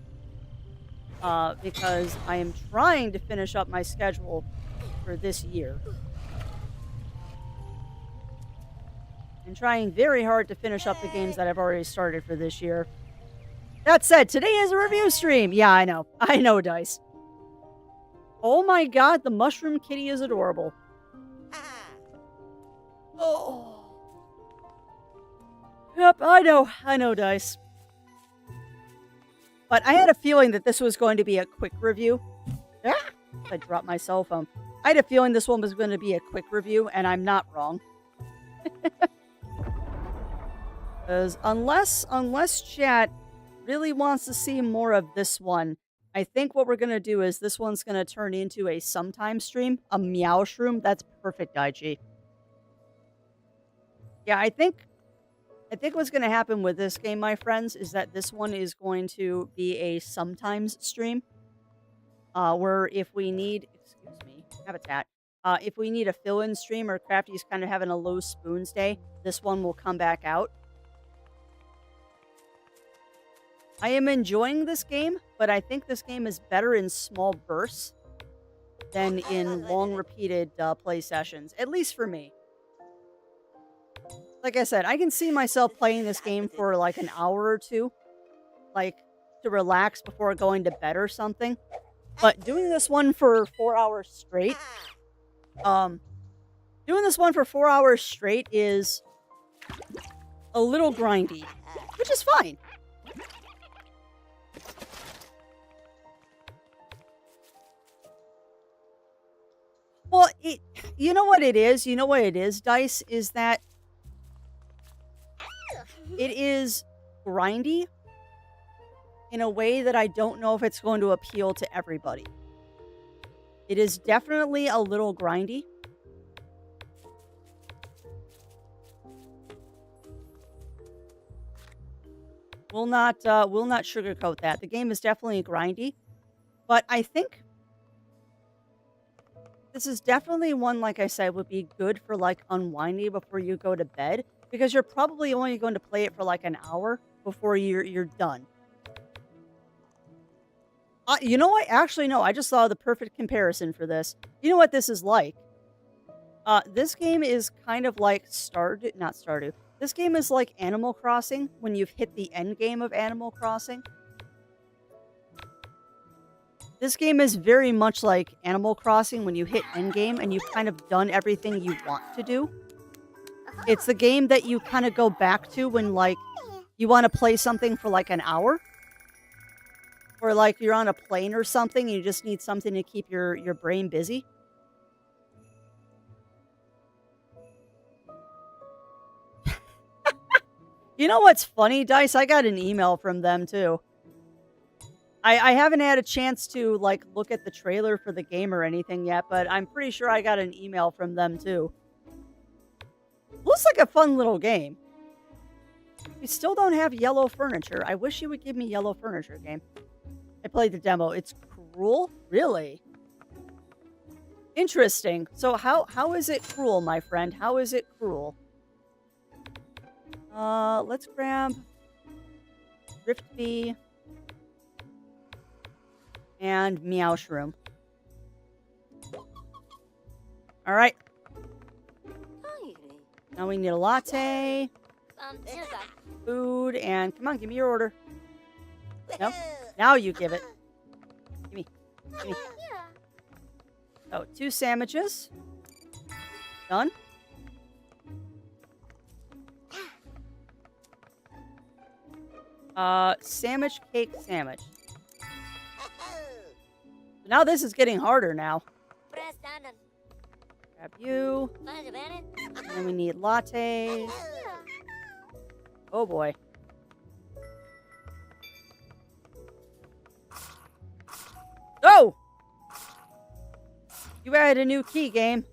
Speaker 1: Because I am trying to finish up my schedule for this year. I'm trying very hard to finish up the games that I've already started for this year. That said, today is a review stream. Yeah, I know. I know, Dice. Oh my god, the mushroom kitty is adorable. Oh. Yep, I know, Dice. But I had a feeling that this was going to be a quick review. Ah, I dropped my cell phone. I had a feeling this one was going to be a quick review, and I'm not wrong. Because unless chat really wants to see more of this one, I think what we're going to do is this one's going to turn into a sometime stream, a meow shroom. That's perfect, IG. Yeah, I think what's going to happen with this game, my friends, is that this one is going to be a sometimes stream. Where if we need, excuse me, habitat, if we need a fill-in stream or Crafty's kind of having a low spoons day, this one will come back out. I am enjoying this game, but I think this game is better in small bursts than in long repeated play sessions, at least for me. Like I said, I can see myself playing this game for like an hour or two, like to relax before going to bed or something. But doing this one for 4 hours straight, is a little grindy, which is fine. Well, you know what it is? You know what it is, Dice? Is that it is grindy in a way that I don't know if it's going to appeal to everybody. It is definitely a little grindy. We'll not sugarcoat that. The game is definitely grindy, but I think this is definitely one, like I said, would be good for like unwinding before you go to bed, because you're probably only going to play it for like an hour before you're done. You know what? Actually, no. I just saw the perfect comparison for this. You know what this is like? This game is kind of like not Stardew. This game is like Animal Crossing when you've hit the end game of Animal Crossing. This game is very much like Animal Crossing when you hit endgame and you've kind of done everything you want to do. It's the game that you kind of go back to when, like, you want to play something for like an hour. Or like you're on a plane or something and you just need something to keep your brain busy. You know what's funny, Dice? I got an email from them too. I haven't had a chance to like look at the trailer for the game or anything yet, but I'm pretty sure I got an email from them too. Looks like a fun little game. We still don't have yellow furniture. I wish you would give me yellow furniture, game. I played the demo. It's cruel? Really? Interesting. So how is it cruel, my friend? How is it cruel? Let's grab Rift Bee and Meow Shroom. All right. Now we need a latte, food, and come on, give me your order. No? Now you give it. Give me. Oh, 2 sandwiches. Done. Sandwich, cake, sandwich. Now this is getting harder now. Grab you. And then we need lattes. Oh boy. Oh! You added a new key, game.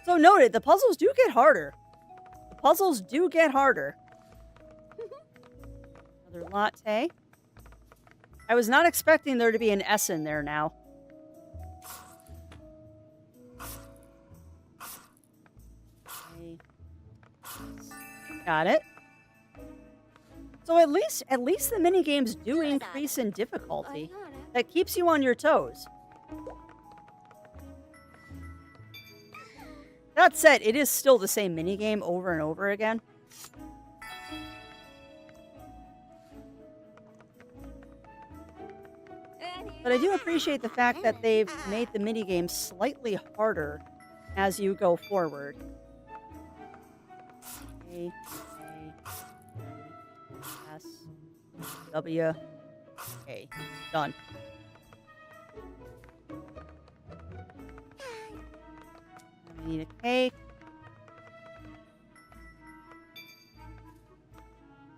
Speaker 1: So noted, the puzzles do get harder. The puzzles do get harder. Another latte. I was not expecting there to be an S in there now. Okay. Got it. So at least the mini games do increase in difficulty. That keeps you on your toes. That said, it is still the same mini game over and over again. But I do appreciate the fact that they've made the mini games slightly harder as you go forward. A, S, W, A. Done. I need a cake.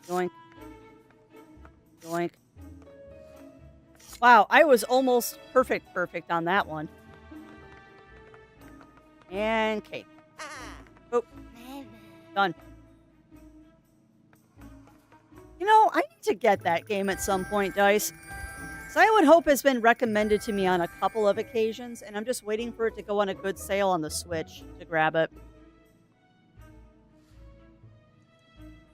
Speaker 1: Yoink. Yoink. Wow, I was almost perfect on that one. And cake. Oh. Done. You know, I need to get that game at some point, Dice. Silent Hope has been recommended to me on a couple of occasions, and I'm just waiting for it to go on a good sale on the Switch to grab it.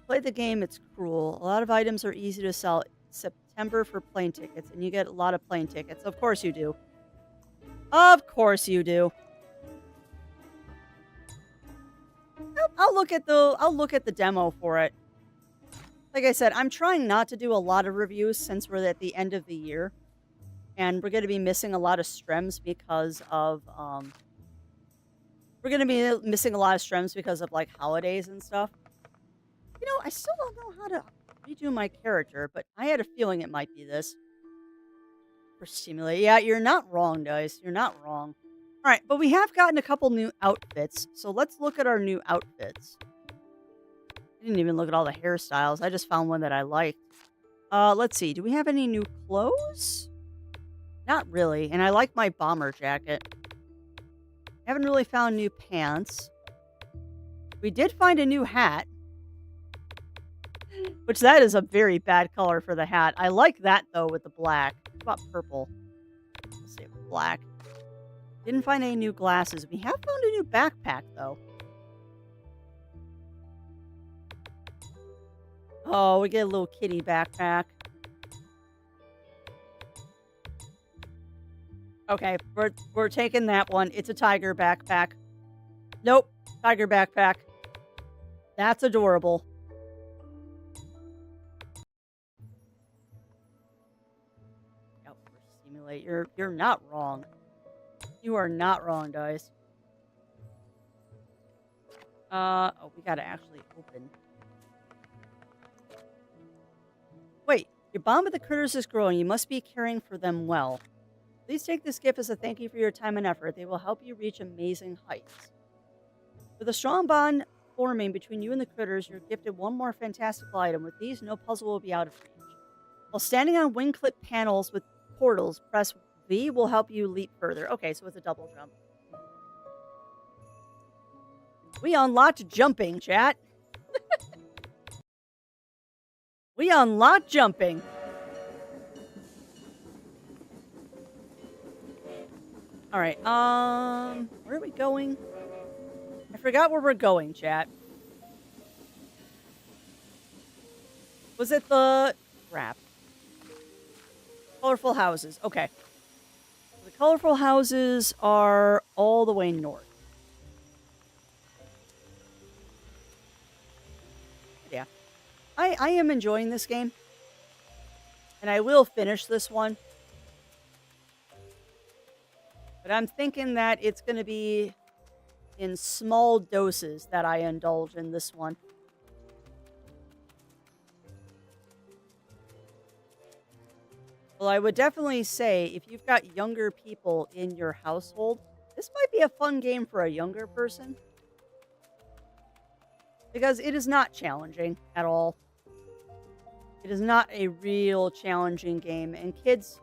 Speaker 1: Play the game, it's cruel. A lot of items are easy to sell. September for plane tickets, and you get a lot of plane tickets. Of course you do. Of course you do. I'll look at the demo for it. Like I said, I'm trying not to do a lot of reviews since we're at the end of the year. And we're going to be missing a lot of streams because of, like, holidays and stuff. You know, I still don't know how to redo my character, but I had a feeling it might be this. For Stimulate. Yeah, you're not wrong, guys. You're not wrong. Alright, but we have gotten a couple new outfits, so let's look at our new outfits. I didn't even look at all the hairstyles. I just found one that I liked. Let's see. Do we have any new clothes? Not really. And I like my bomber jacket. Haven't really found new pants. We did find a new hat. Which that is a very bad color for the hat. I like that, though, with the black. What about purple? Let's see, black. Didn't find any new glasses. We have found a new backpack, though. Oh, we get a little kitty backpack. Okay, we're taking that one. It's a tiger backpack. Nope, tiger backpack. That's adorable. Yep, Stimulate. You're not wrong. You are not wrong, guys. Oh, we gotta actually open. Wait, your bond with the critters is growing. You must be caring for them well. Please take this gift as a thank you for your time and effort. They will help you reach amazing heights. With a strong bond forming between you and the critters, you're gifted one more fantastical item. With these, no puzzle will be out of reach. While standing on wing clip panels with portals, press V will help you leap further. Okay, so it's a double jump. We unlocked jumping, chat. We unlocked jumping. All right. Where are we going? I forgot where we're going, chat. Was it the crap? Colorful houses. Okay. The colorful houses are all the way north. Yeah. I am enjoying this game. And I will finish this one. But I'm thinking that it's going to be in small doses that I indulge in this one. Well, I would definitely say if you've got younger people in your household, This might be a fun game for a younger person. Because it is not challenging at all. It is not a real challenging game, and kids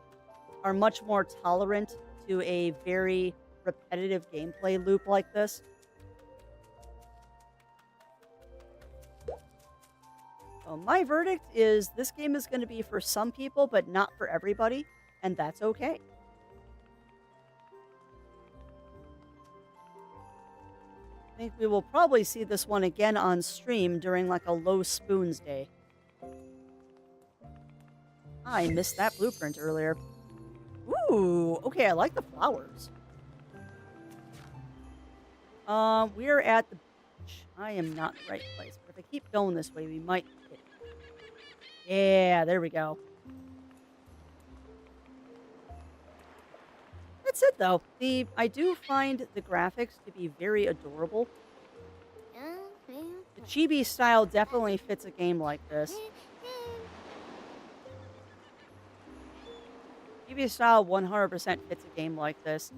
Speaker 1: are much more tolerant to a very repetitive gameplay loop like this. So my verdict is this game is going to be for some people, but not for everybody, and that's okay. I think we will probably see this one again on stream during like a low spoons day. I missed that blueprint earlier. Ooh, okay, I like the flowers. We're at the beach. I am not in the right place, but if I keep going this way, we might hit it. Yeah, there we go. That's it, though. I do find the graphics to be very adorable. The chibi style definitely fits a game like this. Chibi style 100% fits a game like this.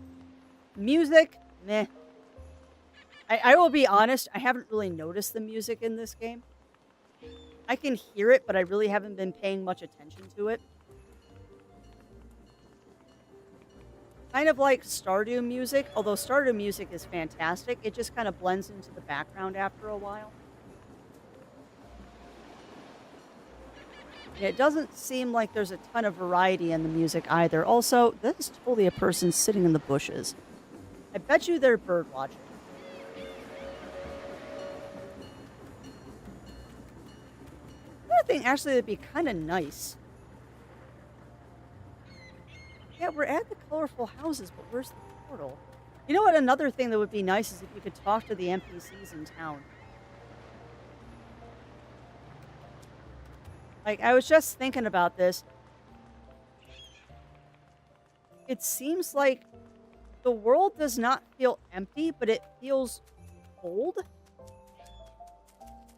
Speaker 1: Music, meh. I will be honest, I haven't really noticed the music in this game. I can hear it, but I really haven't been paying much attention to it. Kind of like Stardew music, although Stardew music is fantastic, it just kind of blends into the background after a while. Yeah, it doesn't seem like there's a ton of variety in the music either. Also, this is totally a person sitting in the bushes. I bet you they're bird watching. Another thing actually that'd be kind of nice. Yeah, we're at the colorful houses, but where's the portal? You know what? Another thing that would be nice is if you could talk to the NPCs in town. Like, I was just thinking about this. It seems like the world does not feel empty, but it feels cold.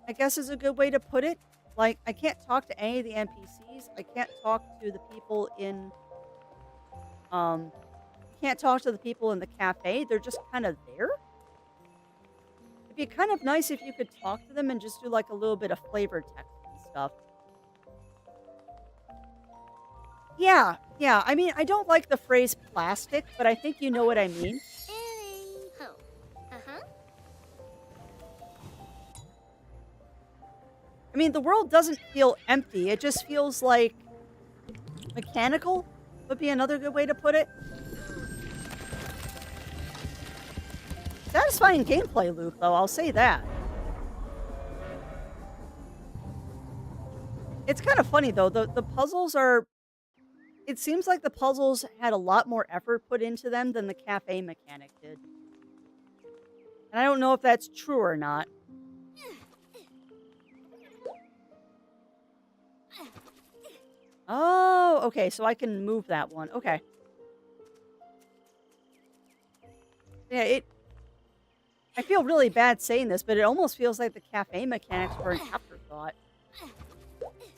Speaker 1: I guess is a good way to put it. Like, I can't talk to any of the NPCs. I can't talk to the people in... can't talk to the people in the cafe. They're just kind of there. It'd be kind of nice if you could talk to them and just do, like, a little bit of flavor text and stuff. Yeah. I mean, I don't like the phrase plastic, but I think you know what I mean. I mean, the world doesn't feel empty. It just feels like mechanical would be another good way to put it. Satisfying gameplay loop, though, I'll say that. It's kind of funny, though. The puzzles are... It seems like the puzzles had a lot more effort put into them than the cafe mechanic did. And I don't know if that's true or not. Oh, okay, so I can move that one. Okay. Yeah, I feel really bad saying this, but it almost feels like the cafe mechanics were an afterthought.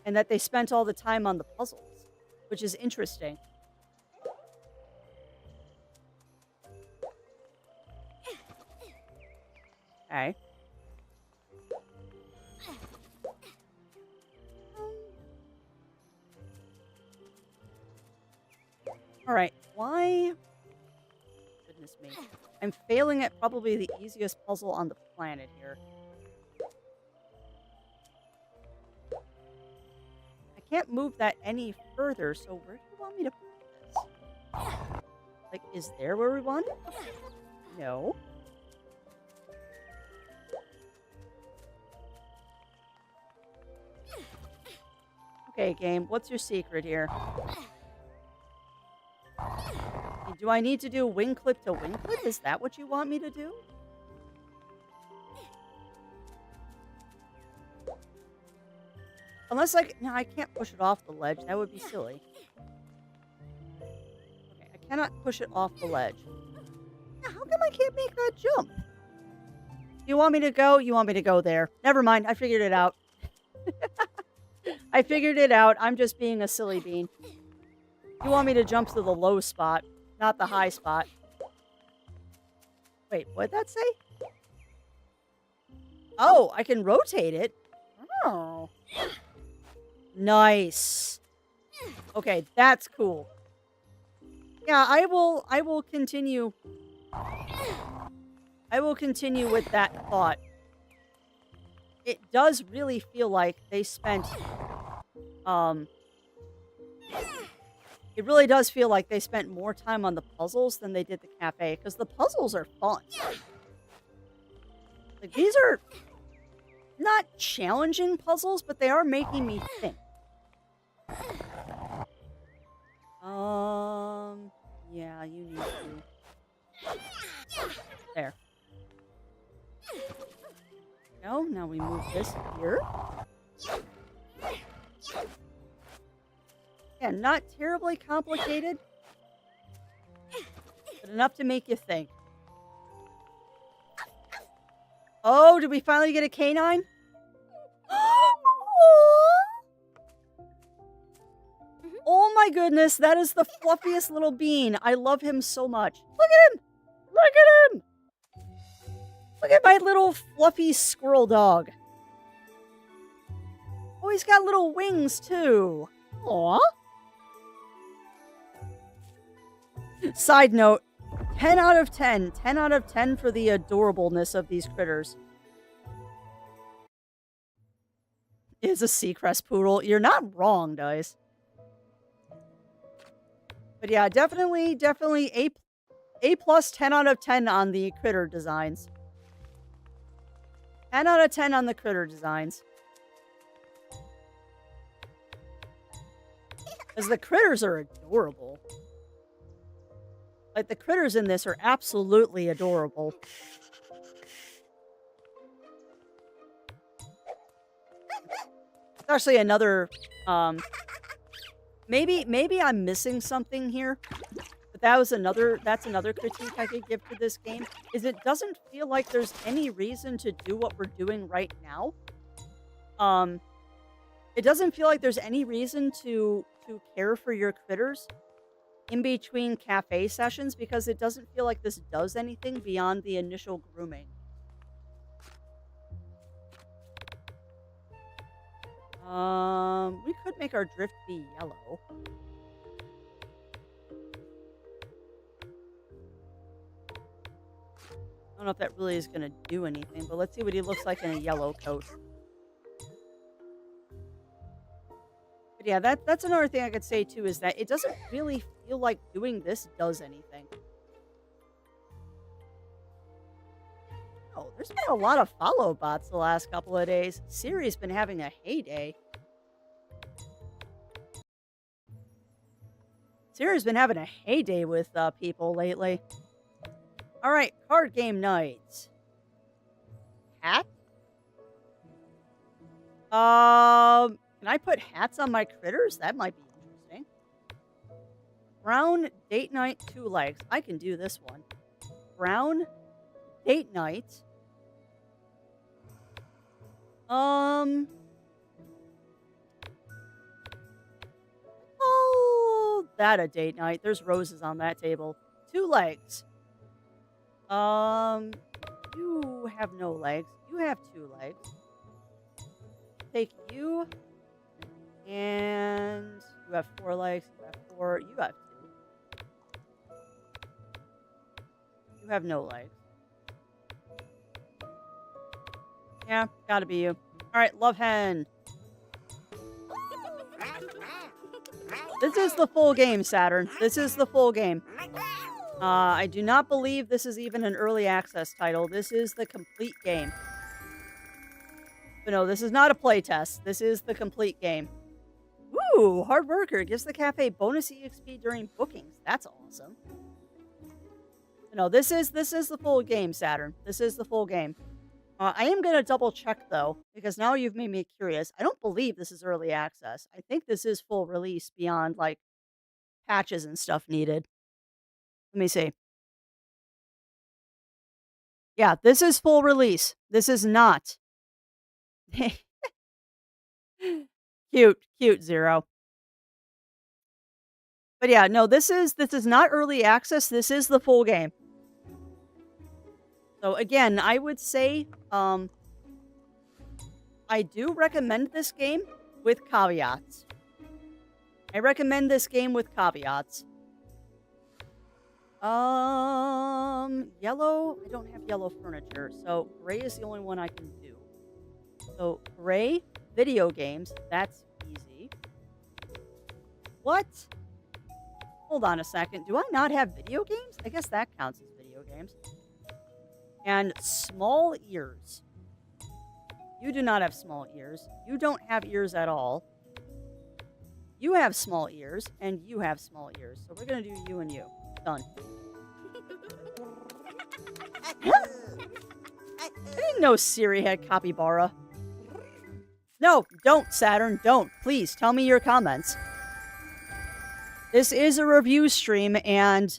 Speaker 1: And that they spent all the time on the puzzles, which is interesting. Okay. Alright, why? Goodness me. I'm failing at probably the easiest puzzle on the planet here. I can't move that any further, so where do you want me to put this? Like, is there where we want it? No. Okay, game, what's your secret here? Do I need to do wing clip to wing clip? Is that what you want me to do? Unless no, I can't push it off the ledge. That would be silly. Okay, I cannot push it off the ledge. Now, how come I can't make that jump? You want me to go? You want me to go there. Never mind. I figured it out. I figured it out. I'm just being a silly bean. You want me to jump to the low spot, not the high spot. Wait, what'd that say? Oh, I can rotate it. Oh. Nice. Okay, that's cool. Yeah, I will continue. I will continue with that thought. It does really feel like they spent it really does feel like they spent more time on the puzzles than they did the cafe, because the puzzles are fun. Like, these are not challenging puzzles, but they are making me think. Yeah, you need to. There. No, now we move this here. Yeah, not terribly complicated, but enough to make you think. Oh, did we finally get a canine? Oh my goodness, that is the fluffiest little bean. I love him so much. Look at him! Look at him! Look at my little fluffy squirrel dog. Oh, he's got little wings too. Aww. Side note, 10 out of 10. 10 out of 10 for the adorableness of these critters. Is a Seacrest poodle. You're not wrong, guys. But yeah, definitely A plus 10 out of 10 on the critter designs. 10 out of 10 on the critter designs. Because the critters are adorable. Like, the critters in this are absolutely adorable. It's actually another, maybe I'm missing something here. But that's another critique I could give to this game, is it doesn't feel like there's any reason to do what we're doing right now. It doesn't feel like there's any reason to care for your critters in between cafe sessions, because it doesn't feel like this does anything beyond the initial grooming. We could make our drift be yellow. I don't know if that really is going to do anything, but let's see what he looks like in a yellow coat. But yeah, that's another thing I could say too, is that it doesn't really feel like doing this does anything. Oh, there's been a lot of follow bots the last couple of days. Siri's been having a heyday. Siri's been having a heyday with people lately. All right, card game night. Hat? Can I put hats on my critters? That might be interesting. Brown date night 2 legs. I can do this one. Brown date night. Oh, that a date night. There's roses on that table. 2 legs. You have no legs. You have 2 legs. Take you. And you have 4 legs. You have 4. You have 2. You have no legs. Yeah, gotta be you. Alright, Love Hen. This is the full game, Saturn. This is the full game. I do not believe this is even an early access title. This is the complete game. But no, this is not a playtest. This is the complete game. Woo! Hard worker gives the cafe bonus EXP during bookings. That's awesome. But no, this is the full game, Saturn. This is the full game. I am going to double check, though, because now you've made me curious. I don't believe this is early access. I think this is full release beyond, like, patches and stuff needed. Let me see. Yeah, this is full release. This is not. Cute, Zero. But yeah, no, this is not early access. This is the full game. So again, I would say I do recommend this game with caveats. I recommend this game with caveats. Yellow. I don't have yellow furniture, so gray is the only one I can do. So gray video games. That's easy. What? Hold on a second. Do I not have video games? I guess that counts as video games. And small ears. You do not have small ears. You don't have ears at all. You have small ears, and you have small ears. So we're going to do you and you. Done. I didn't know Siri had capybara. No, don't, Saturn. Don't. Please, tell me your comments. This is a review stream, and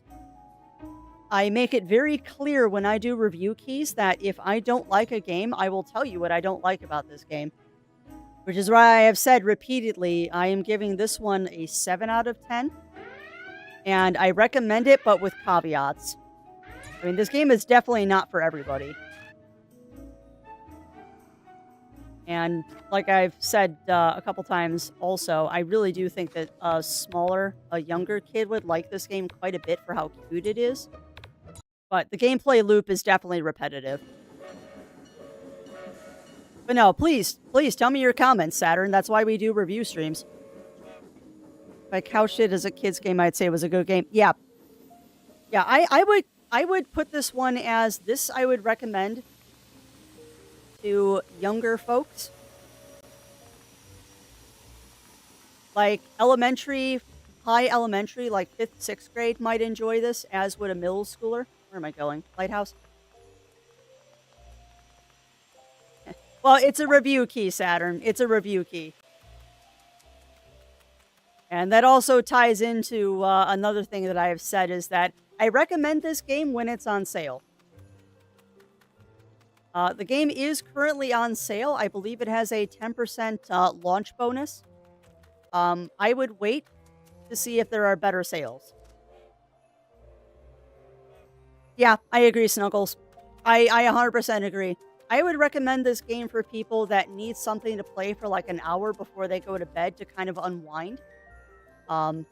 Speaker 1: I make it very clear when I do review keys that if I don't like a game, I will tell you what I don't like about this game. Which is why I have said repeatedly, I am giving this one a 7 out of 10. And I recommend it, but with caveats. I mean, this game is definitely not for everybody. And like I've said a couple times also, I really do think that a younger kid would like this game quite a bit for how cute it is. But the gameplay loop is definitely repetitive. But no, please tell me your comments, Saturn. That's why we do review streams. If I couched it as a kid's game, I'd say it was a good game. Yeah. Yeah, I would put this one as this I would recommend to younger folks. Like high elementary, like 5th, 6th grade might enjoy this, as would a middle schooler. Where am I going? Lighthouse? Well, it's a review key, Saturn. It's a review key. And that also ties into another thing that I have said is that I recommend this game when it's on sale. The game is currently on sale. I believe it has a 10% launch bonus. I would wait to see if there are better sales. Yeah, I agree, Snuggles. I 100% agree. I would recommend this game for people that need something to play for like an hour before they go to bed to kind of unwind. But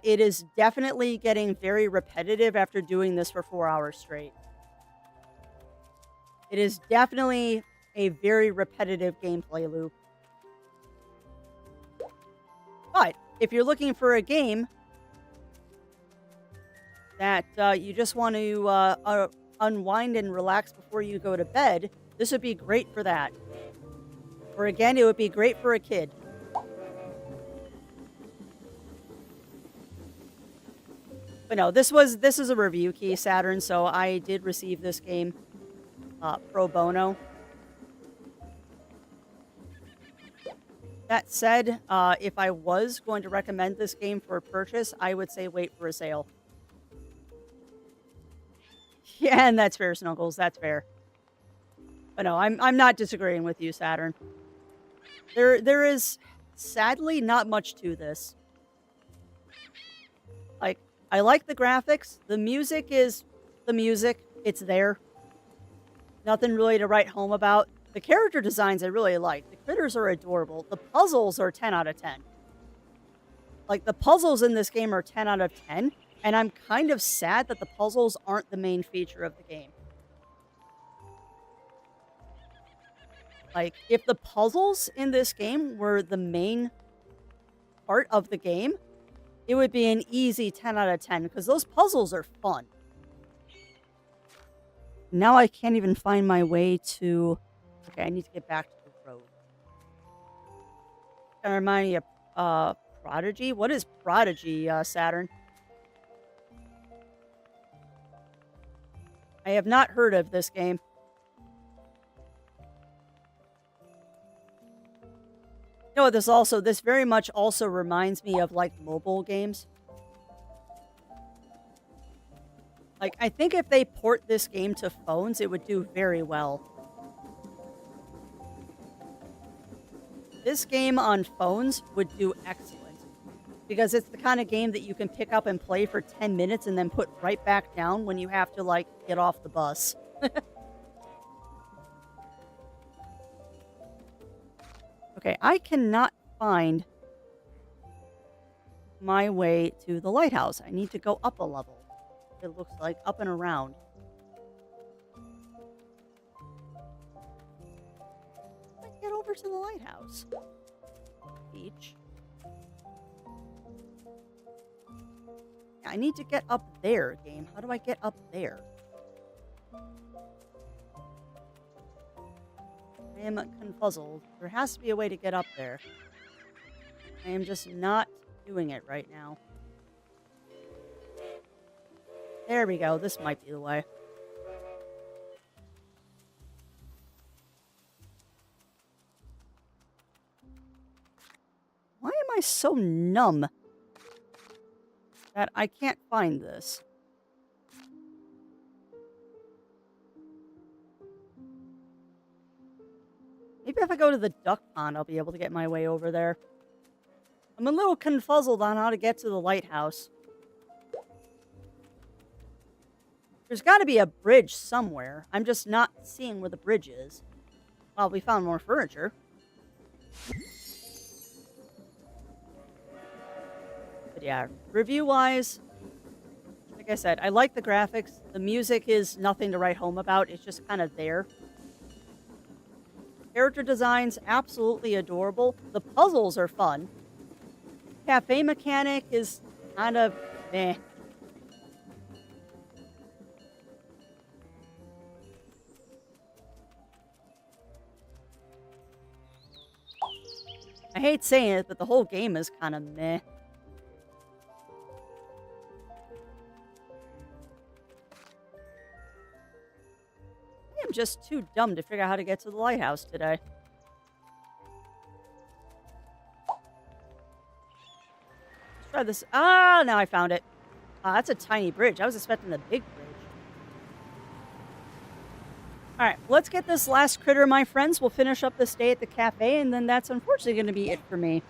Speaker 1: it is definitely getting very repetitive after doing this for 4 hours straight. It is definitely a very repetitive gameplay loop. But if you're looking for a game that you just want to unwind and relax before you go to bed, this would be great for that. Or again, it would be great for a kid. But no, this is a review key, Saturn, so I did receive this game pro bono. That said, if I was going to recommend this game for purchase, I would say wait for a sale. Yeah, and that's fair, Snuggles. That's fair. But no, I'm not disagreeing with you, Saturn. There is sadly not much to this. Like, I like the graphics. The music is the music. It's there. Nothing really to write home about. The character designs I really like. The critters are adorable. The puzzles are 10 out of 10. Like, the puzzles in this game are 10 out of 10. And I'm kind of sad that the puzzles aren't the main feature of the game. Like, if the puzzles in this game were the main part of the game, it would be an easy 10 out of 10 because those puzzles are fun. Now I can't even find my way to... Okay, I need to get back to the road. Kind of remind me of Prodigy? What is Prodigy, Saturn? I have not heard of this game. No, this very much also reminds me of like mobile games. Like, I think if they port this game to phones, it would do very well. This game on phones would do excellent. because it's the kind of game that you can pick up and play for 10 minutes and then put right back down when you have to, like, get off the bus. Okay, I cannot find my way to the lighthouse. I need to go up a level. It looks like up and around. Let's get over to the lighthouse. Beach. Yeah, I need to get up there, game. How do I get up there? I am confuzzled. There has to be a way to get up there. I am just not doing it right now. There we go. This might be the way. Why am I so numb that I can't find this? Maybe if I go to the duck pond, I'll be able to get my way over there. I'm a little confuzzled on how to get to the lighthouse. There's got to be a bridge somewhere. I'm just not seeing where the bridge is. Well, we found more furniture. But yeah, review-wise, like I said, I like the graphics. The music is nothing to write home about. It's just kind of there. Character designs, absolutely adorable. The puzzles are fun. Cafe mechanic is kind of meh. I hate saying it, but the whole game is kind of meh. I am just too dumb to figure out how to get to the lighthouse today. Let's try this. Ah, now I found it. That's a tiny bridge. I was expecting the big bridge. Alright, let's get this last critter, my friends. We'll finish up this day at the cafe, and then that's unfortunately going to be it for me.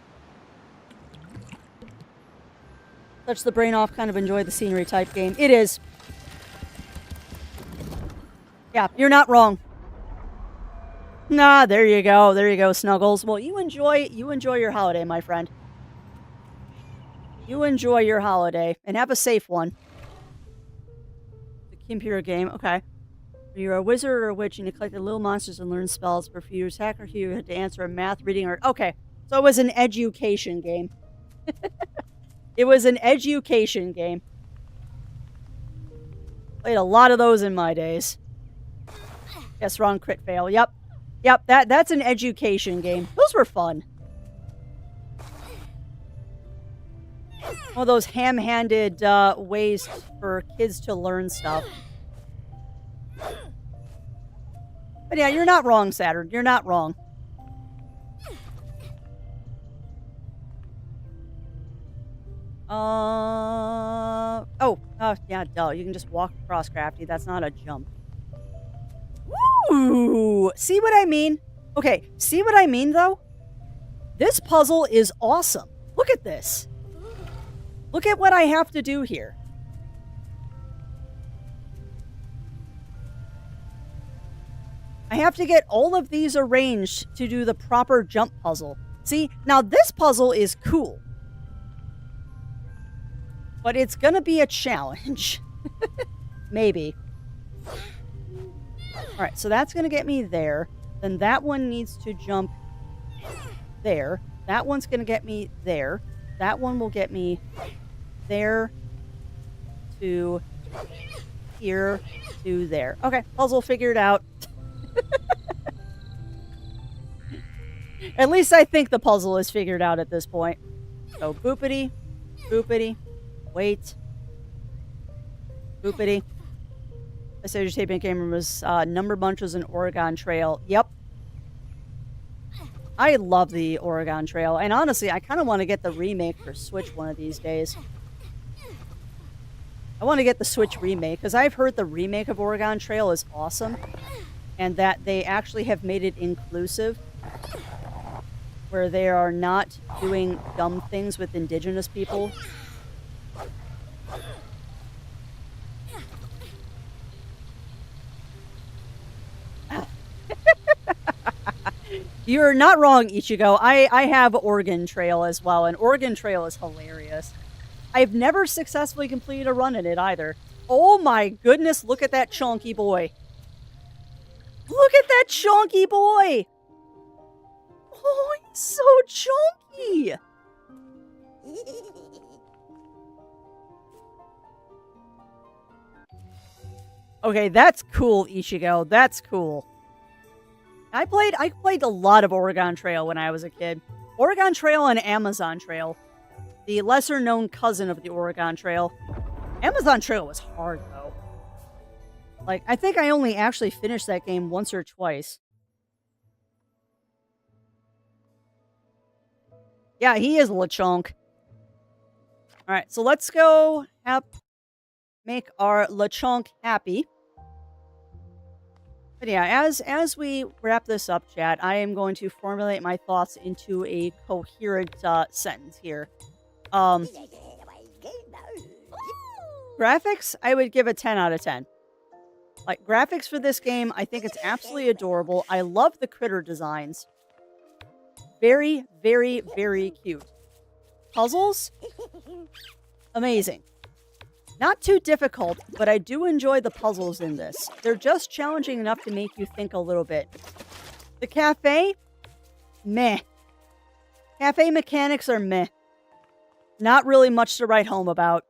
Speaker 1: Touch the brain off, kind of enjoy the scenery type game. It is. Yeah, you're not wrong. Nah, there you go. There you go, Snuggles. Well, you enjoy your holiday, my friend. You enjoy your holiday, and have a safe one. The computer game, okay. You're a wizard or a witch, and you collect the little monsters and learn spells. But for your attacker, you had to answer a math, reading, or... Okay, so it was an education game. It was an education game. Played a lot of those in my days. Yes, wrong, crit fail. Yep. Yep, that's an education game. Those were fun. One of those ham-handed ways for kids to learn stuff. But yeah, you're not wrong, Saturn. You're not wrong. Yeah, duh. You can just walk across, Crafty. That's not a jump. Ooh! See what I mean? Okay, see what I mean, though? This puzzle is awesome. Look at this. Look at what I have to do here. I have to get all of these arranged to do the proper jump puzzle. See, now this puzzle is cool. But it's gonna be a challenge. Maybe. Alright, so that's gonna get me there. Then that one needs to jump there. That one's gonna get me there. That one will get me there to here to there. Okay, puzzle figured out. At least I think the puzzle is figured out at this point. So boopity, boopity, wait, boopity. I said your taping camera was Number Bunches and Oregon Trail. Yep. I love the Oregon Trail. And honestly, I kind of want to get the remake for Switch one of these days. I want to get the Switch remake because I've heard the remake of Oregon Trail is awesome. And that they actually have made it inclusive. where they are not doing dumb things with indigenous people. You're not wrong, Ichigo. I have Oregon Trail as well, and Oregon Trail is hilarious. I've never successfully completed a run in it either. Oh my goodness, look at that chunky boy. Look at that chunky boy! Oh, he's so chunky! Okay, that's cool, Ichigo. That's cool. I played a lot of Oregon Trail when I was a kid. Oregon Trail and Amazon Trail. The lesser known cousin of the Oregon Trail. Amazon Trail was hard though. Like, I think I only actually finished that game once or twice. Yeah, he is LeChonk. Alright, so let's go make our LeChonk happy. But yeah, as we wrap this up, chat, I am going to formulate my thoughts into a coherent sentence here. Graphics, I would give a 10 out of 10. Like, graphics for this game, I think it's absolutely adorable. I love the critter designs. Very, very, very cute. Puzzles? Amazing. Not too difficult, but I do enjoy the puzzles in this. They're just challenging enough to make you think a little bit. The cafe? Meh. Cafe mechanics are meh. Not really much to write home about.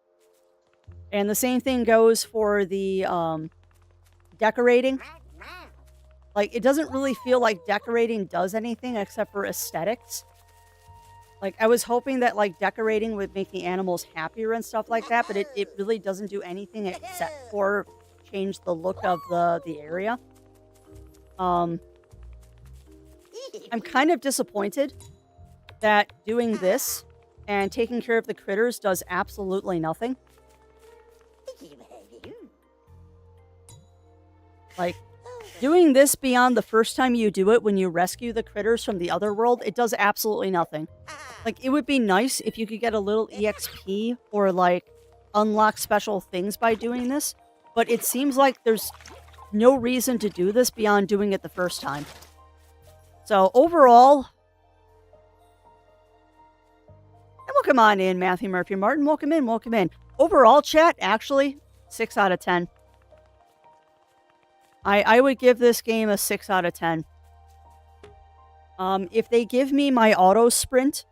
Speaker 1: And the same thing goes for the decorating. Like, it doesn't really feel like decorating does anything except for aesthetics. Like, I was hoping that, like, decorating would make the animals happier and stuff like that, but it really doesn't do anything except for change the look of the area. I'm kind of disappointed that doing this and taking care of the critters does absolutely nothing. Like, doing this beyond the first time you do it when you rescue the critters from the other world, it does absolutely nothing. Like, it would be nice if you could get a little EXP or, like, unlock special things by doing this, but it seems like there's no reason to do this beyond doing it the first time. So, overall... And welcome on in, Matthew Murphy Martin. Welcome in, welcome in. Overall, chat, actually, 6 out of 10. I would give this game a 6 out of 10. If they give me my auto sprint,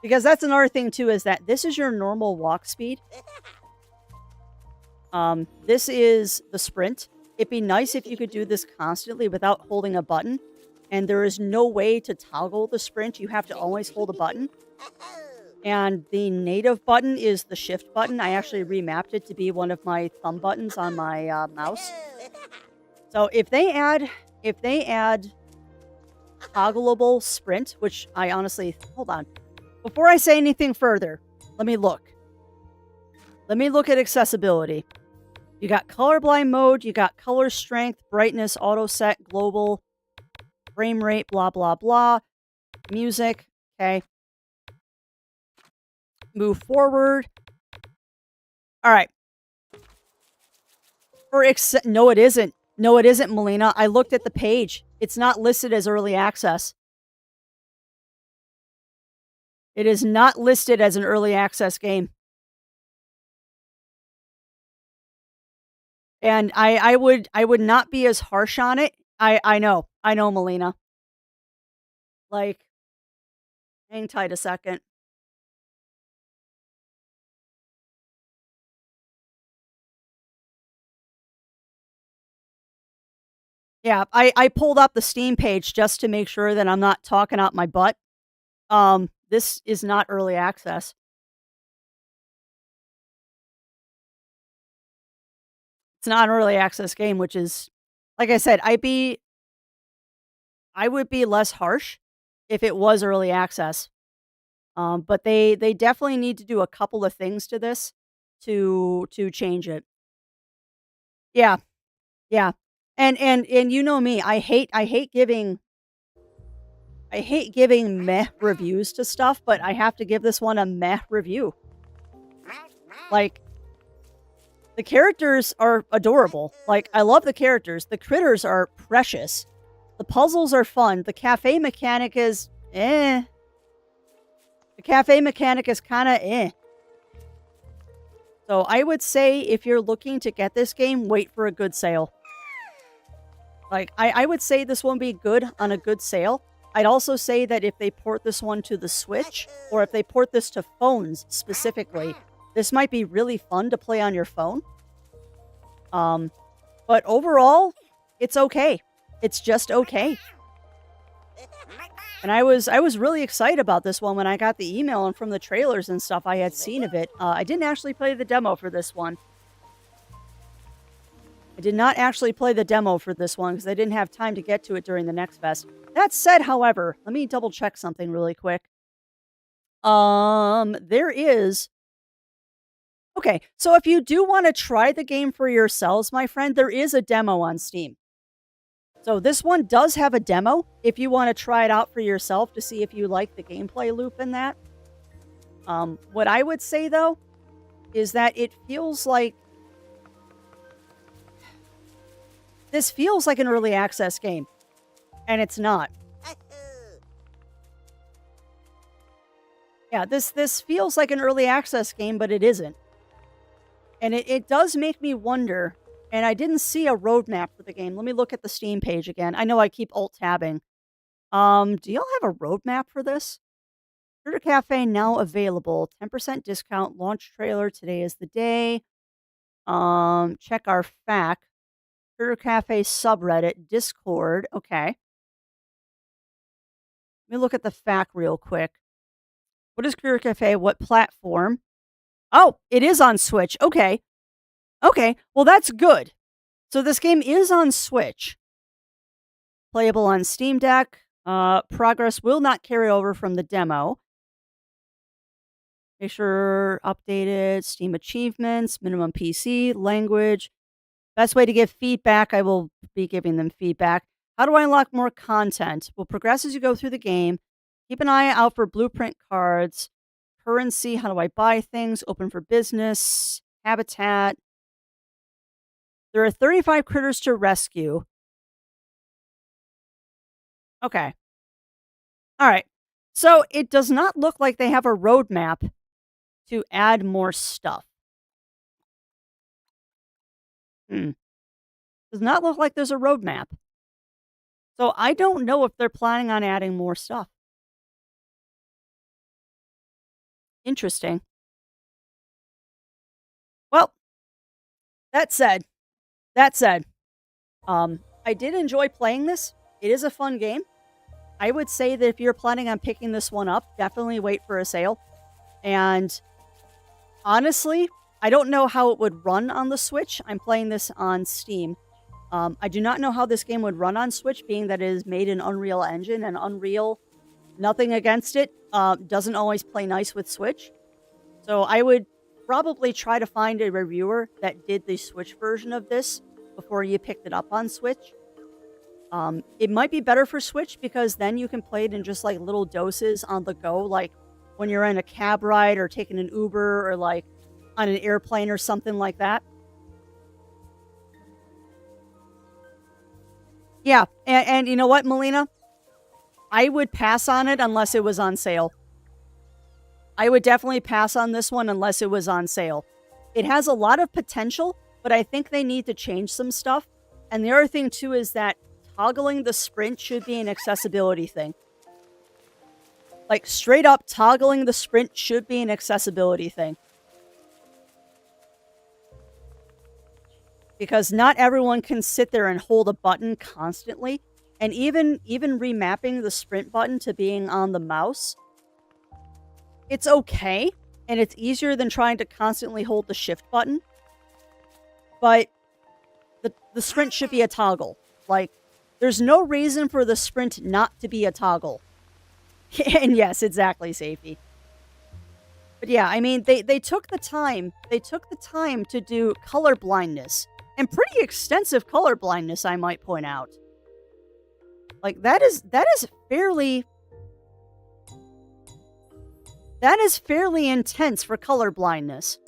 Speaker 1: because that's another thing too, is that this is your normal walk speed. This is the sprint. It'd be nice if you could do this constantly without holding a button. And there is no way to toggle the sprint. You have to always hold a button. And the native button is the shift button. I actually remapped it to be one of my thumb buttons on my mouse. So if they add toggleable sprint, which I honestly, hold on. Before I say anything further, let me look. Let me look at accessibility. You got colorblind mode, you got color strength, brightness, auto set, global, frame rate, blah, blah, blah. Music, okay. Move forward. All right. No, it isn't. No, it isn't, Melina. I looked at the page. It's not listed as early access. It is not listed as an early access game. And I would not be as harsh on it. I know, Melina. Like, hang tight a second. Yeah, I pulled up the Steam page just to make sure that I'm not talking out my butt. This is not early access. It's not an early access game, which is, like I said, I would be less harsh if it was early access. But they definitely need to do a couple of things to this to change it. Yeah. Yeah. And you know me, I hate giving I hate giving meh reviews to stuff, but I have to give this one a meh review. Like, the characters are adorable. Like, I love the characters. The critters are precious. The puzzles are fun. The cafe mechanic is eh. The cafe mechanic is kind of eh. So I would say if you're looking to get this game, wait for a good sale. Like, I would say this won't be good on a good sale. I'd also say that if they port this one to the Switch, or if they port this to phones specifically, this might be really fun to play on your phone. But overall, it's okay. It's just okay. And I was really excited about this one when I got the email and from the trailers and stuff I had seen of it. I didn't actually play the demo for this one. I did not actually play the demo for this one because I didn't have time to get to it during the Next Fest. That said, however, let me double check something really quick. There is... Okay, so if you do want to try the game for yourselves, my friend, there is a demo on Steam. So this one does have a demo if you want to try it out for yourself to see if you like the gameplay loop in that. What I would say, though, is that it feels like... This feels like an early access game, and it's not. Yeah, this feels like an early access game, but it isn't. And it does make me wonder, and I didn't see a roadmap for the game. Let me look at the Steam page again. I know I keep alt-tabbing. Do y'all have a roadmap for this? Critter Cafe now available. 10% discount. Launch trailer. Today is the day. Check our FAQ. Critter Cafe subreddit. Discord. Okay. Let me look at the FAQ real quick. What is Critter Cafe? What platform? Oh, it is on Switch. Okay. Okay. Well, that's good. So this game is on Switch. Playable on Steam Deck. Progress will not carry over from the demo. Make sure updated. Steam achievements. Minimum PC. Language. Best way to give feedback. I will be giving them feedback. How do I unlock more content? Will progress as you go through the game. Keep an eye out for blueprint cards. Currency. How do I buy things? Open for business. Habitat. There are 35 critters to rescue. Okay. All right. So it does not look like they have a roadmap to add more stuff. Does not look like there's a roadmap. So I don't know if they're planning on adding more stuff. Interesting. Well, that said, I did enjoy playing this. It is a fun game. I would say that if you're planning on picking this one up, definitely wait for a sale. And honestly, I don't know how it would run on the Switch. I'm playing this on Steam. I do not know how this game would run on Switch, being that it is made in Unreal Engine, and Unreal, nothing against it, doesn't always play nice with Switch. So I would probably try to find a reviewer that did the Switch version of this before you picked it up on Switch. It might be better for Switch because then you can play it in just like little doses on the go, like when you're in a cab ride or taking an Uber or like on an airplane or something like that. Yeah, and you know what, Melina? I would pass on it unless it was on sale. I would definitely pass on this one unless it was on sale. It has a lot of potential, but I think they need to change some stuff. And the other thing, too, is that toggling the sprint should be an accessibility thing. Like, straight up, toggling the sprint should be an accessibility thing. Because not everyone can sit there and hold a button constantly. And even remapping the sprint button to being on the mouse, it's okay. And it's easier than trying to constantly hold the shift button. But the sprint should be a toggle. Like, there's no reason for the sprint not to be a toggle. And yes, exactly, Safety. But yeah, I mean, they took the time. They took the time to do color blindness. And pretty extensive color blindness, I might point out. Like, that is fairly That is fairly intense for color blindness.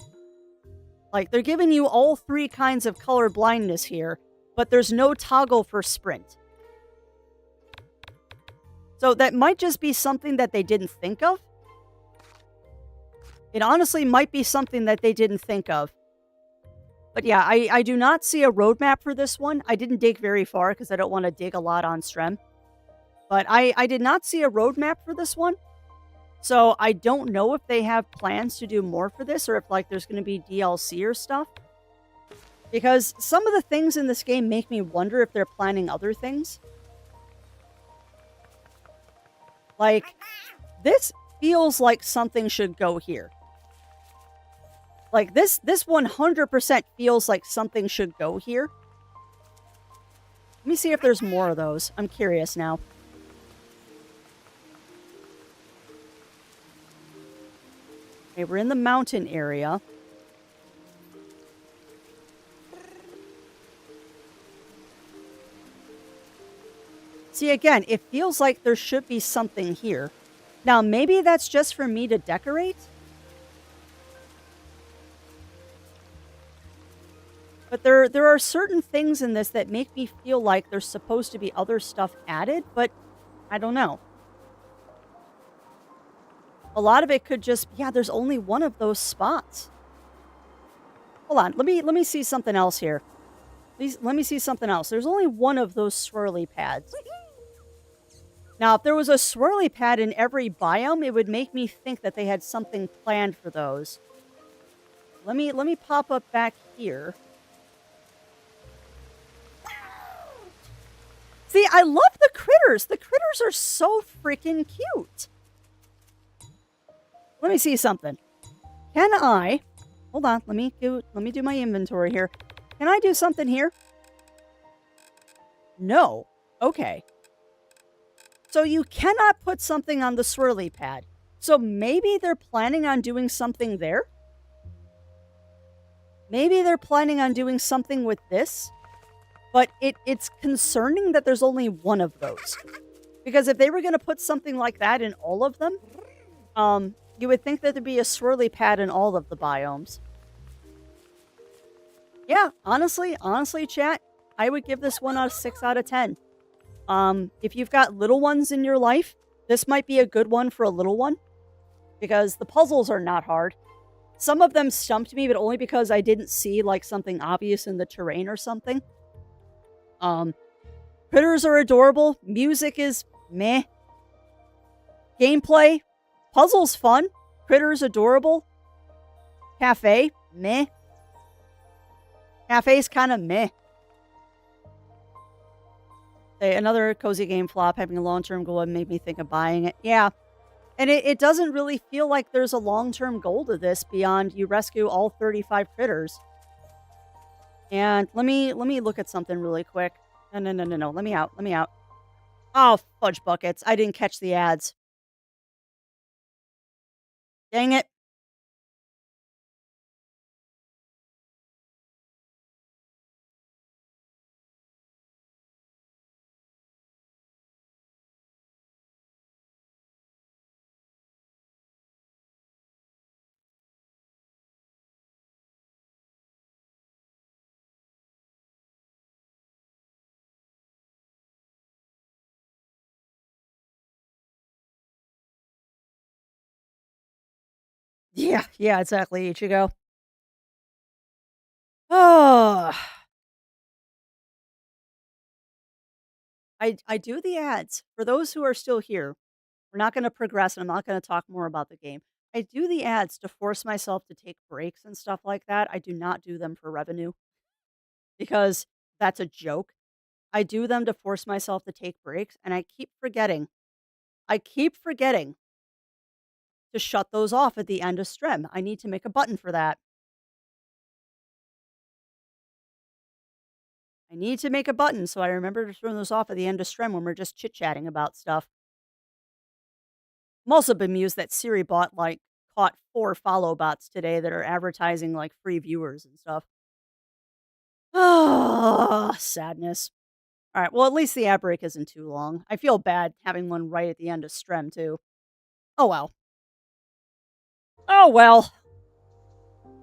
Speaker 1: Like, they're giving you all 3 kinds of color blindness here, but there's no toggle for sprint. So that might just be something that they didn't think of. It honestly might be something that they didn't think of. But yeah, I do not see a roadmap for this one. I didn't dig very far because I don't want to dig a lot on Strem. But I did not see a roadmap for this one. So I don't know if they have plans to do more for this or if like there's going to be DLC or stuff. Because some of the things in this game make me wonder if they're planning other things. Like, this feels like something should go here. Like, this 100% feels like something should go here. Let me see if there's more of those. I'm curious now. Okay, we're in the mountain area. See, again, it feels like there should be something here. Now, maybe that's just for me to decorate? But there are certain things in this that make me feel like there's supposed to be other stuff added, but I don't know. A lot of it could just, yeah, there's only one of those spots. Hold on, let me see something else here. Please, let me see something else. There's only one of those swirly pads. Now, if there was a swirly pad in every biome, it would make me think that they had something planned for those. Let me pop up back here. See, I love the critters. The critters are so freaking cute. Let me see something. Can I... Hold on. Let me do my inventory here. Can I do something here? No. Okay. So you cannot put something on the swirly pad. So maybe they're planning on doing something there? Maybe they're planning on doing something with this? But it's concerning that there's only one of those. Because if they were going to put something like that in all of them, you would think that there'd be a swirly pad in all of the biomes. Yeah, honestly, chat, I would give this one a 6 out of 10. If you've got little ones in your life, this might be a good one for a little one. Because the puzzles are not hard. Some of them stumped me, but only because I didn't see like something obvious in the terrain or something. Critters are adorable. Music is meh. Gameplay, puzzles fun. Critters adorable. Cafe, meh. Cafe's kind of meh. Hey, another cozy game flop, having a long-term goal made me think of buying it. Yeah. And it doesn't really feel like there's a long-term goal to this beyond you rescue all 35 critters. And let me look at something really quick. No. Let me out. Oh, fudge buckets. I didn't catch the ads. Dang it. Yeah, exactly, Ichigo. Oh. I do the ads. For those who are still here, we're not going to progress and I'm not going to talk more about the game. I do the ads to force myself to take breaks and stuff like that. I do not do them for revenue because that's a joke. I do them to force myself to take breaks and I keep forgetting. To shut those off at the end of Strem. I need to make a button for that. I need to make a button so I remember to turn those off at the end of Strem when we're just chit-chatting about stuff. I'm also bemused that Siri bot, caught 4 follow bots today that are advertising, free viewers and stuff. Ah, sadness. Alright, well, at least the ad break isn't too long. I feel bad having one right at the end of Strem, too. Oh, well. Oh, well.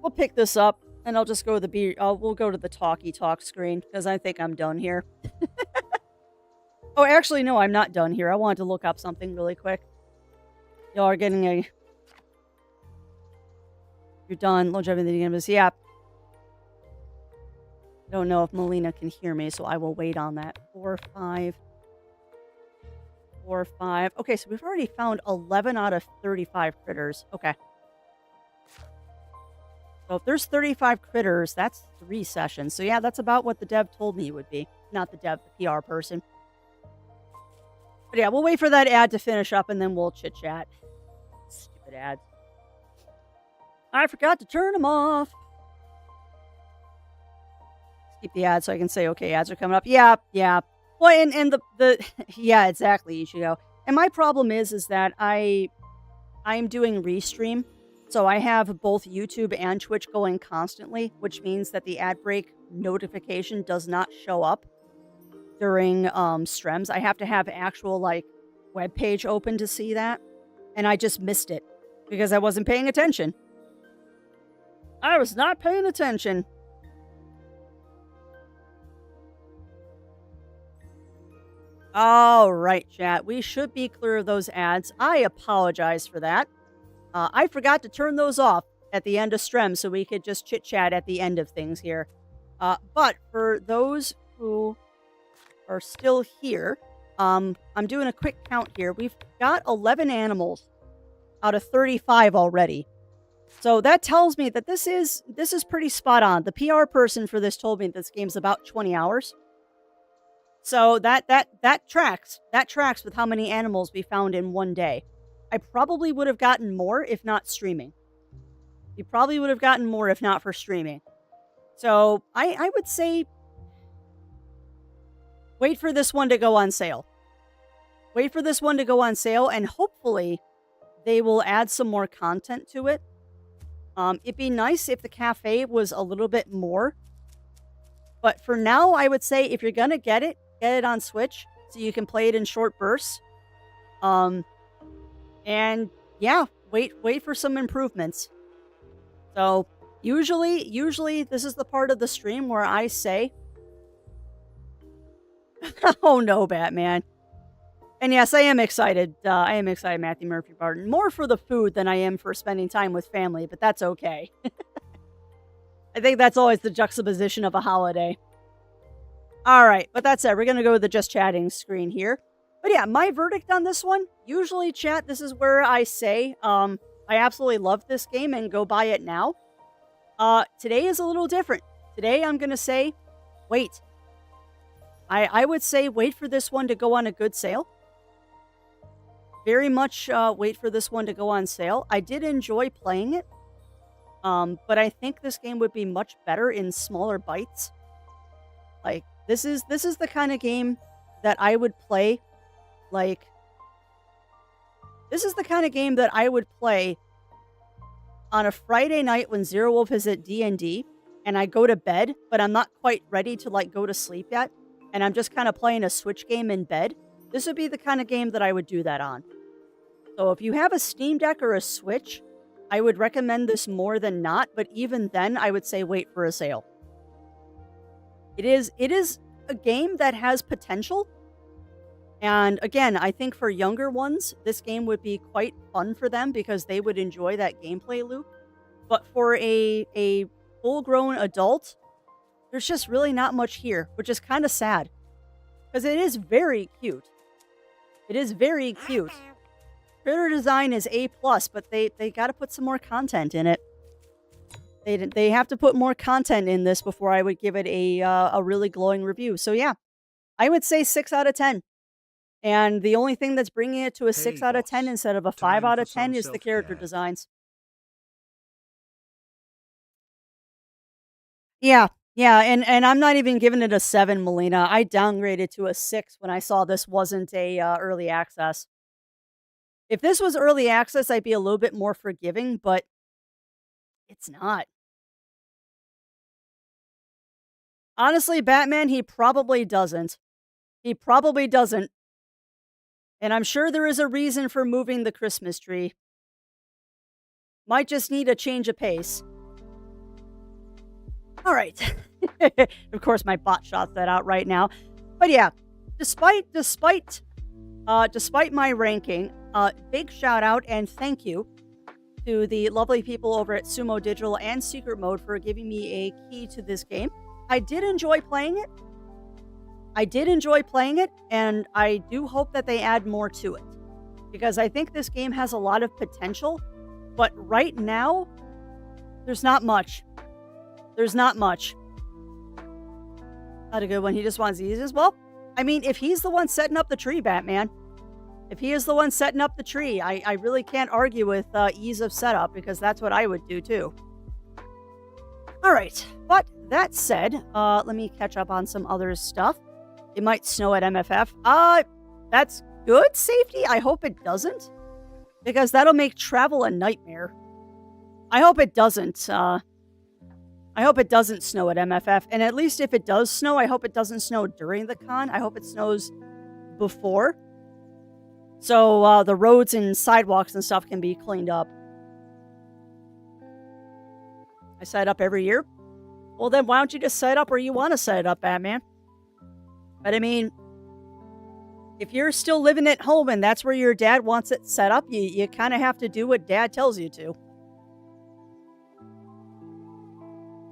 Speaker 1: We'll pick this up, and I'll just go to the we'll go to the talkie talk screen, because I think I'm done here. Oh, actually, no, I'm not done here. I wanted to look up something really quick. Y'all are getting a... You're done. Longevity canvas. Yeah. I don't know if Melina can hear me, so I will wait on that. 4, 5. 4, 5. Okay, so we've already found 11 out of 35 critters. Okay. So if there's 35 critters, that's 3 sessions. So yeah, that's about what the dev told me it would be. Not the dev, the PR person. But yeah, we'll wait for that ad to finish up, and then we'll chit-chat. Stupid ads. I forgot to turn them off. Keep the ad so I can say, okay, ads are coming up. Yeah. Well, and the yeah, exactly, Ichigo. And my problem is that I'm doing Restream, so I have both YouTube and Twitch going constantly, which means that the ad break notification does not show up during streams. I have to have actual like web page open to see that, and I just missed it because I wasn't paying attention. I was not paying attention. All right, chat. We should be clear of those ads. I apologize for that. I forgot to turn those off at the end of stream so we could just chit-chat at the end of things here. But for those who are still here, I'm doing a quick count here. We've got 11 animals out of 35 already. So that tells me that this is pretty spot on. The PR person for this told me this game's about 20 hours. So that tracks. That tracks with how many animals we found in one day. I probably would have gotten more if not streaming. You probably would have gotten more if not for streaming. So I would say wait for this one to go on sale. Wait for this one to go on sale, and hopefully they will add some more content to it. It'd be nice if the cafe was a little bit more. But for now, I would say if you're going to get it on Switch so you can play it in short bursts. And yeah, wait for some improvements. So usually this is the part of the stream where I say, oh no, Batman. And yes, I am excited. Matthew Murphy Barton. More for the food than I am for spending time with family, but that's okay. I think that's always the juxtaposition of a holiday. All right, but that said, we're going to go to the just chatting screen here. But yeah, my verdict on this one, usually chat, this is where I say, I absolutely love this game and go buy it now. Today is a little different. Today I'm going to say, wait. I would say wait for this one to go on a good sale. Very much wait for this one to go on sale. I did enjoy playing it. But I think this game would be much better in smaller bites. Like, this is the kind of game that I would play, like, this is the kind of game that I would play on a Friday night when Zero Wolf is at D&D, and I go to bed, but I'm not quite ready to, like, go to sleep yet, and I'm just kind of playing a Switch game in bed. This would be the kind of game that I would do that on. So if you have a Steam Deck or a Switch, I would recommend this more than not, but even then, I would say wait for a sale. It is a game that has potential, and again, I think for younger ones, this game would be quite fun for them because they would enjoy that gameplay loop. But for a full-grown adult, there's just really not much here, which is kind of sad, because it is very cute. It is very cute. Critter design is A+, but they got to put some more content in it. They have to put more content in this before I would give it a really glowing review. So yeah, I would say 6 out of 10. And the only thing that's bringing it to a 6 out of 10 instead of a 5 out of 10 is the character designs. Yeah, and I'm not even giving it a 7, Melina. I downgraded to a 6 when I saw this wasn't a early access. If this was early access, I'd be a little bit more forgiving, but it's not. Honestly, Batman, he probably doesn't. He probably doesn't. And I'm sure there is a reason for moving the Christmas tree. Might just need a change of pace. All right. Of course, my bot shots that out right now. But yeah, despite my ranking, big shout out and thank you to the lovely people over at Sumo Digital and Secret Mode for giving me a key to this game. I did enjoy playing it. And I do hope that they add more to it. Because I think this game has a lot of potential, but right now, there's not much. Not a good one. He just wants easiest. Well, I mean, if he's the one setting up the tree, Batman, if he is the one setting up the tree, I really can't argue with ease of setup because that's what I would do too. All right. But that said, let me catch up on some other stuff. It might snow at MFF. That's good safety. I hope it doesn't because that'll make travel a nightmare. I hope it doesn't. I hope it doesn't snow at MFF. And at least if it does snow, I hope it doesn't snow during the con. I hope it snows before. So the roads and sidewalks and stuff can be cleaned up. I set it up every year. Well, then why don't you just set it up where you want to set it up, Batman? But I mean, if you're still living at home and that's where your dad wants it set up, you kind of have to do what dad tells you to.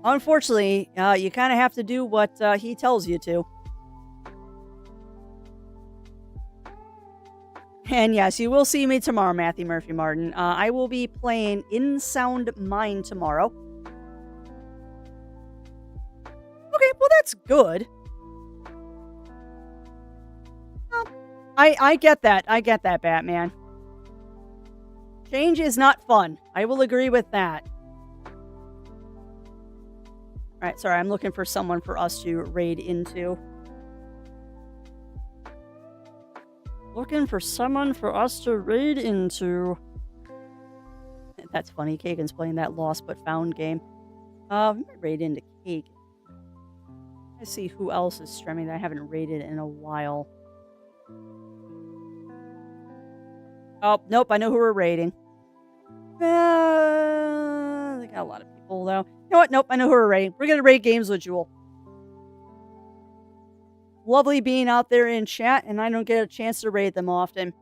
Speaker 1: Unfortunately, you kind of have to do what he tells you to. And yes, you will see me tomorrow, Matthew Murphy Martin. I will be playing In Sound Mind tomorrow. Okay, well that's good. Well, I get that. I get that, Batman. Change is not fun. I will agree with that. Alright, sorry, I'm looking for someone for us to raid into. Looking for someone for us to raid into. That's funny, Kagan's playing that Lost But Found game. We might raid into Kagan. Let's see who else is streaming that I haven't raided in a while. Oh, nope, I know who we're raiding. They got a lot of people, though. You know what? Nope, I know who we're raiding. We're going to raid Games with Jewel. Lovely being out there in chat, and I don't get a chance to raid them often.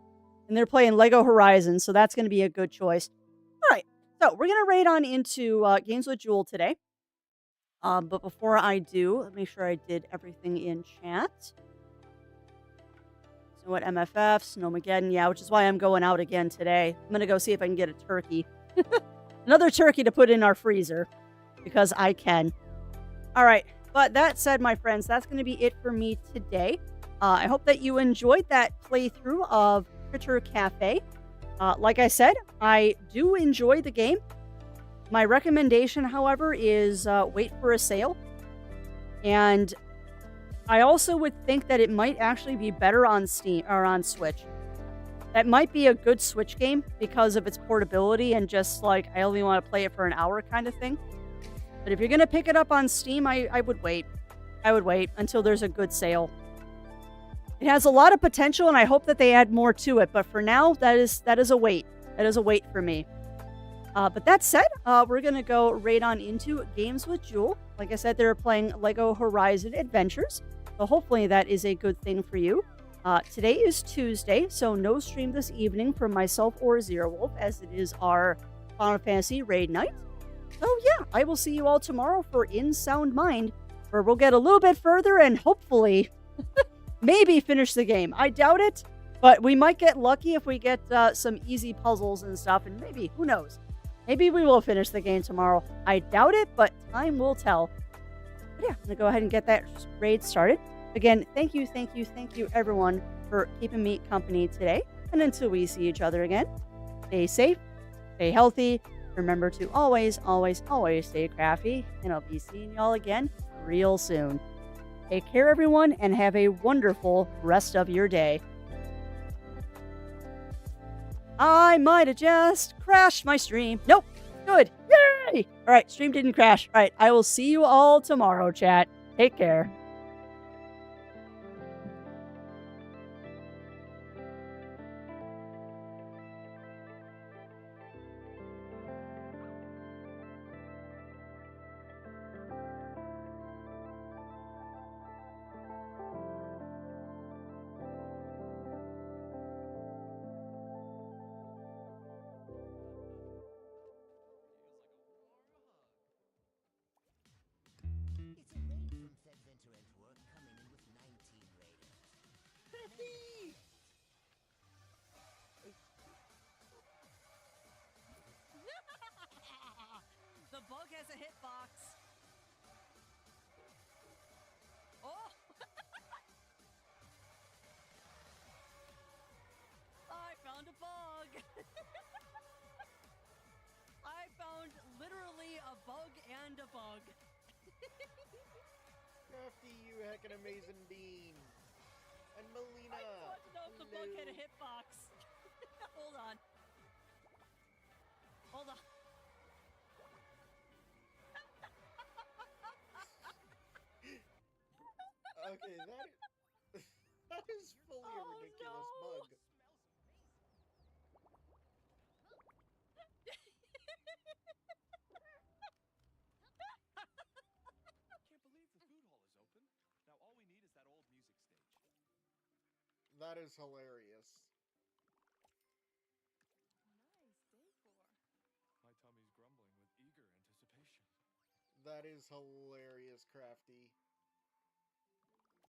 Speaker 1: And they're playing Lego Horizon, so that's going to be a good choice. All right, so we're going to raid on into Games with Jewel today. But before I do, let me make sure I did everything in chat. So what, MFF, Snowmageddon, yeah, which is why I'm going out again today. I'm going to go see if I can get a turkey. Another turkey to put in our freezer, because I can. All right, but that said, my friends, that's going to be it for me today. I hope that you enjoyed that playthrough of Critter Cafe. Like I said, I do enjoy the game. My recommendation, however, is wait for a sale. And I also would think that it might actually be better on Steam or on Switch. That might be a good Switch game because of its portability and just like, I only want to play it for an hour kind of thing. But if you're going to pick it up on Steam, I would wait. I would wait until there's a good sale. It has a lot of potential and I hope that they add more to it. But for now, that is a wait. That is a wait for me. But that said, we're going to go right on into Games with Jewel. Like I said, they're playing Lego Horizon Adventures. So hopefully that is a good thing for you. Today is Tuesday, so no stream this evening from myself or Zero Wolf, as it is our Final Fantasy raid night. So yeah, I will see you all tomorrow for In Sound Mind, where we'll get a little bit further and hopefully maybe finish the game. I doubt it, but we might get lucky if we get some easy puzzles and stuff, and maybe, who knows? Maybe we will finish the game tomorrow. I doubt it, but time will tell. But yeah, I'm going to go ahead and get that raid started. Again, thank you, everyone, for keeping me company today. And until we see each other again, stay safe, stay healthy. Remember to always, always, always stay crafty. And I'll be seeing y'all again real soon. Take care, everyone, and have a wonderful rest of your day. I might have just crashed my stream. Nope. Good. Yay! All right, stream didn't crash. All right, I will see you all tomorrow, chat. Take care.
Speaker 6: Crafty, you heckin' amazing bean. And Melina.
Speaker 7: I want to know if the bug had a hitbox. Hold on. Hold on.
Speaker 6: Okay, that is fully a ridiculous bug.
Speaker 8: Can't believe the food hall is open. Now all we need is that old music stage.
Speaker 6: That is hilarious.
Speaker 3: Nice decor.
Speaker 8: My tummy's grumbling with eager anticipation.
Speaker 6: That is hilarious, Crafty.